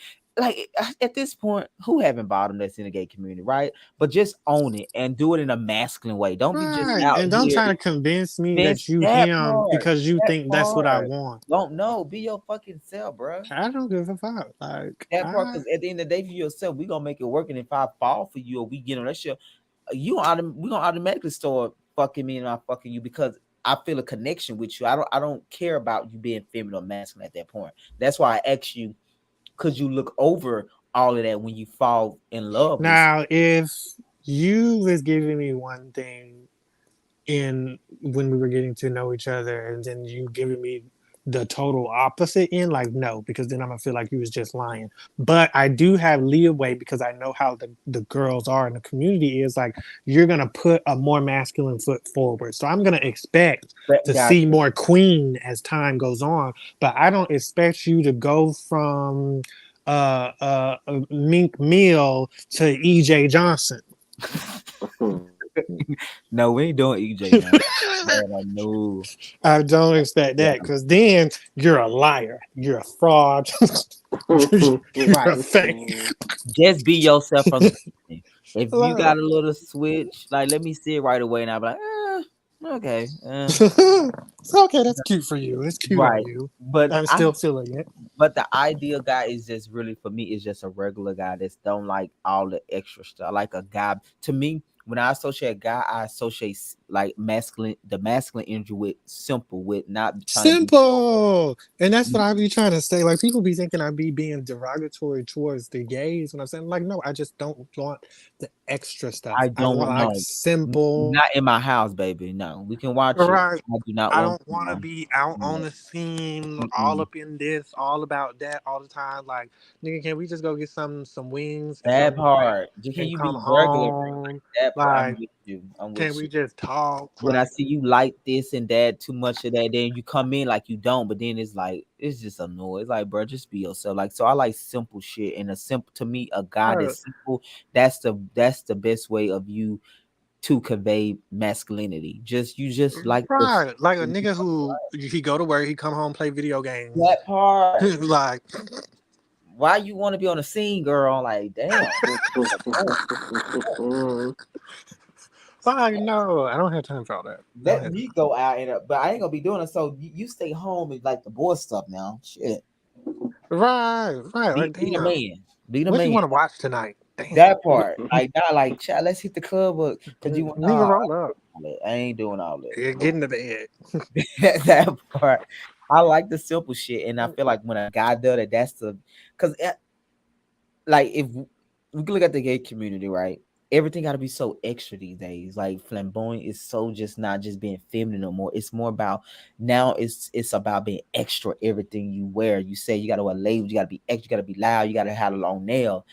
at this point, who haven't bottom that's in the gay community, right? But just own it and do it in a masculine way. Don't be just Right. out And don't here. try to convince me Then that you that him part, because you that think that's what I part. want. Don't know. Be your fucking self, bro. I don't give a fuck. Like That part, I because at the end of the day, for yourself, we gonna make it work. And if I fall for you or we get on that shit, we gonna automatically start fucking me and not fucking you because I feel a connection with you. I don't care about you being feminine or masculine at that point. That's why I asked you, could you look over all of that when you fall in love with? now if you was giving me one thing in when we were getting to know each other and then you giving me the total opposite end, like no, because then I'm gonna feel like you was just lying. But I do have leeway because I know how the girls are in the community is like you're gonna put a more masculine foot forward. So I'm gonna expect That to got see you. more queen as time goes on, but I don't expect you to go from Mink Mill to EJ Johnson. No, we ain't doing EJ now. No. I don't expect Yeah, that because then you're a liar. You're a fraud. You're a right. fake. Just be yourself from the beginning. If you Look. got a little switch, like let me see it right away, and I'll be like, okay, It's okay. That's cute for you. It's cute on right. you. But I'm I still feeling it. But the ideal guy is just really for me is just a regular guy that's don't like all the extra stuff. Like a guy to me, when I associate guy, I associate like masculine, the masculine energy with simple, with not trying to be Simple. And that's what I be trying to say. Like people be thinking I be being derogatory towards the gays when I'm saying like no, I just don't want the extra stuff. I I want don't like know. simple. Not in my house, baby. No, we can watch it. Right. I do not I want don't want to be out on no. the scene, all Mm-mm. up in this, all about that, all the time. Like, nigga, can we just go get some wings and That some wine part. Can and you come be regular? home? That I'm Like, with you. I'm can with we you. just talk? When I Like, see you like this and that, too much of that, then you come in like you don't, but then it's like it's just a noise. It's like, bro, just be yourself. Like, so I like simple shit, and a simple to me, a guy uh, that's simple, that's the best way of you to convey masculinity. Just you just like this right. Like a nigga who he go to work, he come home, play video games. that part. Like, Why you want to be on the scene, girl? Like, damn. like, no, I don't have time for all that. I don't Let have me time. go out and but I ain't gonna be doing it. So you stay home and like the boy stuff now. Shit. Right. Like, Be the damn. man. Be the What you man. want to watch tonight? Damn. That part. Like not like child, let's hit the club because you Nigga, roll up. I ain't doing all Yeah, that. get in the bed. That part. I like the simple shit. And I feel like when a guy does it, that's the because like if we can look at the gay community, right? Everything got to be so extra these days. Like flamboyant is so just not just being feminine no more. It's more about now. It's about being extra. Everything you wear, you say you got to wear labels. You got to be extra. You got to be loud. You got to have a long nail.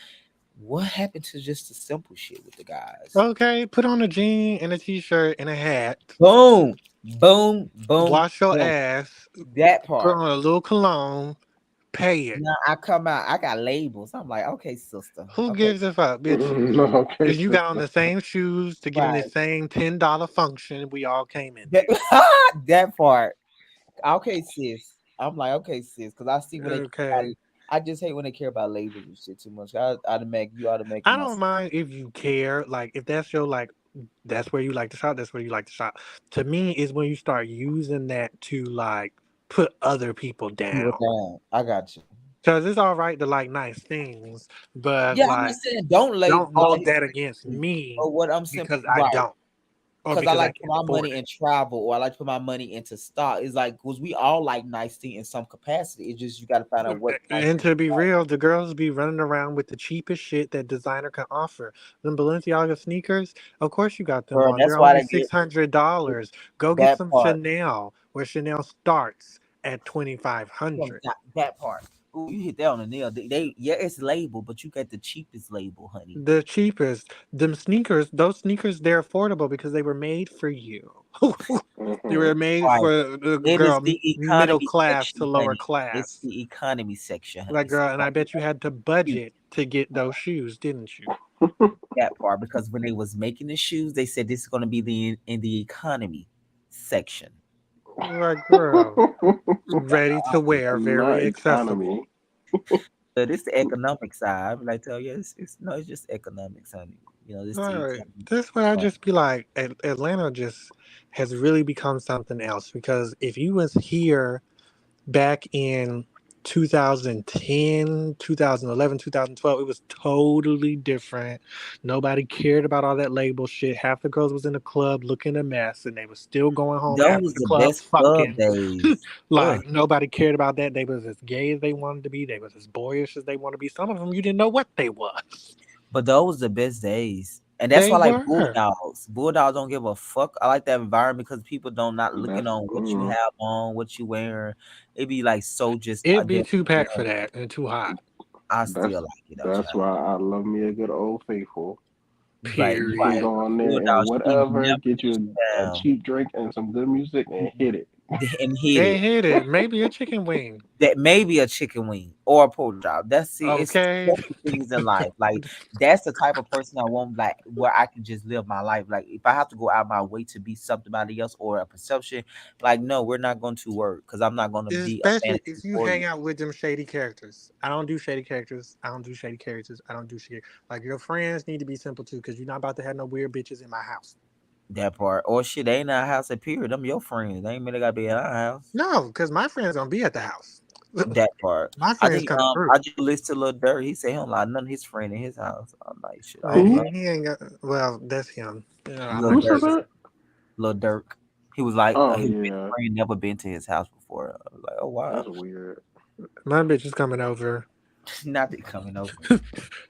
What happened to just the simple shit with the guys? Okay, put on a jean and a t-shirt and a hat. Boom, boom, boom, Wash your boom. ass. That Put part. on a little cologne. Pay it. Now I come out. I got labels. I'm like, okay, sister. Who Okay, gives a fuck, bitch? Okay, If you got on the same shoes to get in the right. same $10 function we all came That, into. that part. Okay, sis. I'm like, okay, sis, because I see when they care about Okay. it. I just hate when they care about labels and shit too much. I You my don't mind if you care. Like, if that's your, like, that's where you like to shop, that's where you like to shop. To me, is when you start using that to, like, put other people you were down. down. I got you. Because it's all right to like nice things, but, Yeah, I'm not like, saying don't label don't hold like, that against me but what I'm saying, because I right? don't, or Because I because I like to put can't my afford money it. in travel or I like to put my money into stock. It's like because we all like nice things in some capacity. It's just you got to find out what nice And thing. to be real, the girls be running around with the cheapest shit that designer can offer. Them Balenciaga sneakers, of course you got them Girl, on. that's They're why only they get $600. Go get that some part. Chanel, where Chanel starts at 2,500. That part. Ooh, you hit that on the nail. Yeah, it's labeled, but you got the cheapest label, honey. The cheapest. Them sneakers, those sneakers, they're affordable because they were made for you. They were made Right. for the It is girl the middle economy class to section, lower honey. It's class. the economy section, honey. Like, So girl, and I bet you had to you budget to get those shoes, didn't you? that part because when they was making the shoes, they said this is going to be in the economy section. Like, girl, ready to wear, Not very economy. accessible. But it's the economic side. I be like, tell you, it's no, it's just economics, honey. This All the right. economy. This way I But just be like, Atlanta just has really become something else because if you was here back in 2010, 2011, 2012, it was totally different. Nobody cared about all that label shit. Half the girls was in the club looking a mess and they was still going home those after was the the club best club fucking. days. Ugh. Like, nobody cared about that. They was as gay as they wanted to be. They was as boyish as they want to be. Some of them you didn't know what they was. But those the best days. And that's They why I like were. bulldogs. Bulldogs don't give a fuck. I like that environment because people don't not looking That's on what you have on, what you wearing. It be like so just It'd be just too yeah, packed for that and too hot. I that's still like it though, that's child. why I love me a good old faithful. Right, You can Period. go on there and bulldogs, you whatever, never get let you you a down. cheap drink and some good music and hit it. And hit And it. hit it. Maybe a chicken wing. That may be a chicken wing or a pork chop. That's it. It's Okay. certain things in life. Like that's the type of person I want. Like where I can just live my life. Like if I have to go out my way to be somebody else or a perception, like no, we're not going to work because I'm not going to be a Especially fantasy if you for hang you. out with them shady characters. I don't do shady characters. I don't do shady characters. I don't do shit. Like, your friends need to be simple too, because you're not about to have no weird bitches in my house. That part or shit. They ain't our house at period. Them your friends. They ain't mean they gotta be in our house. No, because my friends gonna be at the house. That part. My friends coming through. I just listened to Lil Dirt. He said he don't like none of his friend in his house. I'm like shit. I Well, don't Who? blame he ain't got. Well, that's him. I'm Lil not Who gonna said Dirt. say. that? Lil Durk. He was like, Oh his best yeah, friend never been to his house before. I was like, oh wow, that's weird. My bitch is coming over. not they coming over.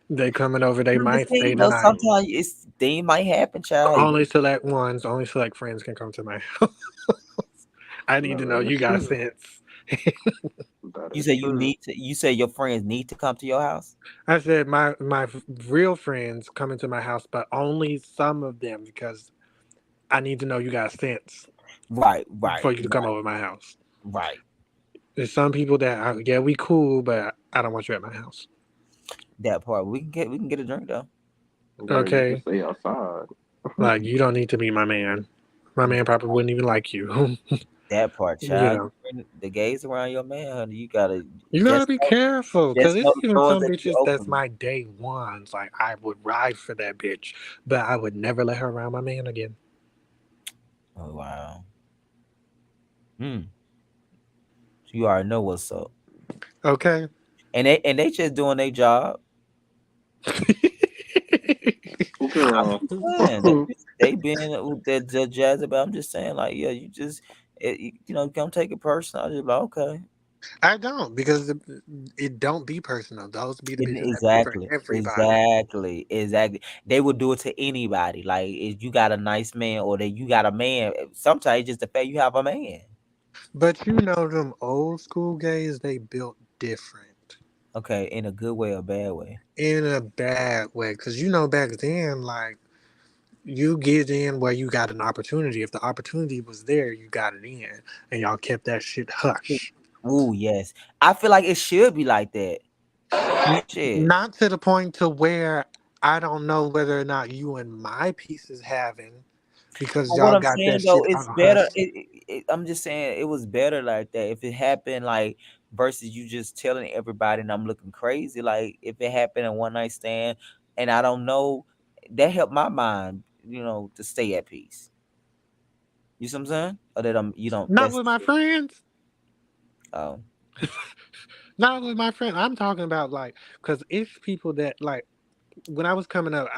They coming over. They I'm just might stay saying though, tonight. sometimes it's thing might happen, child. Only select ones. Only select friends can come to my house. I need to No, know that is you got true. sense. That You is say you true. need to. You say your friends need to come to your house. I said my real friends come into my house, but only some of them because I need to know you got sense Right, for right, you to come right, over my house. right. There's some people that yeah we cool, but I don't want you at my house. That part we can get a drink though. Girl, you can Okay, stay outside. like you don't need to be my man. My man probably wouldn't even like you. That part, you child. You know. bring the gays around your man, honey. You gotta You gotta just be know, careful, cause just it's know the even doors some that you bitches that's open. my day ones. Like I would ride for that bitch, but I would never let her around my man again. Oh wow. Hmm. You already know what's up. Okay. And they just doing their job. I'm Girl. just saying they being with that jazz about. I'm just saying like yeah, you just don't take it personal. I just like okay. I don't because it don't be personal. Those be the bitches that be for Exactly, everybody. exactly. They would do it to anybody. Like if you got a nice man or that you got a man, sometimes it's just the fact you have a man. But you know them old school gays, they built different Okay, in a good way or bad way. in a bad way. Cause you know back then, like you get in where you got an opportunity. If the opportunity was there, you got it in, and y'all kept that shit hush. Ooh, yes. I feel like it should be like that. Shit. Not to the point to where I don't know whether or not you and my piece is having because But what y'all I'm got that saying though, shit on it's a better. hush. I'm just saying it was better like that. If it happened like versus you just telling everybody and I'm looking crazy. Like if it happened in one night stand and I don't know, that helped my mind, to stay at peace. You see what I'm saying? Or that you don't. Not That's with my friends. oh. Not with my friends. I'm talking about like because it's people that like when I was coming up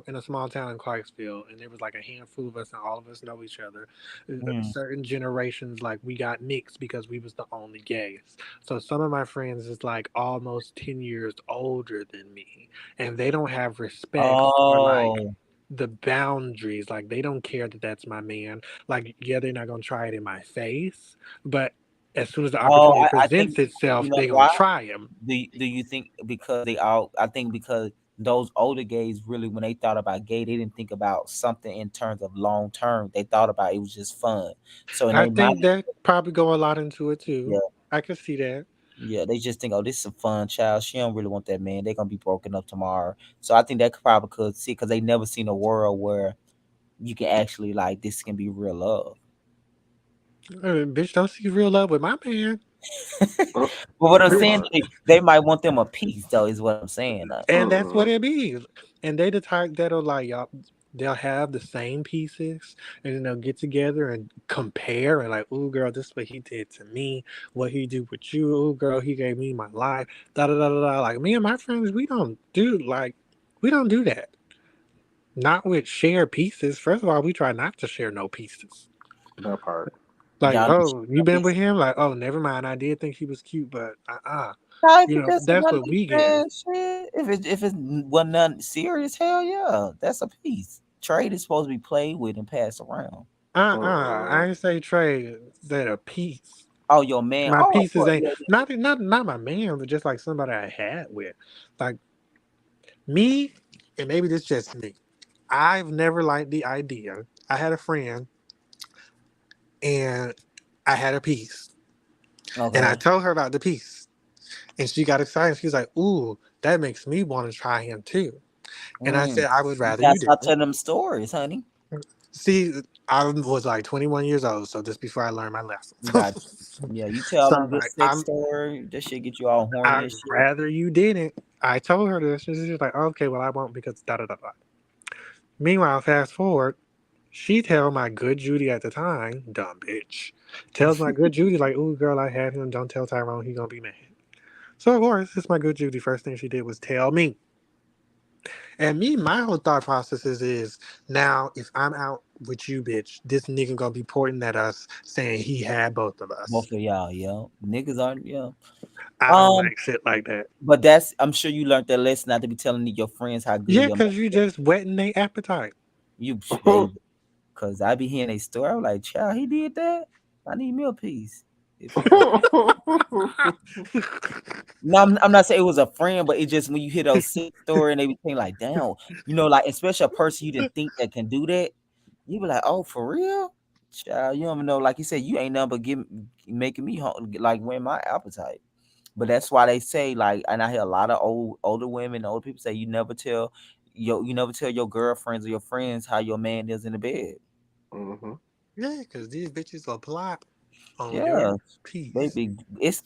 in a small town in Clarksville, and there was like a handful of us, and all of us know each other. Mm. Certain generations, like we got mixed because we was the only gays. So some of my friends is like almost 10 years older than me, and they don't have respect for like Oh. the boundaries. Like they don't care that that's my man. Like yeah, they're not gonna try it in my face, but as soon as the Oh, opportunity I think presents you itself, know they gonna why? try him. Do you think because they all? I think because those older gays really, when they thought about gay, they didn't think about something in terms of long term. They thought about it was just fun. So in I their mind, think that probably go a lot into it yeah, too. I can see that. yeah, they just think, oh, this is a fun child. She don't really want that man. They're gonna be broken up tomorrow. So I think that probably could see because they never seen a world where you can actually like this can be real love. Bitch, don't see real love with my man. But Oh, what I'm that saying, part. they might want them a piece though, is what I'm saying. And that's what it be. And they the type that'll like y'all they'll have the same pieces and then they'll get together and compare and like, ooh girl, this is what he did to me, what he do with you, ooh girl, he gave me my life, da da da da da. Like me and my friends, we don't do that. Not with shared pieces. First of all, we try not to share no pieces. That part. Like, Y'all oh, you been with him? Like, oh, never mind. I did think he was cute, but Nah, if you it know, just that's one what night we give. stand, shit. If it wasn't nothing serious, hell yeah, that's a piece. Trade is supposed to be played with and passed around. I ain't say trade that a piece. Oh, your man. My Oh, pieces ain't yeah, not my man, but just like somebody I had with. Like me, and maybe this just me. I've never liked the idea. I had a friend and I had a piece. And I okay. told her about the piece. And she got excited. She was like, ooh, that makes me want to try him too. And I Mm. said, I would You rather gotta you stop didn't. telling them stories, honey. See, I was like 21 years old, so just before I learned my You got, lessons. yeah. You tell So them I'm good like, sex story. That shit get you all horny I'd and shit. rather you didn't. I told her this. She's just like, okay, well, I won't because da da da da. Meanwhile, fast forward, she tell my good Judy at the time, dumb bitch, tells my good Judy like, ooh, girl, I had him. Don't tell Tyrone. He gonna be mad. So of course, it's my good Judy. First thing she did was tell me. And me, my whole thought process is now if I'm out with you, bitch, this nigga gonna be pointing at us saying he had both of us. Both of y'all, yo. Niggas aren't, yo. I don't Um, like shit like that. but I'm sure you learned that lesson not to be telling your friends how good Yeah, your cause you just whetting their appetite. baby. Cause I be hearing a story. I'm like, child, he did that. I need me a piece. If you No, I'm not saying it was a friend, but it just when you hear those sick story and everything, like, damn, like especially a person you didn't think that can do that, you be like, oh, for real, child, you don't even know. Like you said, you ain't nothing but making me like win my appetite. But that's why they say, like, and I hear a lot of older women, older people say, you never tell your girlfriends or your friends how your man is in the bed. Mm-hmm. Yeah, because these bitches will plot on Yeah, your piece. baby, it's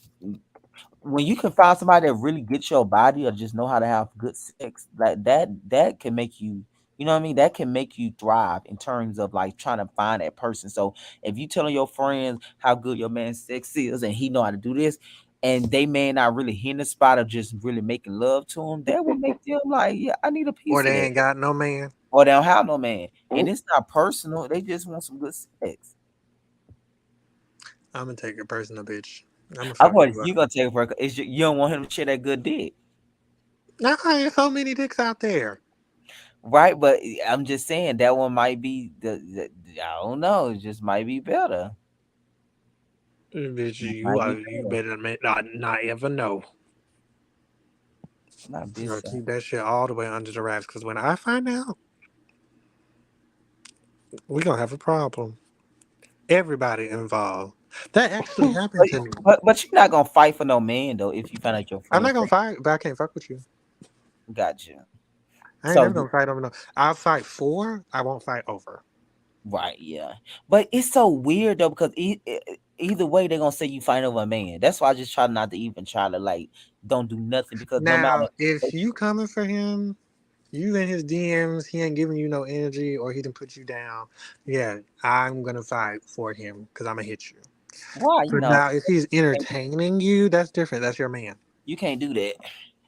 when you can find somebody that really gets your body or just know how to have good sex, like that can make you, you know what I mean? That can make you thrive in terms of like trying to find that person. So if you telling your friends how good your man's sex is and he know how to do this, and they may not really hit the spot of just really making love to him, that will make them like, yeah, I need a Or piece of they that. ain't got no man. Or they don't have no man. And it's not personal. They just want some good sex. I'm gonna take a personal bitch. I'm gonna I fuck want you up. you gonna take it for you don't want him to share that good dick. Nah, there's so many dicks out there. Right, but I'm just saying that one might be I don't know, it just might be better. Bitch, It you might be are, you better. better not ever know. Not You this gotta side. keep that shit all the way under the wraps. Because when I find out, we gonna have a problem. Everybody involved. That actually happened But, to me. but you're not gonna fight for no man though if you find out your I'm friend not gonna fight, but I can't fuck with you. got you. I ain't So never gonna fight over no. I'll fight for. I won't fight over. right, yeah. But it's so weird though because either way they're gonna say you fight over a man. That's why I just try not to even try to like don't do nothing because no matter Now, if you coming for him, you in his DMs, he ain't giving you no energy, or he didn't put you down. Yeah, I'm gonna fight for him because I'm gonna hit you. why But now, if he's entertaining you, that's different. That's your man. you can't do that.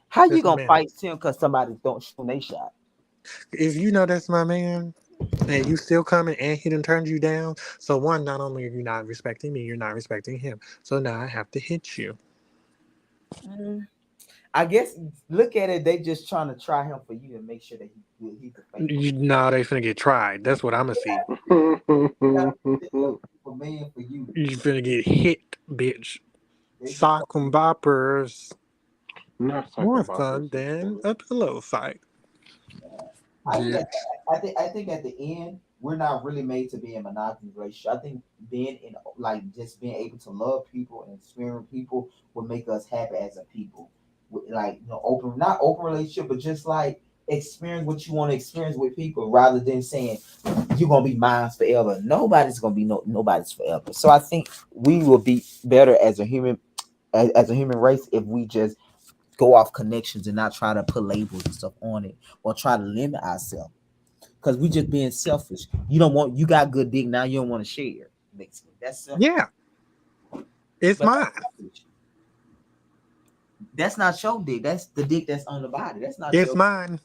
How you That's my gonna man. fight him because somebody don't shoot they shot? If you know that's my man, and you still coming, and he done turned you down, so one, not only are you not respecting me, you're not respecting him. So now I have to hit you. Mm, I guess look at it, they just trying to try him for you and make sure that he's a faithful. Now they finna get tried. That's what I'm gonna see. You gotta be a faithful man for you. You finna get hit, bitch. They just Sock 'em boppers. Not More sucker fun boppers. than a pillow fight, I think at, bitch. I think at the end we're not really made to be in monogamous relationship. I think being in like just being able to love people and experience people will make us happy as a people. Like open not open relationship, but just like experience what you want to experience with people rather than saying you're gonna be mine forever. Nobody's gonna be nobody's forever. So I think we will be better as a human as a human race if we just go off connections and not try to put labels and stuff on it or try to limit ourselves because we just being selfish. You don't want you got good dick now you don't want to share. Basically, that's simple. Yeah, it's But mine. that's not your dick. That's the dick that's on the body. That's not It's your. mine.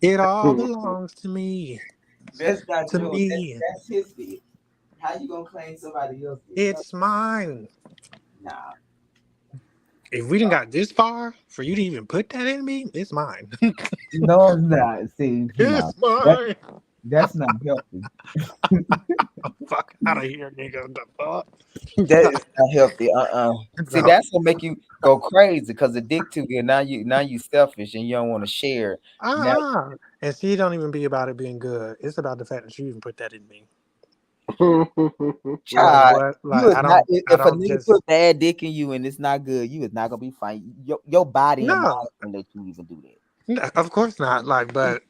It all belongs to me. That's not To yours. me. That's his dick. How you gonna claim somebody else's dick? It's mine. Nah, If we didn't got this far for you to even put that in me, it's mine. no, it's not. See, no, It's that mine. that's not healthy. Fuck out of here, nigga. The fuck? That is not healthy. See, No. that's what make you go crazy because the dick too good. Now you selfish and you don't want to share. Now, And see, it don't even be about it being good. It's about the fact that you even put that in me. Like child, what? you Like is not. I If a don't nigga just put bad dick in you and it's not good, you is not gonna be fine. Your body and mind no. gonna let you even do that. No, of course not. Like, but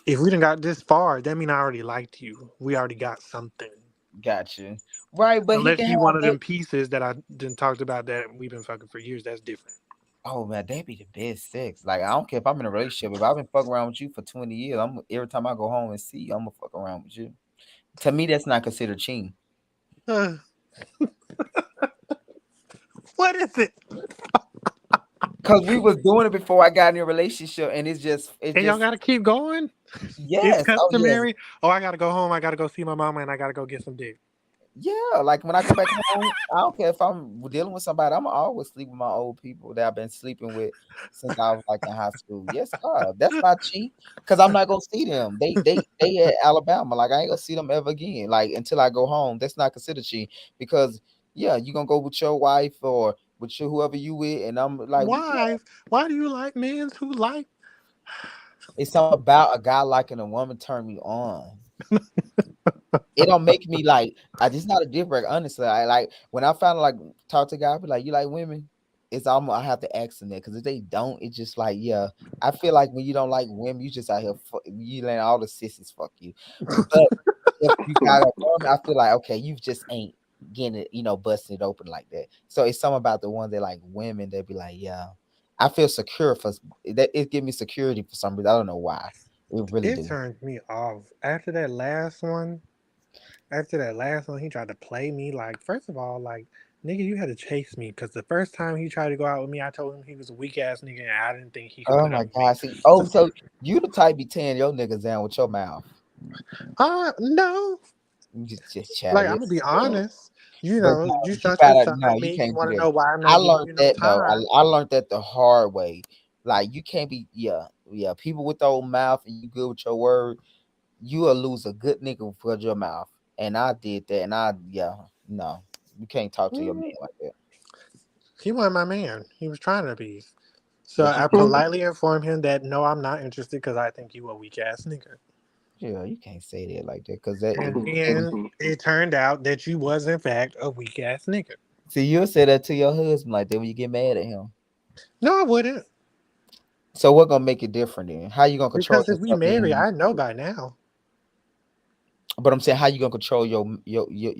if we didn't got this far, that mean I already liked you. We already got something. Gotcha. Right, but he Unless can you have one of that. them pieces that I didn't talked about that we've been fucking for years, that's different. Oh man, that be the best sex. Like I don't care if I'm in a relationship. If I've been fucking around with you for 20 years, I'm every time I go home and see you, I'm gonna fuck around with you. To me, that's not considered cheating. Uh, what is it? Cause we was doing it before I got in a relationship, and it's And y'all just gotta keep going? It's yes, oh yes, customary. Oh, I gotta go home, I gotta go see my mama, and I gotta go get some dick. yeah. Like when I go back home, I don't care if I'm dealing with somebody. I'm always sleep with my old people that I've been sleeping with since I was like in high school. Yes, God, that's not cheap. Cause I'm not gonna see them. They at Alabama. Like I ain't gonna see them ever again. Like until I go home. That's not considered cheap because Yeah, you gonna go with your wife or with your whoever you with, and I'm like, Why? Why do you like men who like? it's something about a guy liking a woman turn me on. It don't make me like I just not a deal breaker. Honestly, I like when I found like talk to a guy, I be like, you like women? It's almost I have to ask them that because if they don't, it's just like yeah. I feel like when you don't like women, you just out here you letting all the sissies fuck you. But if you got a woman, I feel like okay, you just ain't getting it, busting it open like that. So it's something about the ones that like women that be like, yeah, I feel secure for that. It give me security for some reason. I don't know why. It really It do. turned me off After that last one, he tried to play me. Like, first of all, like, nigga, you had to chase me because the first time he tried to go out with me, I told him he was a weak ass nigga and I didn't think he could Oh put up my with me. god! See, oh, So, so you the type be tearing your niggas down with your mouth. no, You just like, childish. I'm gonna be Yeah. honest. You But know, no, you you start your gotta shot no, at you me. You can't do want to that. know why I'm I not giving learned you no that though. time. I learned that the hard way. Like you can't be yeah. People with the old mouth and you good with your word, you will lose a good nigga for your mouth. And I did that, and no, you can't talk to your man Mm, like that. He wasn't my man. He was trying to be. So But you I can't, politely informed him that no, I'm not interested because I think you a weak ass nigga. yeah, you can't say that like that because that And it then it turned out that you was in fact a weak ass nigga. see you'll say that to your husband like that when you get mad at him. No, I wouldn't. So what gonna make it different then? How you gonna control Because if we yourself marry, then? I know by now. But I'm saying how you gonna control your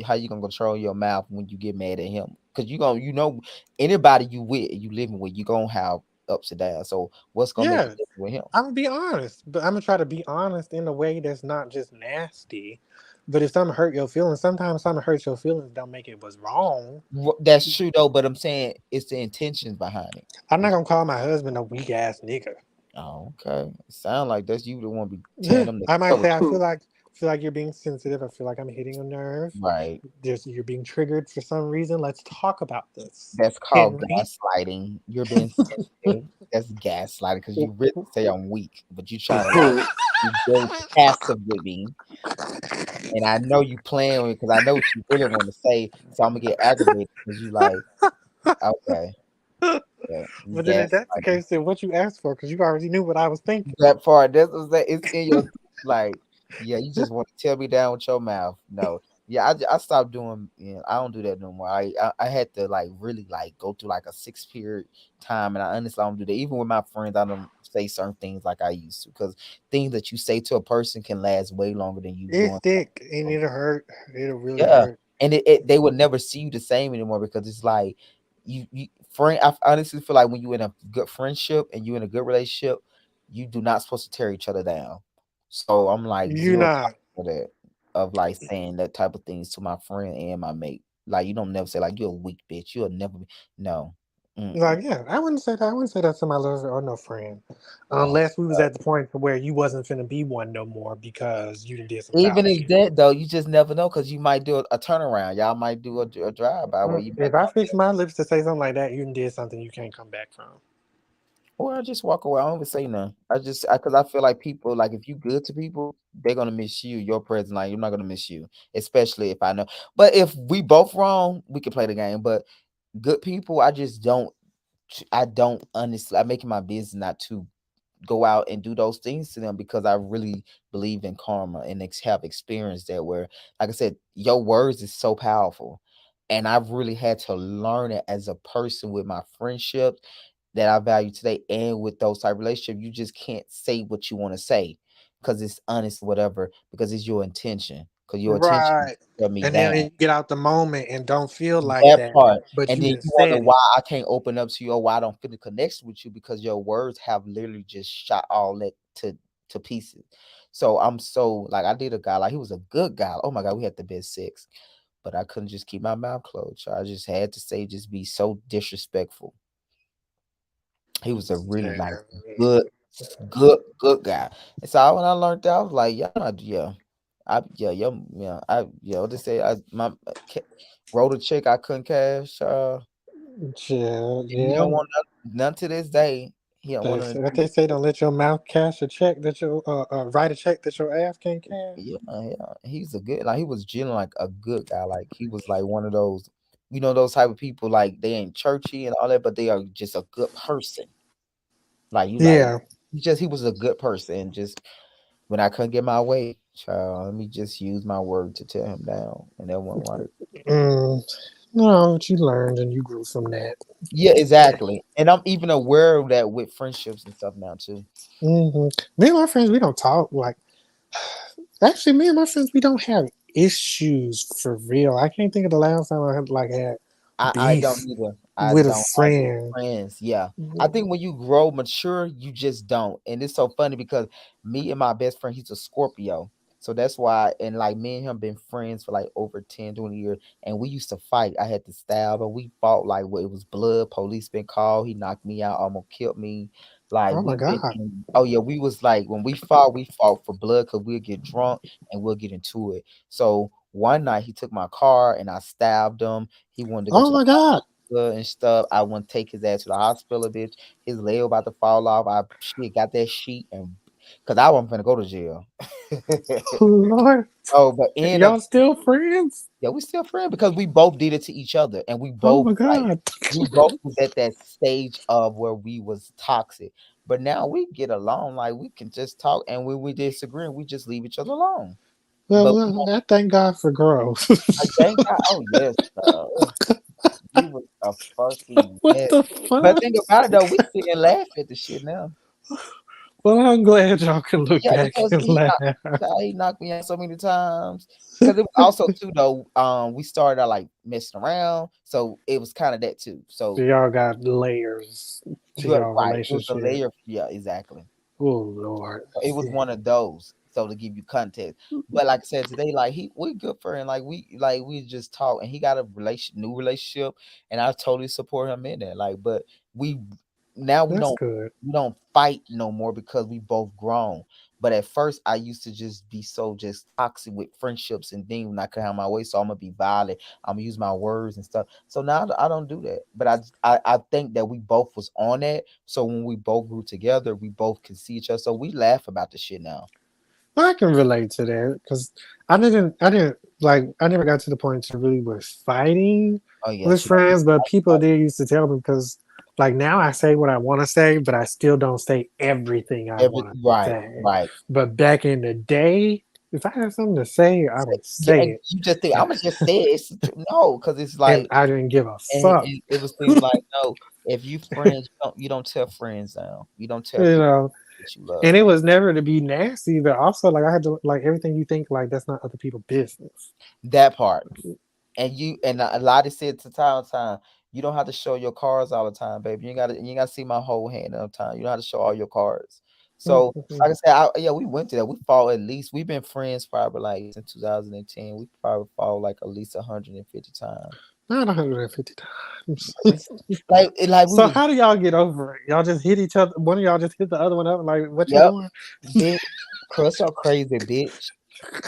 how you gonna control your mouth when you get mad at him? Because you gonna anybody you with you living with you gonna have ups and downs. So what's gonna make it Yeah, different with him? I'm gonna be honest, but I'm gonna try to be honest in a way that's not just nasty. But if something hurt your feelings, sometimes something hurts your feelings don't make it was wrong. That's true though, but I'm saying it's the intentions behind it. I'm not It's, gonna call my husband a weak ass nigga. oh, okay. Sound like that's you the one be tearing them I up might with say I feel like you're being sensitive. I feel like I'm hitting a nerve. right. You're being triggered for some reason. Let's talk about this, That's called Henry. gaslighting. You're being sensitive. That's gaslighting because you really say I'm weak, but you trying to like be very passive with me. And I know you playing with because I know what you really want to say. So I'm gonna get aggravated because you like, okay, yeah, you But then if that's the gaslighting. case, then what you asked for? Because you already knew what I was thinking. That part, that's what that it's in your like, yeah, you just want to tell me down with your mouth. No, yeah, I stopped doing. I don't do that no more. I had to like really like go through like a 6 period time, and I honestly don't do that. Even with my friends, I don't say certain things like I used to because things that you say to a person can last way longer than you It doing. stick and it'll hurt. It'll really Yeah, hurt. and they would never see you the same anymore because it's like you friend. I honestly feel like when you in a good friendship and you in a good relationship, you do not supposed to tear each other down. So I'm like You zero not. tolerance for that of like saying that type of things to my friend and my mate. Like you don't never say like you're a weak bitch. You'll never be no. Mm-mm. Like, yeah, I wouldn't say that. I wouldn't say that to my lover or no friend, Oh, unless we was at the point to where you wasn't finna be one no more because you done did some foul even if shit. that though, you just never know because you might do a turnaround. Y'all might do a drive by where you might If I fix my lips to say something like that, you done did something you can't come back from. or I just walk away. I don't even say nothing. Because I feel like people, like if you good to people, they're gonna miss you. Your presence, like you're not gonna miss you, especially if I know. But if we both wrong, we can play the game. But good people, I just don't. I don't honestly. I make it my business not to go out and do those things to them because I really believe in karma and have experienced that. Where, like I said, your words is so powerful, and I've really had to learn it as a person with my friendships that I value today and with those type of relationships, you just can't say what you want to say because it's honest, whatever, because it's your intention. Because your intention Right. shut me And then down. you get out the moment and don't feel like That that, part. but And you then done you wonder said it. why I can't open up to you or why I don't feel the connection with you because your words have literally just shot all that to pieces. So I'm so like I did a guy like he was a good guy. Oh my god, we had the best sex, but I couldn't just keep my mouth closed. So I just had to say just be so disrespectful. He was a really Yeah. like good guy. And so when I learned that, I was like, yeah, yeah, yeah. What they say? Wrote a check I couldn't cash. Yeah, And he yeah. don't want none to this day. He don't want That's to. what they say. Don't let your mouth cash a check that your write a check that your ass can't cash. Yeah, yeah. He's a good like he was genuine like a good guy. Like he was like one of those. You know those type of people, like they ain't churchy and all that, but they are just a good person. Like you like Yeah. he was a good person. Just when I couldn't get my way, child, let me just use my word to tear him down, and that won't work. Mm, no, but you learned and you grew from that. Yeah, exactly. And I'm even aware of that with friendships and stuff now too. Me and my friends, we don't talk like. Actually, me and my friends, we don't have issues for real. I can't think of the last time I had had I don't beef either. I with a don't. I with friend. friends, yeah. I think when you grow mature, you just don't. And it's so funny because me and my best friend, he's a Scorpio. So that's why, and like me and him been friends for like over 10, 20 years. And we used to fight. I had to stab and we fought like what it was blood, police been called, he knocked me out, almost killed me. Like Oh my we been god! oh yeah, we was like when we fought for blood because we'll get drunk and we'll get into it. So one night he took my car and I stabbed him. He wanted to go Oh to the my god! and stuff. I want to take his ass to the hospital, bitch. His leg about to fall off. I shit got that sheet and because I wasn't gonna go to jail. Lord, Oh, but end up y'all still friends? yeah, we still friends because we both did it to each other, and Oh my like god! we both was at that stage of where we was toxic. But now we get along, like we can just talk, and when we disagree, we just leave each other alone. But we Well, I thank God for growth. I thank God. Oh yes, we was a fucking What mess. the But fuck? think about it though, we sit and laugh at the shit now. Well, I'm glad y'all can look Yeah, back because and laugh. he knocked me out so many times. Because it was also too though, we started out like messing around, so it was kind of that too. So So y'all got layers to you're y'all right, it was a relationship. layer. Yeah, exactly. Oh Lord. So it was Yeah. one of those. So to give you context, but like I said today, like we good friend, like we just talk, and he got a new relationship, and I totally support him in that. Like, but we now That's good. we don't fight no more because we both grown. But at first, I used to just be so just toxic with friendships and things when I could have my way. So I'm gonna be violent. I'm gonna use my words and stuff. So now I don't do that. But I think that we both was on that. So when we both grew together, we both can see each other. So we laugh about the shit now. Well, I can relate to that because I didn't like, I never got to the point to really was fighting Oh yeah, with she don't friends, but people did used to tell me because, like, now I say what I want to say, but I still don't say everything I every want to right, say. right. But back in the day, if I had something to say, I would Yeah, say and it, you just think and I'm gonna just say it. It's no, because it's and like I didn't give a and fuck. it was things like no, if you friends, you don't tell friends now. You don't tell You people know, that you and love. it was never to be nasty, but also like I had to like everything you think like that's not other people's business. That part. And you and a lot of said to time, you don't have to show your cards all the time, baby. You ain't gotta see my whole hand all the time. You don't have to show all your cards. So like I said, yeah, we went to that. We fought at least. We've been friends probably like since 2010. We probably fought like at least 150 times. Not 150 times. It's like we So was how do y'all get over it? Y'all just hit each other. One of y'all just hit the other one up. Like, what you yep, doing? bitch, crush up crazy bitch.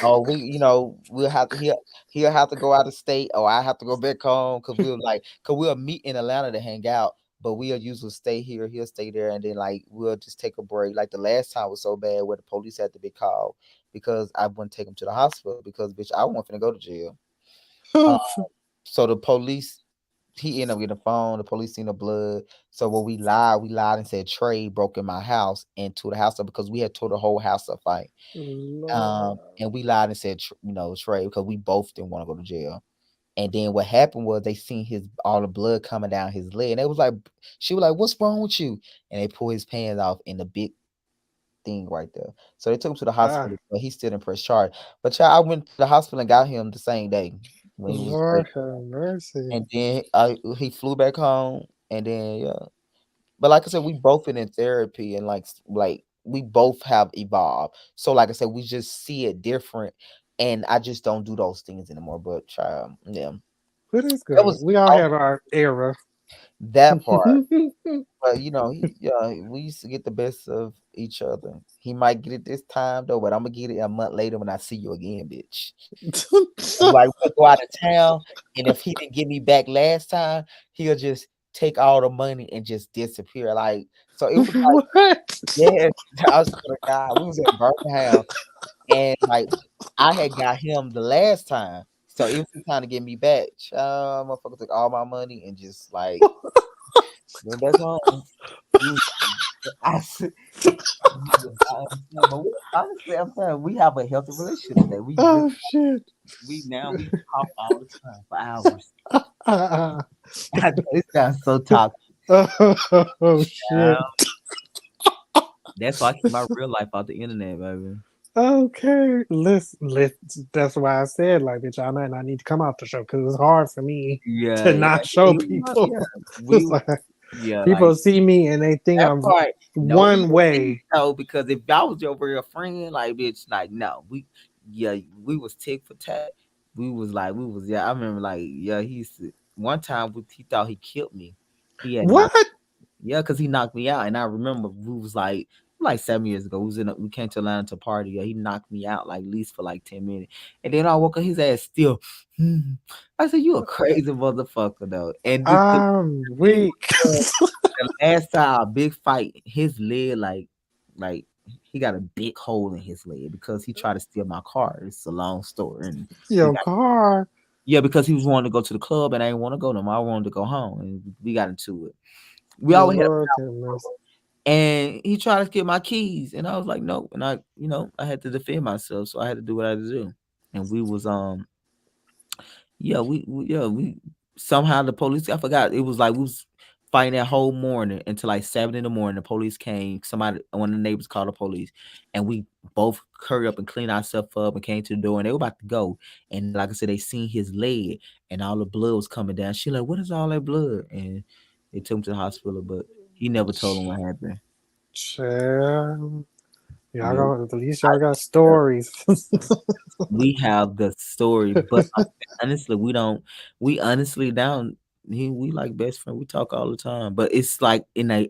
Oh, we'll have to he'll have to go out of state, or I have to go back home because we'll meet in Atlanta to hang out, but we'll usually stay here, he'll stay there, and then like we'll just take a break. Like the last time was so bad where the police had to be called because I wouldn't take him to the hospital because bitch, I wasn't finna go to jail. Uh, so the police he ended up getting a phone, the police seen the blood. So when we lied and said Trey broke in my house and tore the house up because we had tore the whole house up fight. Lord. And we lied and said, Trey, because we both didn't want to go to jail. And then what happened was they seen his all the blood coming down his leg, and it was like, she was like, "What's wrong with you?" And they pull his pants off in the big thing right there. So they took him to the Ah, hospital, but he still didn't press charge. But yeah, I went to the hospital and got him the same day when he was great. Lord have mercy. And then he flew back home, and then yeah. But like I said, we both been in therapy and like we both have evolved. So like I said, we just see it different, and I just don't do those things anymore. But yeah, But it's that good. was We all all have our era. that part. But yeah, we used to get the best of each other. He might get it this time though, but I'm gonna get it a month later when I see you again, bitch. Like we'll go out of town, and if he didn't get me back last time, he'll just take all the money and just disappear. Like so, it was like What? yeah, I swear to God, we was in Birmingham, and like I had got him the last time, So it was trying to get me back. Child, motherfucker took all my money and just like went back home. We was, I said, we was not understand, but honestly, I'm saying we have a healthy relationship today. We really, Oh shit. we talk all the time for hours. Uh, I know it sounds so toxic. oh shit. That's why I keep my real life out the internet, baby. Okay, let's. That's why I said, like, bitch, I might not need to come out the show because it's hard for me Yeah, to yeah, not show yeah. people. We, It's like yeah, people like see me and they think that I'm part. No, you one didn't think way. so because if I was your real friend, like bitch, like no, yeah, we was tick for tat. We was, yeah. I remember, like, yeah. One time he thought he killed me. He had knocked, What? yeah, because he knocked me out, and I remember we was like 7 years ago. We came to Atlanta to party. Yeah, he knocked me out like at least for like 10 minutes, and then I woke up. His ass still. I said, "You a crazy motherfucker, though." And the I'm thing weak. was, the last time a big fight, his leg like he got a big hole in his leg because he tried to steal my car. It's a long story, and we Your got car. yeah because he was wanting to go to the club and I didn't want to go no more. I wanted to go home, and we got into it. We always had a Lord have mercy. and he tried to get my keys, and I was like, no, and I had to defend myself, so I had to do what I had to do, and we was we somehow the police. I forgot. It was like we was fighting that whole morning until like 7 in the morning. The police came. One of the neighbors called the police, and we both hurried up and cleaned ourselves up and came to the door. And they were about to go. And like I said, they seen his leg, and all the blood was coming down. She like, what is all that blood? And they took him to the hospital, but he never told him what happened. Child. Y'all Yeah, got, at least y'all got stories. we have the story, but honestly, we don't. We honestly don't. We like best friend. We talk all the time, but it's like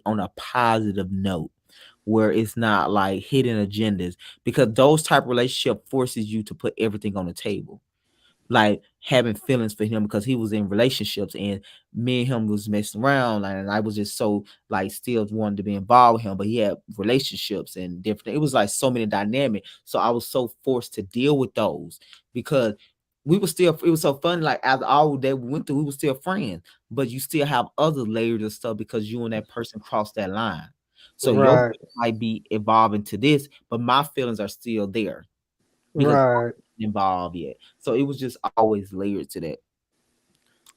on a positive note where it's not like hidden agendas because those type of relationship forces you to put everything on the table, like having feelings for him because he was in relationships and me and him was messing around, and I was just so like still wanted to be involved with him, but he had relationships and different. It was like so many dynamic, so I was so forced to deal with those because we were still. It was so fun. Like after all that we went through, we were still friends, but you still have other layers of stuff because you and that person crossed that line. So your Right, feelings might be evolving to this, but my feelings are still there because right. involved yet. So it was just always layered to that.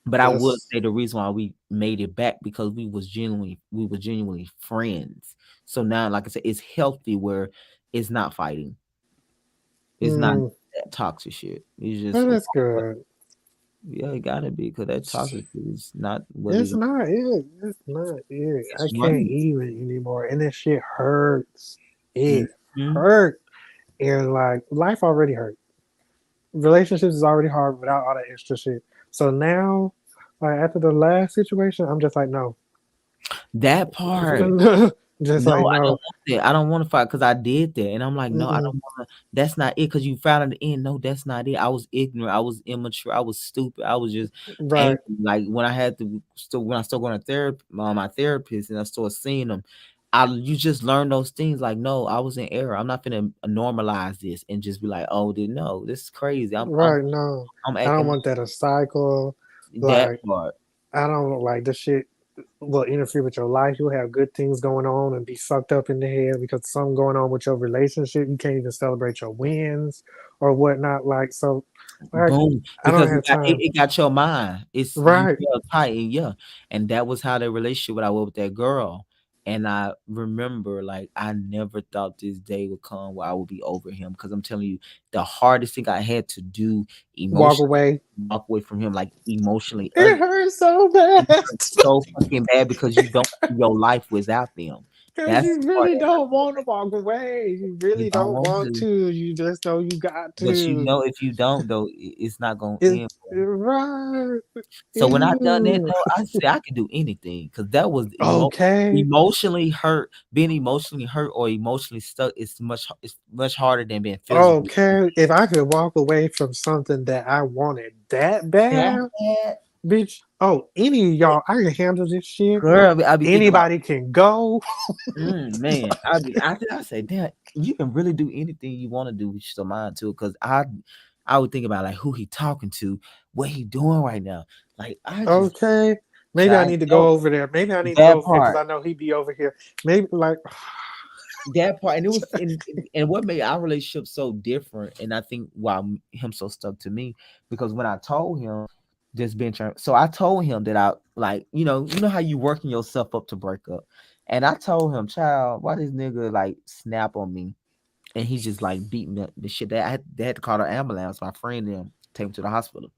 But I would That's say the reason why we made it back because we were genuinely friends. So now, like I said, it's healthy where it's not fighting. It's not mm, that toxic shit. It's just that is good. yeah, it gotta be because that toxic shit is not what It's it not it. It's not it. I is. can't Money. even anymore. And this shit hurts. It Mhm. hurt. And like life already hurt. Relationships is already hard without all that extra shit. So now, like after the last situation, I'm just like, no. That part. Just No, like I don't no. want that. I don't want to fight because I did that, and I'm like, no, I Mm-mm. don't want to. That's not it. Because you found at the end, no, that's not it. I was ignorant. I was immature. I was stupid. I was just Right, angry. Like when I had to, still when I started going to therapy, my therapist, and I started seeing them. You just learn those things. Like, no, I was in error. I'm not gonna normalize this and just be like, oh, no, this is crazy. right. No, I'm I don't acting want that to cycle. that Like part. I don't like the shit will interfere with your life. You'll have good things going on and be sucked up in the head because something going on with your relationship. You can't even celebrate your wins or whatnot. Like so, like Boom, I don't because have time. it got your mind. It's you Right, feel tight, and yeah, and that was how the relationship what I was with that girl. And I remember, like, I never thought this day would come where I would be over him. Because I'm telling you, the hardest thing I had to do walk emotionally, away. walk away from him, like emotionally, It hurts so it bad hurt so fucking bad because you don't see your life without them. because That's you the part really that hurt don't so want to bad. walk away. You You really don't don't want want to, to. You just know you got but you to. know if you don't, though, it's not gonna It's end. right. So when I done that Ew. though, I said I could do anything because that was Okay. emotionally hurt. Being emotionally hurt or emotionally stuck is it's much harder than being physically Okay, if I could walk away from something that I wanted that that bad, bad. bitch. Oh, any of y'all, I can handle this shit. Girl, I be thinking like, Anybody can go. man, I say, damn, you can really do anything you want to do with your mind too. Because I would think about like who he talking to, what he doing right now. Like I just Okay. Maybe I child need to go no over there. Maybe I need to go that over there because part. I know he'd be over here. Maybe like That part, and it was, and what made our relationship so different, and I think why him so stuck to me, because when I told him, just being so I told him that I like, you know how you working yourself up to break up, and I told him, child, why this nigga like snap on me, and he just like beat me up the shit that they had to call the ambulance, my friend them take him to the hospital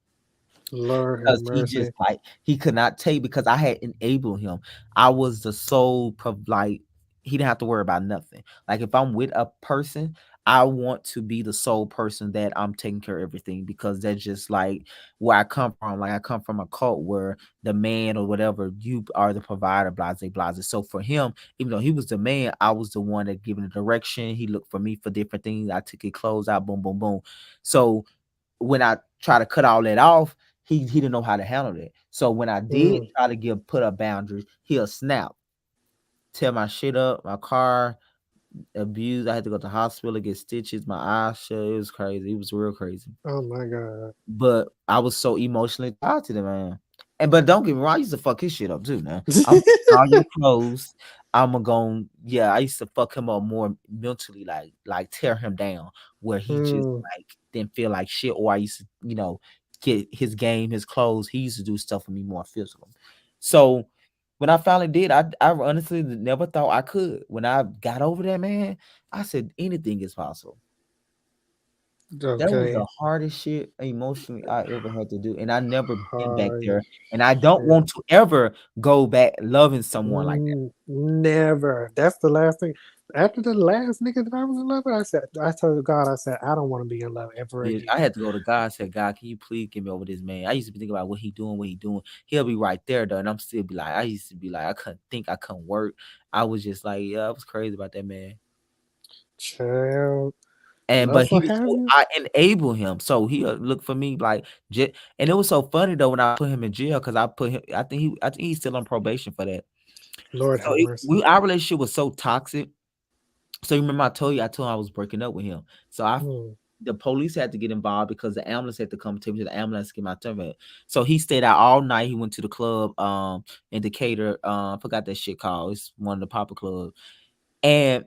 Lord have because he just mercy. like he could not take because I had enabled him. I was the sole like he didn't have to worry about nothing. Like if I'm with a person, I want to be the sole person that I'm taking care of everything because that's just like where I come from. Like I come from a cult where the man or whatever you are the provider, blase blase. So for him, even though he was the man, I was the one that giving the direction. He looked for me for different things. I took his clothes out, boom, boom, boom. So when I try to cut all that off, he didn't know how to handle it. So when I did Mm. try to put up boundaries, he'll snap, tear my shit up, my car, abused. I had to go to the hospital, get stitches, my eyes shut. It was crazy. It was real crazy. Oh my God. But I was so emotionally tied to the man. And but don't get me wrong, I used to fuck his shit up too. Now I'm taking all your clothes. I'm going, yeah. I used to fuck him up more mentally, like tear him down, where he just Mm. like didn't feel like shit. Or I used to, get his game, his clothes. He used to do stuff for me more physical. So when I finally did, I honestly never thought I could. When I got over that man, I said anything is possible. That was Okay. the hardest shit emotionally I ever had to do, and I never been back Hard there, and I don't shit. want to ever go back loving someone like that. Never. That's the last thing. After the last nigga that I was in love with, I told God, I said, I don't want to be in love ever Bitch, again. I had to go to God and say, God, can you please get me over this man? I used to be thinking about what he doing. He'll be right there though, and I'm still be like, I used to be like, I couldn't think, I couldn't work. I was just like, yeah, I was crazy about that man. Child, And love but he will was have so you. I enable him, so he look for me like, and it was so funny though when I put him in jail because I put him. I think he's still on probation for that. Lord So have mercy. our relationship was so toxic. So you remember I told him I was breaking up with him. So Mm. the police had to get involved because the ambulance had to come take me to the ambulance to get my turn. So he stayed out all night. He went to the club in Decatur. I forgot that shit called. It's one of the Papa clubs. And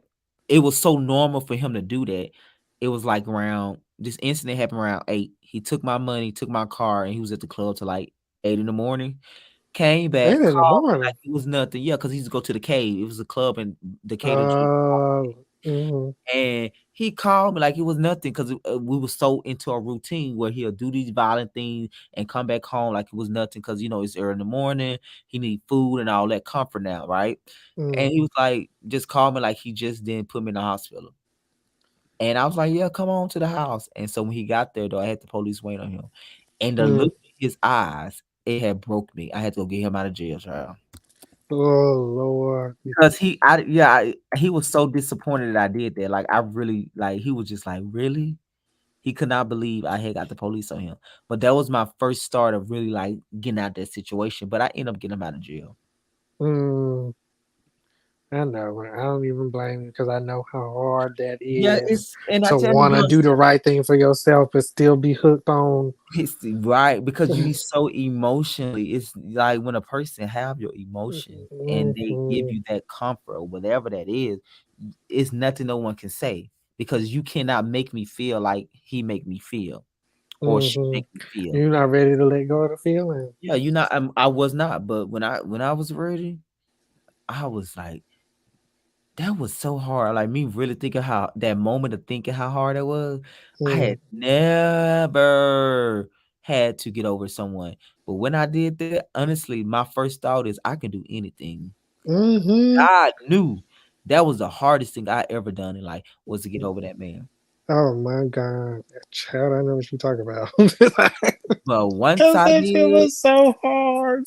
it was so normal for him to do that. It was like around this incident happened around 8. He took my money, took my car, and he was at the club till like 8 in the morning. Came back, 8 in the called me like morning. it was nothing. Yeah, because he used to go to the cave. It was a club in Decatur, Georgia. Mhm. And he called me like it was nothing because we were so into a routine where he'll do these violent things and come back home like it was nothing because it's early in the morning. He need food and all that comfort now, right? And Mm. he was like, just called me like he just didn't put me in the hospital. And I was like, yeah, come on to the house. And so when he got there, though, I had the police wait on him. And the Mm. look in his eyes, it had broke me. I had to go get him out of jail, child. Oh Lord. Because he was so disappointed that I did that. Like I really like he was just like, really? He could not believe I had got the police on him. But that was my first start of really like getting out of that situation. But I ended up getting him out of jail. Mm. I know. I don't even blame you because I know how hard that Yeah, is it's and I to tell you, want to do the right thing for yourself, but still be hooked on. it's right because you be so emotionally. It's like when a person have your emotions and they give Mhm. you that comfort or whatever that is, it's nothing no one can say because you cannot make me feel like he make me feel or she Mhm. make me feel. You're not ready to let go of the feeling. Yeah, you not. I was not, but when I was ready, I was like, that was so hard. Like me really thinking how that moment of thinking how hard it was. I had Mm. never had to get over someone. But when I did that, honestly, my first thought is I can do anything. Mhm. I knew that was the hardest thing I ever done in life was to get over that man. Oh my God, child! I know what you're talking about. But once Cause I that shit did, was so hard.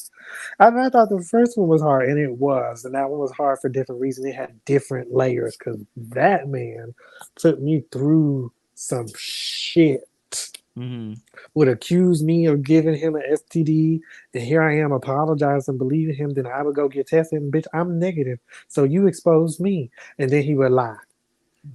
I thought the first one was hard, and it was, and that one was hard for different reasons. It had different layers. Cause that man put me through some shit. mhm, Would accuse me of giving him an STD, and here I am apologizing, believing him. Then I would go get tested, and bitch, I'm negative. So you exposed me, and then he would lie.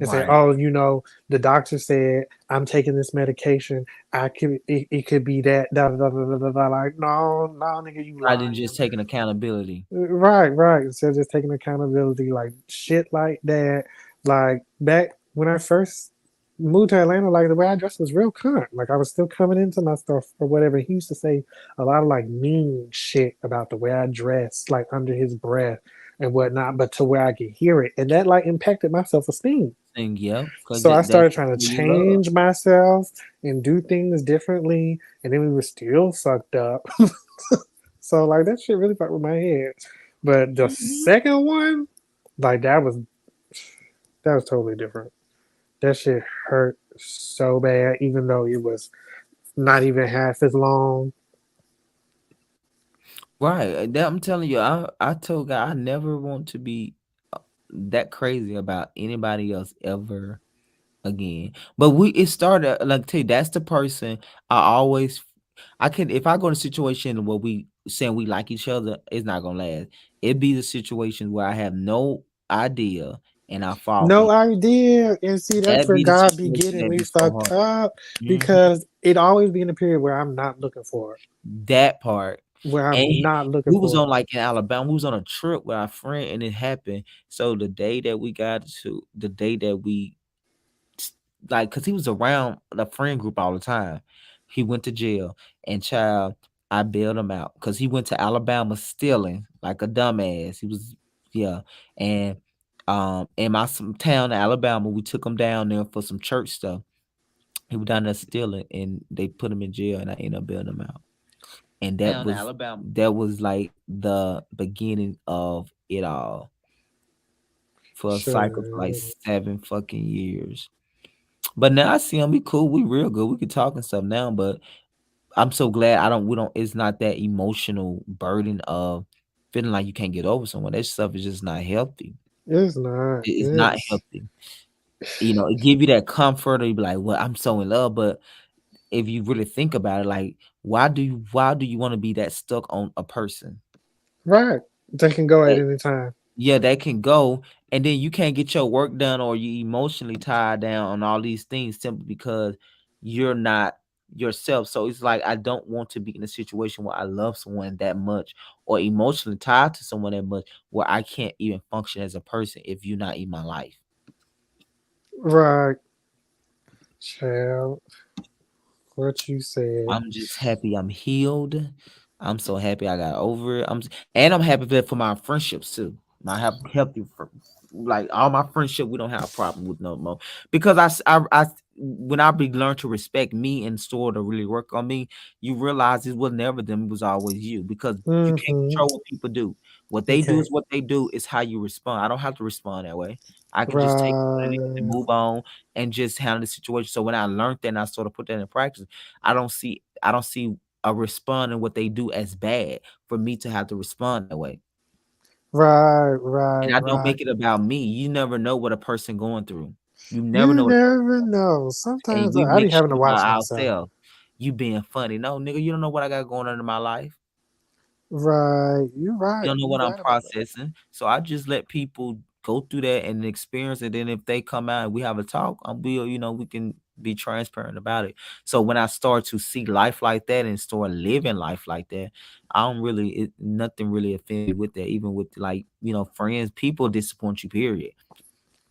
and say, Right. "Oh, the doctor said I'm taking this medication. It could be that." Da, da, da, da, da, da. Like, no, no, nigga, you I didn't lying. just taking accountability. Right, right. Instead of just taking accountability, like shit like that. Like back when I first moved to Atlanta, like the way I dressed was real cunt. Like I was still coming into my stuff or whatever. He used to say a lot of like mean shit about the way I dressed, like under his breath and whatnot, but to where I could hear it. And that like impacted my self esteem. Thing, yeah, because So I that's started trying to what you love. change myself and do things differently. And then we were still fucked up. So like that shit really fucked with my head. But the Mhm. second one, like that was totally different. That shit hurt so bad, even though it was not even half as long. Right. I'm telling you, I told God I never want to be that crazy about anybody else ever again. But it started like tell you that's the person I always I can if I go in a situation where we saying we like each other, it's not gonna last. It'd be the situation where I have no idea and I fall for No you. idea. And see, that's That'd where be the God be situation getting that me be so fucked hard. up Mhm. because it always be in a period where I'm not looking for it. That part. Where And I'm not looking we was for on it. like in Alabama. We was on a trip with our friend, and it happened. So the day that we like, cause he was around the friend group all the time. He went to jail, and child, I bailed him out because he went to Alabama stealing like a dumbass. He was, yeah, and in my town, Alabama, we took him down there for some church stuff. He was down there stealing, and they put him in jail, and I ended up bailing him out. And that was like the beginning of it all for a cycle for like Shit. 7 fucking years. But now I see him, we cool, we real good, we can talk and stuff now. But I'm so glad I don't we don't it's not that emotional burden of feeling like you can't get over someone. That stuff is just not healthy. It's not. It's not It's healthy. It give you that comfort, or you be like, well, I'm so in love. But if you really think about it, like, why do you want to be that stuck on a person? right. They can go at That any time. Yeah, that can go, and then you can't get your work done, or you emotionally tied down on all these things simply because you're not yourself. So it's like I don't want to be in a situation where I love someone that much or emotionally tied to someone that much where I can't even function as a person if you're not in my life. Right. Child, what you said. I'm just happy I'm healed. I'm so happy I got over it. And I'm happy for my friendships too. I have healthy like all my friendship. We don't have a problem with no more because when I be learn to respect me and store to really work on me, you realize it was never them. It was always you because you can't Mm-hmm. control what people do. What You they do can't. is what they do. Is how you respond. I don't have to respond that way. I can just take what it is and Right. move on and just handle the situation. So when I learned that and I sort of put that in practice, I don't see a respond in what they do as bad for me to have to respond that way. Right. Right. And I don't Right. make it about me. You never know what a person going through. You never You know what a person never going know. through. And Sometimes we I be make having shit to about watch myself. ourselves. You being funny. No, nigga, you don't know what I got going on in my life. Right. You're You right. don't know You're what I'm right about that. processing. So I just let people go through that and experience it. Then if they come out and we have a talk, we can be transparent about it. So when I start to see life like that and start living life like that, I don't really nothing really offends me with that. Even with like, friends, people disappoint you, period.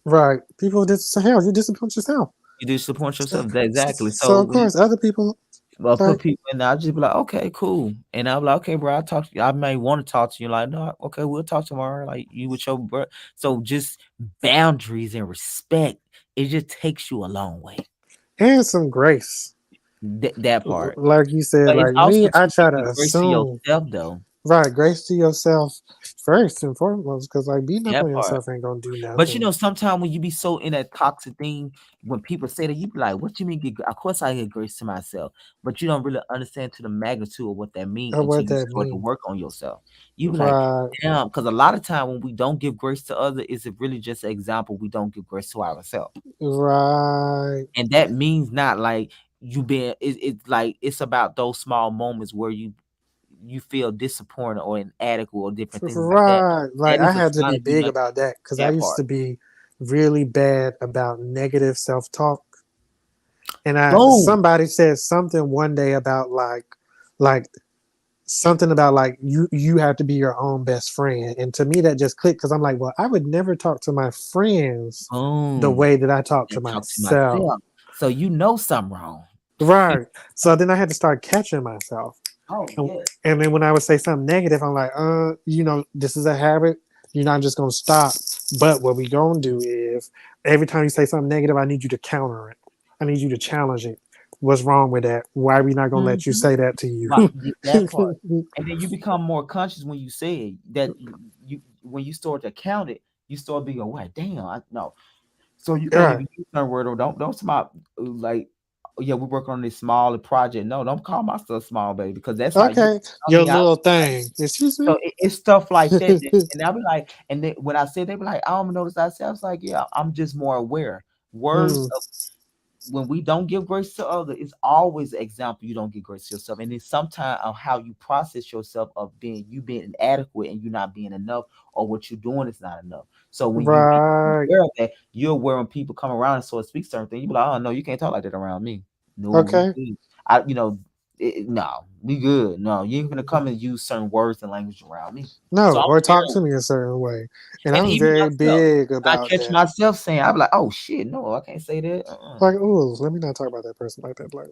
Right. People just hell, you disappoint yourself. You disappoint So, yourself. Exactly. so of So course other people I'll put like people in there. I'll just be like, okay, cool. And I'll be like, okay, bro, I'll talk to you. I may want to talk to you. Like, no, okay, we'll talk tomorrow. Like you with your bro. So just boundaries and respect, it just takes you a long way. and some grace. That part. Like you said, But it's like me, also I too to try to give grace to assume yourself though. right grace to yourself first and foremost, because like beating up That on part. yourself ain't gonna do But nothing. sometimes when you be so in that toxic thing, when people say that, you be like, "What you mean?" Of course, I get grace to myself, but you don't really understand to the magnitude of what that means Of until what you that start to means. work on yourself. You be like, Right, "Damn," because a lot of time when we don't give grace to others, is it really just an example we don't give grace to ourselves, right, and that means not like you being. It's like it's about those small moments where you feel disappointed or inadequate or different things like that. right. Like That I is a had to sign be of you big not about that because I that used part. to be really bad about negative self talk. And Boom. somebody said something one day about like something about like you have to be your own best friend. And to me that just clicked because I'm like, well, I would never talk to my friends the Boom. way that I talk I to talk to myself. myself. So you know something wrong. Right. So then I had to start catching myself. Oh And, yeah. and then when I would say something negative, I'm like, this is a habit. You're not just gonna stop. But what we gonna do is every time you say something negative, I need you to counter it. I need you to challenge it. What's wrong with that? Why are we not gonna let you Mhm. say that to Right, you? that part. And then you become more conscious when you say it. That you when you start to count it, you start being aware. Damn, I no. So you can't Right. even use that word or don't smile like yeah, we work on this small project. No, don't call myself small, baby, because that's how you Okay. I Your mean I little thing. Excuse so me? it's stuff like that, and I'll be like, and then when I said they be like, I don't notice ourselves. I was like, yeah, I'm just more aware. Words Mm, when we don't give grace to others, it's always an example you don't give grace to yourself. And then sometimes of how you process yourself of being inadequate and you not being enough or what you're doing is not enough. So when you be right. aware of that, you're aware when people come around and sort of speak certain things, you be like, oh no, you can't talk like that around me. No, we Okay. good. No, we good. No, you ain't gonna come and use certain words and language around me. So No, I'm or talk very to me a certain way. And and I'm even very myself. big I about catch that. myself saying, I'm like, oh shit, no, I can't say that. Like, oh, let me not talk about that person like that. Like,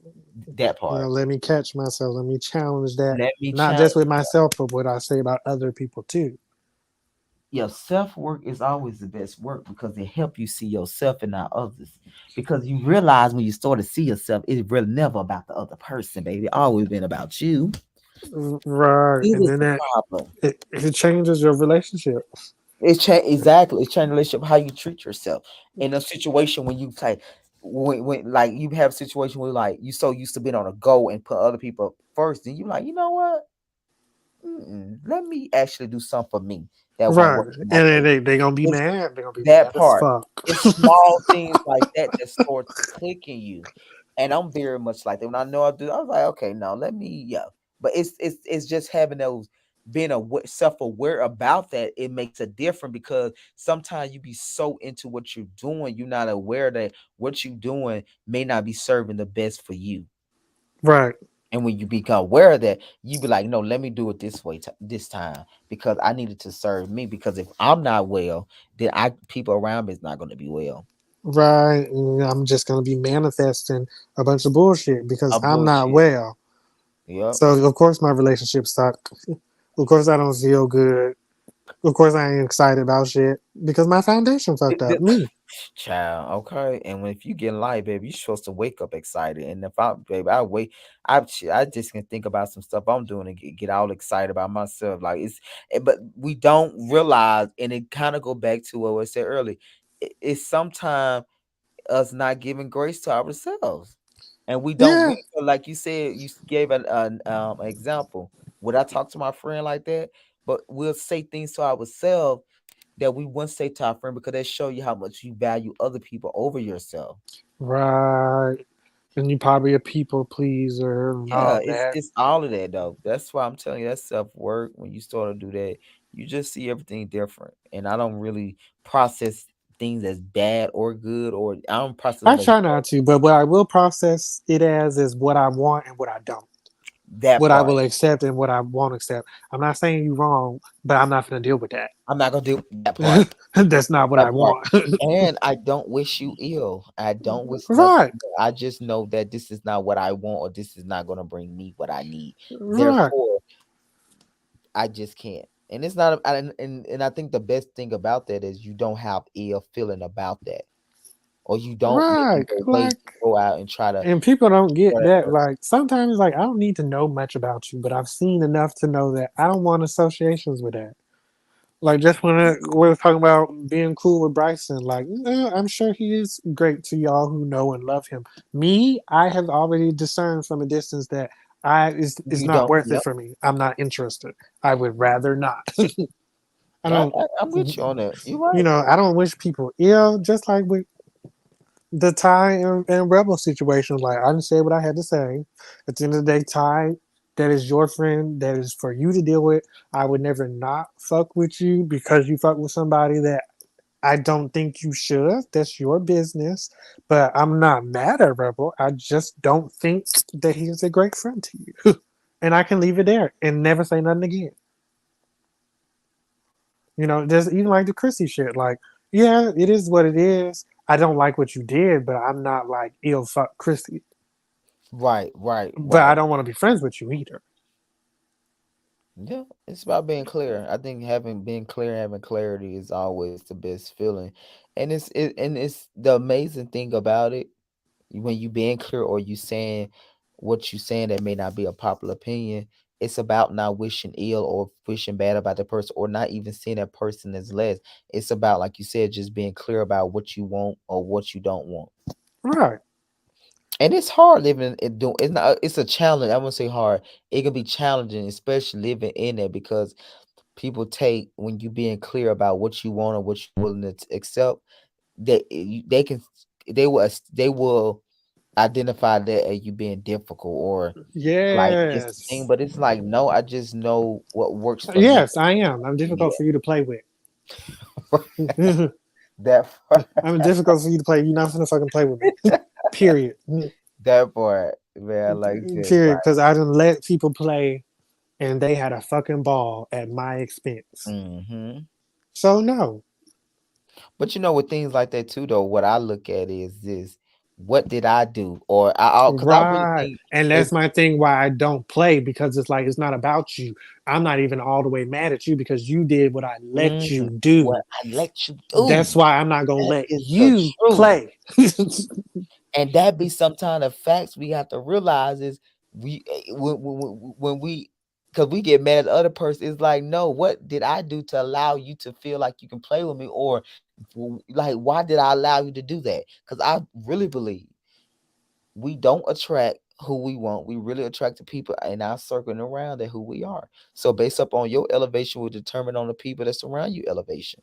That part. let me catch myself. Let me challenge that, Let me not challenge. just with myself, but what I say about other people too. Yeah, self work is always the best work because it help you see yourself and not others. Because you realize when you start to see yourself, it's really never about the other person, baby. It always been about you. Right. You And is then the that problem. it changes your relationship. Exactly. It's changing relationship how you treat yourself in a situation when you say when like you have a situation where like you so used to being on a go and put other people first, and you like you know what? Let me actually do something for me that won't Right. work in my And then face. they gonna be It's mad. They're gonna be that mad as part. fuck. It's small things like that that start to click in you. And I'm very much like that. When I know I do, I was like, okay, no, let me, yeah. But it's just having those being self-aware about that, it makes a difference because sometimes you be so into what you're doing, you're not aware that what you're doing may not be serving the best for you. Right. And when you become aware of that, you be like, no, let me do it this way this time because I needed to serve me. Because if I'm not well, then I people around me is not going to be well. Right. And I'm just gonna be manifesting a bunch of bullshit because A I'm not bullshit. well. Yep. So of course my relationship suck. Of course I don't feel good. Of course I ain't excited about shit because my foundation fucked up. Me. Child, okay. And when if you get in life, baby, you're supposed to wake up excited. And if I, baby, I wait, I just can think about some stuff I'm doing and get all excited about myself. Like but we don't realize, and it kind of go back to what I said earlier. It's sometimes us not giving grace to ourselves, and we don't Yeah. really like you said. Gave an example. Would I talk to my friend like that? But we'll say things to ourselves that we wouldn't say to our friend because they show you how much you value other people over yourself. Right. And you probably a people pleaser and Yeah, all that. it's all of that though. That's why I'm telling you that self work. When you start to do that, you just see everything different. And I don't really process things as bad or good, or I don't process I them as try not to, but what I will process it as is what I want and what I don't. that What I part. will accept and what I won't accept. I'm not saying you wrong, but I'm not going to deal with that. I'm not gonna do that part. That's not what I That part. want. And I don't wish you ill. I don't wish nothing. Right. I just know that this is not what I want, or this is not gonna bring me what I need. Right. Therefore, I just can't. And it's not and I think the best thing about that is you don't have ill feeling about that. Or you don't make Right. no way to Like, go out and try to and people don't get for that that. person. Like, sometimes, like, I don't need to know much about you, but I've seen enough to know that I don't want associations with that. Like just when we were talking about being cool with Bryson, like I'm sure he is great to y'all who know and love him. Me, I have already discerned from a distance that I is You not don't worth it yep. for me. I'm not interested. I would rather not. I I, don't, I'm with you on that. You're right. I don't wish people ill. Just like with the Ty and Rebel situation, like I didn't say what I had to say. At the end of the day, Ty, that is your friend. That is for you to deal with. I would never not fuck with you because you fuck with somebody that I don't think you should. That's your business. But I'm not mad at Rebel. I just don't think that he is a great friend to you. And I can leave it there and never say nothing again. You know, there's even like the Chrissy shit. Like, yeah, it is what it is. I don't like what you did, but I'm not like ill fuck Chrissy. Right, right, But I right. don't want to be friends with you either. Yeah, it's about being clear. I think having being clear, having clarity is always the best feeling, and it's the amazing thing about it when you being clear or you saying what you saying that may not be a popular opinion. It's about not wishing ill or wishing bad about the person or not even seeing that person as less. It's about, like you said, just being clear about what you want or what you don't want. Right. And it's hard living it doing it's not it's a challenge. I won't say hard. It can be challenging, especially living in it because people take when you being clear about what you want or what you're willing to accept, they can they will identify that as you being difficult or like it's the thing, Yes. but it's like no, I just know what works for me. Yes, I am. I'm Yeah, difficult for you to play with. that part, I'm difficult for you to play. You're not gonna fucking play with me. Period. that part, man. I like that. Period. Like, Because I didn't let people play and they had a fucking ball at my expense. hmm. So no. But you know, with things like that too, though, what I look at is this: what did I do? Or I, because I really Right. think And if that's my thing why I don't play because it's like it's not about you. I'm not even all the way mad at you because you did what I let mm, you do. what I let you That's do, why I'm not gonna that let is the you truth. play. And that be sometimes the facts we have to realize is we when we because we get mad at the other person. It's like, no, what did I do to allow you to feel like you can play with me, or like why did I allow you to do that? Because I really believe we don't attract who we want. We really attract the people in our circle and around that who we are. So based up on your elevation will determine on the people that surround you elevation.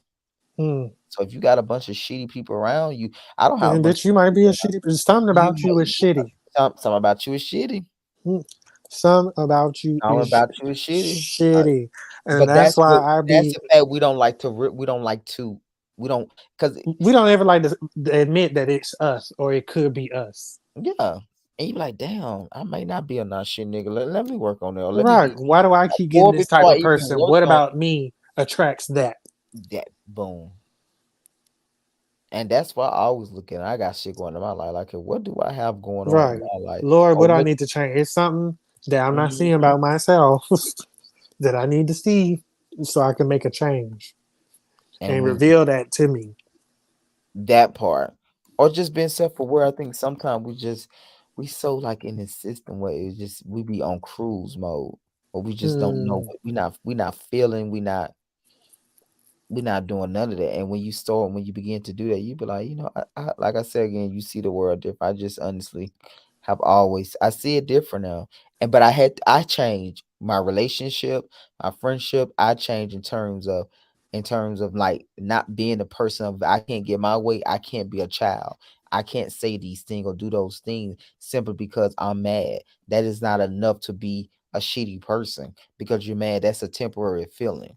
Hmm. So if you got a bunch of shitty people around you, I don't have a And bunch bitch, of you might be a people around shitty. Something you. about you is shitty. Some about you is shitty. Hmm. Some about you Some is about you is shitty. shitty, and But that's why I that's be. the fact we don't like to we don't like to we don't because We don't ever like to admit that it's us or it could be us. yeah. And you be like, damn, I may not be a not shit nigga. Let me work on it. Or let me Right? be Why do I keep getting or this type before I of even person? work What on about me attracts that? that boom. And that's why I always look at it. I got shit going in my life. Like, what do I have going on in Right. my life? Lord, Or what I what? need to change? It's something that I'm not seeing Mhm. about myself that I need to see so I can make a change And and when reveal that to me. that part, or just being self-aware, I think sometimes we so like in this system where it's just we be on cruise mode, or we just don't know. Mm, We not feeling. We're not doing none of that. And when you begin to do that, you be like, like I said again, you see the world different. I just honestly have always I see it different now. And but I changed my relationship, my friendship. I changed in terms of like not being a person of I can't get my way. I can't be a child. I can't say these things or do those things simply because I'm mad. That is not enough to be a shitty person because you're mad. That's a temporary feeling.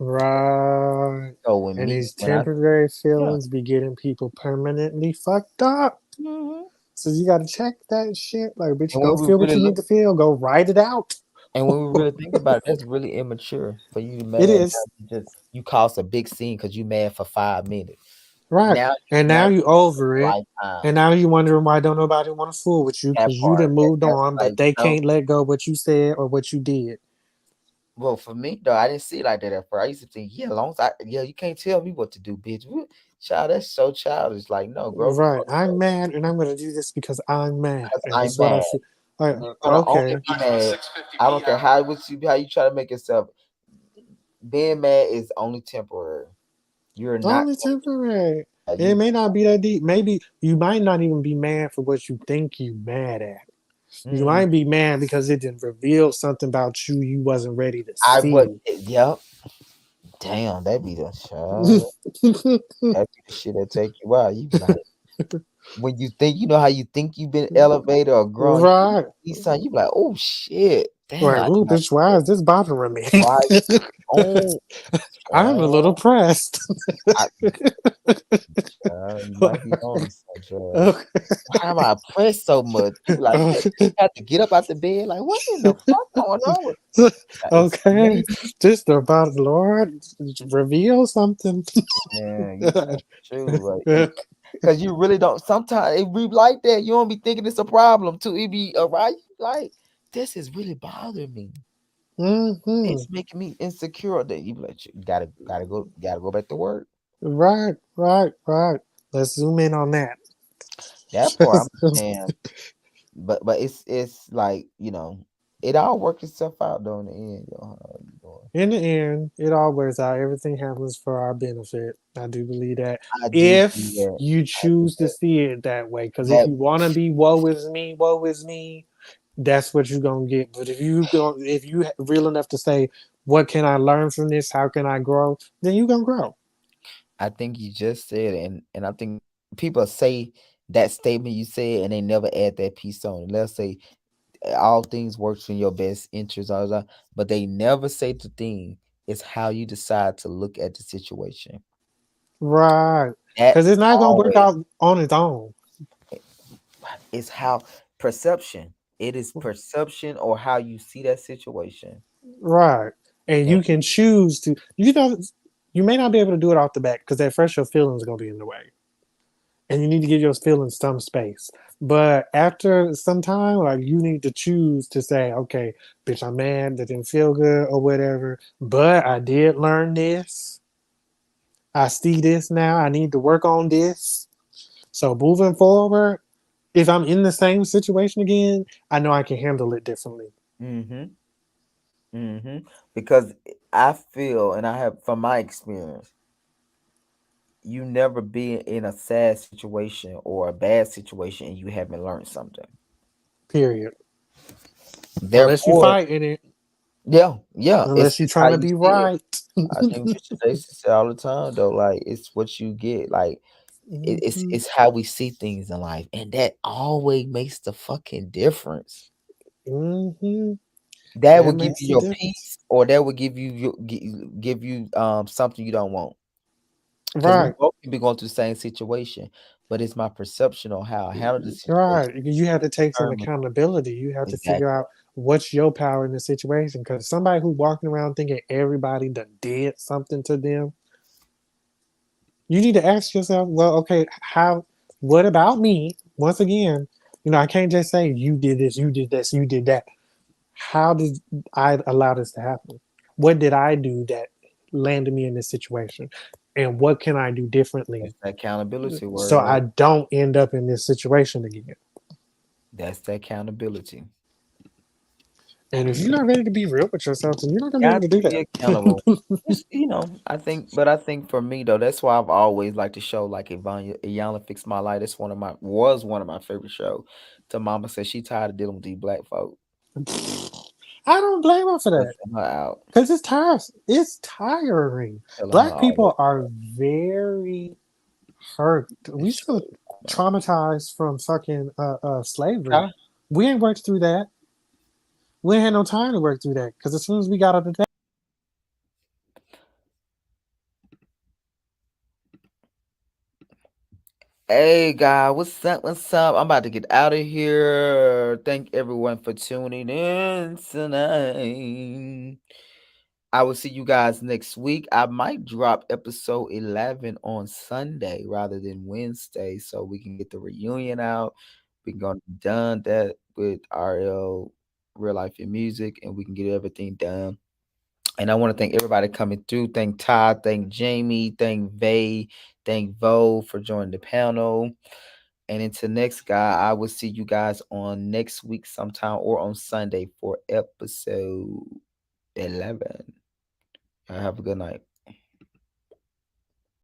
right. So when And me these when I temporary yeah. feelings be getting people permanently fucked up. Mhm. So you gotta check that shit. Like, bitch, And go when we feel what really you need look to feel. Go write it out. and when we really think about it, that's really immature for you to It mad is. just you cause a big scene because you mad for 5 minutes. Right. Now And now now you you mad for over a it. lifetime. And now you wondering why don't nobody want to fool with you That because you part. done moved That's on, like, but they can't let go what you said or what you did. well, for me though, I didn't see it like that at first. I used to think, yeah, as long as you can't tell me what to do, bitch. Child, that's so childish. Like, no, grow the Right. fuck I'm up. mad and I'm gonna do this because I'm mad. Because And I'm it's what I mad. feel. Like, You're gonna only okay. be mad. I don't care how you try to make yourself being mad is only temporary. You're not Only temporary. It you may not be that deep. Maybe you might not even be mad for what you think you mad at. You mm, might be mad because it didn't reveal something about you you wasn't ready to I would see. yep. Damn, that be the child. That be the shit that take you out. You be like when you think you know how you think you've been elevated or grown, Right. you see something, you be like, oh shit. damn, Like, ooh, bitch, why is this bothering me? right on, I'm a little on. pressed. I, you might be on to something. Okay. Why am I pressed so much? You be like, you have to get up out the bed. Like, what in the fuck going on? Okay. Explain, Just about Lord reveal something. man. You tell the truth, like, because you really don't. Sometimes it be like that. You don't be thinking it's a problem too. It be right. Like, this is really bothering me. Hmm. It's making me insecure. That you be like, you gotta go back to work. Right, right, right. Let's zoom in on that. That part, I'm saying. But it's like, it all works itself out though in the end. How you doing? In the end, it all works out. Everything happens for our benefit. I do believe that. I do believe If that. you I do choose to that. see it that way, because if That you want to be woe is me, that's what you're gonna get. But if you real enough to say, what can I learn from this? How can I grow? Then you gonna grow. I think you just said, and I think people say that statement you said, and they never add that piece on. Let's say all things works in your best interest, all that, but they never say the thing is how you decide to look at the situation. Right. That Because it's not gonna work always out on its own. is how perception. It is perception or how you see that situation. Right. And And you can choose to you may not be able to do it off the bat because at first your feelings are gonna be in the way. And you need to give your feelings some space. But after some time, like you need to choose to say, okay, bitch, I'm mad, that didn't feel good or whatever. But I did learn this. I see this now. I need to work on this. So moving forward, if I'm in the same situation again, I know I can handle it differently. mm-hmm, mm-hmm. Because I feel, and I have from my experience, you never be in a sad situation or a bad situation and you haven't learned something. Period. Unless you Therefore, fight in it. yeah, Unless you're it's how trying to you be see it. right. I think Mr. Jason said all the time though, like it's what you get. Like it's Mhm, it's how we see things in life, and that always makes the fucking difference. mhm. That will That give makes you the your difference. peace, or that will give you something you don't want. Because we Right. both can be going through the same situation, but it's my perception on how I handle the situation. Right. You have to take some Determine accountability. You have to figure exactly. out what's your power in the situation. Because somebody who's walking around thinking everybody done did something to them, you need to ask yourself, well, okay, what about me? Once again, I can't just say you did this, you did this, you did that. How did I allow this to happen? What did I do that landed me in this situation? And what can I do differently That's the accountability so I word. don't end up in this situation again? That's the accountability. And if you're not ready to be real with yourself, then you're not gonna be able Got to to do be accountable. that. But I think for me though, that's why I've always liked to show like Ivana Fix My Life. That's one of my favorite shows. To Mama said she tired of dealing with these black folk. I don't blame her for that. Cussing her out, Because it's tiring. It's tiring. telling her Black all that people are very hurt. We still stuff. traumatized from fucking slavery. Huh? We ain't worked through that. We ain't had no time to work through that. Because as soon as we got out of that, Hey guys, what's up? What's up? I'm about to get out of here. Thank everyone for tuning in tonight. I will see you guys next week. I might drop episode 11 on Sunday rather than Wednesday so we can get the reunion out. We can go done that with RL Real Life in Music and we can get everything done. And I want to thank everybody coming through. Thank Todd, thank Jamie, thank Vay, thank Vo for joining the panel. And until next guy, I will see you guys on next week sometime or on Sunday for episode 11. Have a good night.